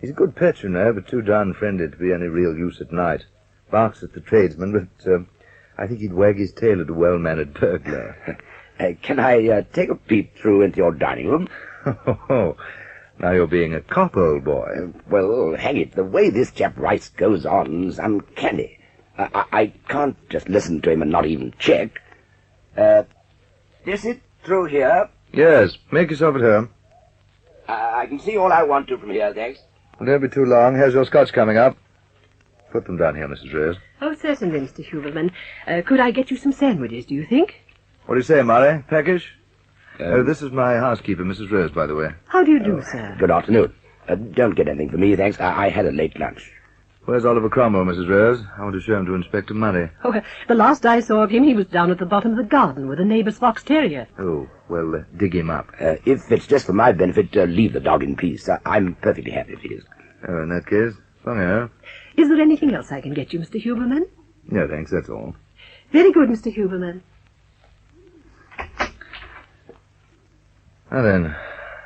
He's a good pet, you know, but too darn friendly to be any real use at night. Barks at the tradesman, but I think he'd wag his tail at a well-mannered burglar. Can I take a peep through into your dining room? Oh, now you're being a cop, old boy. Well, hang it, the way this chap Rice goes on's uncanny. I can't just listen to him and not even check. Is it through here? Yes, make yourself at home. I can see all I want to from here, thanks. Well, don't be too long. Here's your scotch coming up. Put them down here, Mrs. Rose. Oh, certainly, Mr. Huberman. Could I get you some sandwiches, do you think? What do you say, Murray? Peckish? This is my housekeeper, Mrs. Rose, by the way. How do you do, sir? Good afternoon. Don't get anything for me, thanks. I had a late lunch. Where's Oliver Cromwell, Mrs. Rose? I want to show him to Inspector Murray. Oh, the last I saw of him, he was down at the bottom of the garden with a neighbour's fox terrier. Oh, well, dig him up. If it's just for my benefit, leave the dog in peace. I'm perfectly happy if he is. Oh, in that case, funny. Is there anything else I can get you, Mr. Huberman? No, thanks, that's all. Very good, Mr. Huberman. Now then,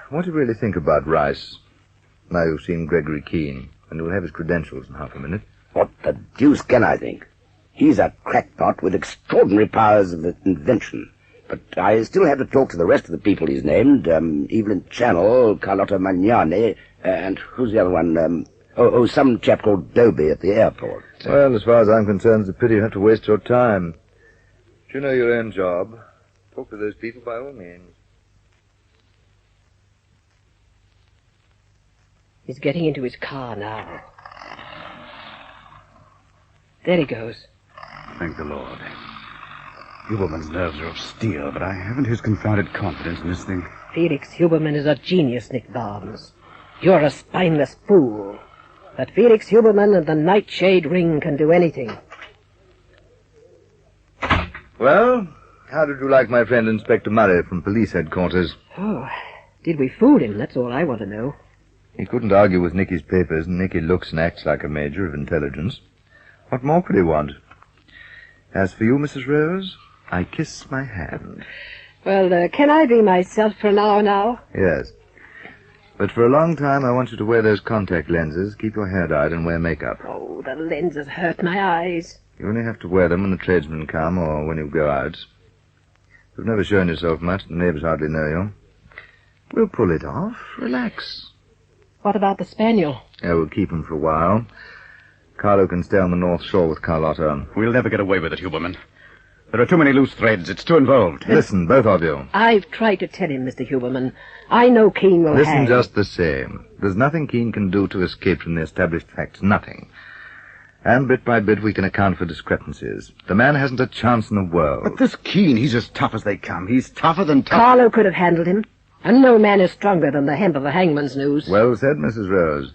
what do you really think about Rice? Now you've seen Gregory Keen, and we'll have his credentials in half a minute. What the deuce can I think? He's a crackpot with extraordinary powers of invention. But I still have to talk to the rest of the people he's named. Evelyn Channel, Carlotta Magnani, and who's the other one? Some chap called Dobie at the airport. Well, as far as I'm concerned, it's a pity you have to waste your time. Do you know your own job? Talk to those people by all means. He's getting into his car now. There he goes. Thank the Lord. Huberman's nerves are of steel, but I haven't his confounded confidence in this thing. Felix Huberman is a genius, Nick Barnes. You're a spineless fool. But Felix Huberman and the Nightshade Ring can do anything. Well, how did you like my friend Inspector Murray from police headquarters? Oh, did we fool him? That's all I want to know. He couldn't argue with Nicky's papers, and Nicky looks and acts like a major of intelligence. What more could he want? As for you, Mrs. Rose, I kiss my hand. Well, can I be myself for an hour now? Yes. But for a long time, I want you to wear those contact lenses, keep your hair dyed, and wear makeup. Oh, the lenses hurt my eyes. You only have to wear them when the tradesmen come or when you go out. You've never shown yourself much, the neighbors hardly know you. We'll pull it off. Relax. What about the spaniel? Yeah, we'll keep him for a while. Carlo can stay on the North Shore with Carlotta. We'll never get away with it, Huberman. There are too many loose threads. It's too involved. Listen, both of you. I've tried to tell him, Mr. Huberman. I know Keen will Listen hang. just the same. There's nothing Keen can do to escape from the established facts. Nothing. And bit by bit we can account for discrepancies. The man hasn't a chance in the world. But this Keen, he's as tough as they come. He's tougher than tough. Carlo could have handled him. And no man is stronger than the hemp of a hangman's noose. Well said, Mrs. Rose.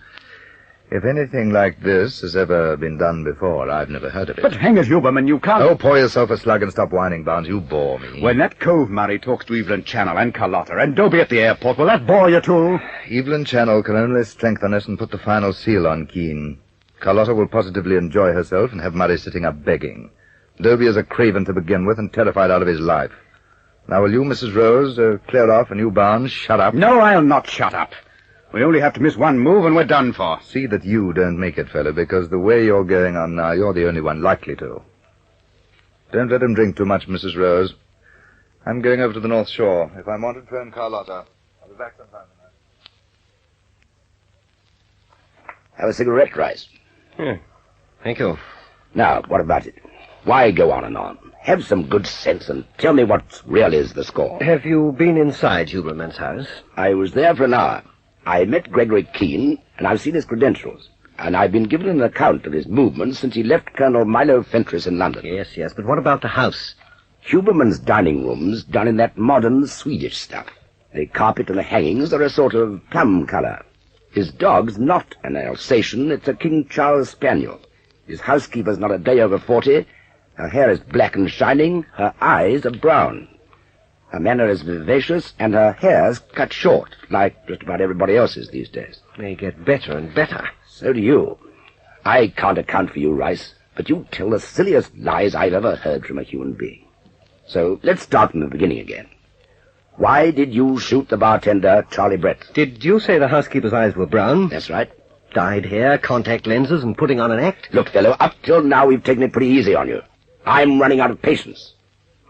If anything like this has ever been done before, I've never heard of it. But hang it, Huberman, you can't... Oh, pour yourself a slug and stop whining, Barnes. You bore me. When that cove Murray talks to Evelyn Channel and Carlotta and Dobie at the airport, will that bore you too? Evelyn Channel can only strengthen us and put the final seal on Keen. Carlotta will positively enjoy herself and have Murray sitting up begging. Dobie is a craven to begin with and terrified out of his life. Now, will you, Mrs. Rose, clear off, and you, Barnes, shut up? No, I'll not shut up. We only have to miss one move and we're done for. See that you don't make it, fellow, because the way you're going on now, you're the only one likely to. Don't let him drink too much, Mrs. Rose. I'm going over to the North Shore. If I'm wanted, phone Carlotta. I'll be back sometime tonight. Have a cigarette, Rice. Yeah. Thank you. Now, what about it? Why go on and on? Have some good sense and tell me what really is the score. Have you been inside Huberman's house? I was there for an hour. I met Gregory Keen, and I've seen his credentials. and I've been given an account of his movements since he left Colonel Milo Fentress in London. Yes, but what about the house? Huberman's dining room's done in that modern Swedish stuff. The carpet and the hangings are a sort of plum colour. His dog's not an Alsatian, it's a King Charles Spaniel. His housekeeper's not a day over 40. Her hair is black and shining, her eyes are brown. Her manner is vivacious, and her hair's cut short, like just about everybody else's these days. They get better and better. So do you. I can't account for you, Rice, but you tell the silliest lies I've ever heard from a human being. So let's start from the beginning again. Why did you shoot the bartender, Charlie Brett? Did you say the housekeeper's eyes were brown? That's right. Dyed hair, contact lenses, and putting on an act? Look, fellow, up till now we've taken it pretty easy on you. I'm running out of patience.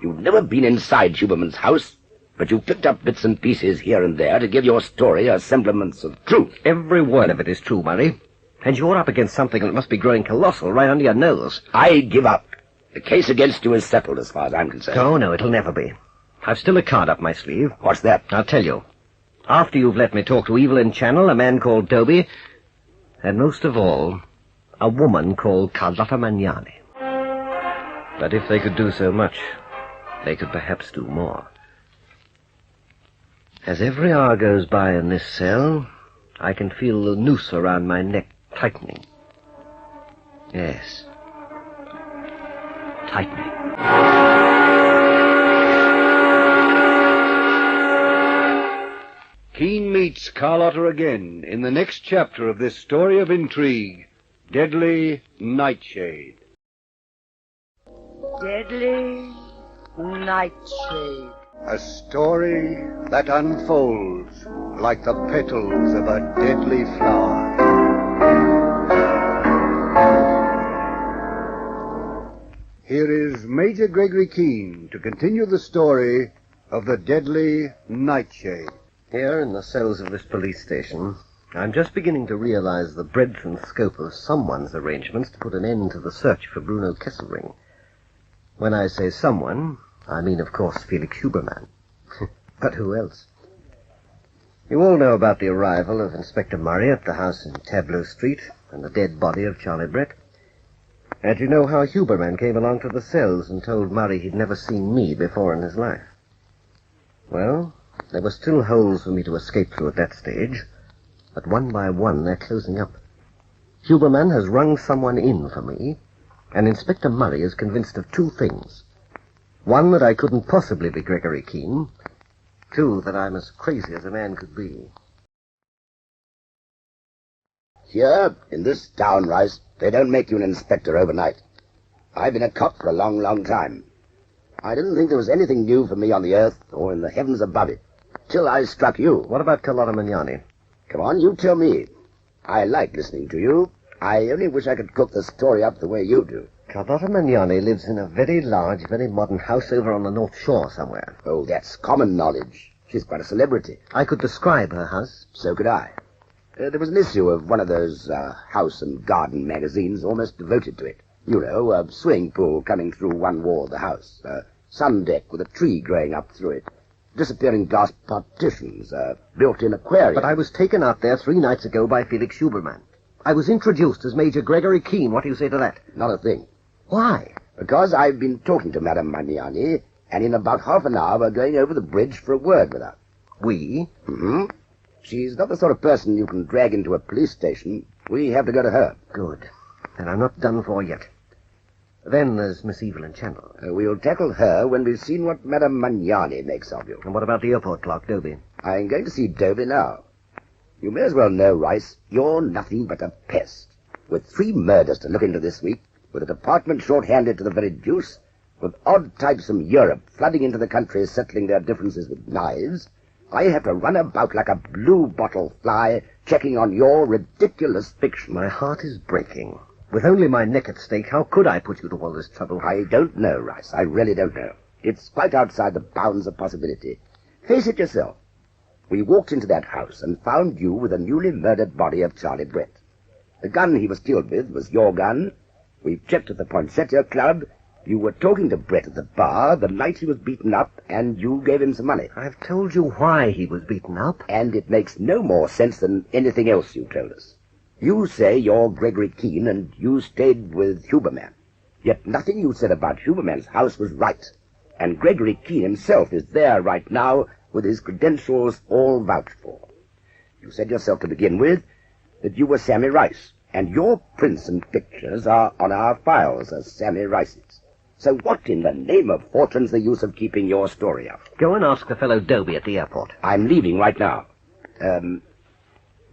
You've never been inside Huberman's house, but you've picked up bits and pieces here and there to give your story a semblance of truth. Every word of it is true, Murray. And you're up against something that must be growing colossal right under your nose. I give up. The case against you is settled as far as I'm concerned. Oh, no, it'll never be. I've still a card up my sleeve. What's that? I'll tell you. After you've let me talk to Evelyn Channel, a man called Dobie, and most of all, a woman called Carlotta Magnani. But if they could do so much, they could perhaps do more. As every hour goes by in this cell, I can feel the noose around my neck tightening. Yes. Tightening. Keen meets Carlotta again in the next chapter of this story of intrigue, Deadly Nightshade. Deadly Nightshade. A story that unfolds like the petals of a deadly flower. Here is Major Gregory Keen to continue the story of the Deadly Nightshade. Here in the cells of this police station, I'm just beginning to realize the breadth and scope of someone's arrangements to put an end to the search for Bruno Kesselring. When I say someone, I mean, of course, Felix Huberman. But who else? You all know about the arrival of Inspector Murray at the house in Tableau Street and the dead body of Charlie Brett. And you know how Huberman came along to the cells and told Murray he'd never seen me before in his life. Well, there were still holes for me to escape through at that stage, but one by one they're closing up. Huberman has rung someone in for me, and Inspector Murray is convinced of two things. One, that I couldn't possibly be Gregory Keen. Two, that I'm as crazy as a man could be. Here, in this town, Rice, they don't make you an inspector overnight. I've been a cop for a long, long time. I didn't think there was anything new for me on the earth or in the heavens above it, till I struck you. What about Carlotta Magnani? Come on, you tell me. I like listening to you. I only wish I could cook the story up the way you do. Carlotta Magnani lives in a very large, very modern house over on the North Shore somewhere. Oh, that's common knowledge. She's quite a celebrity. I could describe her house. So could I. There was an issue of one of those house and garden magazines almost devoted to it. You know, a swimming pool coming through one wall of the house, a sun deck with a tree growing up through it, disappearing glass partitions, a built-in aquarium. But I was taken out there 3 nights ago by Felix Huberman. I was introduced as Major Gregory Keen. What do you say to that? Not a thing. Why? Because I've been talking to Madame Magnani, and in about half an hour we're going over the bridge for a word with her. We? Mm-hmm. She's not the sort of person you can drag into a police station. We have to go to her. Good. And I'm not done for yet. Then there's Miss Evelyn Channel. We'll tackle her when we've seen what Madame Magnani makes of you. And what about the airport clerk, Dobie? I'm going to see Dobie now. You may as well know, Rice, you're nothing but a pest. With 3 murders to look into this week, with a department short-handed to the very deuce, with odd types from Europe flooding into the country settling their differences with knives, I have to run about like a blue-bottle fly checking on your ridiculous fiction. My heart is breaking. With only my neck at stake, how could I put you to all this trouble? I don't know, Rice. I really don't know. It's quite outside the bounds of possibility. Face it yourself. We walked into that house and found you with the newly murdered body of Charlie Brett. The gun he was killed with was your gun. We've checked at the Poinsettia Club. You were talking to Brett at the bar the night he was beaten up, and you gave him some money. I've told you why he was beaten up. And it makes no more sense than anything else you told us. You say you're Gregory Keen and you stayed with Huberman. Yet nothing you said about Huberman's house was right. And Gregory Keen himself is there right now with his credentials all vouched for. You said yourself to begin with that you were Sammy Rice, and your prints and pictures are on our files as Sammy Rice's. So what in the name of fortune's the use of keeping your story up? Go and ask the fellow Dobie at the airport. I'm leaving right now.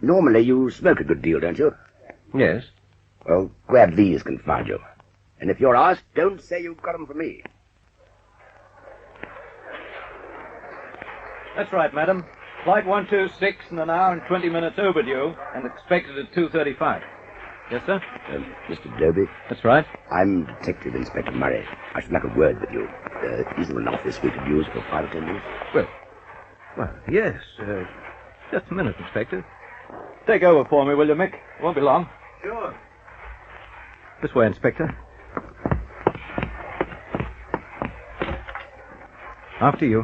Normally you smoke a good deal, don't you? Yes. Well, glad these can find you. And if you're asked, don't say you got them from me. That's right, madam. Flight 126 in an hour and 20 minutes overdue, and expected at 2:35. Yes, sir? Mr. Dobie? That's right. I'm Detective Inspector Murray. I should like a word with you. Is there an office we could use for 5 or 10 minutes? Well, yes. Just a minute, Inspector. Take over for me, will you, Mick? Won't be long. Sure. This way, Inspector. After you.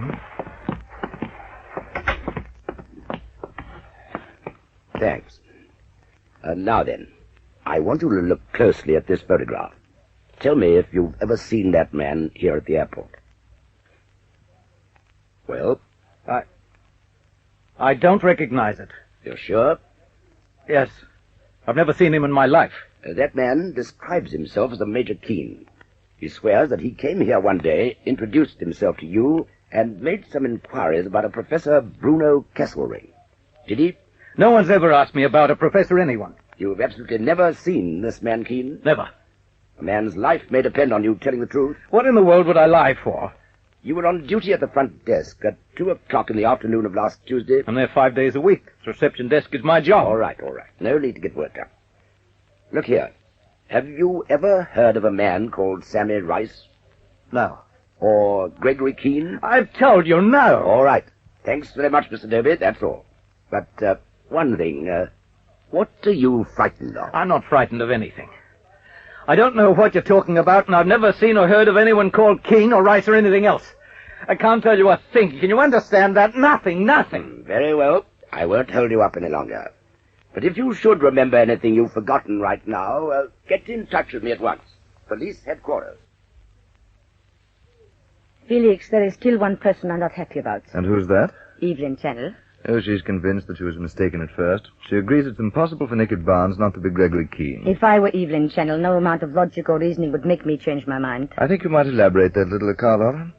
Thanks. Now then, I want you to look closely at this photograph. Tell me if you've ever seen that man here at the airport. Well? I don't recognize it. You're sure? Yes. I've never seen him in my life. That man describes himself as a Major Keen. He swears that he came here one day, introduced himself to you, and made some inquiries about a Professor Bruno Kesselring. Did he? No one's ever asked me about a professor anyone. You've absolutely never seen this man Keen? Never. A man's life may depend on you telling the truth. What in the world would I lie for? You were on duty at the front desk at 2 o'clock in the afternoon of last Tuesday. I'm there 5 days a week. The reception desk is my job. All right. No need to get worked up. Look here. Have you ever heard of a man called Sammy Rice? No. Or Gregory Keen? I've told you no. All right. Thanks very much, Mr. Dobie. That's all. But, one thing, what are you frightened of? I'm not frightened of anything. I don't know what you're talking about, and I've never seen or heard of anyone called Keen or Rice or anything else. I can't tell you a thing. Can you understand that? Nothing. Very well. I won't hold you up any longer. But if you should remember anything you've forgotten right now, get in touch with me at once. Police headquarters. Felix, there is still one person I'm not happy about. And who's that? Evelyn Channel. Oh, she's convinced that she was mistaken at first. She agrees it's impossible for Naked Barnes not to be Gregory Keen. If I were Evelyn Channel, no amount of logic or reasoning would make me change my mind. I think you might elaborate that little, Carlotta.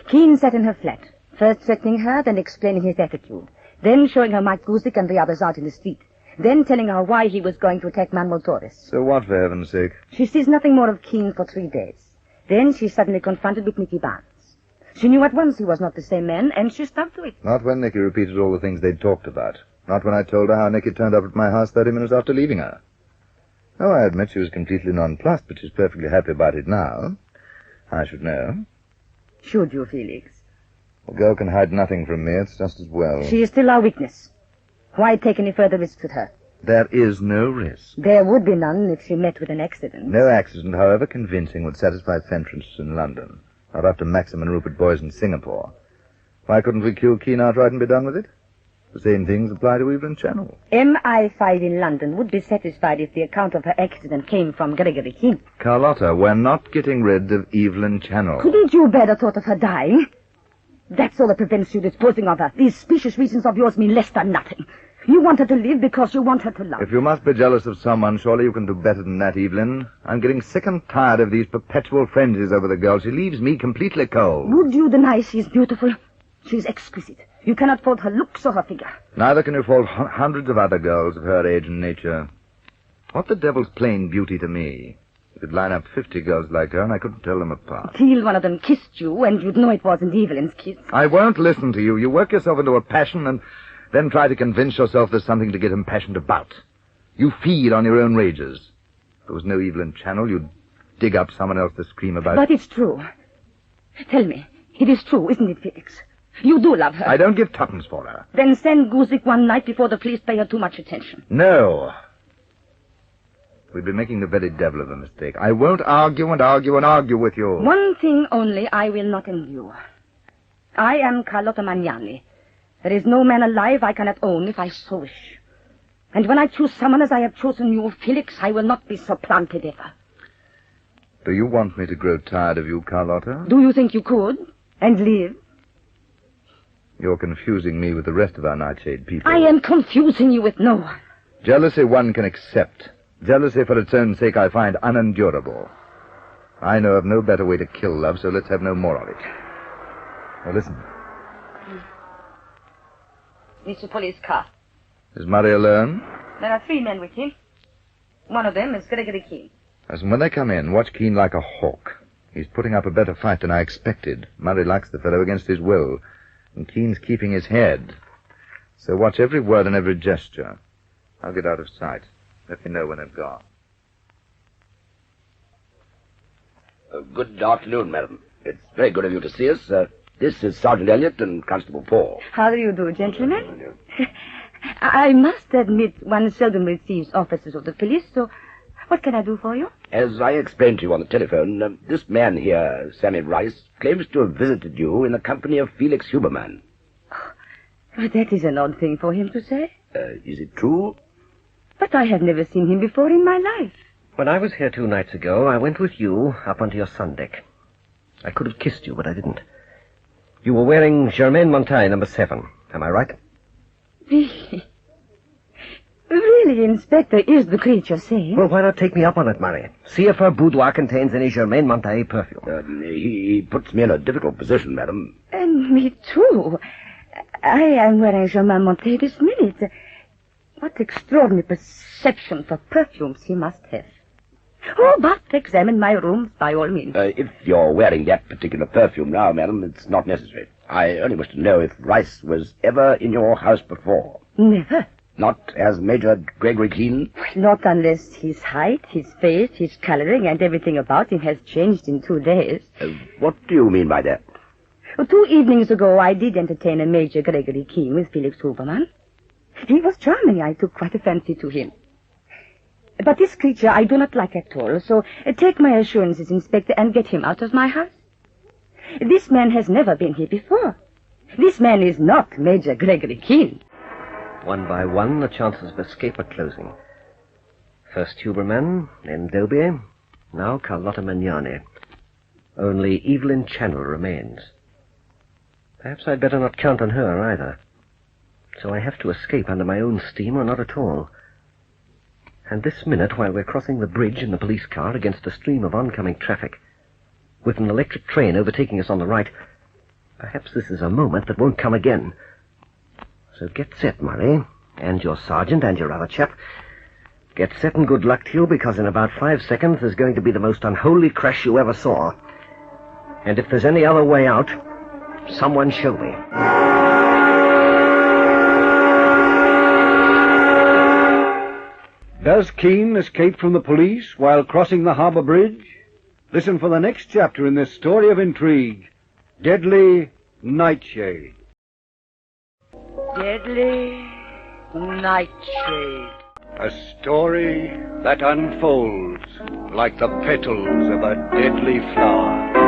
Keen sat in her flat, first threatening her, then explaining his attitude, then showing her Mike Guzik and the others out in the street, then telling her why he was going to attack Manuel Torres. So what, for heaven's sake? She sees nothing more of Keen for 3 days. Then she's suddenly confronted with Nicky Barnes. She knew at once he was not the same man, and she stuck to it. Not when Nicky repeated all the things they'd talked about. Not when I told her how Nicky turned up at my house 30 minutes after leaving her. Oh, I admit she was completely nonplussed, but she's perfectly happy about it now. I should know. Should you, Felix? A girl can hide nothing from me. It's just as well. She is still our witness. Why take any further risks with her? There is no risk. There would be none if she met with an accident. No accident, however convincing, would satisfy Fentress in London. Not after Maxim and Rupert Boyce in Singapore. Why couldn't we kill Keen outright and be done with it? The same things apply to Evelyn Channel. MI5 in London would be satisfied if the account of her accident came from Gregory Keen. Carlotta, we're not getting rid of Evelyn Channel. Couldn't you bear the thought of her dying? That's all that prevents you disposing of her. These specious reasons of yours mean less than nothing. You want her to live because you want her to love. If you must be jealous of someone, surely you can do better than that, Evelyn. I'm getting sick and tired of these perpetual frenzies over the girl. She leaves me completely cold. Would you deny she's beautiful? She's exquisite. You cannot fault her looks or her figure. Neither can you fault hundreds of other girls of her age and nature. What the devil's plain beauty to me? You could line up 50 girls like her, and I couldn't tell them apart. Till one of them kissed you, and you'd know it wasn't Evelyn's kiss. I won't listen to you. You work yourself into a passion, and then try to convince yourself there's something to get impassioned about. You feed on your own rages. If there was no Evelyn Channel, you'd dig up someone else to scream about. But it's true. Tell me, it is true, isn't it, Felix? You do love her. I don't give tuppence for her. Then send Guzik one night before the police pay her too much attention. No. We'd be making the very devil of a mistake. I won't argue and argue and argue with you. One thing only I will not endure. I am Carlotta Magnani. There is no man alive I cannot own if I so wish. And when I choose someone as I have chosen you, Felix, I will not be supplanted ever. Do you want me to grow tired of you, Carlotta? Do you think you could? And live? You're confusing me with the rest of our Nightshade people. I am confusing you with no one. Jealousy one can accept. Jealousy for its own sake I find unendurable. I know of no better way to kill love, so let's have no more of it. Now listen. It's a police car. Is Murray alone? There are 3 men with him. One of them is Gregory Keen. As when they come in, watch Keen like a hawk. He's putting up a better fight than I expected. Murray likes the fellow against his will, and Keen's keeping his head. So watch every word and every gesture. I'll get out of sight. Let me know when they've gone. Good afternoon, madam. It's very good of you to see us. This is Sergeant Elliot and Constable Paul. How do you do, gentlemen? I must admit one seldom receives officers of the police, so what can I do for you? As I explained to you on the telephone, this man here, Sammy Rice, claims to have visited you in the company of Felix Huberman. Oh, that is an odd thing for him to say. Is it true? But I have never seen him before in my life. When I was here 2 nights ago, I went with you up onto your sun deck. I could have kissed you, but I didn't. You were wearing Germaine Montaille, number 7. Am I right? Really? Really, Inspector, is the creature safe? Well, why not take me up on it, Murray? See if her boudoir contains any Germaine Montaille perfume. He puts me in a difficult position, madam. And me too. I am wearing Germaine Montaille this minute. What extraordinary perception for perfumes he must have. Oh, but examine my rooms by all means. If you're wearing that particular perfume now, madam, it's not necessary. I only wish to know if Rice was ever in your house before. Never. Not as Major Gregory Keen? Not unless his height, his face, his coloring, and everything about him has changed in 2 days. What do you mean by that? 2 evenings ago, I did entertain a Major Gregory Keen with Felix Huberman. He was charming. I took quite a fancy to him. But this creature I do not like at all, so take my assurances, Inspector, and get him out of my house. This man has never been here before. This man is not Major Gregory Keen. One by one, the chances of escape are closing. First Huberman, then Dobie, now Carlotta Magnani. Only Evelyn Channel remains. Perhaps I'd better not count on her either. So I have to escape under my own steam or not at all. And this minute, while we're crossing the bridge in the police car against a stream of oncoming traffic, with an electric train overtaking us on the right, perhaps this is a moment that won't come again. So get set, Murray, and your sergeant and your other chap. Get set and good luck to you, because in about 5 seconds there's going to be the most unholy crash you ever saw. And if there's any other way out, someone show me. Does Keen escape from the police while crossing the harbour bridge? Listen for the next chapter in this story of intrigue. Deadly Nightshade. Deadly Nightshade. A story that unfolds like the petals of a deadly flower.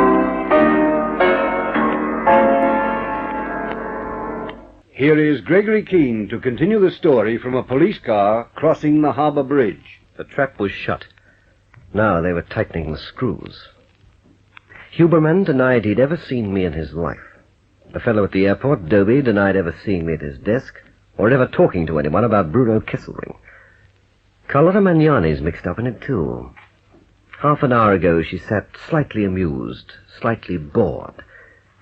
Here is Gregory Keen to continue the story from a police car crossing the harbour bridge. The trap was shut. Now they were tightening the screws. Huberman denied he'd ever seen me in his life. The fellow at the airport, Dobie, denied ever seeing me at his desk, or ever talking to anyone about Bruno Kesselring. Carlotta Magnani's mixed up in it, too. Half an hour ago she sat slightly amused, slightly bored,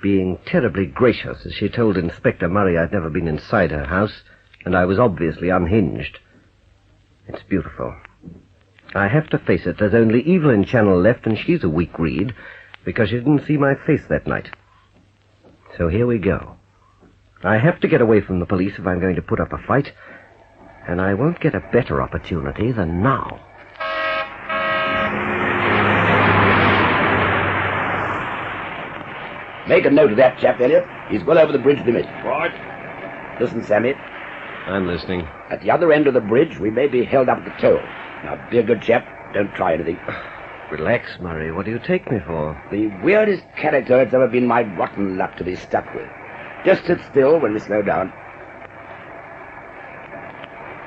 being terribly gracious as she told Inspector Murray I'd never been inside her house, and I was obviously unhinged. It's beautiful. I have to face it, there's only Evelyn Channel left, and she's a weak reed, because she didn't see my face that night. So here we go. I have to get away from the police if I'm going to put up a fight, and I won't get a better opportunity than now. Make a note of that chap, Elliot. He's well over the bridge limit. Right. Listen, Sammy. I'm listening. At the other end of the bridge, we may be held up at the toll. Now, be a good chap. Don't try anything. Relax, Murray. What do you take me for? The weirdest character it's ever been my rotten luck to be stuck with. Just sit still when we slow down.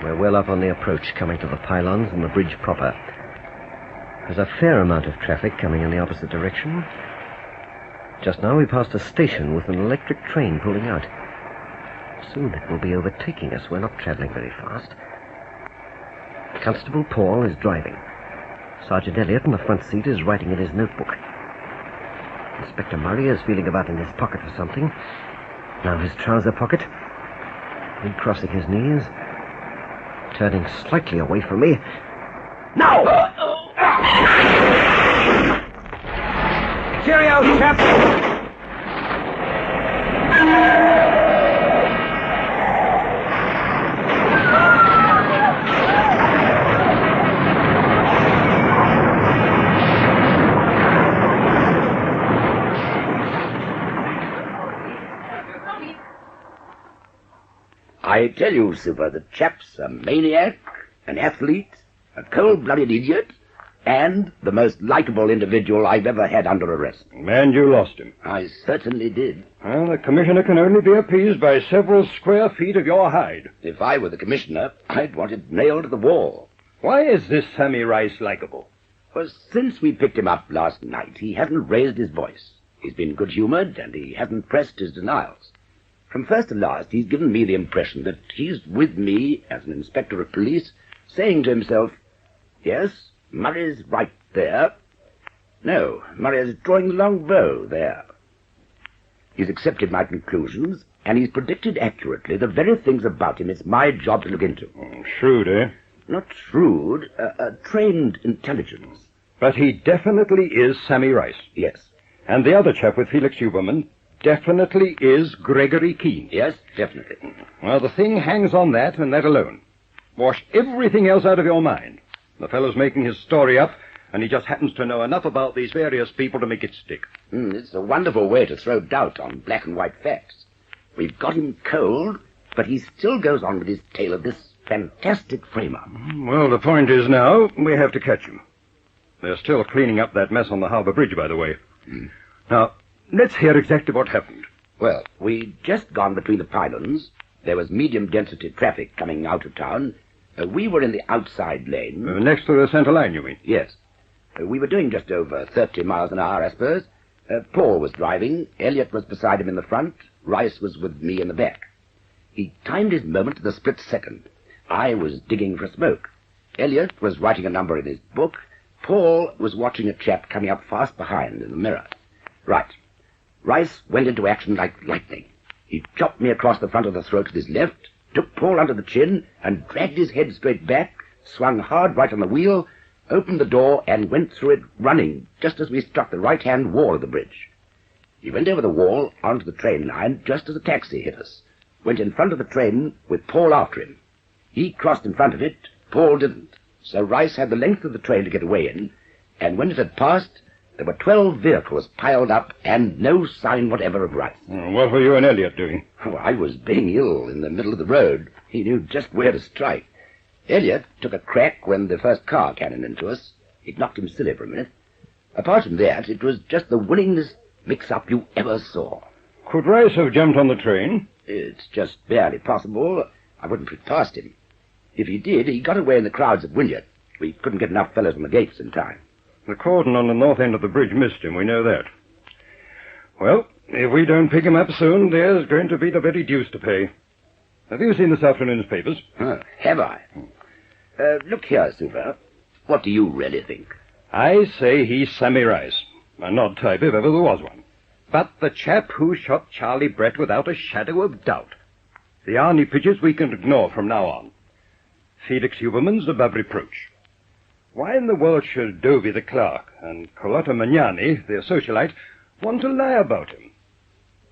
We're well up on the approach, coming to the pylons and the bridge proper. There's a fair amount of traffic coming in the opposite direction. Just now we passed a station with an electric train pulling out. Soon it will be overtaking us. We're not traveling very fast. Constable Paul is driving. Sergeant Elliot in the front seat is writing in his notebook. Inspector Murray is feeling about in his pocket for something. Now his trouser pocket. Recrossing his knees. Turning slightly away from me. Now! Cheerio, chaps! I tell you, Super, the chap's a maniac, an athlete, a cold-blooded idiot, and the most likable individual I've ever had under arrest. And you lost him. I certainly did. Well, the commissioner can only be appeased by several square feet of your hide. If I were the commissioner, I'd want it nailed to the wall. Why is this Sammy Rice likable? Well, since we picked him up last night, he hasn't raised his voice. He's been good-humored, and he hasn't pressed his denials. From first to last, he's given me the impression that he's with me as an inspector of police, saying to himself, yes, Murray's right there. No, Murray's drawing the long bow there. He's accepted my conclusions, and he's predicted accurately the very things about him it's my job to look into. Shrewd, eh? Not shrewd, trained intelligence. But he definitely is Sammy Rice. Yes. And the other chap with Felix Huberman definitely is Gregory Keen. Yes, definitely. Well, the thing hangs on that and that alone. Wash everything else out of your mind. The fellow's making his story up, and he just happens to know enough about these various people to make it stick. It's a wonderful way to throw doubt on black and white facts. We've got him cold, but he still goes on with his tale of this fantastic frame-up. Well, the point is now, we have to catch him. They're still cleaning up that mess on the harbour bridge, by the way. Now, let's hear exactly what happened. Well, we'd just gone between the pylons. There was medium-density traffic coming out of town. We were in the outside lane. Next to the centre line, you mean? Yes. We were doing just over 30 miles an hour, I suppose. Paul was driving. Elliot was beside him in the front. Rice was with me in the back. He timed his moment to the split second. I was digging for smoke. Elliot was writing a number in his book. Paul was watching a chap coming up fast behind in the mirror. Right. Rice went into action like lightning. He chopped me across the front of the throat with his left, took Paul under the chin, and dragged his head straight back, swung hard right on the wheel, opened the door, and went through it running, just as we struck the right-hand wall of the bridge. He went over the wall onto the train line just as a taxi hit us, went in front of the train with Paul after him. He crossed in front of it, Paul didn't, so Rice had the length of the train to get away in, and when it had passed, there were 12 vehicles piled up and no sign whatever of Rice. What were you and Elliot doing? Oh, I was being ill in the middle of the road. He knew just where to strike. Elliot took a crack when the first car cannoned into us. It knocked him silly for a minute. Apart from that, it was just the winningest mix-up you ever saw. Could Rice have jumped on the train? It's just barely possible. I wouldn't put it past him. If he did, he got away in the crowds at Wynyard. We couldn't get enough fellows on the gates in time. The cordon on the north end of the bridge missed him, we know that. Well, if we don't pick him up soon, there's going to be the very deuce to pay. Have you seen this afternoon's papers? Have I? Look here, Super. What do you really think? I say he's Sammy Rice. An odd type if ever there was one. But the chap who shot Charlie Brett without a shadow of doubt. The Arnie pictures we can ignore from now on. Felix Huberman's above reproach. Why in the world should Dovey the clerk and Carlotta Magnani, the socialite, want to lie about him?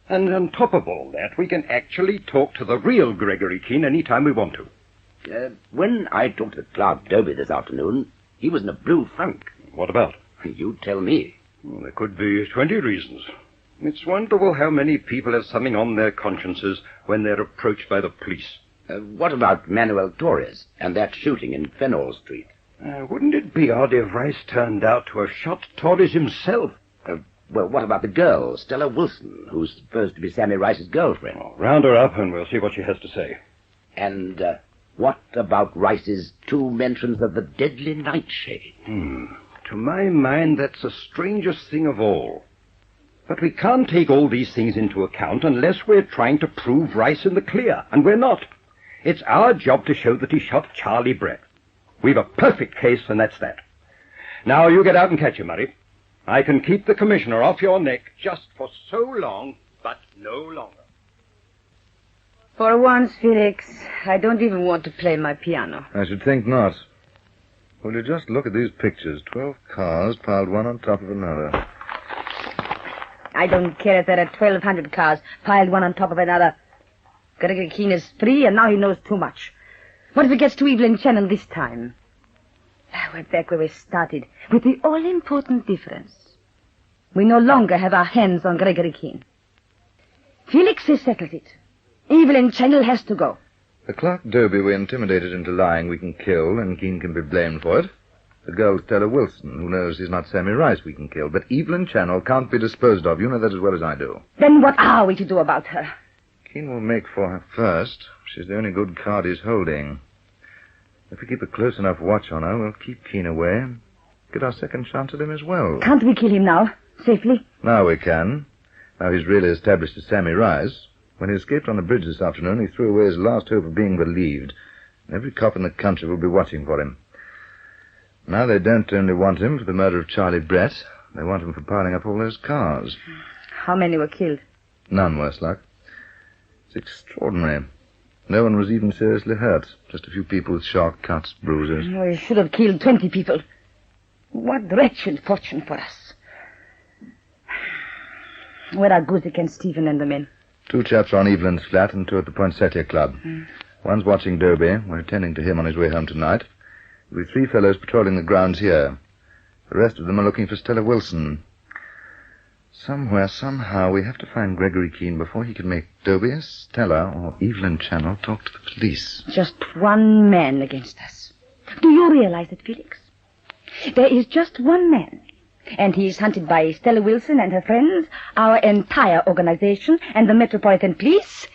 And on top of all that, we can actually talk to the real Gregory Keen any time we want to. When I talked to Clerk Dovey this afternoon, he was in a blue funk. What about? You tell me. Well, there could be 20 reasons. It's wonderful how many people have something on their consciences when they're approached by the police. What about Manuel Torres and that shooting in Fenall Street? Wouldn't it be odd if Rice turned out to have shot Torres himself? Well, what about the girl, Stella Wilson, who's supposed to be Sammy Rice's girlfriend? Round her up and we'll see what she has to say. And What about Rice's two mentions of the deadly Nightshade? To my mind, that's the strangest thing of all. But we can't take all these things into account unless we're trying to prove Rice in the clear, and we're not. It's our job to show that he shot Charlie Brett. We've a perfect case, and that's that. Now you get out and catch him, Murray. I can keep the commissioner off your neck just for so long, but no longer. For once, Felix, I don't even want to play my piano. I should think not. Will you just look at these pictures? 12 cars piled one on top of another. I don't care if there are 1,200 cars piled one on top of another. Gregory Keen is free, and now he knows too much. What if it gets to Evelyn Channel this time? We're back where we started, with the all-important difference. We no longer have our hands on Gregory Keen. Felix has settled it. Evelyn Channel has to go. The clerk Dobie we intimidated into lying we can kill, and Keen can be blamed for it. The girl Stella Wilson, who knows he's not Sammy Rice, we can kill. But Evelyn Channel can't be disposed of. You know that as well as I do. Then what are we to do about her? Keen will make for her first. She's the only good card he's holding. If we keep a close enough watch on her, we'll keep Keen away and get our second chance at him as well. Can't we kill him now, safely? Now we can. Now he's really established as Sammy Rice. When he escaped on the bridge this afternoon, he threw away his last hope of being believed. And every cop in the country will be watching for him. Now they don't only want him for the murder of Charlie Brett, they want him for piling up all those cars. How many were killed? None, worse luck. It's extraordinary. No one was even seriously hurt. Just a few people with sharp cuts, bruises. Oh, he should have killed 20 people. What wretched fortune for us. Where are Guzik and Stephen and the men? 2 chaps are on Evelyn's flat and 2 at the Poinsettia Club. One's watching Dobie. We're attending to him on his way home tonight. There'll be 3 fellows patrolling the grounds here. The rest of them are looking for Stella Wilson. Somewhere, somehow, we have to find Gregory Keen before he can make Dobie, Stella, or Evelyn Channel talk to the police. Just one man against us. Do you realize it, Felix? There is just one man. And he is hunted by Stella Wilson and her friends, our entire organization, and the Metropolitan Police.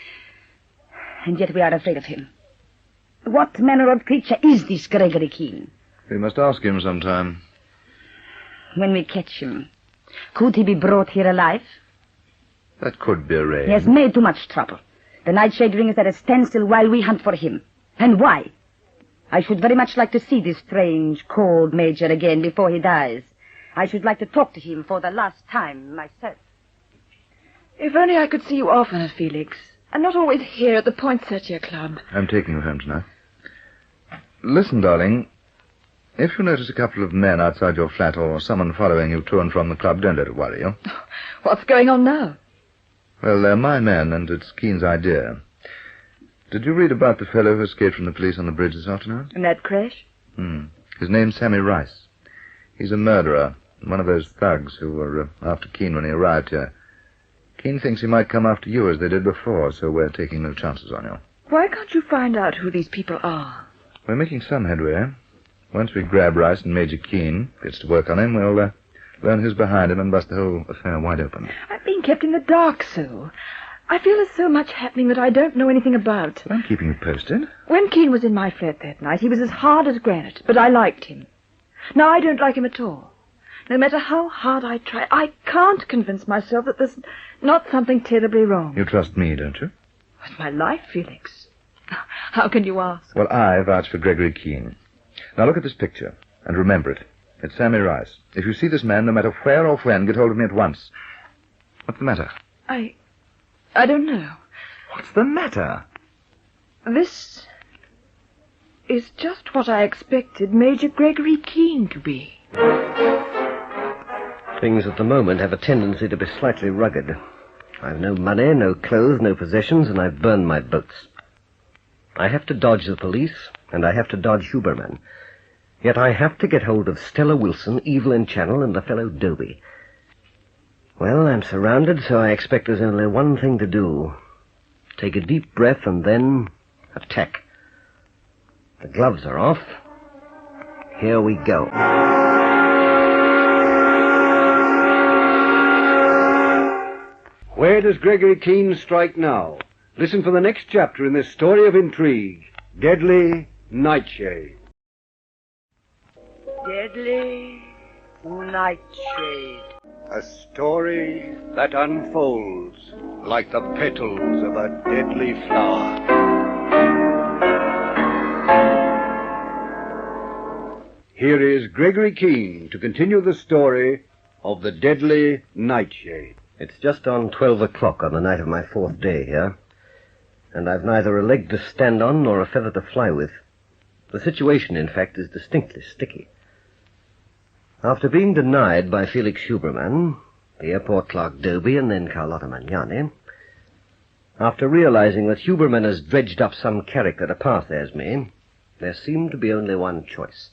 And yet we are afraid of him. What manner of creature is this Gregory Keen? We must ask him sometime. When we catch him, could he be brought here alive? That could be arranged. He has made too much trouble. The Nightshade Ring is at a standstill while we hunt for him. And why? I should very much like to see this strange, cold Major again before he dies. I should like to talk to him for the last time myself. If only I could see you oftener, Felix, and not always here at the Poinsettia Club. I'm taking you home tonight. Listen, darling. If you notice a couple of men outside your flat or someone following you to and from the club, don't let it worry you. What's going on now? Well, they're my men, and it's Keen's idea. Did you read about the fellow who escaped from the police on the bridge this afternoon? In that crash? His name's Sammy Rice. He's a murderer, one of those thugs who were after Keen when he arrived here. Keen thinks he might come after you as they did before, so we're taking no chances on you. Why can't you find out who these people are? We're making some headway. Once we grab Rice and Major Keen gets to work on him, we'll learn who's behind him and bust the whole affair wide open. I've been kept in the dark so. I feel there's so much happening that I don't know anything about. I'm keeping you posted. When Keen was in my flat that night, he was as hard as granite, but I liked him. Now I don't like him at all. No matter how hard I try, I can't convince myself that there's not something terribly wrong. You trust me, don't you? With my life, Felix. How can you ask? Well, I vouch for Gregory Keen. Now look at this picture, and remember it. It's Sammy Rice. If you see this man, no matter where or when, get hold of me at once. What's the matter? I don't know. What's the matter? This is just what I expected Major Gregory Keen to be. Things at the moment have a tendency to be slightly rugged. I've no money, no clothes, no possessions, and I've burned my boats. I have to dodge the police, and I have to dodge Huberman. Yet I have to get hold of Stella Wilson, Evelyn Channel, and the fellow Dobie. Well, I'm surrounded, so I expect there's only one thing to do. Take a deep breath and then attack. The gloves are off. Here we go. Where does Gregory Keen strike now? Listen for the next chapter in this story of intrigue. Deadly Nightshade. Deadly Nightshade. A story that unfolds like the petals of a deadly flower. Here is Gregory Keen to continue the story of the Deadly Nightshade. It's just on 12 o'clock on the night of my 4th day here, and I've neither a leg to stand on nor a feather to fly with. The situation, in fact, is distinctly sticky. After being denied by Felix Huberman, the airport clerk Doby, and then Carlotta Magnani, after realizing that Huberman has dredged up some character to pass as me, there seemed to be only one choice.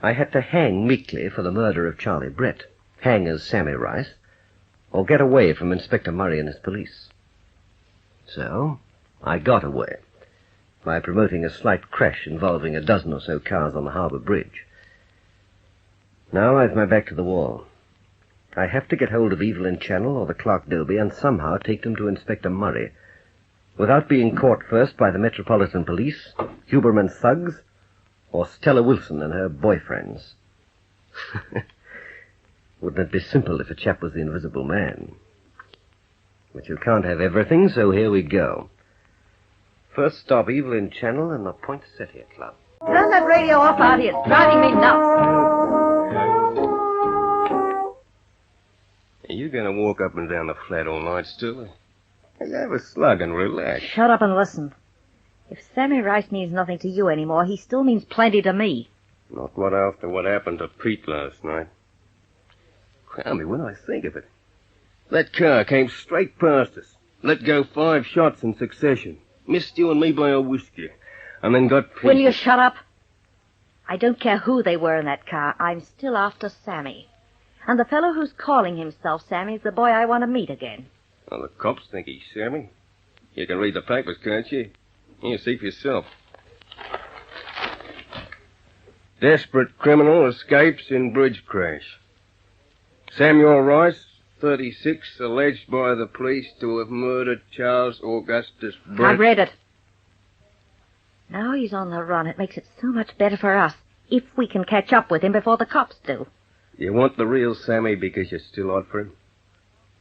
I had to hang meekly for the murder of Charlie Brett, hang as Sammy Rice, or get away from Inspector Murray and his police. So, I got away, by promoting a slight crash involving a dozen or so cars on the harbour bridge. Now I've my back to the wall. I have to get hold of Evelyn Channel or the clerk Doby and somehow take them to Inspector Murray, without being caught first by the Metropolitan Police, Huberman's thugs, or Stella Wilson and her boyfriends. Wouldn't it be simple if a chap was the Invisible Man? But you can't have everything, so here we go. First stop, Evelyn Channel and the Poinsettia Club. Turn that radio off, Artie. It's driving me nuts. Are you going to walk up and down the flat all night still? Have a slug and relax. Shut up and listen. If Sammy Rice means nothing to you anymore, he still means plenty to me. Not what after what happened to Pete last night. Crammy, when I think of it. That car came straight past us, let go 5 shots in succession, missed you and me by a whisker, and then got Pete. Will you shut up? I don't care who they were in that car. I'm still after Sammy. And the fellow who's calling himself Sammy is the boy I want to meet again. Well, the cops think he's Sammy. You can read the papers, can't you? You see for yourself. Desperate criminal escapes in bridge crash. Samuel Rice, 36, alleged by the police to have murdered Charles Augustus Brett. I've read it. Now he's on the run. It makes it so much better for us if we can catch up with him before the cops do. You want the real Sammy because you're still out for him?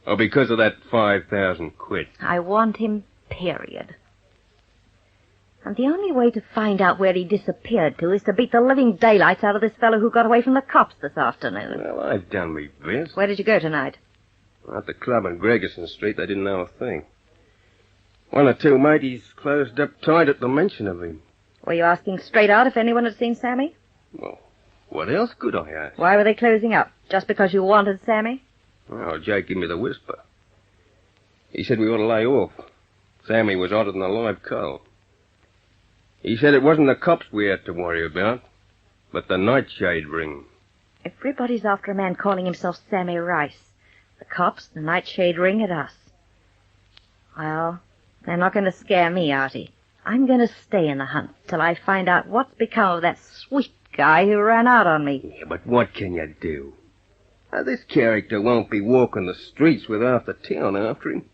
Or because of that 5,000 quid? I want him, period. And the only way to find out where he disappeared to is to beat the living daylights out of this fellow who got away from the cops this afternoon. Well, I've done me best. Where did you go tonight? At the club on Gregerson Street, they didn't know a thing. 1 or 2 mateys closed up tight at the mention of him. Were you asking straight out if anyone had seen Sammy? Well, what else could I ask? Why were they closing up? Just because you wanted Sammy? Well, Jake gave me the whisper. He said we ought to lay off. Sammy was hotter than a live coal. He said it wasn't the cops we had to worry about, but the Nightshade Ring. Everybody's after a man calling himself Sammy Rice. The cops, the Nightshade Ring, and us. Well, they're not going to scare me, Artie. I'm going to stay in the hunt till I find out what's become of that sweet guy who ran out on me. Yeah, but what can you do? Now, this character won't be walking the streets with half the town after him.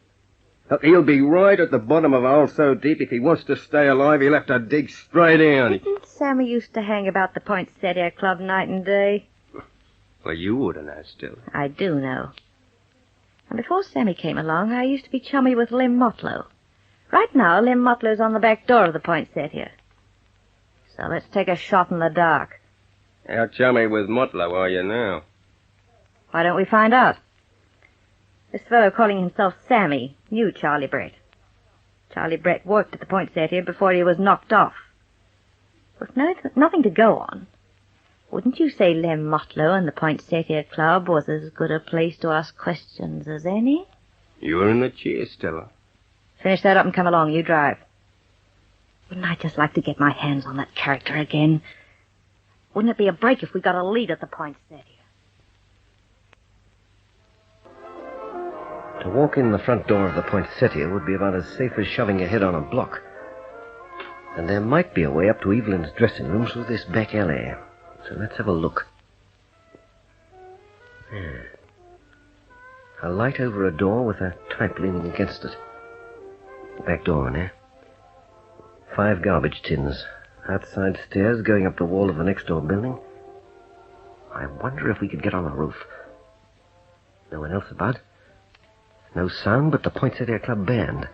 Look, he'll be right at the bottom of a hole so deep if he wants to stay alive, he'll have to dig straight down. Didn't Sammy used to hang about the Poinsettia Club night and day? Well, you wouldn't know still. I do know. And before Sammy came along, I used to be chummy with Lim Motlow. Right now, Lim Motlow's on the back door of the Poinsettia. So let's take a shot in the dark. How chummy with Motlow are you now? Why don't we find out? This fellow calling himself Sammy knew Charlie Brett. Charlie Brett worked at the Poinsettia before he was knocked off. With nothing to go on, wouldn't you say Lem Motlow and the Poinsettia Club was as good a place to ask questions as any? You're in the chair, Stella. Finish that up and come along. You drive. Wouldn't I just like to get my hands on that character again? Wouldn't it be a break if we got a lead at the Poinsettia? To walk in the front door of the Poinsettia would be about as safe as shoving your head on a block. And there might be a way up to Evelyn's dressing room through this back alley. So let's have a look. A light over a door with a type leaning against it. Back door, eh? 5 garbage tins. Outside stairs going up the wall of the next door building. I wonder if we could get on the roof. No one else about. No sound but the Poinsettia Club band.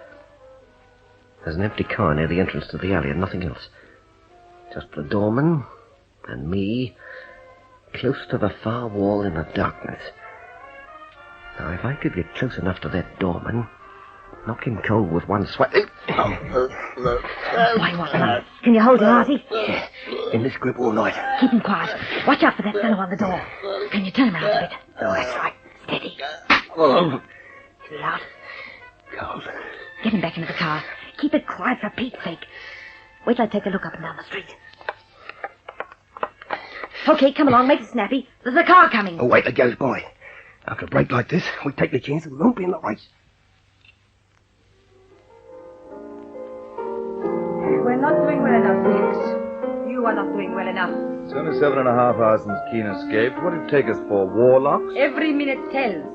There's an empty car near the entrance to the alley and nothing else. Just the doorman and me, close to the far wall in the darkness. Now, if I could get close enough to that doorman, knock him cold with one swipe... Why, what now? Can you hold him, Artie? Yeah, in this grip all night. Keep him quiet. Watch out for that fellow on the door. Can you turn him around a bit? Oh, that's right. Steady. Oh. Loud. Cold. Get him back into the car. Keep it quiet for Pete's sake. Wait till I take a look up and down the street. Okay, come along. Make it snappy. There's a car coming. Oh, wait, it goes by. After a break like this, we take the chance and we won't be in the race. We're not doing well enough, Felix. You are not doing well enough. It's only 7.5 hours since Keen escaped. What did it take us for? Warlocks? Every minute tells.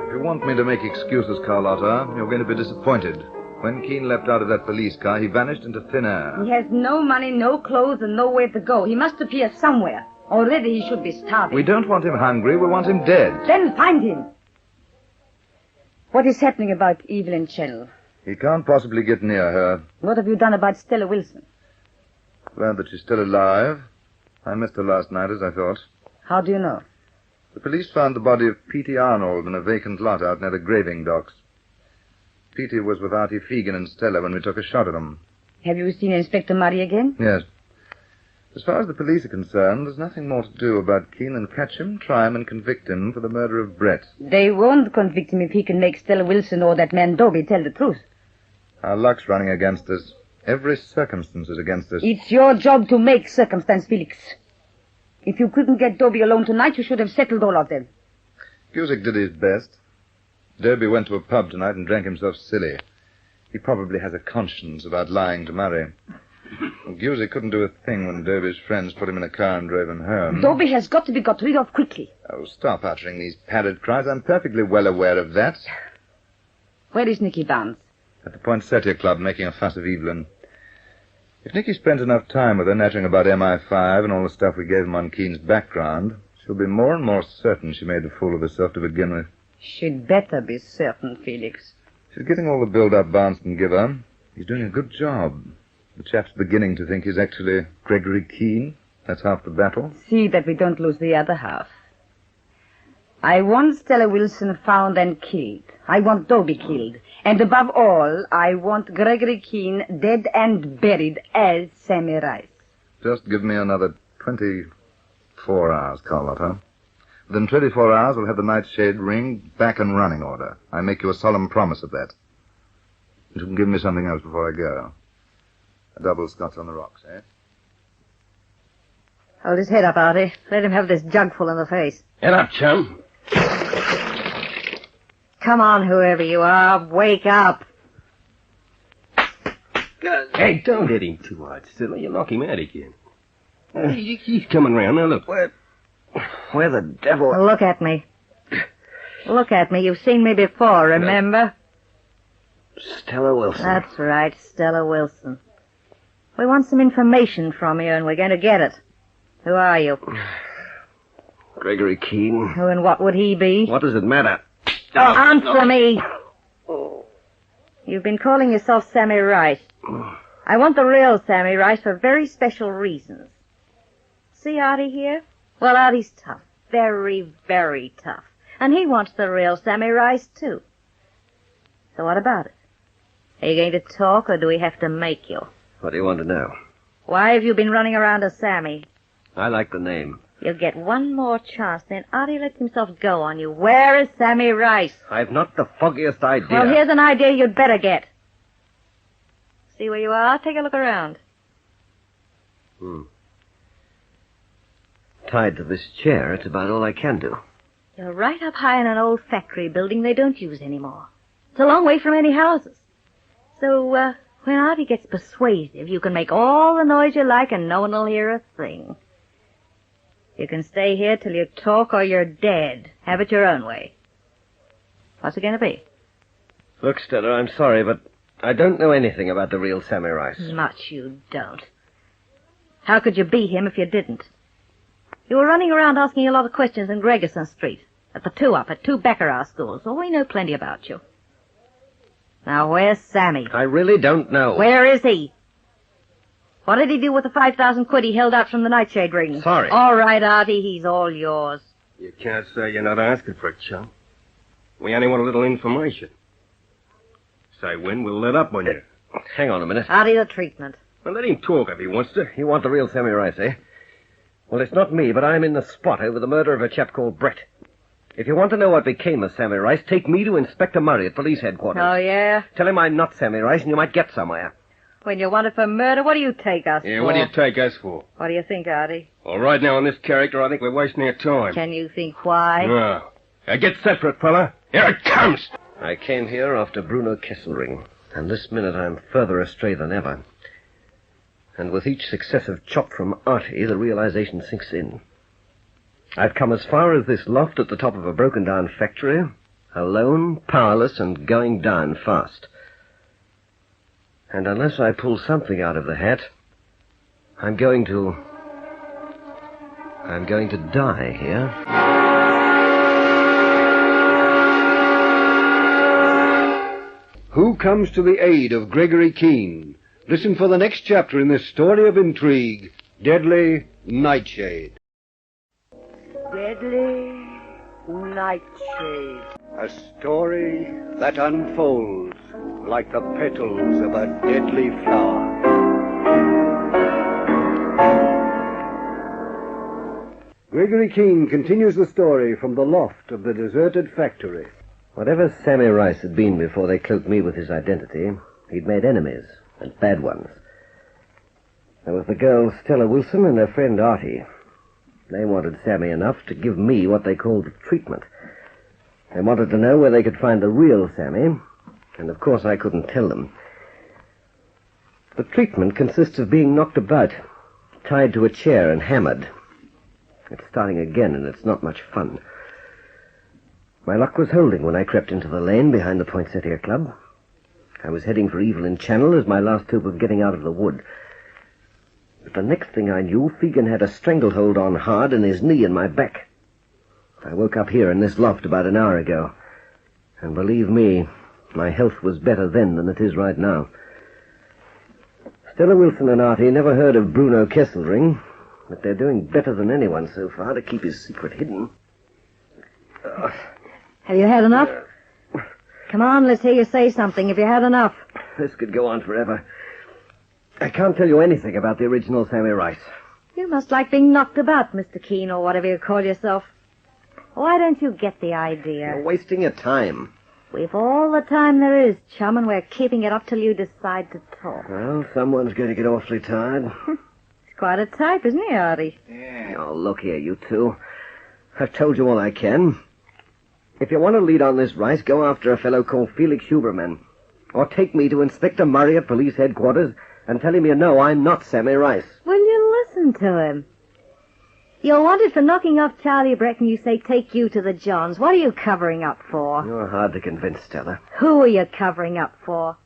If you want me to make excuses, Carlotta, you're going to be disappointed. When Keen leapt out of that police car, he vanished into thin air. He has no money, no clothes, and nowhere to go. He must appear somewhere. Already he should be starving. We don't want him hungry, we want him dead. Then find him. What is happening about Evelyn Channel? He can't possibly get near her. What have you done about Stella Wilson? Glad that she's still alive. I missed her last night, as I thought. How do you know? The police found the body of Petey Arnold in a vacant lot out near the graving docks. Petey was with Artie Fegan and Stella when we took a shot at them. Have you seen Inspector Murray again? Yes. As far as the police are concerned, there's nothing more to do about Keen than catch him, try him, and convict him for the murder of Brett. They won't convict him if he can make Stella Wilson or that man Dobie tell the truth. Our luck's running against us. Every circumstance is against us. It's your job to make circumstance, Felix. If you couldn't get Dobie alone tonight, you should have settled all of them. Cusick did his best. Derby went to a pub tonight and drank himself silly. He probably has a conscience about lying to Murray. Cusick couldn't do a thing when Derby's friends put him in a car and drove him home. Dobie has got to be got rid of quickly. Oh, stop uttering these parrot cries. I'm perfectly well aware of that. Where is Nicky Barnes? At the Poinsettia Club, making a fuss of Evelyn. If Nicky spends enough time with her nattering about MI5 and all the stuff we gave him on Keen's background, she'll be more and more certain she made a fool of herself to begin with. She'd better be certain, Felix. She's getting all the build-up Barnes can give her. He's doing a good job. The chap's beginning to think he's actually Gregory Keen. That's half the battle. See that we don't lose the other half. I want Stella Wilson found and killed. I want Dobie killed. And above all, I want Gregory Keen dead and buried as Sammy Rice. Just give me another 24 hours, Carlotta. Within 24 hours, we'll have the Nightshade Ring back in running order. I make you a solemn promise of that. And you can give me something else before I go. A double scotch on the rocks, eh? Hold his head up, Artie. Let him have this jug full in the face. Get up, chum. Come on, whoever you are. Wake up. Hey, don't hit him too hard, Stella. You'll knock him out again. He's coming round. Now, look. Where the devil... Look at me. Look at me. You've seen me before, remember? Stella Wilson. That's right, Stella Wilson. We want some information from you, and we're going to get it. Who are you? Gregory Keen. Who and what would he be? What does it matter? Answer me! You've been calling yourself Sammy Rice. I want the real Sammy Rice for very special reasons. See Artie here? Well, Artie's tough. Very, very tough. And he wants the real Sammy Rice, too. So what about it? Are you going to talk, or do we have to make you? What do you want to know? Why have you been running around as Sammy? I like the name. You'll get one more chance, then Artie lets himself go on you. Where is Sammy Rice? I've not the foggiest idea. Well, here's an idea you'd better get. See where you are? Take a look around. Tied to this chair, it's about all I can do. You're right up high in an old factory building they don't use anymore. It's a long way from any houses. So, when Artie gets persuasive, you can make all the noise you like and no one will hear a thing. You can stay here till you talk or you're dead. Have it your own way. What's it going to be? Look, Stella, I'm sorry, but I don't know anything about the real Sammy Rice. Much you don't. How could you be him if you didn't? You were running around asking a lot of questions in Gregerson Street, at the two-up, at 2 Baccarat schools. Oh, we know plenty about you. Now, where's Sammy? I really don't know. Where is he? What did he do with the 5,000 quid he held out from the Nightshade Ring? Sorry. All right, Artie, he's all yours. You can't say you're not asking for it, chum. We only want a little information. Say when, we'll let up on you. Hang on a minute. Artie, the treatment. Well, let him talk if he wants to. You want the real Sammy Rice, eh? Well, it's not me, but I'm in the spot over the murder of a chap called Brett. If you want to know what became of Sammy Rice, take me to Inspector Murray at police headquarters. Oh, yeah? Tell him I'm not Sammy Rice and you might get somewhere. When you want it for murder, what do you take us Yeah, for? what do you take us for? What do you think, Artie? Well, right now on this character, I think we're wasting our time. Can you think why? No. Now get set for it, fella. Here it comes! I came here after Bruno Kesselring, and this minute I'm further astray than ever. And with each successive chop from Artie, the realization sinks in. I've come as far as this loft at the top of a broken-down factory, alone, powerless, and going down fast. And unless I pull something out of the hat, I'm going to die here. Who comes to the aid of Gregory Keen? Listen for the next chapter in this story of intrigue, Deadly Nightshade. Deadly Nightshade. A story that unfolds like the petals of a deadly flower. Gregory Keen continues the story from the loft of the deserted factory. Whatever Sammy Rice had been before they cloaked me with his identity, he'd made enemies, and bad ones. There was the girl Stella Wilson and her friend Artie. They wanted Sammy enough to give me what they called treatment. They wanted to know where they could find the real Sammy, and of course I couldn't tell them. The treatment consists of being knocked about, tied to a chair and hammered. It's starting again, and it's not much fun. My luck was holding when I crept into the lane behind the Poinsettia Club. I was heading for Evelyn Channel as my last hope of getting out of the wood. But the next thing I knew, Fegan had a stranglehold on hard and his knee in my back. I woke up here in this loft about an hour ago. And believe me, my health was better then than it is right now. Stella Wilson and Artie never heard of Bruno Kesselring, but they're doing better than anyone so far to keep his secret hidden. Have you had enough? Come on, let's hear you say something. Have you had enough? This could go on forever. I can't tell you anything about the original Sammy Rice. You must like being knocked about, Mr. Keen, or whatever you call yourself. Why don't you get the idea? You're wasting your time. We've all the time there is, chum, and we're keeping it up till you decide to talk. Well, someone's going to get awfully tired. He's quite a type, isn't he, Artie? Oh, look here, you two. I've told you all I can. If you want to lead on this Rice, go after a fellow called Felix Huberman. Or take me to Inspector Murray at police headquarters and tell him you know I'm not Sammy Rice. Will you listen to him? You're wanted for knocking off Charlie Brett and you say take you to the Johns. What are you covering up for? You're hard to convince, Stella. Who are you covering up for?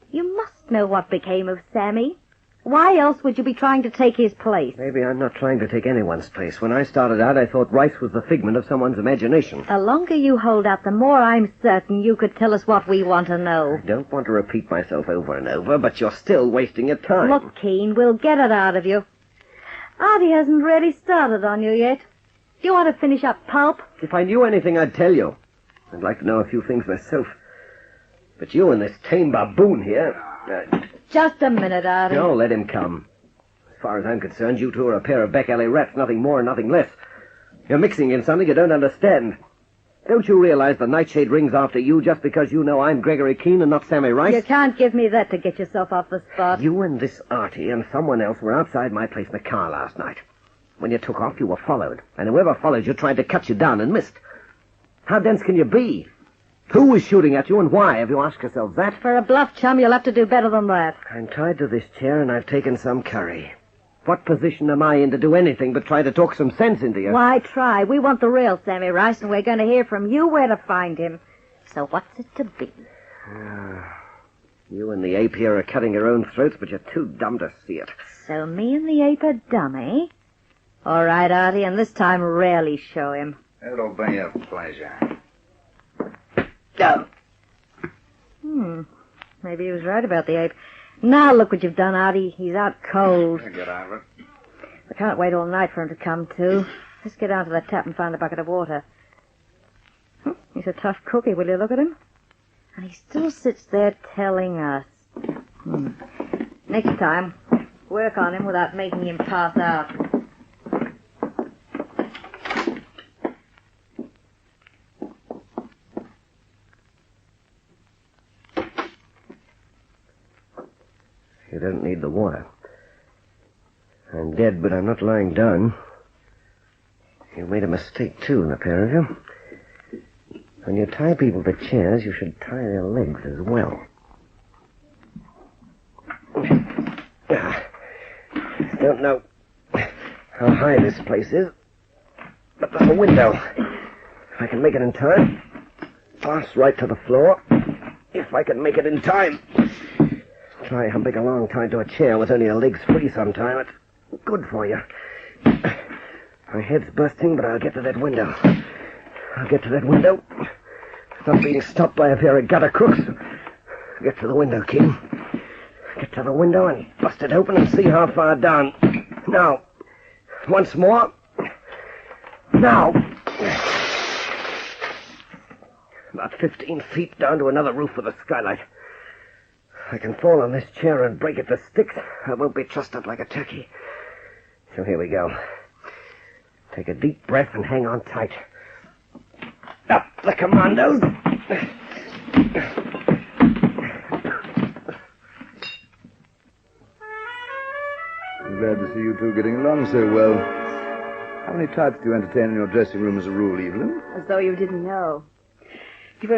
You must know what became of Sammy. Why else would you be trying to take his place? Maybe I'm not trying to take anyone's place. When I started out, I thought Rice was the figment of someone's imagination. The longer you hold out, the more I'm certain you could tell us what we want to know. I don't want to repeat myself over and over, but you're still wasting your time. Look, Keen, we'll get it out of you. Artie hasn't really started on you yet. Do you want to finish up pulp? If I knew anything, I'd tell you. I'd like to know a few things myself. But you and this tame baboon here... Just a minute, Artie. No, let him come. As far as I'm concerned, you two are a pair of back-alley rats, nothing more and nothing less. You're mixing in something you don't understand. Don't you realize the Nightshade Ring's after you just because you know I'm Gregory Keen and not Sammy Rice? You can't give me that to get yourself off the spot. You and this Artie and someone else were outside my place in a car last night. When you took off, you were followed. And whoever followed you tried to cut you down and missed. How dense can you be? Who was shooting at you and why? Have you asked yourself that? For a bluff, chum, you'll have to do better than that. I'm tied to this chair and I've taken some curry. What position am I in to do anything but try to talk some sense into you? Why try? We want the real Sammy Rice, and we're going to hear from you where to find him. So what's it to be? You and the ape here are cutting your own throats, but you're too dumb to see it. So me and the ape are dumb, eh? All right, Artie, and this time rarely show him. It'll be a pleasure. Go. Maybe he was right about the ape. Now look what you've done, Artie. He's out cold. Get over it. I can't wait all night for him to come to. Let's get down to the tap and find a bucket of water. He's a tough cookie. Will you look at him? And he still sits there telling us. Next time, work on him without making him pass out. You don't need the water. I'm dead, but I'm not lying down. You made a mistake, too, the pair of you. When you tie people to chairs, you should tie their legs as well. Don't know how high this place is, but there's a window. If I can make it in time, pass right to the floor. If I can make it in time. Try humping along tied to a chair with only your legs free sometime. It's good for you. My head's busting, but I'll get to that window. I'll get to that window. Not being stopped by a pair of gutter crooks. Get to the window, Keen. Get to the window and bust it open and see how far down. Now. Once more. Now. About 15 feet down to another roof with a skylight. I can fall on this chair and break it to sticks. I won't be trussed up like a turkey. So here we go. Take a deep breath and hang on tight. Up the commandos. I'm glad to see you two getting along so well. How many types do you entertain in your dressing room as a rule, Evelyn? As though you didn't know.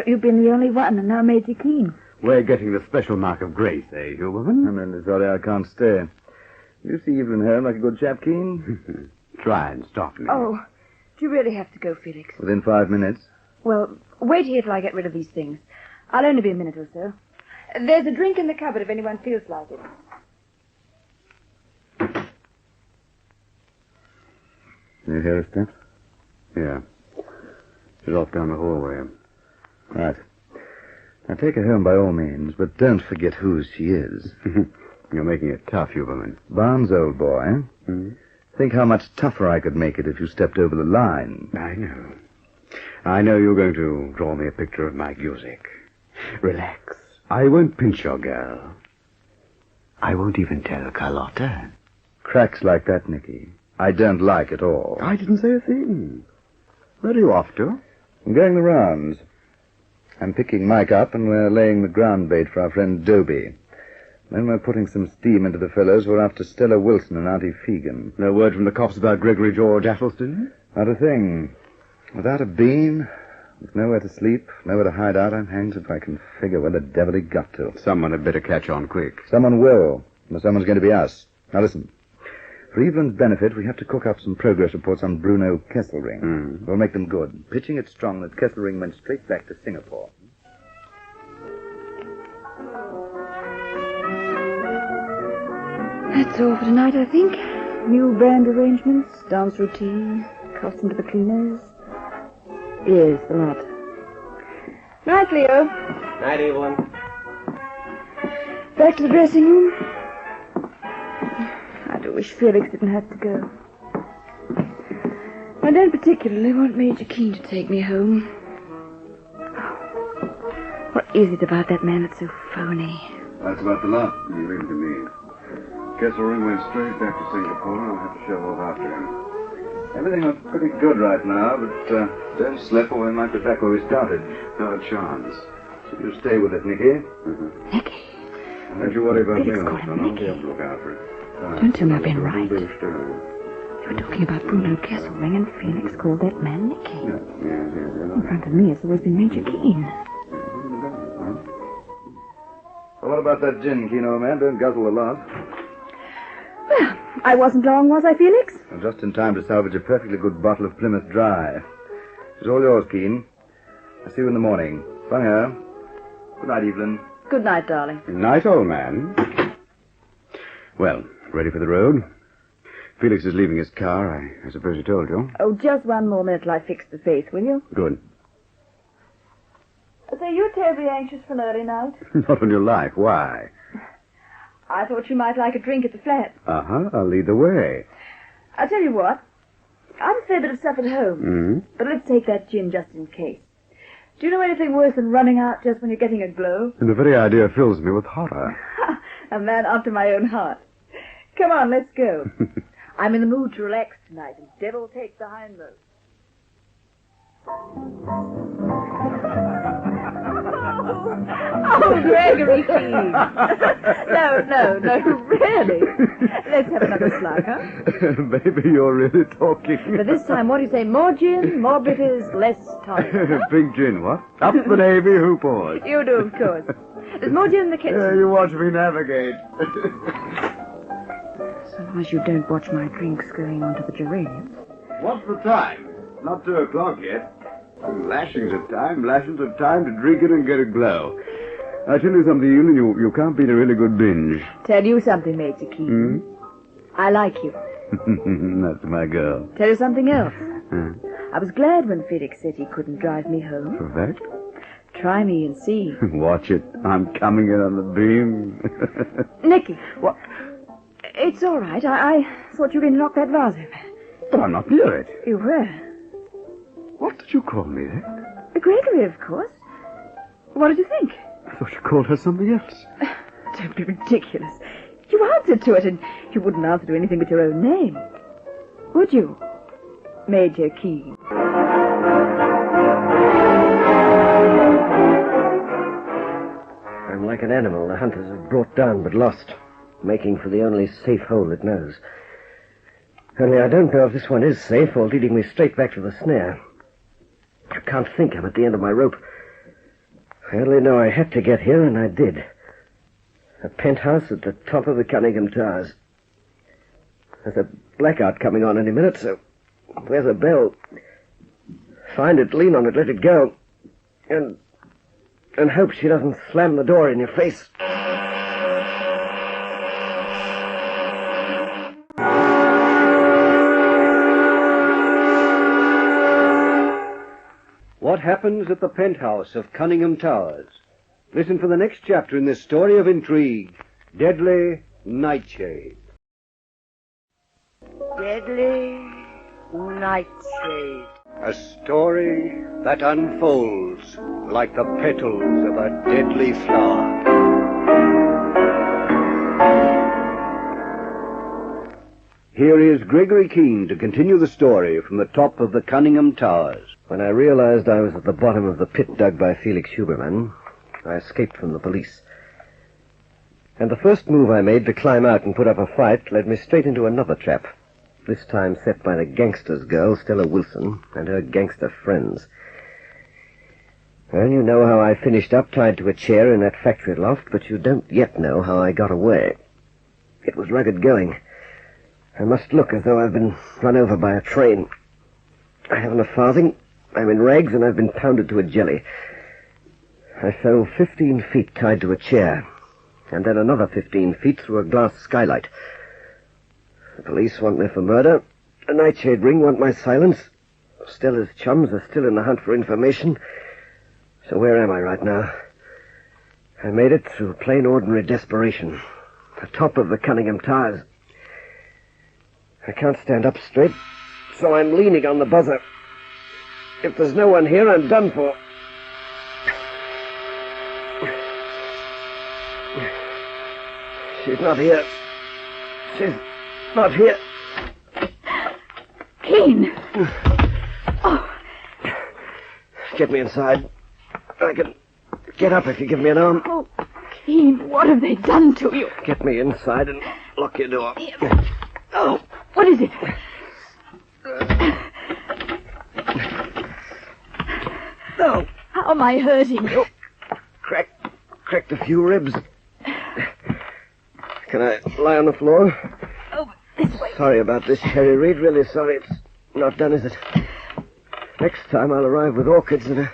You've been the only one, and now Major Keen. We're getting the special mark of grace, eh, Huberman? I'm really sorry I can't stay. You see Evelyn home like a good chap, Keen? Try and stop me. Oh, do you really have to go, Felix? Within 5 minutes. Well, wait here till I get rid of these things. I'll only be a minute or so. There's a drink in the cupboard if anyone feels like it. You hear her steps? Yeah. She's off down the hallway. Right. Now take her home by all means, but don't forget whose she is. You're making it tough, Huberman. Barnes, old boy. Think how much tougher I could make it if you stepped over the line. I know. I know you're going to draw me a picture of my music. Relax. I won't pinch your girl. I won't even tell Carlotta. Cracks like that, Nicky, I don't like at all. I didn't say a thing. Where are you off to? I'm going the rounds. I'm picking Mike up, and we're laying the ground bait for our friend Dobie. Then we're putting some steam into the fellows who are after Stella Wilson and Auntie Fegan. No word from the cops about Gregory George Athelston? Not a thing. Without a bean, with nowhere to sleep, nowhere to hide out, I'm hanged if I can figure where the devil he got to. Someone had better catch on quick. Someone will. And someone's going to be us. Now listen. For Evelyn's benefit, we have to cook up some progress reports on Bruno Kesselring. We'll make them good, pitching it strong that Kesselring went straight back to Singapore. That's all for tonight, I think. New band arrangements, dance routine, costume to the cleaners. Yes, the lot. Night, Leo. Night, Evelyn. Back to the dressing room. I do wish Felix didn't have to go. I don't particularly want Major Keen to take me home. What is it about that man that's so phony? That's about the lot. You leave it to me. Kesselring went straight back to Singapore, and I'll have to shove off after him. Everything looks pretty good right now, but don't slip or we might be back where we started. Not a chance. So you stay with it, Nicky. Nicky? Don't you worry about Felix me, called old him son. I'll Nicky. be able to look out for it. Don't tell me I've been right. You're You were talking about Bruno Kesselring, and Felix called that man Nicky. Yes. In front of me, it's always been Major Keen. Well, what about that gin, Keen, old man? Don't guzzle a lot. Well, I wasn't long, was I, Felix? I'm just in time to salvage a perfectly good bottle of Plymouth Dry. It's all yours, Keen. I'll see you in the morning. Bye here. Good night, Evelyn. Good night, darling. Night, old man. Well, ready for the road? Felix is leaving his car. I suppose he told you. Oh, just one more minute till I fix the face, will you? Good. So you're terribly anxious for an early night? Not on your life. Why? I thought you might like a drink at the flat. Uh-huh. I'll lead the way. I'll tell you what. I've a fair bit of stuff at home. But let's take that gin just in case. Do you know anything worse than running out just when you're getting a glow? And the very idea fills me with horror. A man after my own heart. Come on, let's go. I'm in the mood to relax tonight, and devil take the hindmost. Oh, Gregory Keen. No, really. Let's have another slug, huh? Baby, you're really talking. But this time, what do you say? More gin, more bitters, less tonic. Big gin, what? Up the Navy, who pours? You do, of course. There's more gin in the kitchen. You watch me navigate. So long as you don't watch my drinks going onto the geraniums. What's the time? Not 2 o'clock yet. Lashings of time to drink it and get a glow. I tell you something, Ewan, you can't beat a really good binge. Tell you something, Major Keen. I like you. That's my girl. Tell you something else. I was glad when Felix said he couldn't drive me home. For fact? Try me and see. Watch it. I'm coming in on the beam. Nicky. What? It's all right. I thought you were going to knock that vase over. But I'm not near it. You were. What did you call me then? Gregory, of course. What did you think? I thought you called her something else. Don't be ridiculous. You answered to it, and you wouldn't answer to anything but your own name. Would you? Major Keen. I'm like an animal the hunters have brought down but lost, making for the only safe hole it knows. Only I don't know if this one is safe or leading me straight back to the snare. I can't think. I'm at the end of my rope. I only know I had to get here, and I did. A penthouse at the top of the Cunningham Towers. There's a blackout coming on any minute, so where's a bell? Find it, lean on it, let it go. And hope she doesn't slam the door in your face. What happens at the penthouse of Cunningham Towers? Listen for the next chapter in this story of intrigue. Deadly Nightshade. Deadly Nightshade. A story that unfolds like the petals of a deadly flower. Here is Gregory Keen to continue the story from the top of the Cunningham Towers. When I realized I was at the bottom of the pit dug by Felix Huberman, I escaped from the police. And the first move I made to climb out and put up a fight led me straight into another trap, this time set by the gangster's girl, Stella Wilson, and her gangster friends. Well, you know how I finished up tied to a chair in that factory loft, but you don't yet know how I got away. It was rugged going. I must look as though I've been run over by a train. I haven't a farthing. I'm in rags, and I've been pounded to a jelly. I fell 15 feet tied to a chair, and then another 15 feet through a glass skylight. The police want me for murder. The Nightshade Ring want my silence. Stella's chums are still in the hunt for information. So where am I right now? I made it through plain ordinary desperation. The top of the Cunningham Towers. I can't stand up straight, so I'm leaning on the buzzer. If there's no one here, I'm done for. She's not here. She's not here. Keen! Oh. Get me inside. I can get up if you give me an arm. Oh, Keen, what have they done to you? Get me inside and lock your door. Oh, what is it? No. How am I hurting you? Cracked a few ribs. Can I lie on the floor? Oh, this way. Sorry about this, Cherry Reed. Really sorry. It's not done, is it? Next time I'll arrive with orchids and a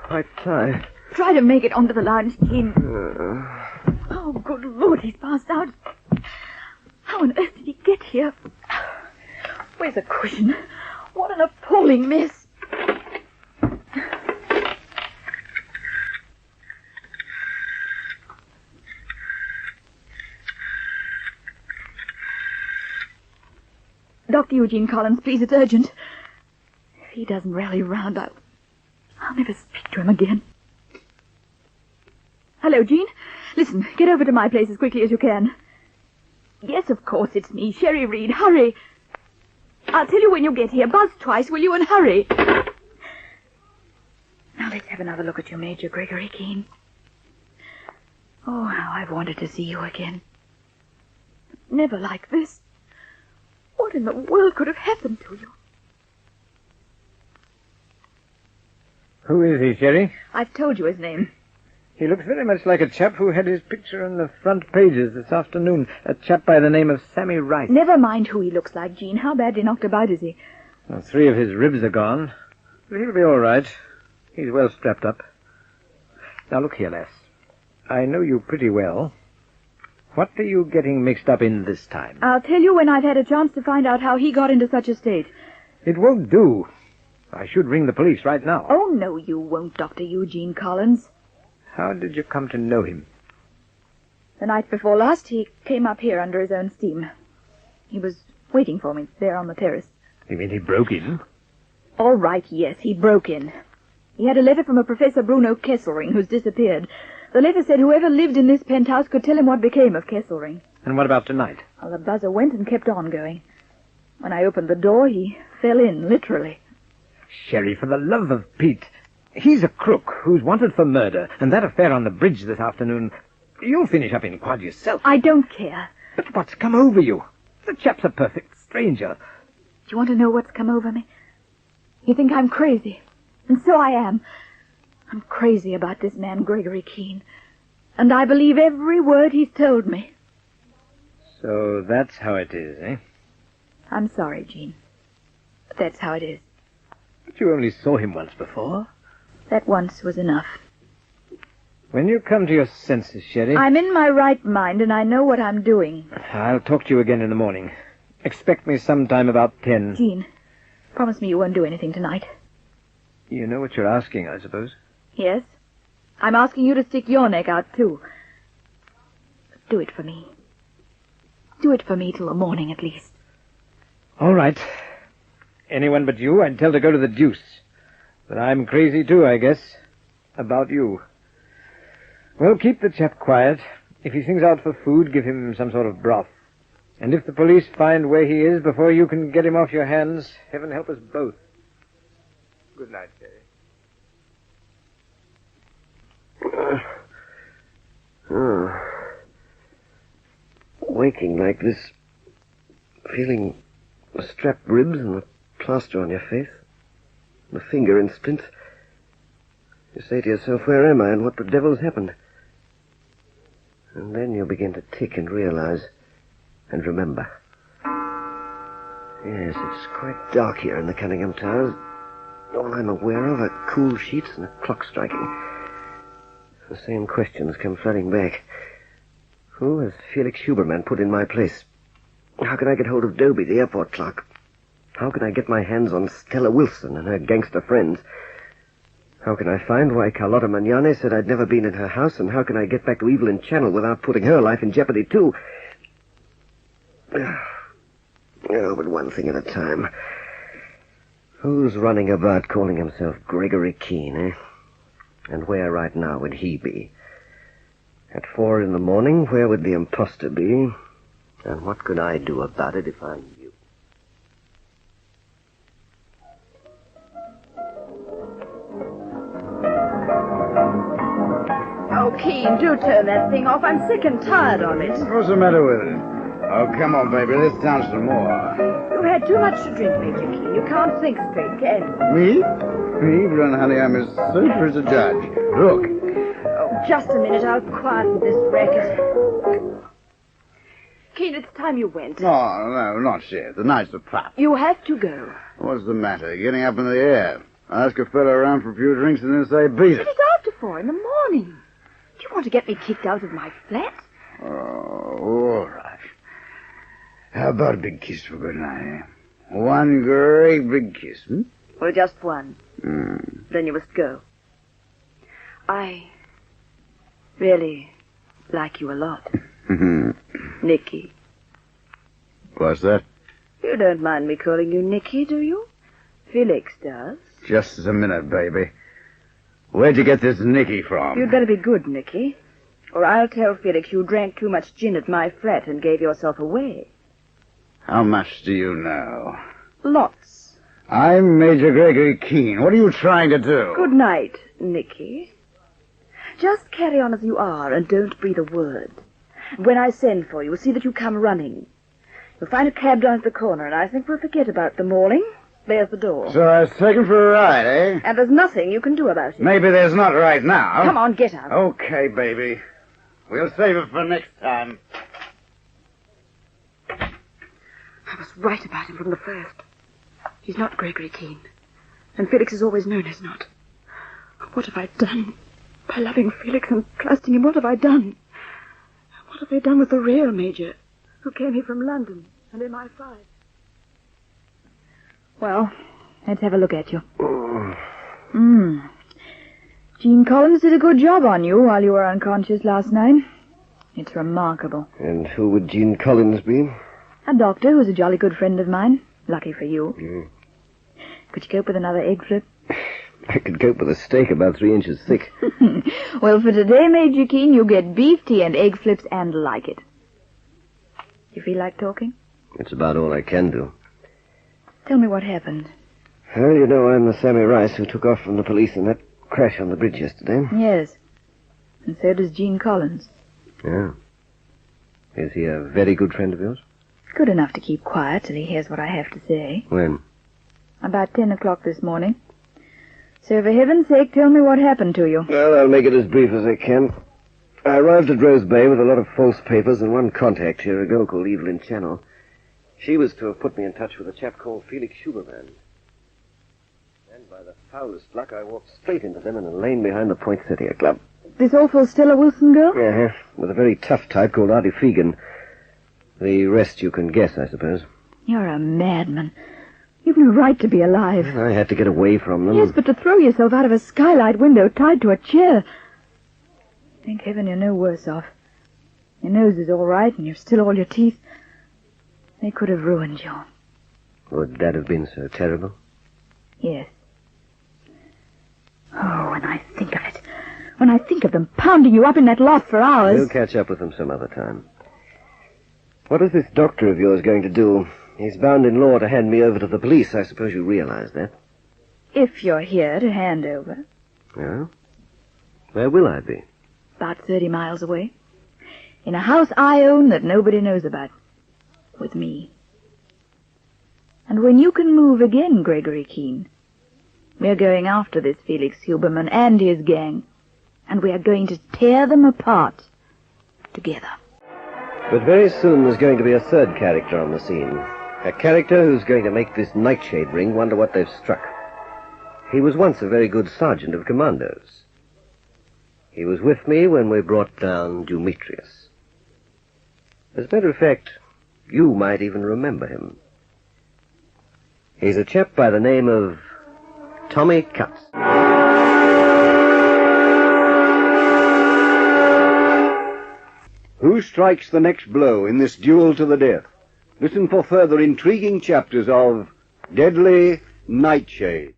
white tie. Try to make it onto the lounge, Keen. Oh, good Lord, he's passed out. How on earth did he get here? Where's a cushion? What an appalling mess. Dr. Eugene Collins, please, it's urgent. If he doesn't rally round, I'll never speak to him again. Hello, Jean. Listen, get over to my place as quickly as you can. Yes, of course, it's me, Sherry Reed. Hurry. I'll tell you when you get here. Buzz twice, will you, and hurry. Now let's have another look at you, Major Gregory Keen. Oh, how I've wanted to see you again. Never like this. What in the world could have happened to you? Who is he, Sherry? I've told you his name. He looks very much like a chap who had his picture on the front pages this afternoon. A chap by the name of Sammy Rice. Never mind who he looks like, Jean. How badly knocked about is he? Well, 3 of his ribs are gone. But he'll be all right. He's well strapped up. Now, look here, lass. I know you pretty well. What are you getting mixed up in this time? I'll tell you when I've had a chance to find out how he got into such a state. It won't do. I should ring the police right now. Oh, no, you won't, Dr. Eugene Collins. How did you come to know him? The night before last, he came up here under his own steam. He was waiting for me there on the terrace. You mean he broke in? All right, yes, he broke in. He had a letter from a Professor Bruno Kesselring, who's disappeared. The letter said whoever lived in this penthouse could tell him what became of Kesselring. And what about tonight? Well, the buzzer went and kept on going. When I opened the door, he fell in, literally. Sherry, for the love of Pete. He's a crook who's wanted for murder, and that affair on the bridge this afternoon, you'll finish up in quad yourself. I don't care. But what's come over you? The chap's a perfect stranger. Do you want to know what's come over me? You think I'm crazy, and so I am. I'm crazy about this man, Gregory Keen, and I believe every word he's told me. So that's how it is, eh? I'm sorry, Jean, but that's how it is. But you only saw him once before. That once was enough. When you come to your senses, Sherry... I'm in my right mind, and I know what I'm doing. I'll talk to you again in the morning. Expect me sometime about 10. Jean, promise me you won't do anything tonight. You know what you're asking, I suppose? Yes. I'm asking you to stick your neck out, too. Do it for me. Do it for me till the morning, at least. All right. Anyone but you, I'd tell to go to the deuce. But I'm crazy, too, I guess. About you. Well, keep the chap quiet. If he sings out for food, give him some sort of broth. And if the police find where he is before you can get him off your hands, heaven help us both. Good night, Jerry. Waking like this, feeling the strapped ribs and the plaster on your face, the finger in splints. You say to yourself, where am I and what the devil's happened? And then you begin to tick and realize and remember. Yes, it's quite dark here in the Cunningham Towers. All I'm aware of are cool sheets and a clock striking. The same questions come flooding back. Who has Felix Huberman put in my place? How can I get hold of Dobie, the airport clerk? How can I get my hands on Stella Wilson and her gangster friends? How can I find why Carlotta Magnani said I'd never been in her house, and how can I get back to Evelyn Channel without putting her life in jeopardy, too? Oh, but one thing at a time. Who's running about calling himself Gregory Keen, eh? And where right now would he be? At 4 in the morning, where would the imposter be? And what could I do about it if I knew? Oh, Keen, do turn that thing off. I'm sick and tired of it. What's the matter with it? Oh, come on, baby. Let's down some more. You've had too much to drink, Major Keen. You can't think straight, can you? Me? Evelyn, honey, I'm as sober as a judge. Look. Oh, just a minute. I'll quieten this racket. Keen, it's time you went. No, not yet. The night's a pup. You have to go. What's the matter? Getting up in the air. Ask a fellow around for a few drinks and then say, beat it. It's after for in the morning? Do you want to get me kicked out of my flat? Oh, all right. How about a big kiss for good night, eh? One great big kiss, hmm? Well, just one. Mm. Then you must go. I really like you a lot. Nicky. What's that? You don't mind me calling you Nicky, do you? Felix does. Just a minute, baby. Where'd you get this Nicky from? You'd better be good, Nicky. Or I'll tell Felix you drank too much gin at my flat and gave yourself away. How much do you know? Lots. I'm Major Gregory Keen. What are you trying to do? Good night, Nicky. Just carry on as you are and don't breathe a word. When I send for you, see that you come running. You'll find a cab down at the corner, and I think we'll forget about the mauling. There's the door. So I was taken for a ride, eh? And there's nothing you can do about it. Maybe there's not right now. Come on, get up. Okay, baby. We'll save it for next time. I was right about him from the first. He's not Gregory Keen. And Felix has always known he's not. What have I done? By loving Felix and trusting him, what have I done? What have they done with the real Major, who came here from London and MI5? Well, let's have a look at you. Jean Collins did a good job on you while you were unconscious last night. It's remarkable. And who would Jean Collins be? A doctor who's a jolly good friend of mine. Lucky for you. Could you cope with another egg flip? I could cope with a steak about 3 inches thick. Well, for today, Major Keen, you get beef tea and egg flips and like it. You feel like talking? It's about all I can do. Tell me what happened. Well, you know I'm the Sammy Rice who took off from the police in that crash on the bridge yesterday. Yes. And so does Jean Collins. Yeah. Is he a very good friend of yours? Good enough to keep quiet till he hears what I have to say. When? About 10 o'clock this morning. So for heaven's sake, tell me what happened to you. Well, I'll make it as brief as I can. I arrived at Rose Bay with a lot of false papers and one contact here, a girl called Evelyn Channel. She was to have put me in touch with a chap called Felix Huberman. And by the foulest luck, I walked straight into them in a lane behind the Poinsettia Club. This awful Stella Wilson girl? Yeah, with a very tough type called Artie Fegan. The rest you can guess, I suppose. You're a madman. You've no right to be alive. I had to get away from them. Yes, but to throw yourself out of a skylight window tied to a chair. Thank heaven you're no worse off. Your nose is all right and you've still all your teeth. They could have ruined you. Would that have been so terrible? Yes. Oh, when I think of it. When I think of them pounding you up in that loft for hours. We'll catch up with them some other time. What is this doctor of yours going to do? He's bound in law to hand me over to the police. I suppose you realize that. If you're here to hand over. Yeah? Where will I be? About 30 miles away. In a house I own that nobody knows about. With me. And when you can move again, Gregory Keen, we're going after this Felix Huberman and his gang. And we are going to tear them apart. Together. But very soon there's going to be a third character on the scene. A character who's going to make this Nightshade Ring wonder what they've struck. He was once a very good sergeant of commandos. He was with me when we brought down Dumetrius. As a matter of fact, you might even remember him. He's a chap by the name of Tommy Cutts. Who strikes the next blow in this duel to the death? Listen for further intriguing chapters of Deadly Nightshade.